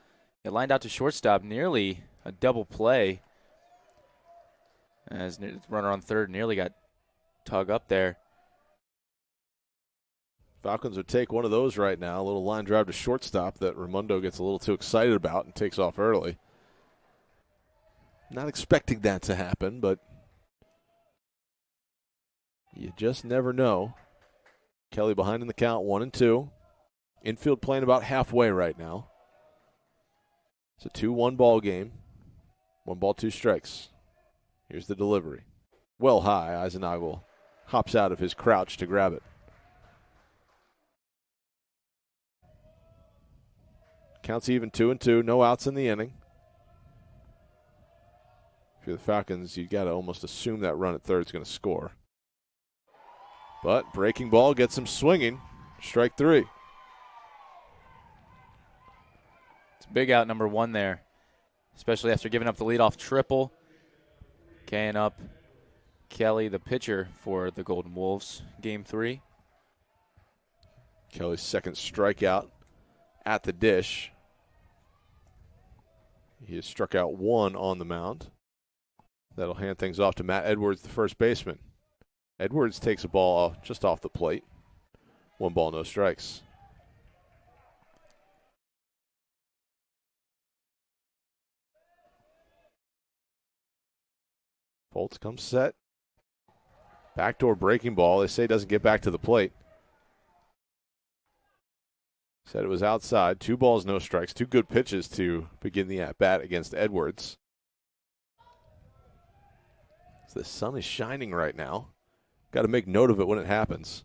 It lined out to shortstop, nearly a double play. As the runner on third nearly got tug up there. Falcons would take one of those right now. A little line drive to shortstop that Raimondo gets a little too excited about and takes off early. Not expecting that to happen, but you just never know. Kelly behind in the count, 1-2. Infield playing about halfway right now. It's a 2-1 ball game. 1 ball, 2 strikes. Here's the delivery. Well high. Eisenagel hops out of his crouch to grab it. Counts even 2-2. No outs in the inning. If you're the Falcons, you got to almost assume that run at third is going to score. But breaking ball gets him swinging. Strike 3. It's a big out, number 1 there, especially after giving up the leadoff triple. Kaying up Kelly, the pitcher for the Golden Wolves, game 3. Kelly's second strikeout at the dish. He has struck out 1 on the mound. That'll hand things off to Matt Edwards, the first baseman. Edwards takes a ball just off the plate. 1 ball, no strikes. Foltz comes set. Backdoor breaking ball. They say doesn't get back to the plate. Said it was outside. 2 balls, no strikes. 2 good pitches to begin the at-bat against Edwards. So the sun is shining right now. Got to make note of it when it happens.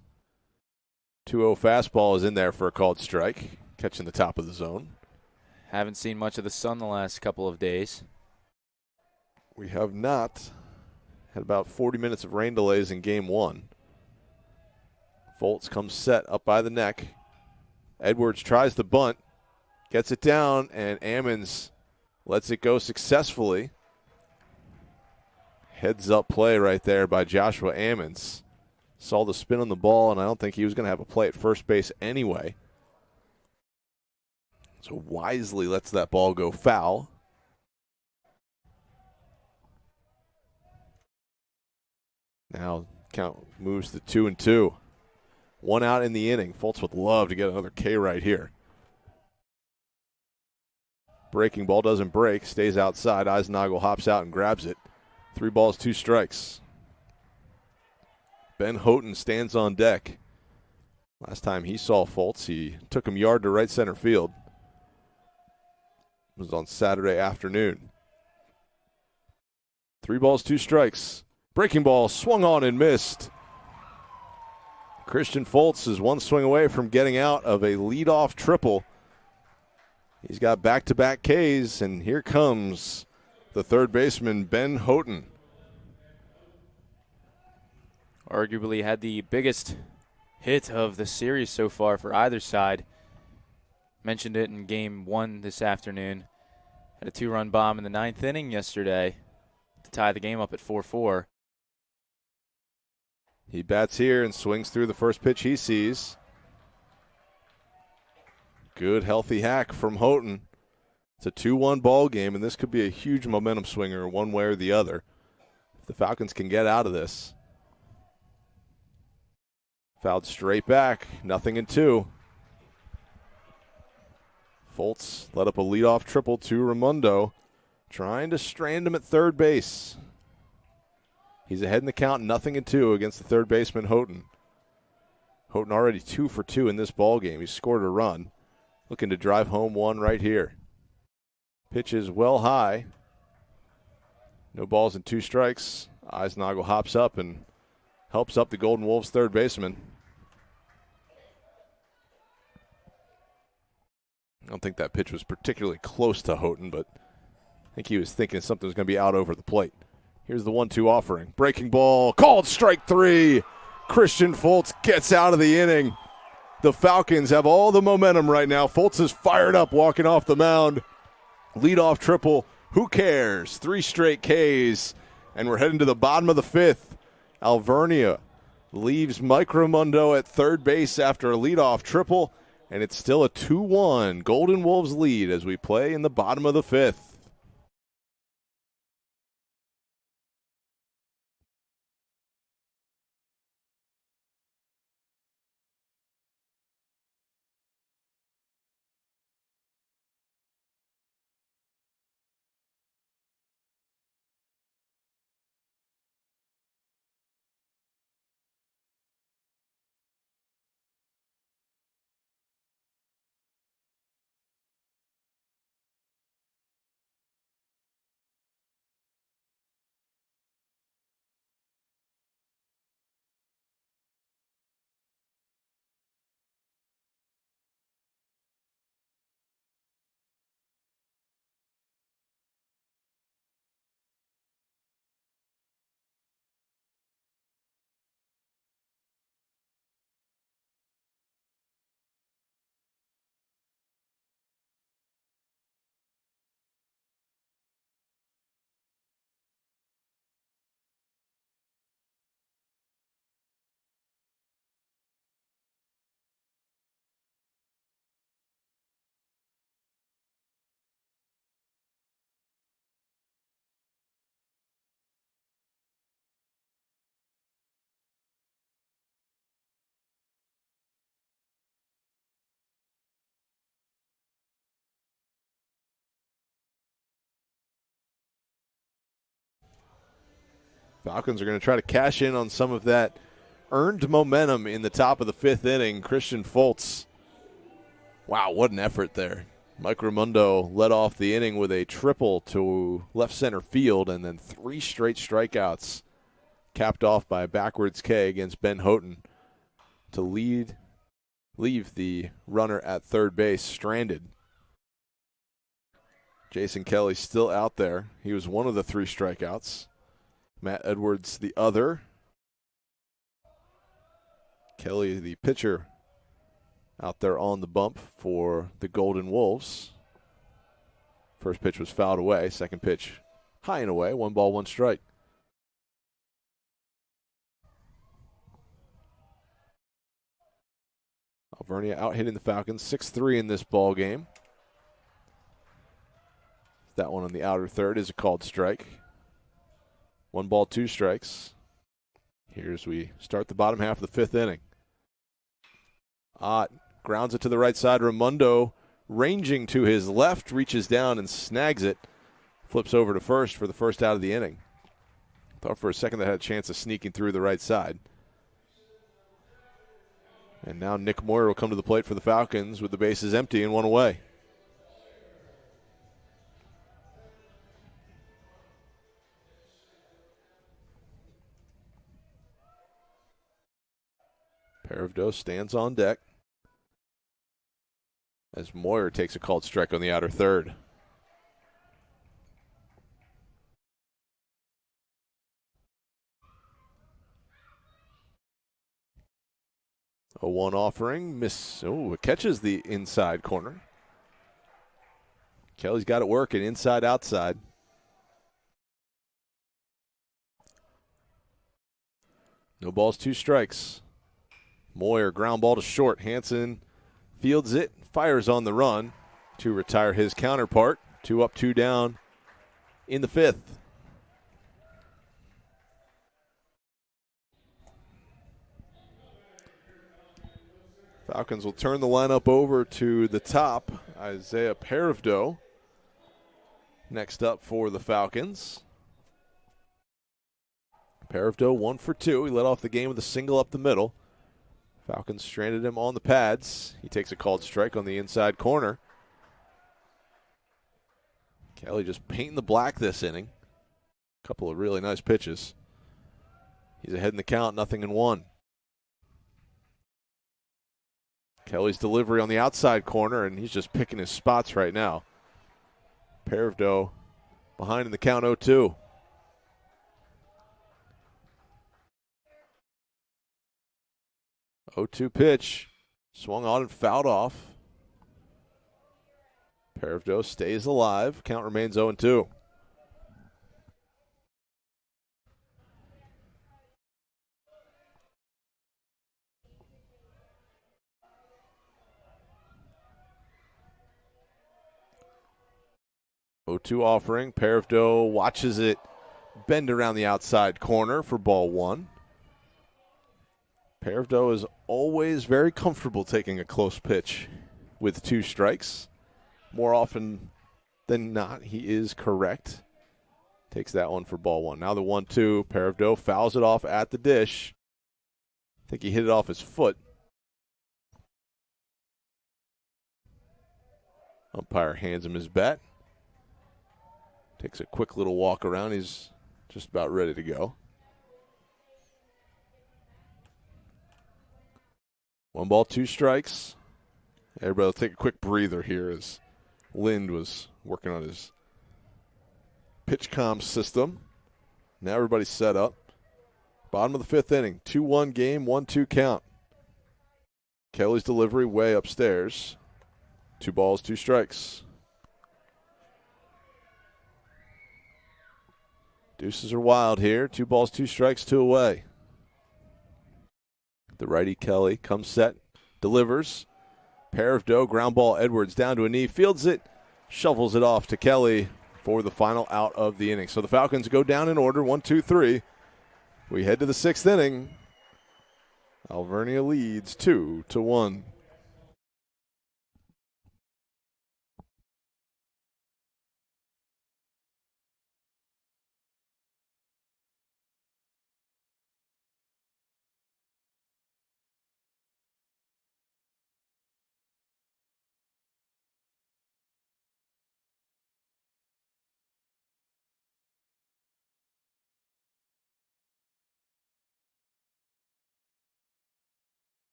2-0 fastball is in there for a called strike. Catching the top of the zone. Haven't seen much of the sun the last couple of days. We have not. Had about 40 minutes of rain delays in game 1. Foltz comes set up by the neck. Edwards tries the bunt, gets it down, and Ammons lets it go successfully. Heads up play right there by Joshua Ammons. Saw the spin on the ball, and I don't think he was going to have a play at first base anyway. So wisely lets that ball go foul. Now count moves to 2-2. 1 out in the inning. Foltz would love to get another K right here. Breaking ball doesn't break. Stays outside. Eisenagel hops out and grabs it. 3 balls, 2 strikes. Ben Houghton stands on deck. Last time he saw Foltz, he took him yard to right center field. It was on Saturday afternoon. 3 balls, 2 strikes. Breaking ball swung on and missed. Christian Foltz is 1 swing away from getting out of a leadoff triple. He's got back-to-back Ks, and here comes the third baseman, Ben Houghton. Arguably had the biggest hit of the series so far for either side. Mentioned it in game 1 this afternoon. Had a 2-run bomb in the 9th inning yesterday to tie the game up at 4-4. He bats here and swings through the first pitch he sees. Good, healthy hack from Houghton. It's a 2-1 ball game, and this could be a huge momentum swinger one way or the other if the Falcons can get out of this. Fouled straight back, 0-2. Foltz let up a leadoff triple to Raimondo, trying to strand him at third base. He's ahead in the count, 0-2 against the third baseman, Houghton. Houghton already 2 for 2 in this ball game. He's scored a run, looking to drive home one right here. Pitch is well high. No balls and 2 strikes. Eisnagel hops up and helps up the Golden Wolves third baseman. I don't think that pitch was particularly close to Houghton, but I think he was thinking something was going to be out over the plate. Here's the 1-2 offering. Breaking ball, called strike 3. Christian Foltz gets out of the inning. The Falcons have all the momentum right now. Foltz is fired up walking off the mound. Leadoff triple. Who cares? 3 straight Ks, and we're heading to the bottom of the 5th. Alvernia leaves Mike Raimondo at third base after a leadoff triple, and it's still a 2-1 Golden Wolves lead as we play in the bottom of the 5th. Falcons are going to try to cash in on some of that earned momentum in the top of the 5th inning. Christian Foltz. Wow, what an effort there. Mike Raimondo led off the inning with a triple to left center field and then 3 straight strikeouts, capped off by a backwards K against Ben Houghton to leave the runner at third base stranded. Jason Kelly still out there. He was one of the 3 strikeouts. Matt Edwards the other. Kelly, the pitcher, out there on the bump for the Golden Wolves. First pitch was fouled away. Second pitch high and away. 1 ball, 1 strike. Alvernia out hitting the Falcons 6-3 in this ball game. That one on the outer third is a called strike. 1 ball, 2 strikes. Here as we start the bottom half of the 5th inning. Ott grounds it to the right side. Raimondo ranging to his left, reaches down and snags it. Flips over to first for the first out of the inning. Thought for a second that had a chance of sneaking through the right side. And now Nick Moyer will come to the plate for the Falcons with the bases empty and 1 away. Paravdos stands on deck. as Moyer takes a called strike on the outer third. A 1 offering, miss. Oh, it catches the inside corner. Kelly's got it working inside, outside. No balls, 2 strikes. Moyer, ground ball to short. Hansen fields it, fires on the run to retire his counterpart. 2 up, 2 down in the 5th. Falcons will turn the lineup over to the top. Isaiah Parivdo next up for the Falcons. Parivdo 1 for 2. He led off the game with a single up the middle. Falcons stranded him on the pads. He takes a called strike on the inside corner. Kelly just painting the black this inning. A couple of really nice pitches. He's ahead in the count, 0-1. Kelly's delivery on the outside corner, and he's just picking his spots right now. Parivdo behind in the count, 0-2. Pitch. Swung on and fouled off. Parivdo stays alive. Count remains 0-2. Offering. Parivdo watches it bend around the outside corner for ball 1. Parivdo is always very comfortable taking a close pitch with 2 strikes. More often than not, he is correct. Takes that one for ball 1. Now the 1-2. Parivdo fouls it off at the dish. I think he hit it off his foot. Umpire hands him his bat. Takes a quick little walk around. He's just about ready to go. 1 ball, 2 strikes. Everybody will take a quick breather here as Lind was working on his pitch comm system. Now everybody's set up. Bottom of the 5th inning. 2-1 game, 1-2 count. Kelly's delivery way upstairs. 2 balls, 2 strikes. Deuces are wild here. 2 balls, 2 strikes, 2 away. The righty Kelly comes set, delivers. Parivdo, ground ball, Edwards down to a knee, fields it, shovels it off to Kelly for the final out of the inning. So the Falcons go down in order, 1-2-3. We head to the 6th inning. Alvernia leads 2-1.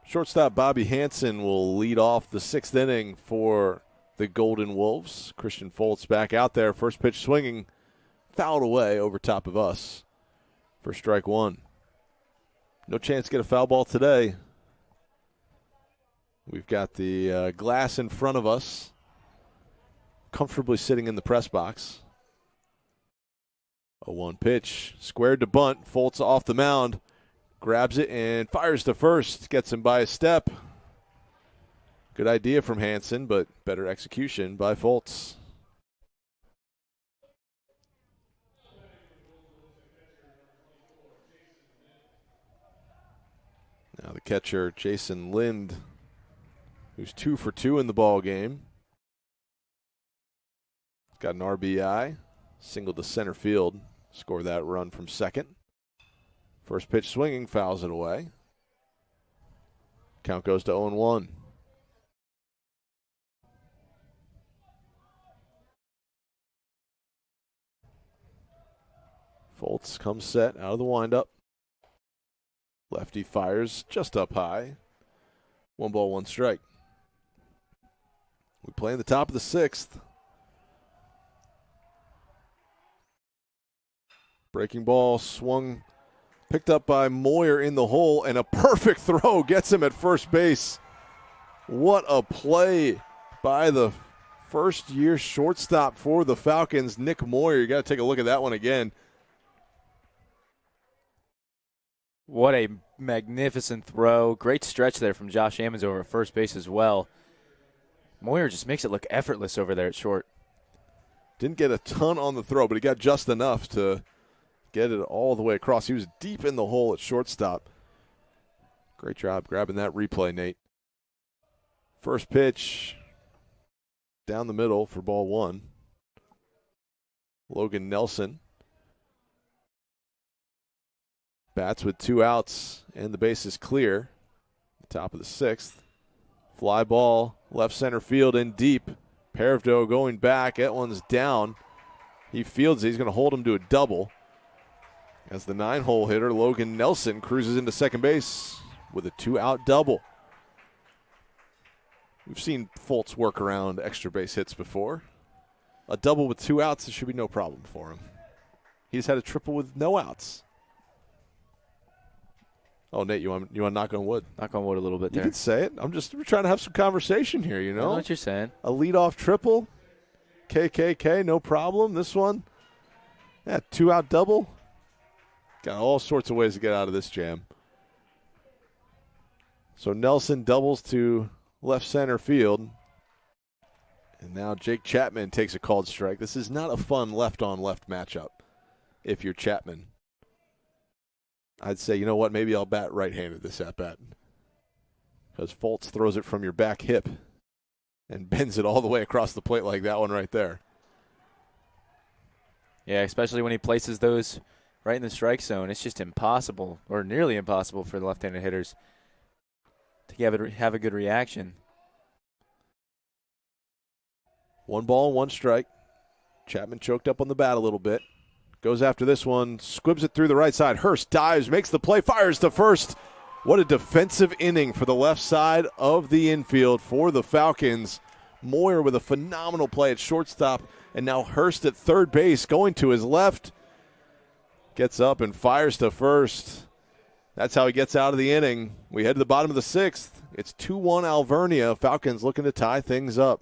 Shortstop Bobby Hansen will lead off the 6th inning for the Golden Wolves. Christian Foltz back out there. First pitch swinging, fouled away over top of us for strike 1. No chance to get a foul ball today. We've got the glass in front of us, comfortably sitting in the press box. A 1 pitch, squared to bunt. Foltz off the mound, grabs it and fires to first. Gets him by a step. Good idea from Hansen, but better execution by Foltz. Now the catcher, Jason Lind, who's 2 for 2 in the ball game. Got an RBI, single to center field, score that run from second. First pitch swinging, fouls it away. Count goes to 0-1. Foltz comes set out of the windup. Lefty fires just up high. 1 ball, 1 strike. We play in the top of the 6th. Breaking ball swung, picked up by Moyer in the hole, and a perfect throw gets him at first base. What a play by the first-year shortstop for the Falcons, Nick Moyer. You got to take a look at that one again. What a magnificent throw. Great stretch there from Josh Ammons over at first base as well. Moyer just makes it look effortless over there at short. Didn't get a ton on the throw, but he got just enough to get it all the way across. He was deep in the hole at shortstop. Great job grabbing that replay, Nate. First pitch down the middle for ball 1. Logan Nelson bats with 2 outs, and the base is clear. Top of the 6th. Fly ball, left center field in deep. Parivdo going back. That one's down. He fields it. He's going to hold him to a double. As the 9-hole hitter, Logan Nelson, cruises into second base with a 2-out double. We've seen Foltz work around extra base hits before. A double with 2 outs, it should be no problem for him. He's had a triple with no outs. Oh, Nate, you want to knock on wood? Knock on wood a little bit there. You can say it. We're trying to have some conversation here, you I know? know what you're saying. A leadoff triple. KKK, no problem. This one, 2-out double. Got all sorts of ways to get out of this jam. So Nelson doubles to left center field. And now Jake Chapman takes a called strike. This is not a fun left-on-left matchup if you're Chapman. I'd say, you know what, maybe I'll bat right-handed this at-bat. Because Foltz throws it from your back hip and bends it all the way across the plate like that one right there. Yeah, especially when he places those right in the strike zone. It's just impossible, or nearly impossible, for the left-handed hitters to have a good reaction. 1 ball, 1 strike. Chapman choked up on the bat a little bit. Goes after this one, squibs it through the right side. Hurst dives, makes the play, fires to first. What a defensive inning for the left side of the infield for the Falcons. Moyer with a phenomenal play at shortstop, and now Hurst at third base going to his left. Gets up and fires to first. That's how he gets out of the inning. We head to the bottom of the 6th. It's 2-1 Alvernia. Falcons looking to tie things up.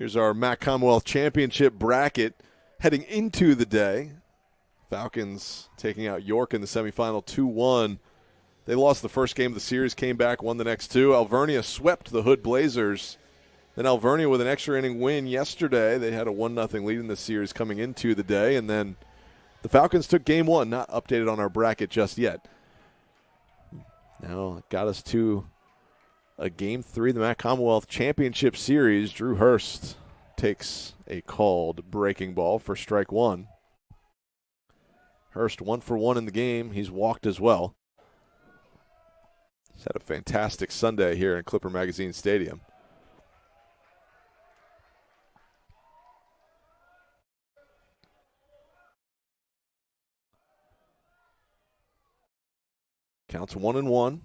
Here's our MAC Commonwealth Championship bracket heading into the day. Falcons taking out York in the semifinal 2-1. They lost the first game of the series, came back, won the next two. Alvernia swept the Hood Blazers. Then Alvernia with an extra inning win yesterday. They had a 1-0 lead in the series coming into the day. And then the Falcons took game one, not updated on our bracket just yet. Now it got us to a game three of the MAC Commonwealth Championship Series. Drew Hurst takes a called breaking ball for strike one. Hurst 1 for 1 in the game. He's walked as well. He's had a fantastic Sunday here in Clipper Magazine Stadium. Counts 1-1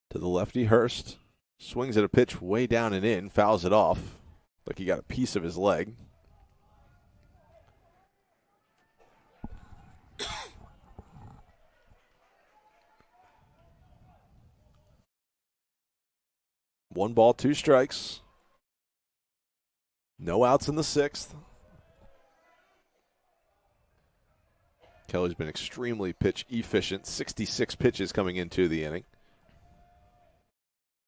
to the lefty Hurst. Swings at a pitch way down and in, fouls it off. Like he got a piece of his leg. One ball, two strikes. No outs in the sixth. Kelly's been extremely pitch efficient. 66 pitches coming into the inning.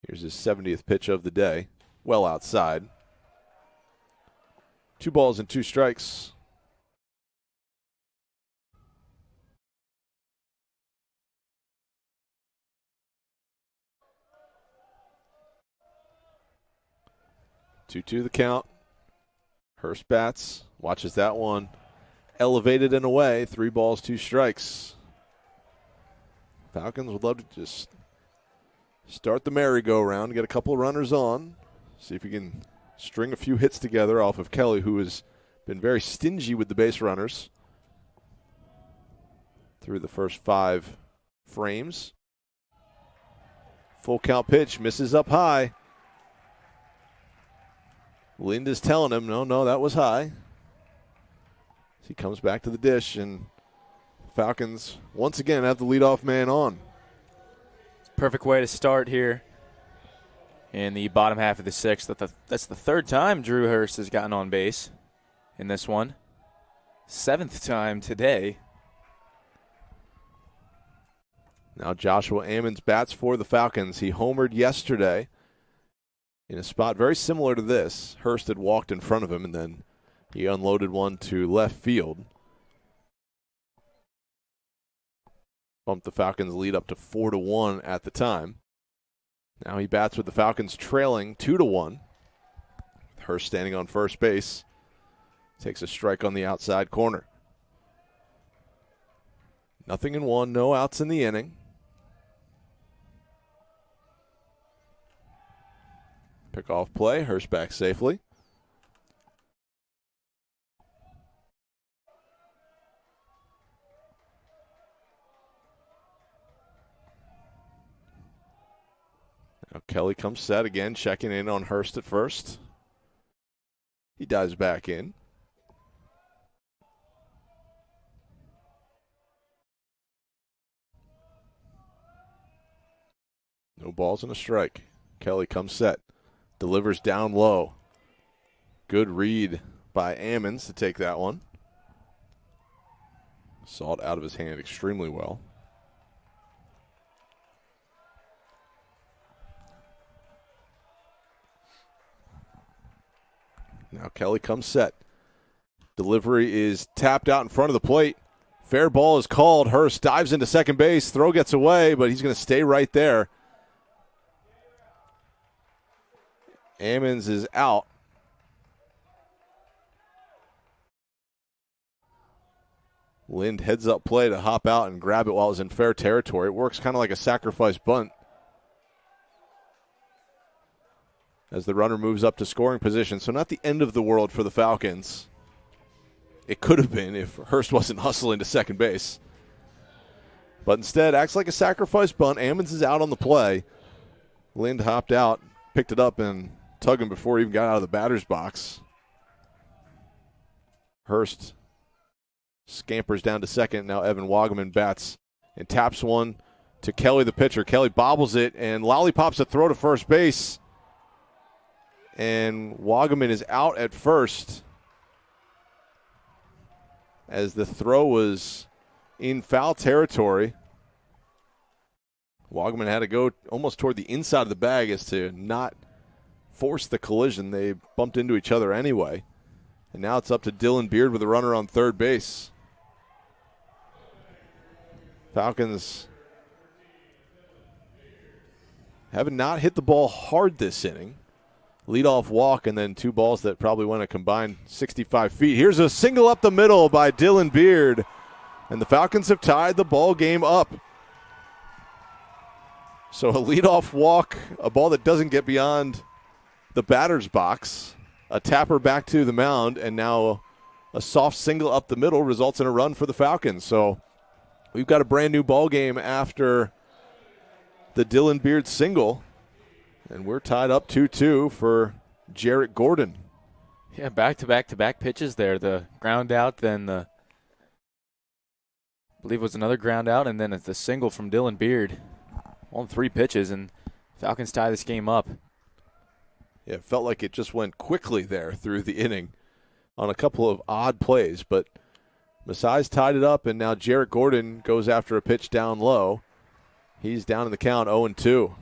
Here's his 70th pitch of the day. Well outside. 2 balls and 2 strikes. Two the count. Hurst bats. Watches that one. Elevated and away. 3 balls, 2 strikes. Falcons would love to just start the merry-go-round, get a couple of runners on, see if we can string a few hits together off of Kelly, who has been very stingy with the base runners through the first 5 frames. Full count pitch, misses up high. Lind is telling him, no, that was high. He comes back to the dish, and Falcons once again have the leadoff man on. Perfect way to start here in the bottom half of the sixth. That's the 3rd time Drew Hurst has gotten on base in this one. 7th time today. Now Joshua Ammons bats for the Falcons. He homered yesterday in a spot very similar to this. Hurst had walked in front of him, and then he unloaded one to left field. Bumped the Falcons' lead up to 4-1 at the time. Now he bats with the Falcons trailing 2-1. Hurst standing on first base. Takes a strike on the outside corner. 0-1, no outs in the inning. Pick off play, Hurst back safely. Now Kelly comes set again, checking in on Hurst at first. He dives back in. No balls and a strike. Kelly comes set. Delivers down low. Good read by Ammons to take that one. Saw it out of his hand extremely well. Now Kelly comes set. Delivery is tapped out in front of the plate. Fair ball is called. Hurst dives into second base. Throw gets away, but he's going to stay right there. Ammons is out. Lind heads up play to hop out and grab it while it's in fair territory. It works kind of like a sacrifice bunt. As the runner moves up to scoring position. So not the end of the world for the Falcons. It could have been if Hurst wasn't hustling to second base. But instead, acts like a sacrifice bunt. Ammons is out on the play. Lind hopped out, picked it up, and tugged him before he even got out of the batter's box. Hurst scampers down to second. Now Evan Wagaman bats and taps one to Kelly, the pitcher. Kelly bobbles it and lollipops a throw to first base. And Wagaman is out at first as the throw was in foul territory. Wagaman had to go almost toward the inside of the bag as to not force the collision. They bumped into each other anyway. And now it's up to Dylan Beard with a runner on third base. Falcons have not hit the ball hard this inning. Leadoff walk and then two balls that probably went a combined 65 feet. Here's a single up the middle by Dylan Beard. And the Falcons have tied the ball game up. So a leadoff walk, a ball that doesn't get beyond the batter's box, a tapper back to the mound, and now a soft single up the middle results in a run for the Falcons. So we've got a brand new ball game after the Dylan Beard single, and we're tied up 2-2 for Jarrett Gordon. Yeah, back-to-back-to-back pitches there. The ground out, then I believe it was another ground out, and then it's the single from Dylan Beard. On 3 pitches, and Falcons tie this game up. Yeah, it felt like it just went quickly there through the inning on a couple of odd plays, but Masai's tied it up, and now Jarrett Gordon goes after a pitch down low. He's down in the count 0-2.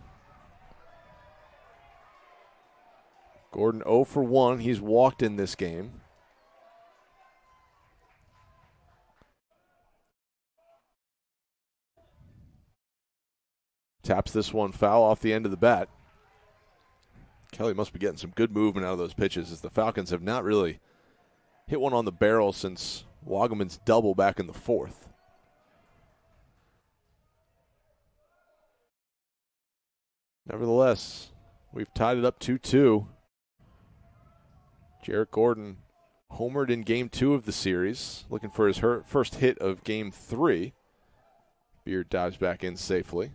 Gordon 0 for 1. He's walked in this game. Taps this one foul off the end of the bat. Kelly must be getting some good movement out of those pitches as the Falcons have not really hit one on the barrel since Wagaman's double back in the 4th. Nevertheless, we've tied it up 2-2. Jarrett Gordon homered in Game 2 of the series, looking for his first hit of Game 3. Beard dives back in safely.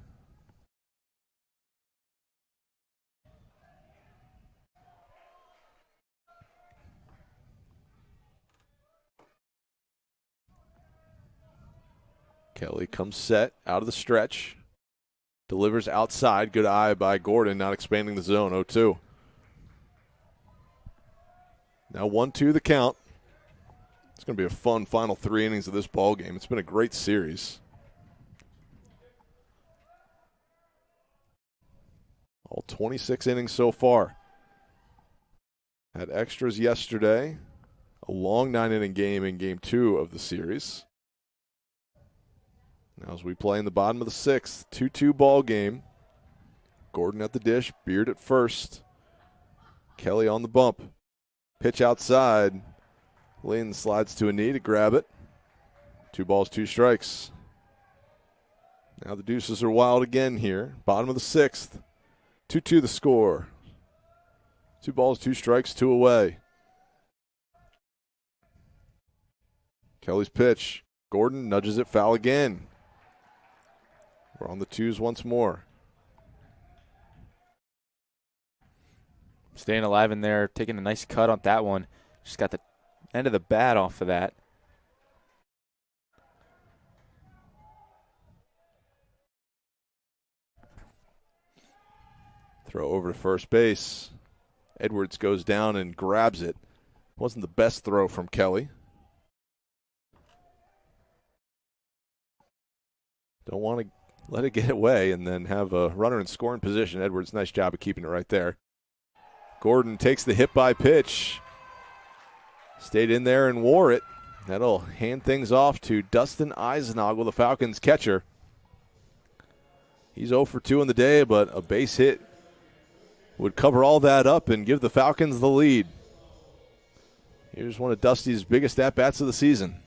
Kelly comes set out of the stretch. Delivers outside. Good eye by Gordon, not expanding the zone. 0-2. Now 1-2 the count. It's going to be a fun final 3 innings of this ball game. It's been a great series. All 26 innings so far. Had extras yesterday. A long 9-inning game in Game 2 of the series. Now as we play in the bottom of the 6th, 2-2 ball game. Gordon at the dish, Beard at first. Kelly on the bump. Pitch outside. Lynn slides to a knee to grab it. 2 balls, 2 strikes. Now the deuces are wild again here. Bottom of the 6th. 2-2 the score. 2 balls, 2 strikes, 2 away. Kelly's pitch. Gordon nudges it foul again. We're on the 2s once more. Staying alive in there, taking a nice cut on that one. Just got the end of the bat off of that. Throw over to first base. Edwards goes down and grabs it. Wasn't the best throw from Kelly. Don't want to let it get away and then have a runner in scoring position. Edwards, nice job of keeping it right there. Gordon takes the hit by pitch. Stayed in there and wore it. That'll hand things off to Dustin Eisenagel, the Falcons catcher. He's 0 for 2 in the day, but a base hit would cover all that up and give the Falcons the lead. Here's one of Dusty's biggest at-bats of the season.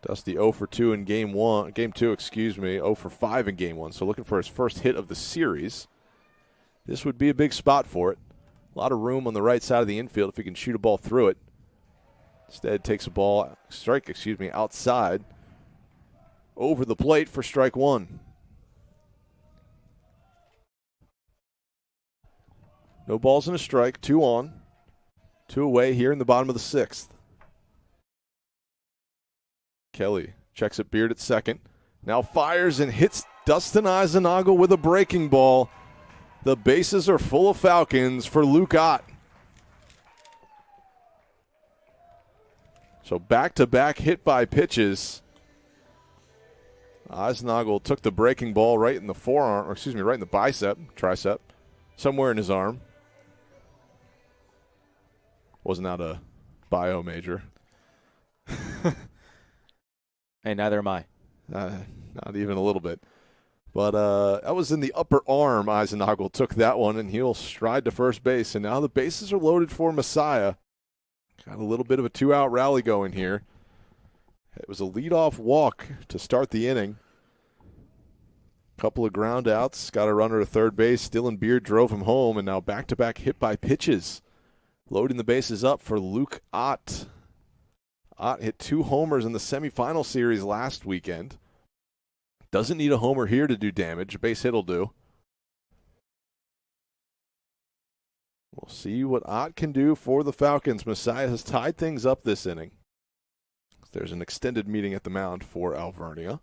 Dusty 0 for 2 in game 2, 0 for 5 in game 1. So looking for his first hit of the series. This would be a big spot for it. A lot of room on the right side of the infield if he can shoot a ball through it. Instead takes a strike outside over the plate for strike 1. No balls and a strike, 2 on, 2 away here in the bottom of the 6th. Kelly Checks it Beard at second. Now fires and hits Dustin Eisenagel with a breaking ball. The bases are full of Falcons for Luke Ott. So back-to-back hit by pitches. Eisenagel took the breaking ball right in the forearm, or excuse me, right in the tricep, somewhere in his arm. Was not a bio major. Hey, neither am I. Not even a little bit. But that was in the upper arm. Eisenagel took that one, and he'll stride to first base. And now the bases are loaded for Messiah. Got a little bit of a two-out rally going here. It was a leadoff walk to start the inning. Couple of ground outs. Got a runner to third base. Dylan Beard drove him home, and now back-to-back hit by pitches. Loading the bases up for Luke Ott. Ott hit 2 homers in the semifinal series last weekend. Doesn't need a homer here to do damage. A base hit will do. We'll see what Ott can do for the Falcons. Messiah has tied things up this inning. There's an extended meeting at the mound for Alvernia.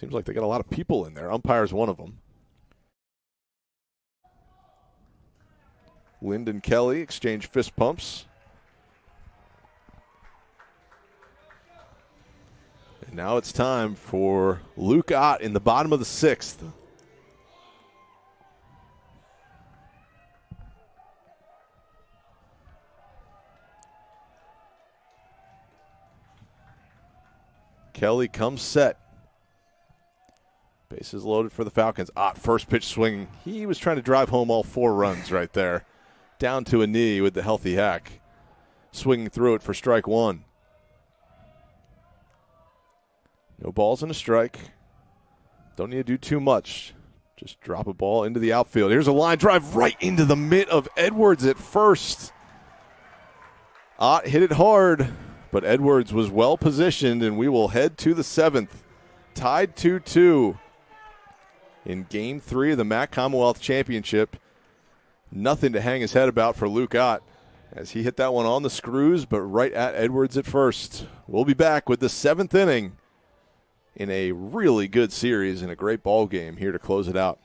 Seems like they got a lot of people in there. Umpire's one of them. Lind and Kelly exchange fist pumps. And now it's time for Luke Ott in the bottom of the 6th. Kelly comes set. Bases loaded for the Falcons. Ott, first pitch swinging. He was trying to drive home all 4 runs right there. Down to a knee with the healthy hack. Swinging through it for strike 1. No balls and a strike. Don't need to do too much. Just drop a ball into the outfield. Here's a line drive right into the mitt of Edwards at first. Ott hit it hard, but Edwards was well positioned, and we will head to the 7th. Tied 2-2 in Game 3 of the MAC Commonwealth Championship. Nothing to hang his head about for Luke Ott as he hit that one on the screws, but right at Edwards at first. We'll be back with the 7th inning in a really good series and a great ball game here to close it out.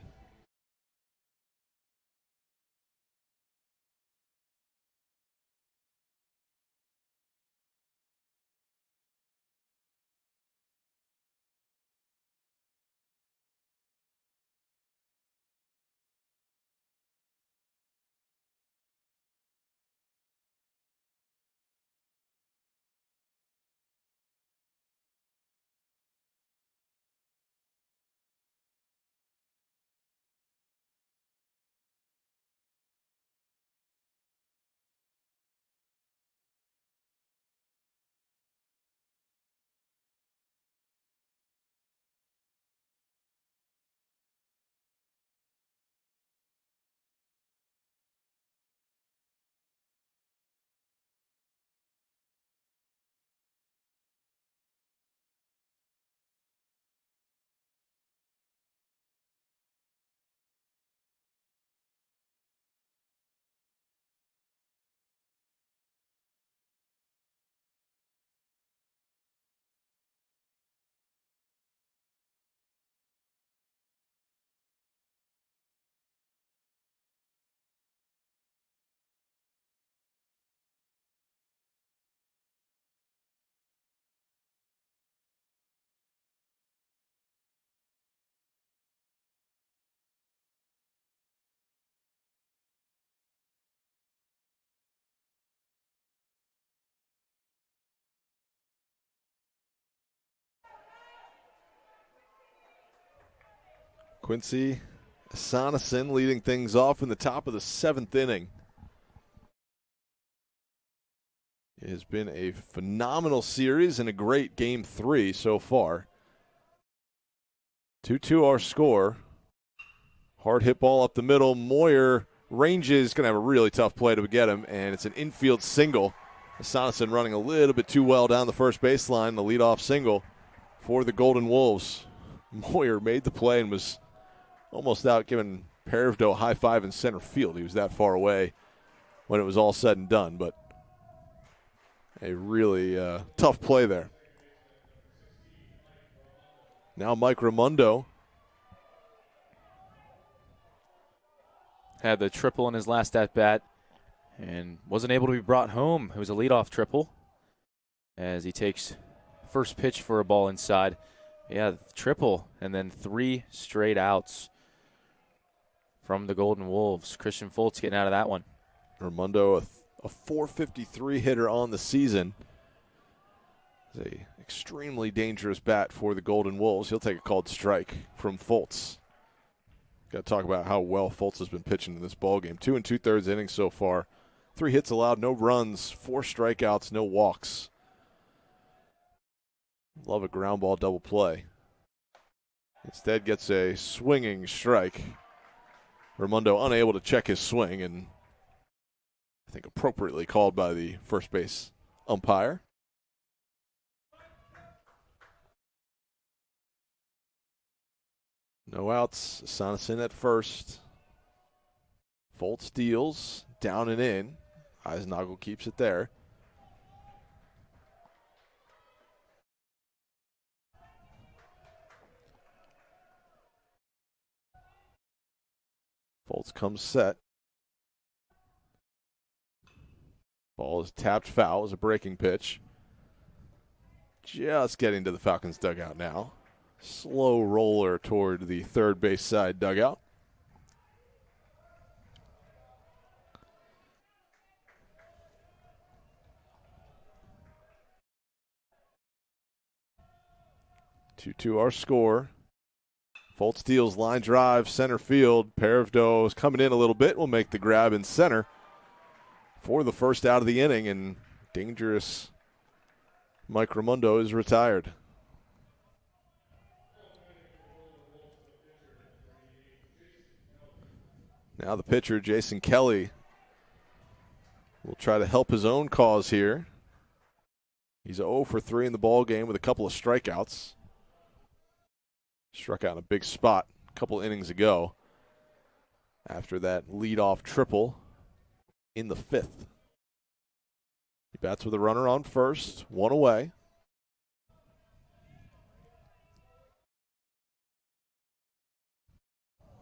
Quincy Asanason leading things off in the top of the 7th inning. It has been a phenomenal series and a great Game 3 so far. 2-2 our score. Hard hit ball up the middle. Moyer ranges, going to have a really tough play to get him, and it's an infield single. Asanason running a little bit too well down the first baseline, the leadoff single for the Golden Wolves. Moyer made the play and was almost out giving Perivdo a high five in center field. He was that far away when it was all said and done, but a really tough play there. Now Mike Raimondo. Had the triple in his last at-bat and wasn't able to be brought home. It was a leadoff triple as he takes first pitch for a ball inside. Yeah, triple and then 3 straight outs from the Golden Wolves. Christian Foltz getting out of that one. Raimondo, a .453 hitter on the season. It's an extremely dangerous bat for the Golden Wolves. He'll take a called strike from Foltz. Got to talk about how well Foltz has been pitching in this ballgame. 2 2/3 innings so far. 3 hits allowed, no runs, 4 strikeouts, no walks. Love a ground ball double play. Instead gets a swinging strike. Raimondo unable to check his swing, and I think appropriately called by the first base umpire. No outs. Sonneson at first. Foltz deals. Down and in. Eisnagel keeps it there. Foltz comes set. Ball is tapped foul. It was a breaking pitch. Just getting to the Falcons' dugout now. Slow roller toward the third base side dugout. Two-two our score. Foltz deals line drive, center field. Paravdo is coming in a little bit. Will make the grab in center for the first out of the inning, and dangerous Mike Raimondo is retired. Now the pitcher, Jason Kelly, will try to help his own cause here. He's 0 for 3 in the ball game with a couple of strikeouts. Struck out in a big spot a couple innings ago after that leadoff triple in the 5th. He bats with a runner on first, 1 away.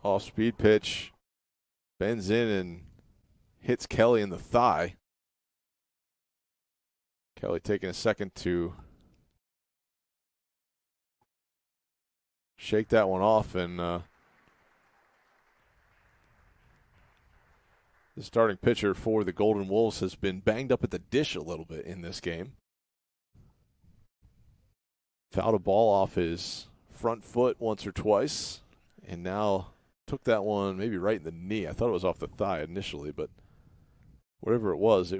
Off-speed pitch. Bends in and hits Kelly in the thigh. Kelly taking a second to shake that one off, and the starting pitcher for the Golden Wolves has been banged up at the dish a little bit in this game. Fouled a ball off his front foot once or twice, and now took that one maybe right in the knee. I thought it was off the thigh initially, but whatever it was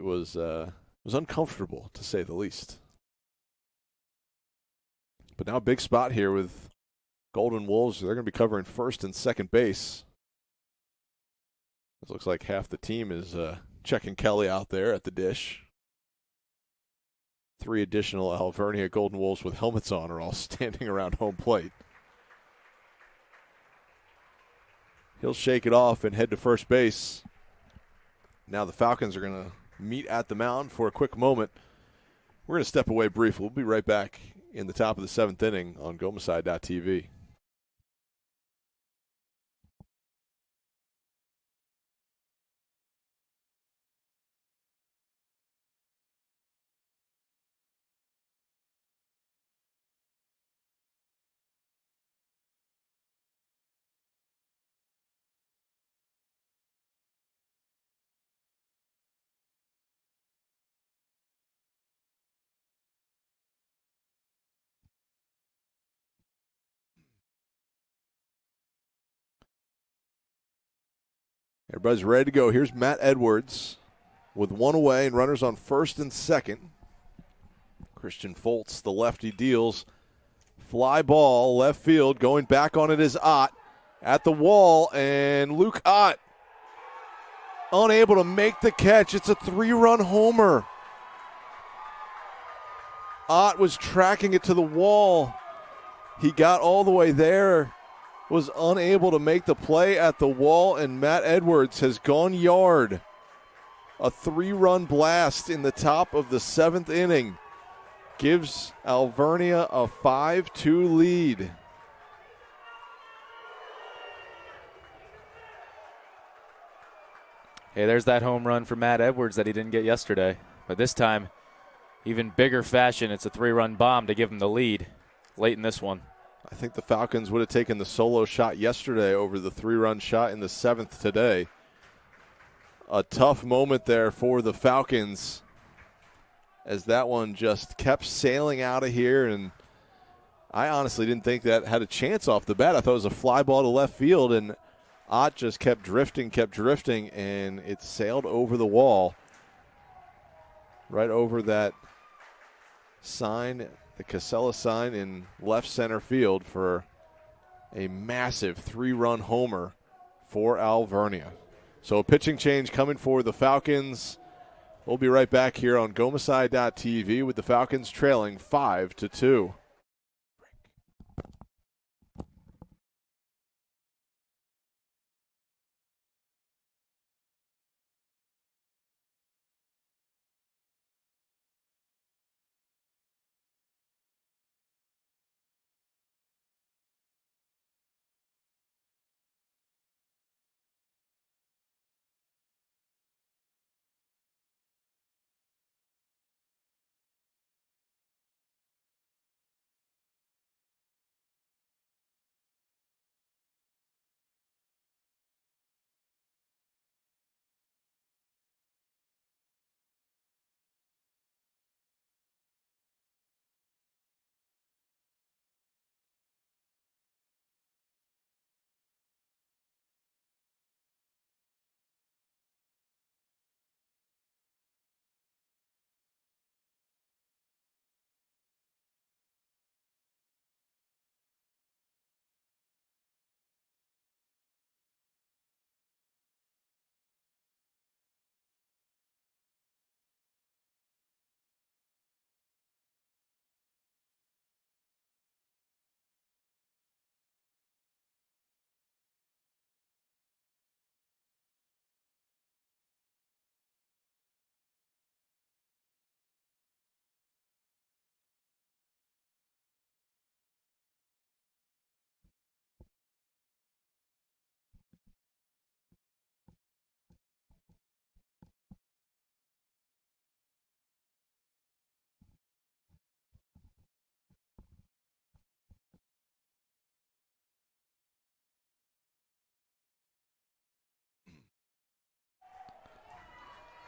uncomfortable, to say the least. But now a big spot here with Golden Wolves. They're going to be covering first and second base. It looks like half the team is checking Kelly out there at the dish. 3 additional Alvernia Golden Wolves with helmets on are all standing around home plate. He'll shake it off and head to first base. Now the Falcons are going to meet at the mound for a quick moment. We're going to step away briefly. We'll be right back in the top of the 7th inning on GoMasai.tv. Everybody's ready to go. Here's Matt Edwards with 1 away and runners on first and second. Christian Foltz, the lefty, deals. Fly ball, left field. Going back on it is Ott at the wall, and Luke Ott unable to make the catch. It's a 3-run homer. Ott was tracking it to the wall. He got all the way there, was unable to make the play at the wall, and Matt Edwards has gone yard. A 3-run blast in the top of the 7th inning gives Alvernia a 5-2 lead. Hey, there's that home run for Matt Edwards that he didn't get yesterday. But this time, even bigger fashion, it's a 3-run bomb to give him the lead late in this one. I think the Falcons would have taken the solo shot yesterday over the 3-run shot in the 7th today. A tough moment there for the Falcons as that one just kept sailing out of here, and I honestly didn't think that had a chance off the bat. I thought it was a fly ball to left field, and Ott just kept drifting, and it sailed over the wall, right over that sign, the Casella sign in left center field for a massive 3-run homer for Alvernia. So a pitching change coming for the Falcons. We'll be right back here on GoMasai.tv with the Falcons trailing 5-2.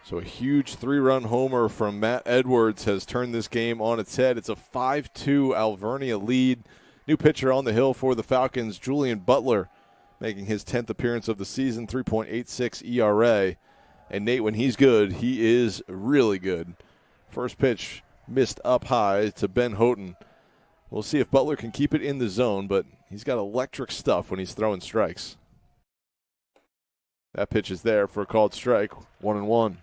So a huge 3-run homer from Matt Edwards has turned this game on its head. It's a 5-2 Alvernia lead. New pitcher on the hill for the Falcons, Julian Butler, making his 10th appearance of the season, 3.86 ERA. And Nate, when he's good, he is really good. First pitch missed up high to Ben Houghton. We'll see if Butler can keep it in the zone, but he's got electric stuff when he's throwing strikes. That pitch is there for a called strike, 1-1.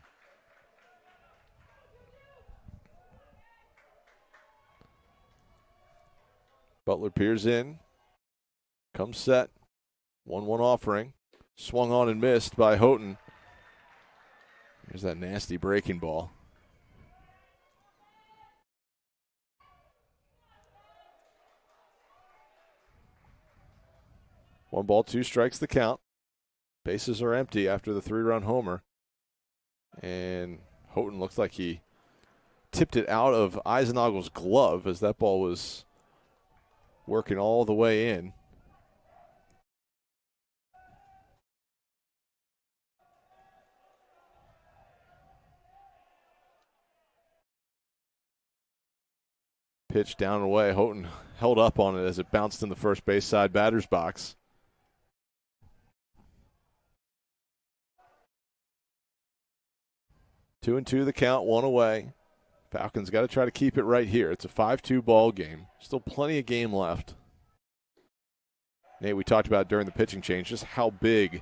Butler peers in, comes set, 1-1 offering, swung on and missed by Houghton. Here's that nasty breaking ball. One ball, 2 strikes the count. Bases are empty after the 3-run homer. And Houghton looks like he tipped it out of Eisennagel's glove as that ball was working all the way in. Pitch down and away. Houghton held up on it as it bounced in the first base side batter's box. Two and two the count, 1 away. Falcons got to try to keep it right here. It's a 5-2 ball game. Still plenty of game left. Nate, we talked about during the pitching change just how big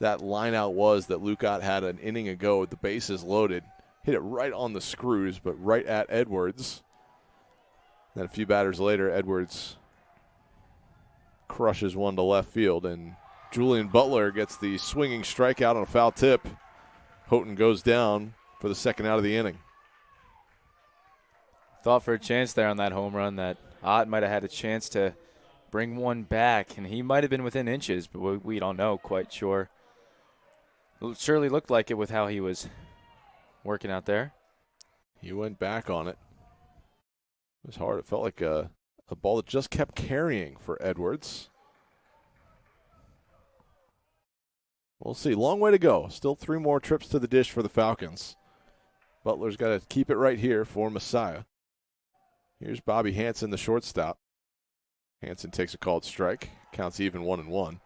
that line out was that Luke Ott had an inning ago with the bases loaded. Hit it right on the screws, but right at Edwards. Then a few batters later, Edwards crushes one to left field, and Julian Butler gets the swinging strikeout on a foul tip. Houghton goes down for the second out of the inning. Thought for a chance there on that home run that Ott might have had a chance to bring one back, and he might have been within inches, but we don't know quite sure. Surely looked like it with how he was working out there. He went back on it. It was hard. It felt like a ball that just kept carrying for Edwards. We'll see. Long way to go. Still 3 more trips to the dish for the Falcons. Butler's got to keep it right here for Messiah. Here's Bobby Hansen, the shortstop. Hansen takes a called strike. Counts even 1-1.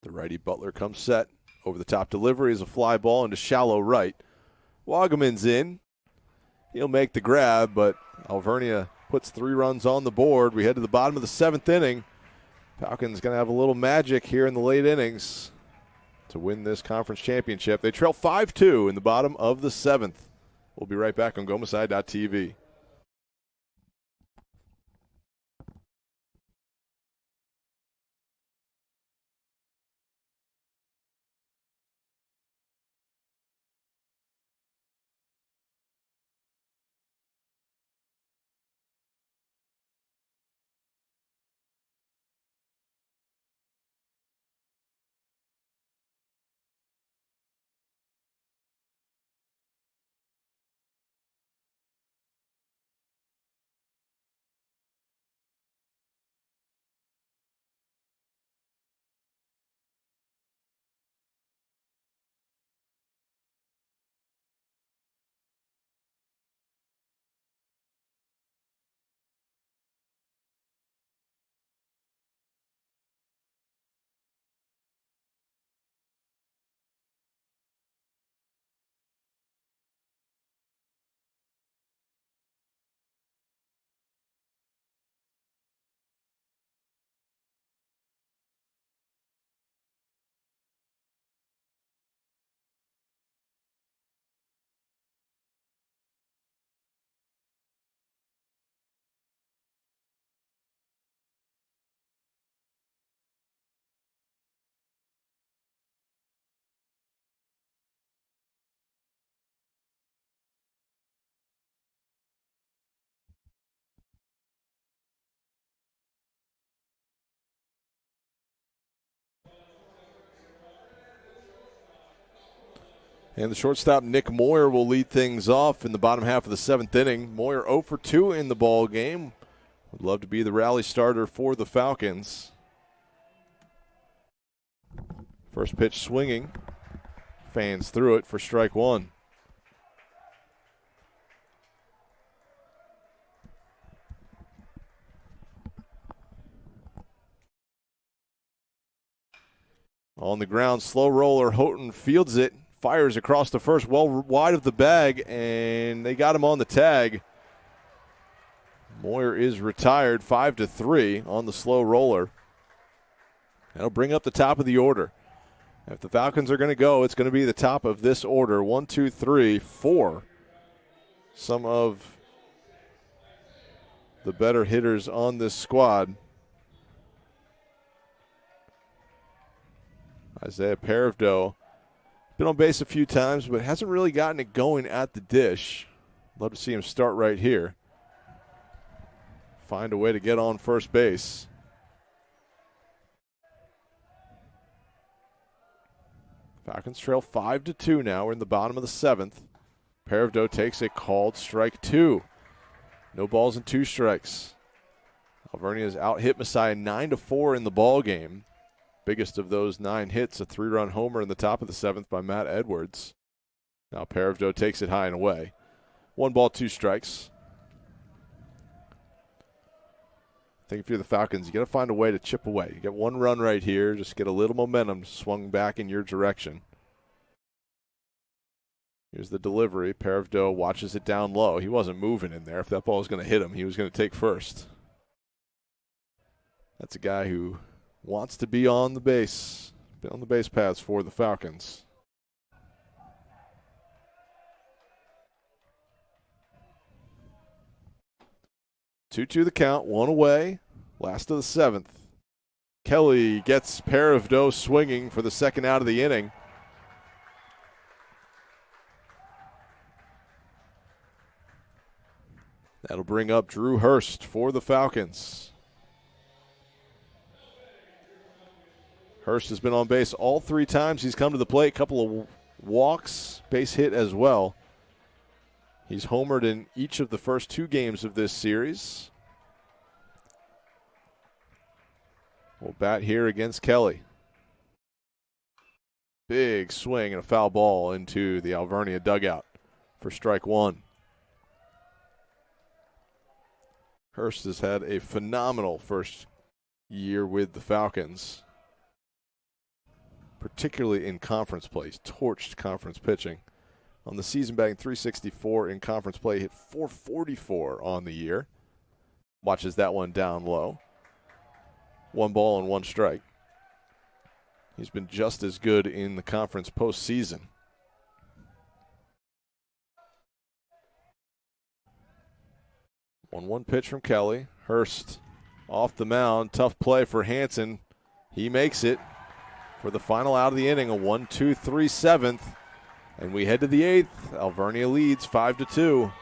The righty Butler comes set. Over the top delivery is a fly ball into shallow right. Wagaman's in. He'll make the grab, but Alvernia puts 3 runs on the board. We head to the bottom of the 7th inning. Falcons going to have a little magic here in the late innings to win this conference championship. They trail 5-2 in the bottom of the 7th. We'll be right back on GoMasai.tv. And the shortstop, Nick Moyer, will lead things off in the bottom half of the 7th inning. Moyer 0 for 2 in the ball game. Would love to be the rally starter for the Falcons. First pitch swinging. Fans through it for strike 1. On the ground, slow roller. Houghton fields it. Fires across the first, well wide of the bag, and they got him on the tag. Moyer is retired, 5-3 on the slow roller. That'll bring up the top of the order. If the Falcons are going to go, it's going to be the top of this order. 1, 2, 3, 4. Some of the better hitters on this squad. Isaiah Paravdo. Been on base a few times, but hasn't really gotten it going at the dish. Love to see him start right here. Find a way to get on first base. Falcons trail 5-2 now. We're in the bottom of the 7th. Paravdo takes a called strike 2. No balls and 2 strikes. Alvernia's out-hit Messiah 9-4 in the ball game. Biggest of those 9 hits, a 3-run homer in the top of the 7th by Matt Edwards. Now Paravdo takes it high and away. 1 ball, 2 strikes. I think if you're the Falcons, you got to find a way to chip away. You get 1 run right here, just get a little momentum swung back in your direction. Here's the delivery. Paravdo watches it down low. He wasn't moving in there. If that ball was going to hit him, he was going to take first. That's a guy who wants to be on the base paths for the Falcons. Two the count, 1 away, last of the 7th. Kelly gets Paravdo swinging for the second out of the inning. That'll bring up Drew Hurst for the Falcons. Hurst has been on base all 3 times he's come to the plate. A couple of walks, base hit as well. He's homered in each of the first 2 games of this series. We'll bat here against Kelly. Big swing and a foul ball into the Alvernia dugout for strike 1. Hurst has had a phenomenal first year with the Falcons, particularly in conference play. He's torched conference pitching. On the season, batting .364 in conference play, hit .444 on the year. Watches that one down low. 1 ball and 1 strike. He's been just as good in the conference postseason. 1-1 pitch from Kelly. Hurst off the mound. Tough play for Hansen. He makes it for the final out of the inning, a 1-2-3 7th. And we head to the 8th. Alvernia leads 5-2.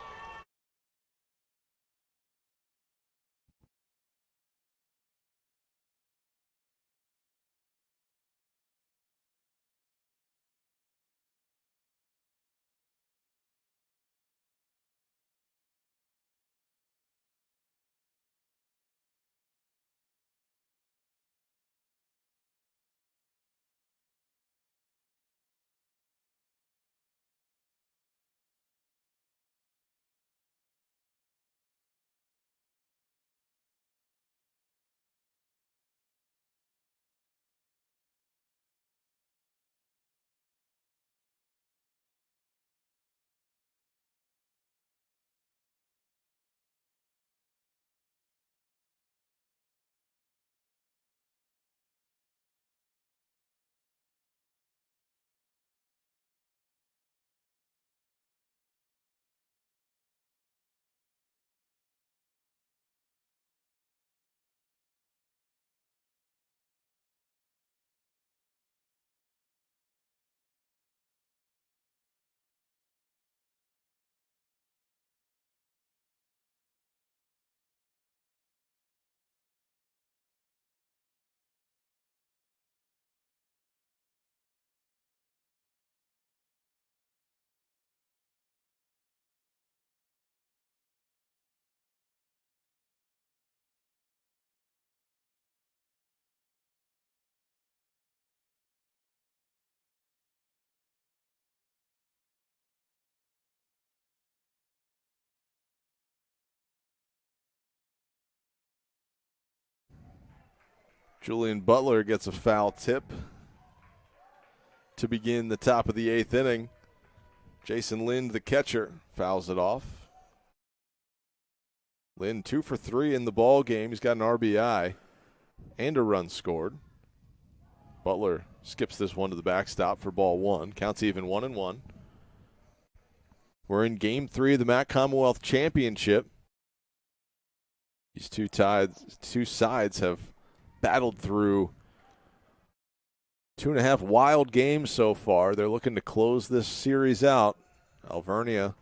Julian Butler gets a foul tip to begin the top of the 8th inning. Jason Lind, the catcher, fouls it off. Lind 2 for 3 in the ball game. He's got an RBI and a run scored. Butler skips this one to the backstop for ball 1. Counts even 1-1. We're in game 3 of the MAC Commonwealth Championship. These two sides have battled through 2.5 wild games so far. They're looking to close this series out. Alvernia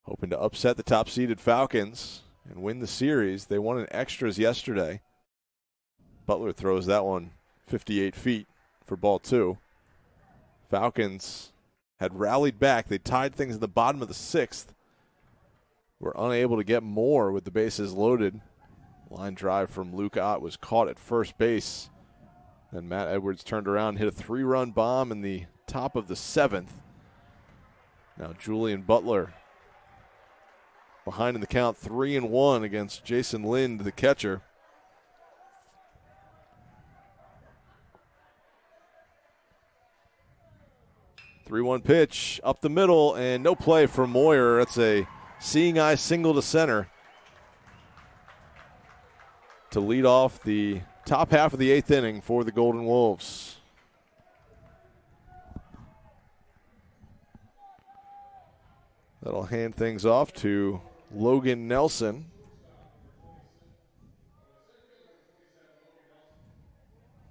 hoping to upset the top-seeded Falcons and win the series. They won in extras yesterday. Butler throws that one 58 feet for ball 2. Falcons had rallied back. They tied things in the bottom of the 6th. Were unable to get more with the bases loaded. Line drive from Luke Ott was caught at first base. Then Matt Edwards turned around and hit a 3-run bomb in the top of the 7th. Now Julian Butler behind in the count, 3-1 against Jason Lind, the catcher. Three-one pitch up the middle and no play from Moyer. That's a seeing eye single to center to lead off the top half of the 8th inning for the Golden Wolves. That'll hand things off to Logan Nelson.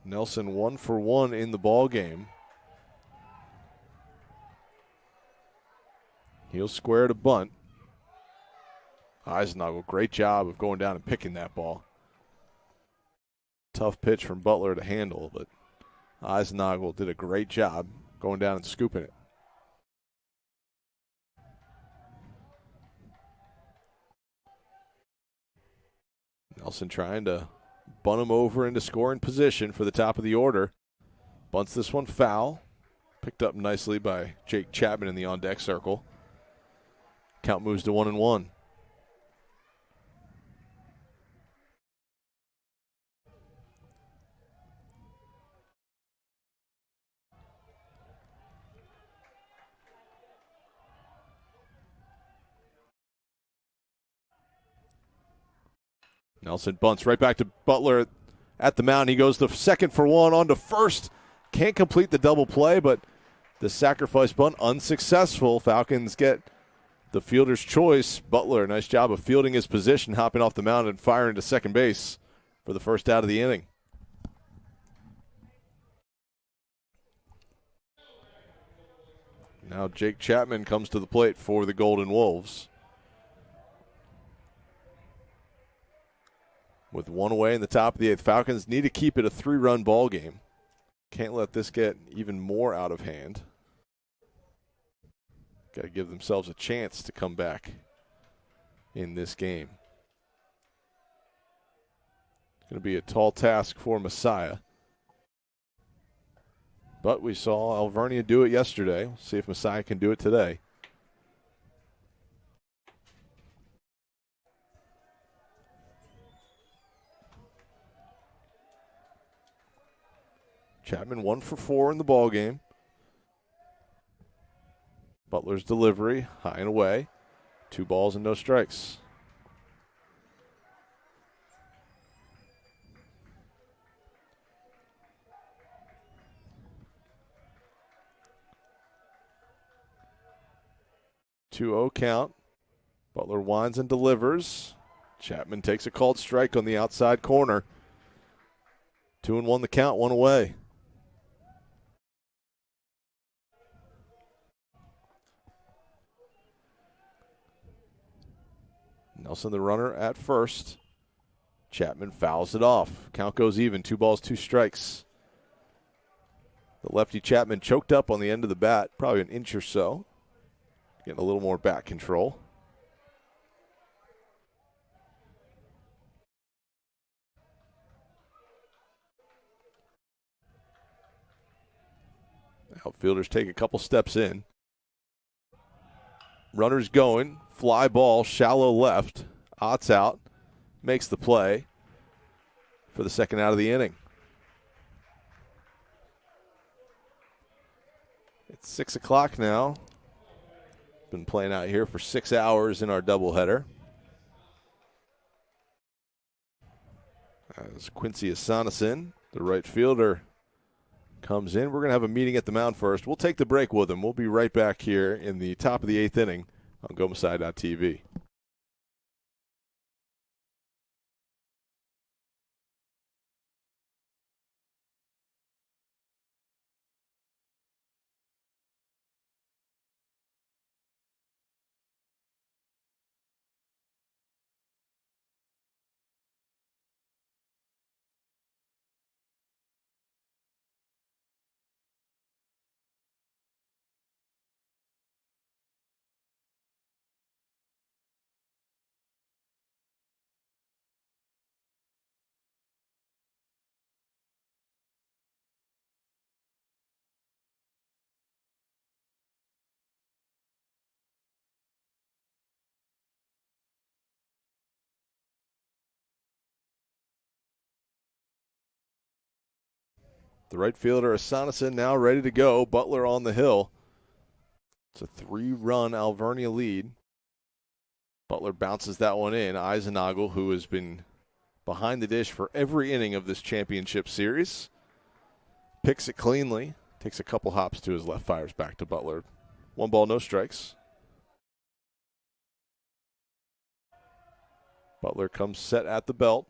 Nelson 1 for 1 in the ball game. He'll square to bunt. Eisenagel, great job of going down and picking that ball. Tough pitch from Butler to handle, but Eisenagel did a great job going down and scooping it. Nelson trying to bunt him over into scoring position for the top of the order. Bunts this one foul. Picked up nicely by Jake Chapman in the on-deck circle. Count moves to 1-1. Nelson bunts right back to Butler at the mound. He goes to second for one, on to first. Can't complete the double play, but the sacrifice bunt unsuccessful. Falcons get the fielder's choice. Butler, nice job of fielding his position, hopping off the mound and firing to second base for the first out of the inning. Now Jake Chapman comes to the plate for the Golden Wolves. With one away in the top of the eighth, Falcons need to keep it a 3-run ball game. Can't let this get even more out of hand. Got to give themselves a chance to come back in this game. It's going to be a tall task for Messiah. But we saw Alvernia do it yesterday. We'll see if Messiah can do it today. Chapman 1 for 4 in the ball game. Butler's delivery, high and away. 2 balls and no strikes. Two-0 count. Butler winds and delivers. Chapman takes a called strike on the outside corner. 2-1 the count, 1 away. Nelson the runner at first. Chapman fouls it off. Count goes even, 2 balls, 2 strikes. The lefty Chapman choked up on the end of the bat, probably an inch or so. Getting a little more bat control. Outfielders take a couple steps in. Runners going. Fly ball, shallow left. Ott's out. Makes the play for the second out of the inning. It's 6 o'clock now. Been playing out here for 6 hours in our doubleheader. As Quincy Asanasin, the right fielder, comes in. We're going to have a meeting at the mound first. We'll take the break with him. We'll be right back here in the top of the 8th inning on GoMasai.tv. The right fielder, Asanasin, now ready to go. Butler on the hill. It's a 3-run Alvernia lead. Butler bounces that one in. Eisenagel, who has been behind the dish for every inning of this championship series, picks it cleanly. Takes a couple hops to his left, fires back to Butler. 1 ball, no strikes. Butler comes set at the belt.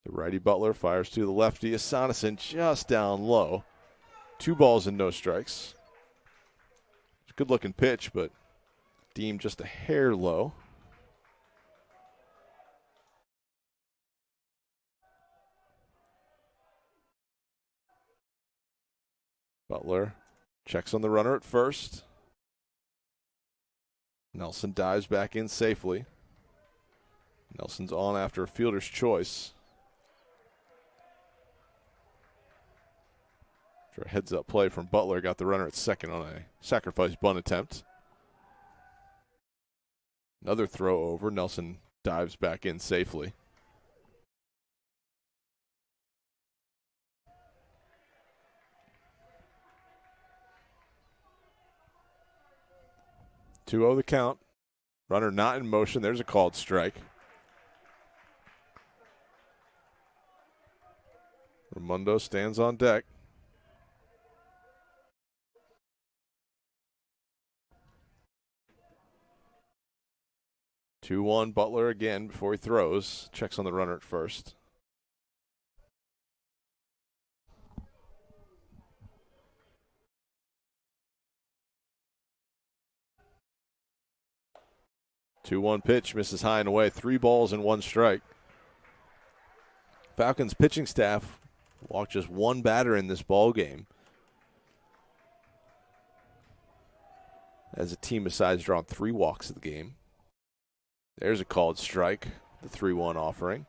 The righty Butler fires to the lefty. Asanasin just down low. 2 balls and no strikes. It's a good-looking pitch, but deemed just a hair low. Butler checks on the runner at first. Nelson dives back in safely. Nelson's on after a fielder's choice. After a heads-up play from Butler, got the runner at second on a sacrifice bunt attempt. Another throw over. Nelson dives back in safely. Two 0 the count. Runner not in motion. There's a called strike. Raimondo stands on deck. Two 1 Butler again before he throws. Checks on the runner at first. Two 1 pitch, misses high and away. 3 balls and 1 strike. Falcons pitching staff walked just one batter in this ball game, as a team besides drawing 3 walks of the game. There's a called strike, the 3-1 offering.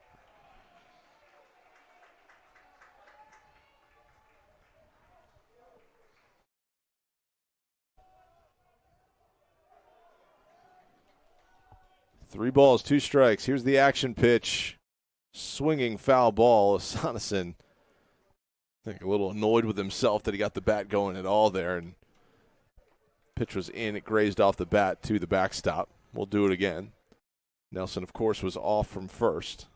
Three balls, 2 strikes. Here's the action pitch. Swinging foul ball. Sonneson, I think, a little annoyed with himself that he got the bat going at all there. And pitch was in. It grazed off the bat to the backstop. We'll do it again. Nelson, of course, was off from first.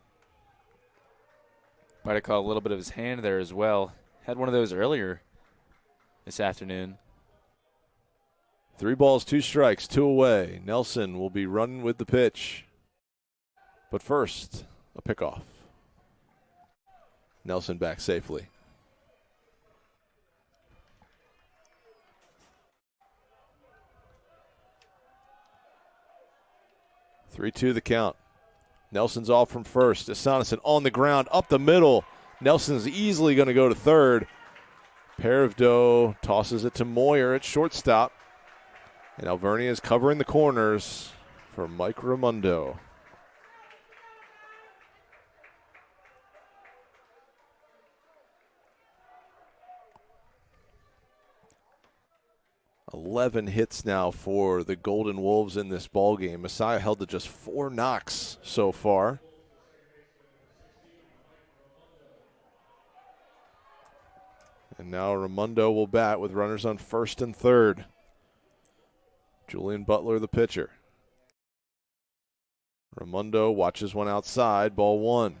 Might have caught a little bit of his hand there as well. Had one of those earlier this afternoon. 3 balls, 2 strikes, 2 away. Nelson will be running with the pitch. But first, a pickoff. Nelson back safely. Three-two the count. Nelson's off from first. Sonneson on the ground, up the middle. Nelson's easily going to go to third. Paravdo tosses it to Moyer at shortstop. And Alvernia is covering the corners for Mike Raimondo. "11 hits now for the Golden Wolves in this ballgame. Messiah held to just 4 knocks so far. And now Raimondo will bat with runners on first and third. Julian Butler, the pitcher. Raimondo watches one outside, ball 1.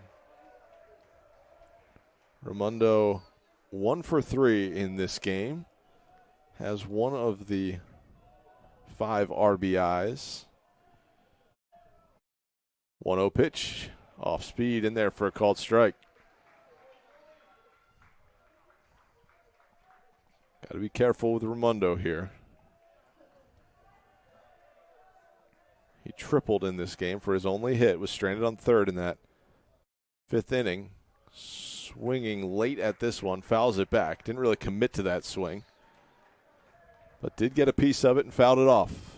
Raimondo 1 for 3 in this game. Has one of the 5 RBIs. 1-0 pitch. Off speed in there for a called strike. Got to be careful with Raimondo here. He tripled in this game for his only hit. Was stranded on third in that 5th inning. Swinging late at this one. Fouls it back. Didn't really commit to that swing, but did get a piece of it and fouled it off.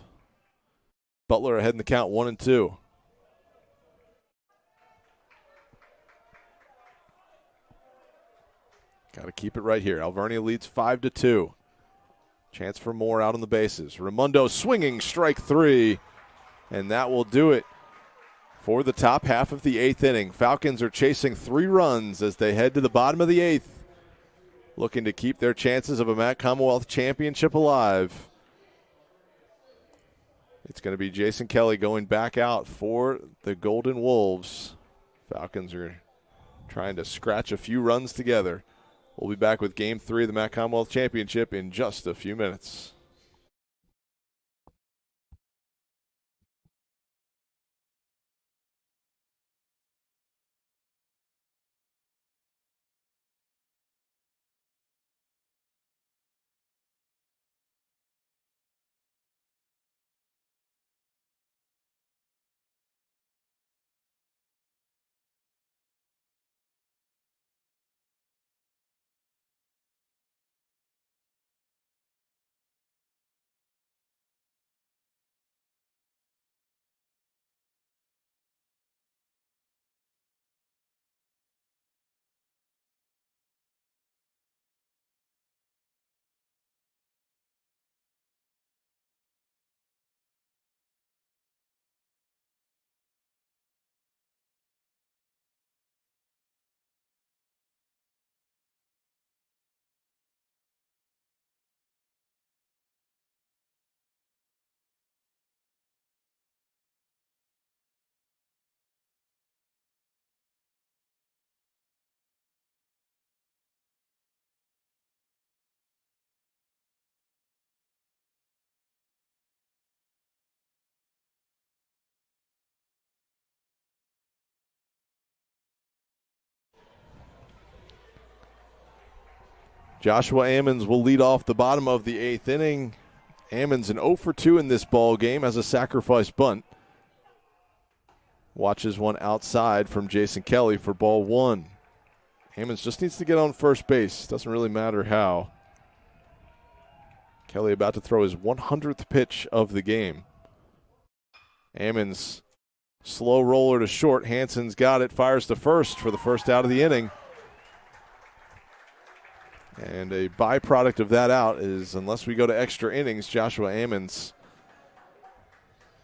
Butler ahead in the count, 1-2. Got to keep it right here. Alvernia leads 5-2. Chance for more out on the bases. Raimondo swinging, strike 3. And that will do it for the top half of the 8th inning. Falcons are chasing 3 runs as they head to the bottom of the 8th, looking to keep their chances of a Commonwealth championship alive. It's going to be Jason Kelly going back out for the Golden Wolves. Falcons are trying to scratch a few runs together. We'll be back with Game 3 of the Commonwealth Championship in just a few minutes. Joshua Ammons will lead off the bottom of the 8th inning. Ammons an 0 for 2 in this ball game as a sacrifice bunt. Watches one outside from Jason Kelly for ball 1. Ammons just needs to get on first base. Doesn't really matter how. Kelly about to throw his 100th pitch of the game. Ammons, slow roller to short. Hansen's got it, fires to first for the first out of the inning. And a byproduct of that out is, unless we go to extra innings, Joshua Ammons,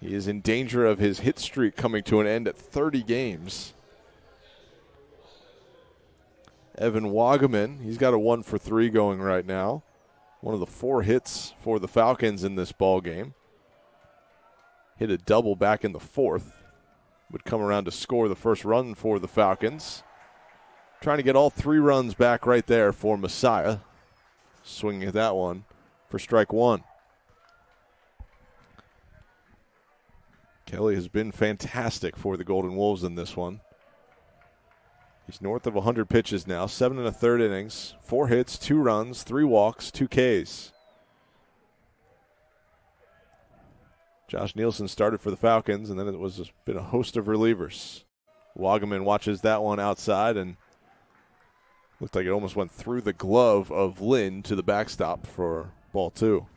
he is in danger of his hit streak coming to an end at 30 games. Evan Wagaman, he's got a 1 for 3 going right now. One of the 4 hits for the Falcons in this ball game. Hit a double back in the 4th. Would come around to score the first run for the Falcons. Trying to get all 3 runs back right there for Messiah. Swinging at that one for strike 1. Kelly has been fantastic for the Golden Wolves in this one. He's north of 100 pitches now, 7 1/3 innings, 4 hits, 2 runs, 3 walks, 2 Ks. Josh Nielsen started for the Falcons, and then it was been a host of relievers. Wagaman watches that one outside, and looked like it almost went through the glove of Lynn to the backstop for ball 2.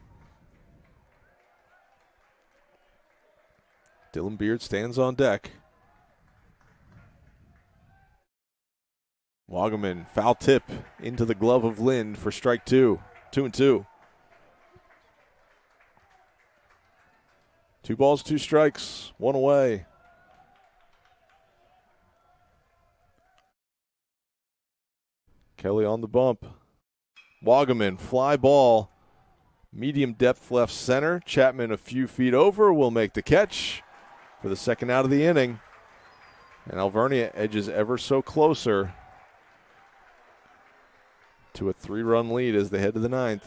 Dylan Beard stands on deck. Wagaman, foul tip into the glove of Lynn for strike 2. 2-2. 2 balls, 2 strikes, 1 away. Kelly on the bump. Wagaman, fly ball. Medium depth left center. Chapman a few feet over will make the catch for the second out of the inning. And Alvernia edges ever so closer to a 3-run lead as they head to the 9th.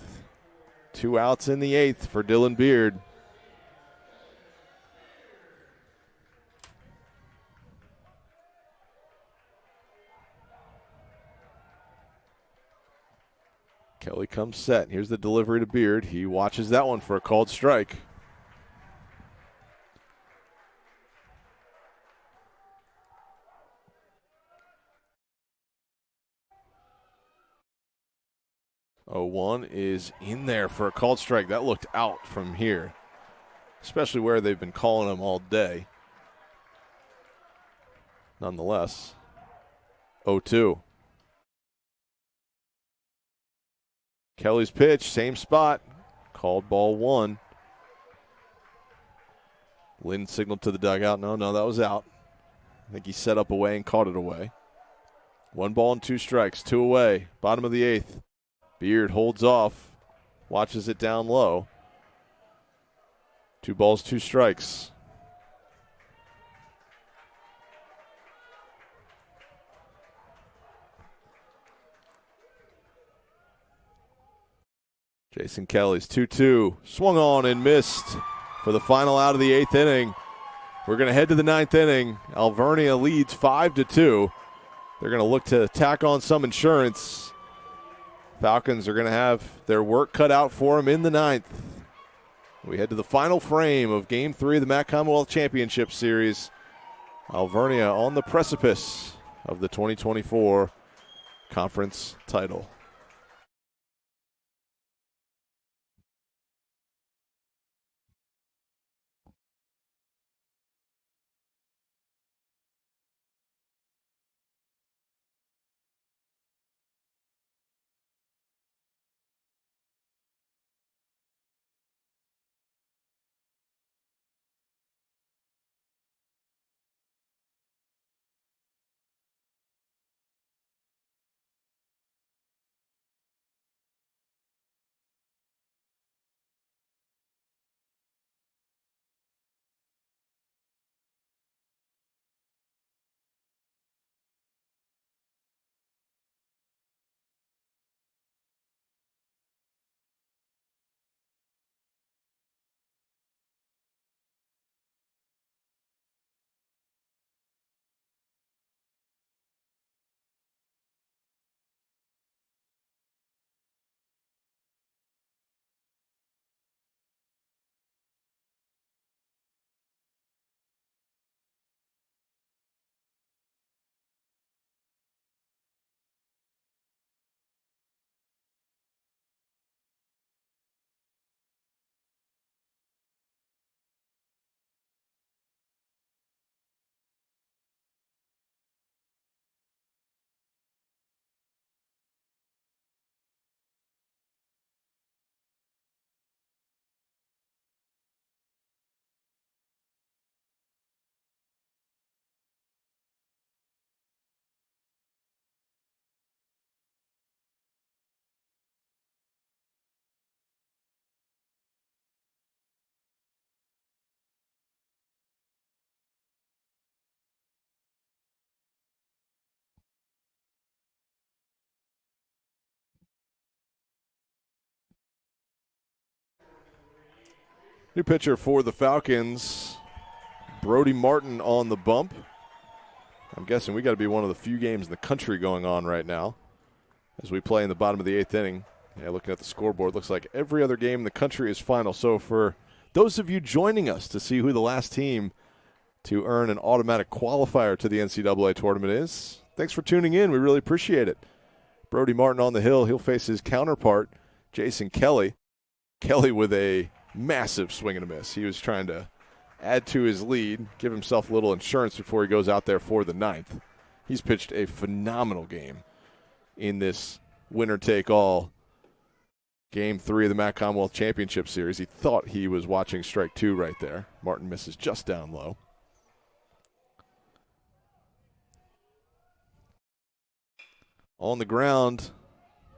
2 outs in the 8th for Dylan Beard. Kelly comes set. Here's the delivery to Beard. He watches that one for a called strike. Oh, 1 is in there for a called strike. That looked out from here, especially where they've been calling him all day. Nonetheless, 0-2. Kelly's pitch, same spot, called ball 1. Lynn signaled to the dugout. No, that was out. I think he set up away and caught it away. 1 ball and 2 strikes, 2 away, bottom of the 8th. Beard holds off, watches it down low. 2 balls, 2 strikes. Jason Kelly's 2-2. Swung on and missed for the final out of the 8th inning. We're going to head to the 9th inning. Alvernia leads 5-2. They're going to look to tack on some insurance. Falcons are going to have their work cut out for them in the 9th. We head to the final frame of Game 3 of the MAC Commonwealth Championship Series. Alvernia on the precipice of the 2024 conference title. New pitcher for the Falcons, Brody Martin on the bump. I'm guessing we got to be one of the few games in the country going on right now as we play in the bottom of the 8th inning. Yeah, looking at the scoreboard, looks like every other game in the country is final. So for those of you joining us to see who the last team to earn an automatic qualifier to the NCAA tournament is, thanks for tuning in. We really appreciate it. Brody Martin on the hill. He'll face his counterpart, Jason Kelly. Kelly with a massive swing and a miss. He was trying to add to his lead, give himself a little insurance before he goes out there for the 9th. He's pitched a phenomenal game in this winner-take-all Game 3 of the MAC Commonwealth Championship Series. He thought he was watching strike 2 right there. Martin misses just down low. On the ground,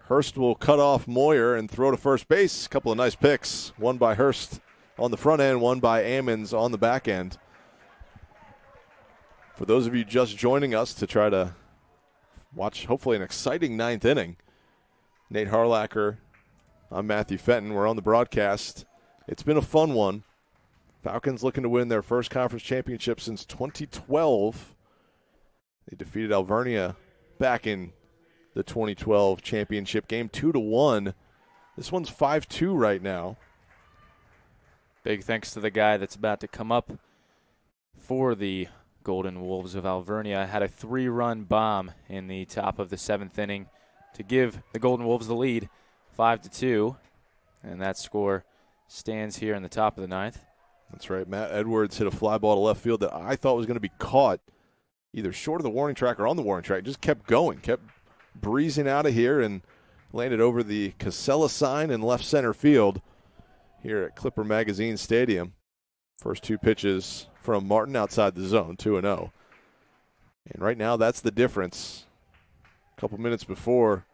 Hurst will cut off Moyer and throw to first base. A couple of nice picks. One by Hurst on the front end, one by Ammons on the back end. For those of you just joining us to try to watch hopefully an exciting 9th inning, Nate Harlacher, I'm Matthew Fenton. We're on the broadcast. It's been a fun one. Falcons looking to win their first conference championship since 2012. They defeated Alvernia back in the 2012 championship game 2-1. This one's 5-2 right now. Big thanks to the guy that's about to come up for the Golden Wolves of Alvernia. Had a 3-run bomb in the top of the 7th inning to give the Golden Wolves the lead, 5-2. And that score stands here in the top of the 9th. That's right. Matt Edwards hit a fly ball to left field that I thought was going to be caught either short of the warning track or on the warning track. Just kept going, kept breezing out of here and landed over the Casella sign in left center field here at Clipper Magazine Stadium. First 2 pitches from Martin outside the zone, 2-0. And right now that's the difference. A couple minutes before,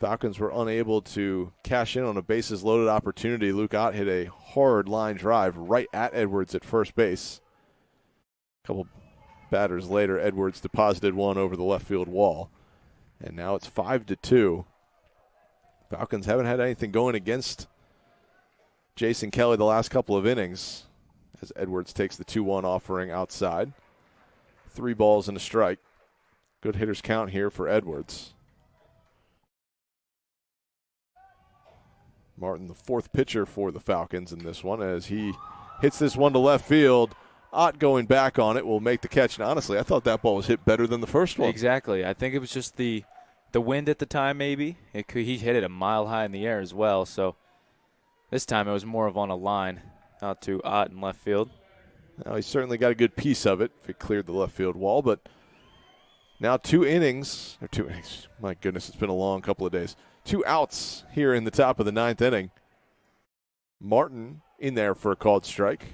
Falcons were unable to cash in on a bases loaded opportunity. Luke Ott hit a hard line drive right at Edwards at first base. A couple batters later, Edwards deposited one over the left field wall. And now it's 5-2. Falcons haven't had anything going against Jason Kelly the last couple of innings as Edwards takes the 2-1 offering outside. 3 balls and a strike. Good hitters count here for Edwards. Martin, the 4th pitcher for the Falcons in this one, as he hits this one to left field. Ott going back on it will make the catch. And honestly, I thought that ball was hit better than the first one. Exactly. I think it was just the wind at the time maybe. He hit it a mile high in the air as well. So this time it was more of on a line out to Ott in left field. Now he certainly got a good piece of it if it cleared the left field wall. But now 2 innings. My goodness, it's been a long couple of days. 2 outs here in the top of the 9th inning. Martin in there for a called strike.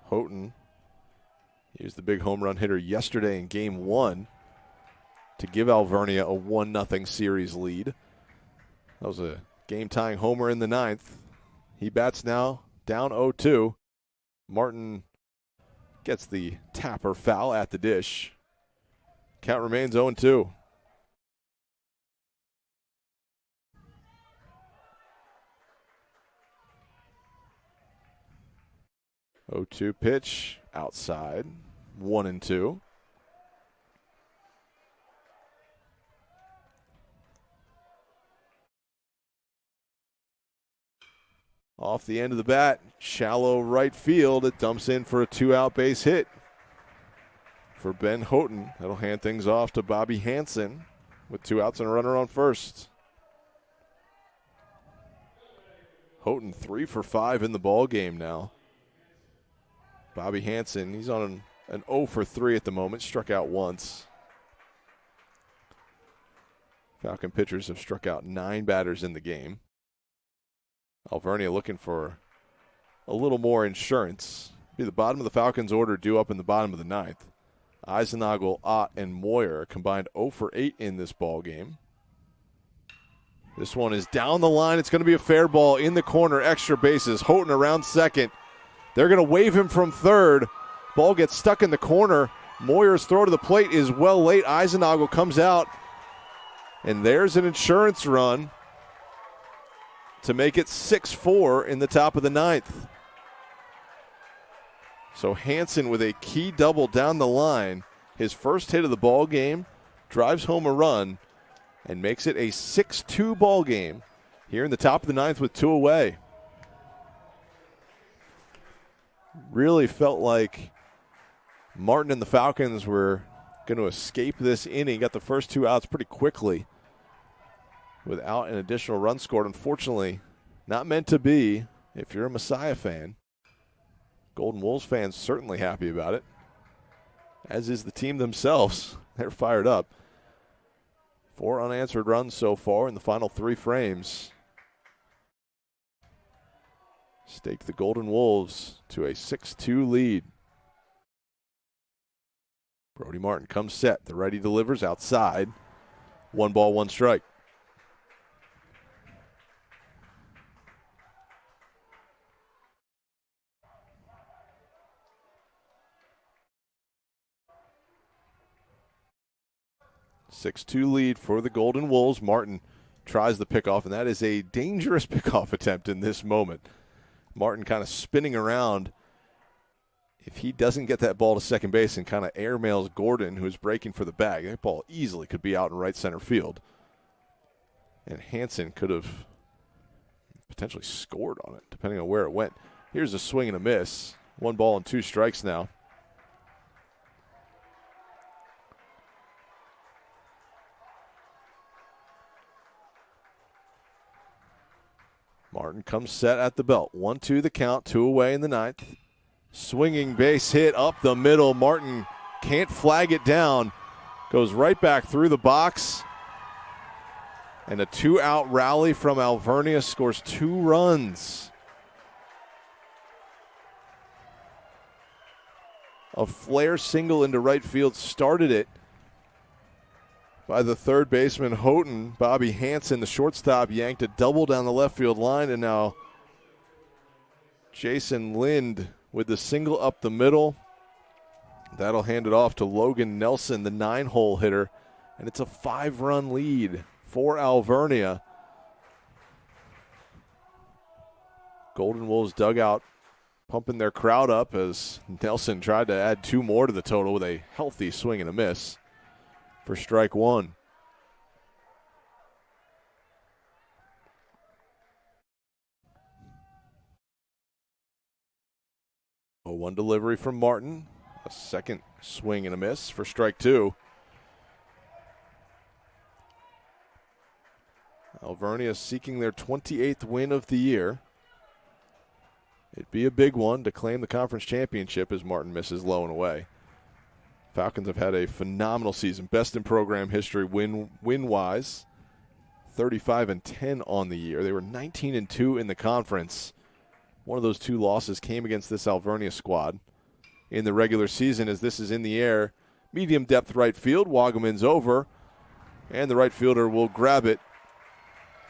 Houghton, he was the big home run hitter yesterday in Game 1 to give Alvernia a 1-0 series lead. That was a game-tying homer in the 9th. He bats now down 0-2. Martin gets the tapper foul at the dish. Count remains 0-2. Oh, 2 pitch outside, 1-2. Off the end of the bat, shallow right field. It dumps in for a 2-out base hit for Ben Houghton. That'll hand things off to Bobby Hansen with 2 outs and a runner on first. Houghton 3 for 5 in the ball game now. Bobby Hansen, he's on an 0 for 3 at the moment, struck out once. Falcon pitchers have struck out 9 batters in the game. Alvernia looking for a little more insurance. Be the bottom of the Falcons order due up in the bottom of the 9th. Eisenagel, Ott, and Moyer combined 0 for 8 in this ball game. This one is down the line. It's going to be a fair ball in the corner, extra bases. Houghton around second. They're going to wave him from third. Ball gets stuck in the corner. Moyer's throw to the plate is well late. Eisenagel comes out, and there's an insurance run. to make it 6-4 in the top of the ninth. So Hansen with a key double down the line, his first hit of the ball game, drives home a run, and makes it a 6-2 ball game here in the top of the ninth with 2 away. Really felt like Martin and the Falcons were going to escape this inning. Got the first 2 outs pretty quickly without an additional run scored. Unfortunately, not meant to be if you're a Messiah fan. Golden Wolves fans certainly happy about it, as is the team themselves. They're fired up. 4 unanswered runs so far in the final 3 frames. Stake the Golden Wolves to a 6-2 lead. Brody Martin comes set. The righty delivers outside. 1 ball, 1 strike. (6-2) lead for the Golden Wolves. Martin tries the pickoff, and that is a dangerous pickoff attempt in this moment. Martin kind of spinning around. If he doesn't get that ball to second base and kind of airmails Gordon, who's breaking for the bag, that ball easily could be out in right center field. And Hansen could have potentially scored on it, depending on where it went. Here's a swing and a miss. 1 ball and 2 strikes now. Martin comes set at the belt. 1-2 the count, 2 away in the ninth. Swinging base hit up the middle. Martin can't flag it down. Goes right back through the box. And a 2-out rally from Alvernia scores 2 runs. A flare single into right field started it by the third baseman Houghton. Bobby Hansen, the shortstop, yanked a double down the left field line, and now Jason Lind with the single up the middle. That'll hand it off to Logan Nelson, the 9-hole hitter, and it's a 5-run lead for Alvernia. Golden Wolves dugout pumping their crowd up as Nelson tried to add 2 more to the total with a healthy swing and a miss for strike 1. A 1 delivery from Martin. A second swing and a miss for strike 2. Alvernia seeking their 28th win of the year. It'd be a big one to claim the conference championship as Martin misses low and away. Falcons have had a phenomenal season, best in program history win-wise, 35-10 on the year. They were 19-2 in the conference. One of those 2 losses came against this Alvernia squad in the regular season as this is in the air. Medium depth right field. Wagaman's over, and the right fielder will grab it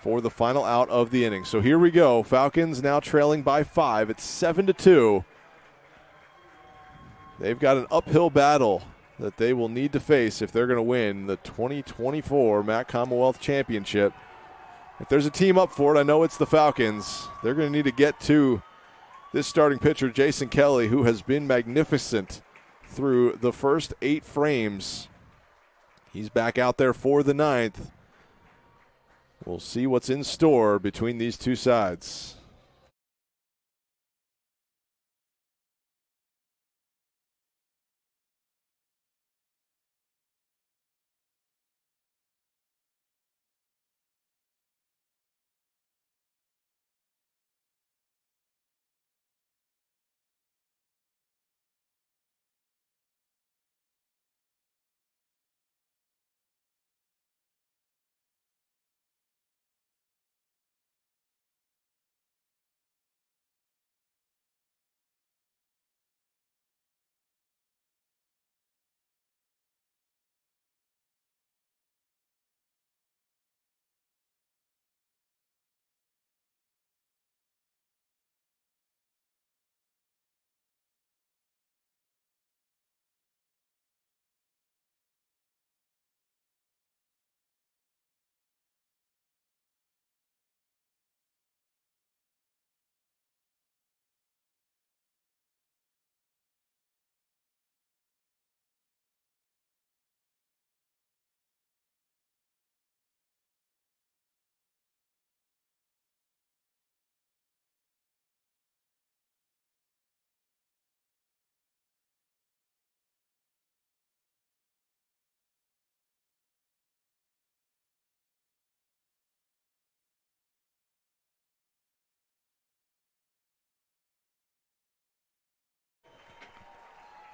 for the final out of the inning. So here we go. Falcons now trailing by 5. It's 7-2. They've got an uphill battle that they will need to face if they're going to win the 2024 MAC Commonwealth Championship. If there's a team up for it, I know it's the Falcons. They're going to need to get to this starting pitcher, Jason Kelly, who has been magnificent through the first 8 frames. He's back out there for the 9th. We'll see what's in store between these 2 sides.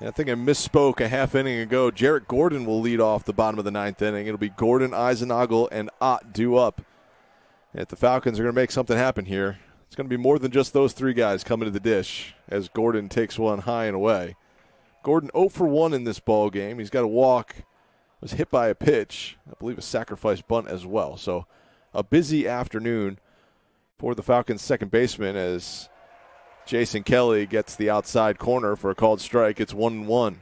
I think I misspoke a half inning ago. Jarrett Gordon will lead off the bottom of the ninth inning. It'll be Gordon, Eisenagel, and Ott due up. And if the Falcons are going to make something happen here, it's going to be more than just those three guys coming to the dish as Gordon takes one high and away. Gordon 0 for 1 in this ball game. He's got a walk, was hit by a pitch, I believe a sacrifice bunt as well. So a busy afternoon for the Falcons' second baseman as Jason Kelly gets the outside corner for a called strike. It's 1-1.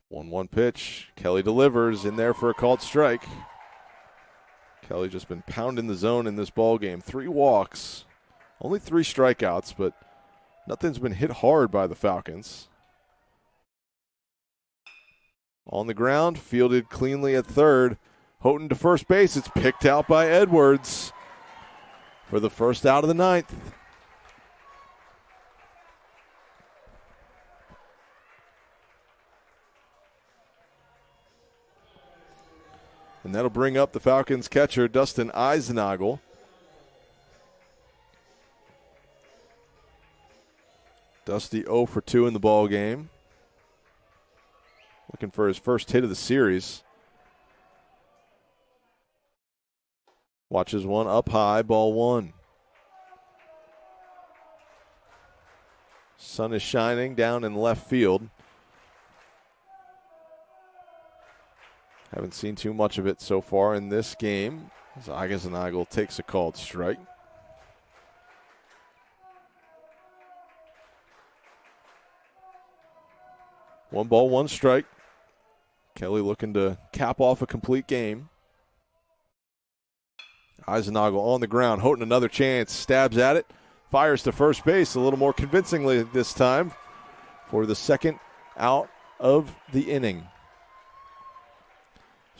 One pitch. Kelly delivers in there for a called strike. Kelly just been pounding the zone in this ball game. 3 walks, only 3 strikeouts, but nothing's been hit hard by the Falcons. On the ground, fielded cleanly at third. Houghton to first base. It's picked out by Edwards for the first out of the ninth. And that'll bring up the Falcons catcher, Dustin Eisenagel. Dusty 0 for 2 in the ball game. Looking for his first hit of the series. Watches one up high, ball 1. Sun is shining down in left field. Haven't seen too much of it so far in this game as Eisenagel takes a called strike. One ball, one strike. Kelly looking to cap off a complete game. Eisenagel on the ground. Houghton another chance. Stabs at it. Fires to first base a little more convincingly this time for the second out of the inning.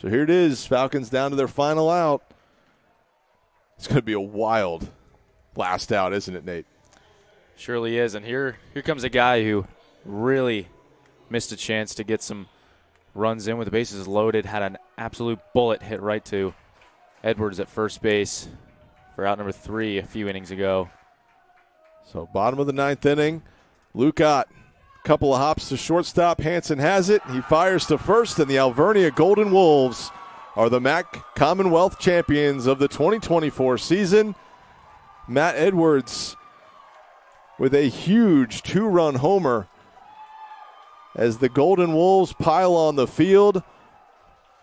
So here it is. Falcons down to their final out. It's going to be a wild last out, isn't it, Nate? Surely is. And here comes a guy who really missed a chance to get some runs in with the bases loaded. Had an absolute bullet hit right to Edwards at first base for out number 3 a few innings ago. So bottom of the ninth inning, Luke Ott. Couple of hops to shortstop. Hansen has it. He fires to first, and the Alvernia Golden Wolves are the MAC Commonwealth champions of the 2024 season. Matt Edwards with a huge 2-run homer as the Golden Wolves pile on the field.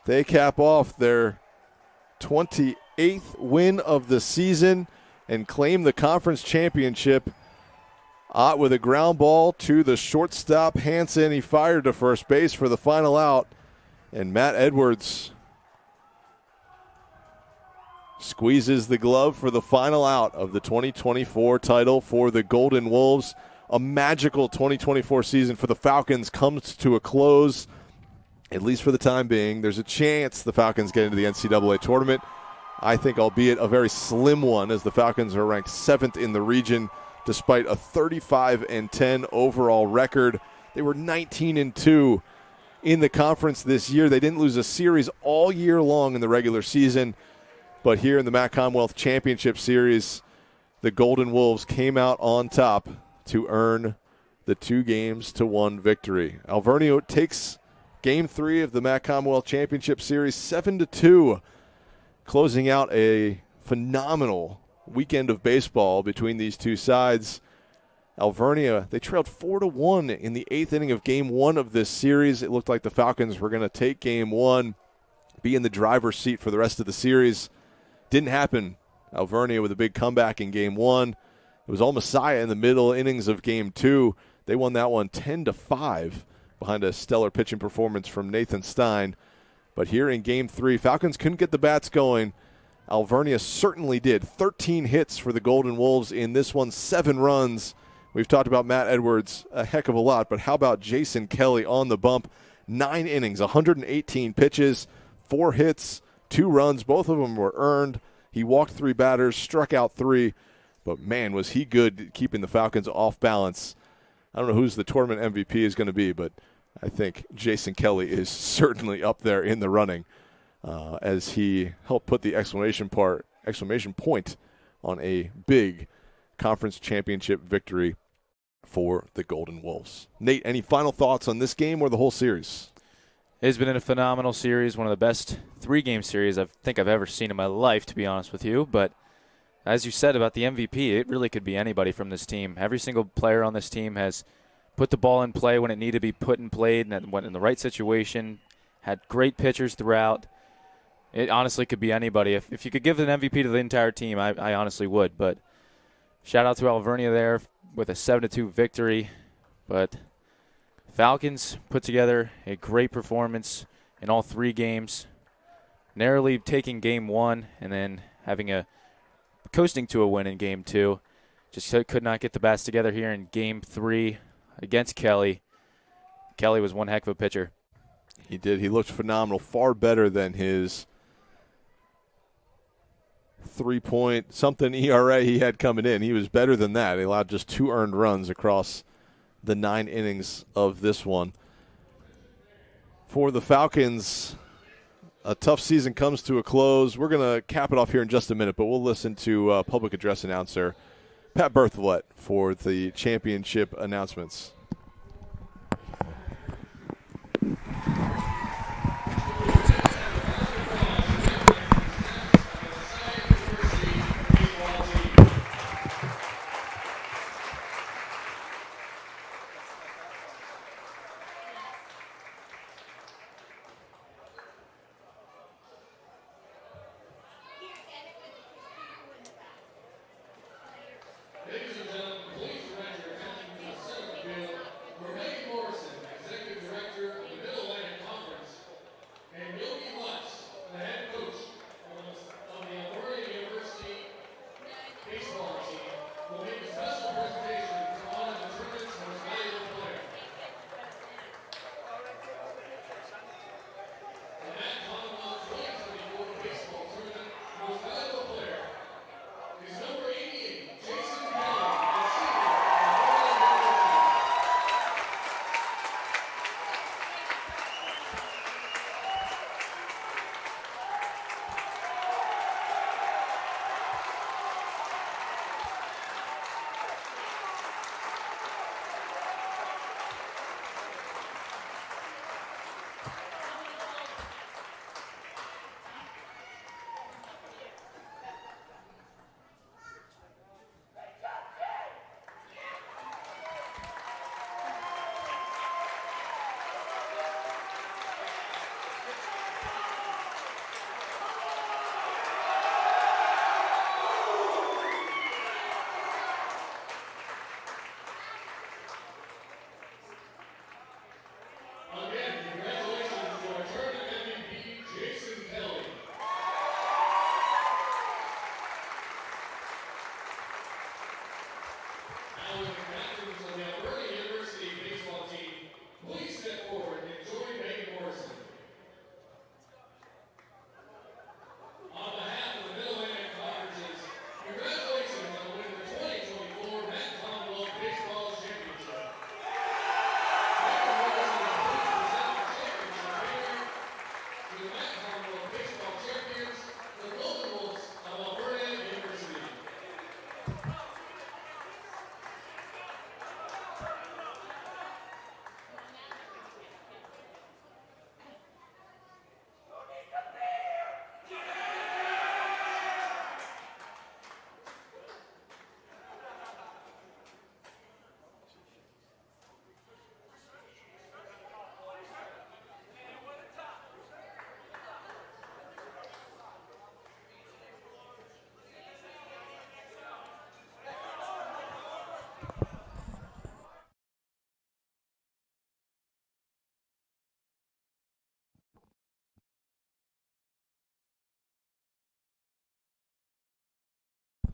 They cap off their 28th win of the season and claim the conference championship. Ott with a ground ball to the shortstop, Hansen. He fired to first base for the final out. And Matt Edwards squeezes the glove for the final out of the 2024 title for the Golden Wolves. A magical 2024 season for the Falcons comes to a close, at least for the time being. There's a chance the Falcons get into the NCAA tournament. I think, albeit a very slim one, as the Falcons are ranked 7th in the region despite a 35-10 overall record. They were 19-2 in the conference this year. They didn't lose a series all year long in the regular season. But here in the MAC Commonwealth Championship Series, the Golden Wolves came out on top to earn the 2-1 victory. Alvernia takes Game 3 of the MAC Commonwealth Championship Series 7-2, closing out a phenomenal weekend of baseball between these two sides. Alvernia, they trailed 4-1 in the 8th inning of Game 1 of this series. It looked like the Falcons were going to take Game 1, be in the driver's seat for the rest of the series. Didn't happen. Alvernia with a big comeback in Game 1. It was all Messiah in the middle innings of Game 2. They won that one 10-5 behind a stellar pitching performance from Nathan Stein. But here in Game 3, Falcons couldn't get the bats going. Alvernia certainly did. 13 hits for the Golden Wolves in this one, 7 runs. We've talked about Matt Edwards a heck of a lot, but how about Jason Kelly on the bump? 9 innings, 118 pitches, 4 hits, 2 runs. Both of them were earned. He walked 3 batters, struck out 3, but man, was he good keeping the Falcons off balance. I don't know who's the tournament MVP is going to be, but I think Jason Kelly is certainly up there in the running as he helped put the exclamation exclamation point on a big conference championship victory for the Golden Wolves. Nate, any final thoughts on this game or the whole series? It's been a phenomenal series, one of the best 3-game series I think I've ever seen in my life, to be honest with you. But as you said about the MVP, it really could be anybody from this team. Every single player on this team has put the ball in play when it needed to be put and played, and went in the right situation, had great pitchers throughout. It honestly could be anybody. If you could give an MVP to the entire team, I honestly would. But shout out to Alvernia there with a 7-2 victory. But Falcons put together a great performance in all 3 games, narrowly taking game 1 and then having a coasting to a win in game 2. Just could not get the bats together here in game 3 against Kelly. Kelly was one heck of a pitcher. He did. He looked phenomenal, far better than his 3-point-something ERA he had coming in. He was better than that. He allowed just 2 earned runs across the 9 innings of this one. For the Falcons, a tough season comes to a close. We're going to cap it off here in just a minute, but we'll listen to public address announcer Pat Berthelot for the championship announcements.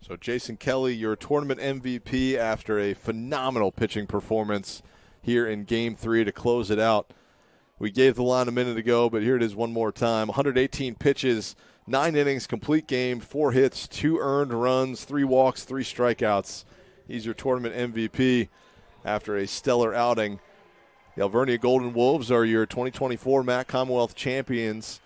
So Jason Kelly, your tournament MVP after a phenomenal pitching performance here in Game 3 to close it out. We gave the line a minute ago, but here it is one more time. 118 pitches, 9 innings, complete game, 4 hits, 2 earned runs, 3 walks, 3 strikeouts. He's your tournament MVP after a stellar outing. The Alvernia Golden Wolves are your 2024 MAC Commonwealth champions.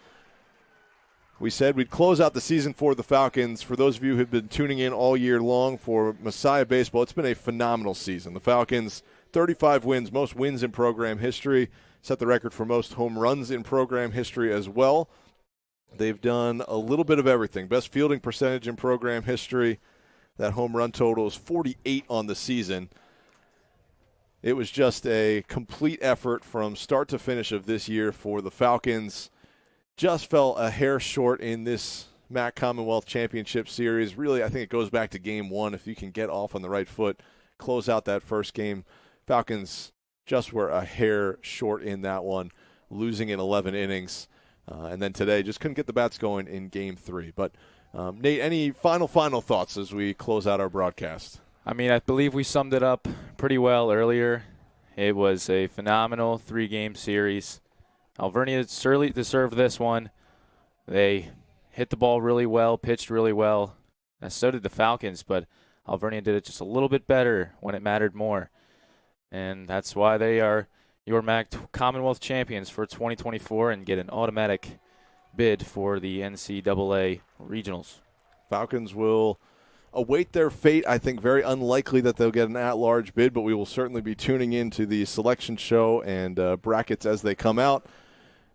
we said we'd close out the season for the Falcons. For those of you who have been tuning in all year long for Messiah Baseball, it's been a phenomenal season. The Falcons, 35 wins, most wins in program history, set the record for most home runs in program history as well. They've done a little bit of everything. Best fielding percentage in program history. That home run total is 48 on the season. It was just a complete effort from start to finish of this year for the Falcons. Just fell a hair short in this MAC Commonwealth Championship Series. Really, I think it goes back to game one. If you can get off on the right foot, close out that first game. Falcons just were a hair short in that one, losing in 11 innings. And then today, just couldn't get the bats going in game three. But, Nate, any final thoughts as we close out our broadcast? I mean, I believe we summed it up pretty well earlier. It was a phenomenal 3-game series. Alvernia certainly deserved this one. They hit the ball really well, pitched really well, and so did the Falcons, but Alvernia did it just a little bit better when it mattered more. And that's why they are your MAC Commonwealth champions for 2024 and get an automatic bid for the NCAA regionals. Falcons will await their fate. I think very unlikely that they'll get an at-large bid, but we will certainly be tuning into the selection show and brackets as they come out.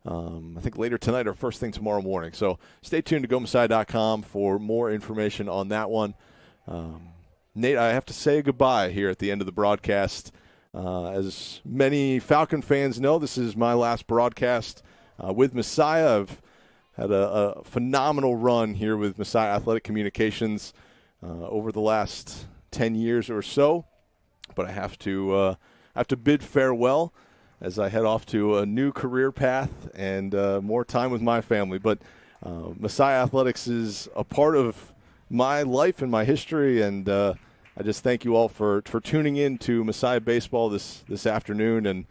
I think later tonight or first thing tomorrow morning. So stay tuned to GoMessiah.com for more information on that one. Nate, I have to say goodbye here at the end of the broadcast. As many Falcon fans know, this is my last broadcast with Messiah. I've had a phenomenal run here with Messiah Athletic Communications over the last 10 years or so. But I have to bid farewell as I head off to a new career path and more time with my family. But Messiah Athletics is a part of my life and my history, and I just thank you all for tuning in to Messiah Baseball this afternoon and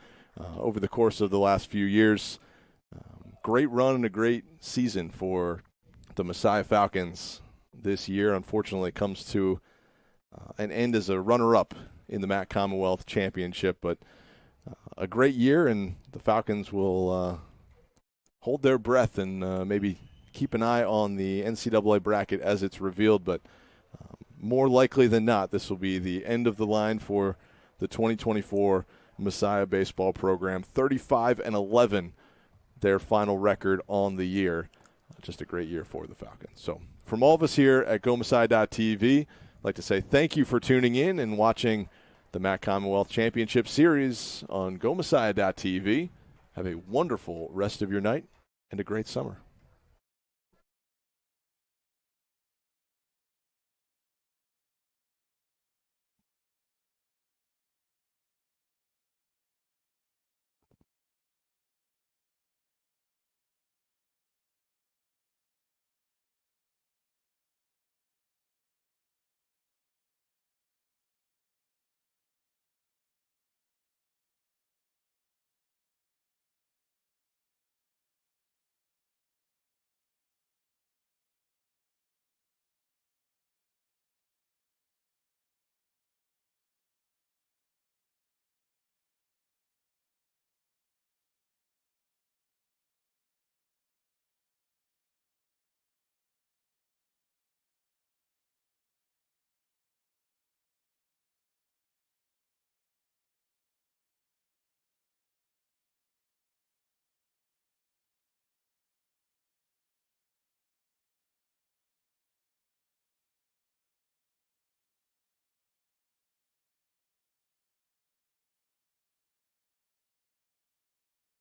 over the course of the last few years. Great run and a great season for the Messiah Falcons this year. Unfortunately, comes to an end as a runner-up in the MAC Commonwealth Championship, but a great year, and the Falcons will hold their breath and maybe keep an eye on the NCAA bracket as it's revealed, but more likely than not, this will be the end of the line for the 2024 Messiah Baseball program. 35-11, their final record on the year. Just a great year for the Falcons. So from all of us here at GoMessiah.tv, I'd like to say thank you for tuning in and watching the MAC Commonwealth Championship Series on GoMessiah.tv. Have a wonderful rest of your night and a great summer.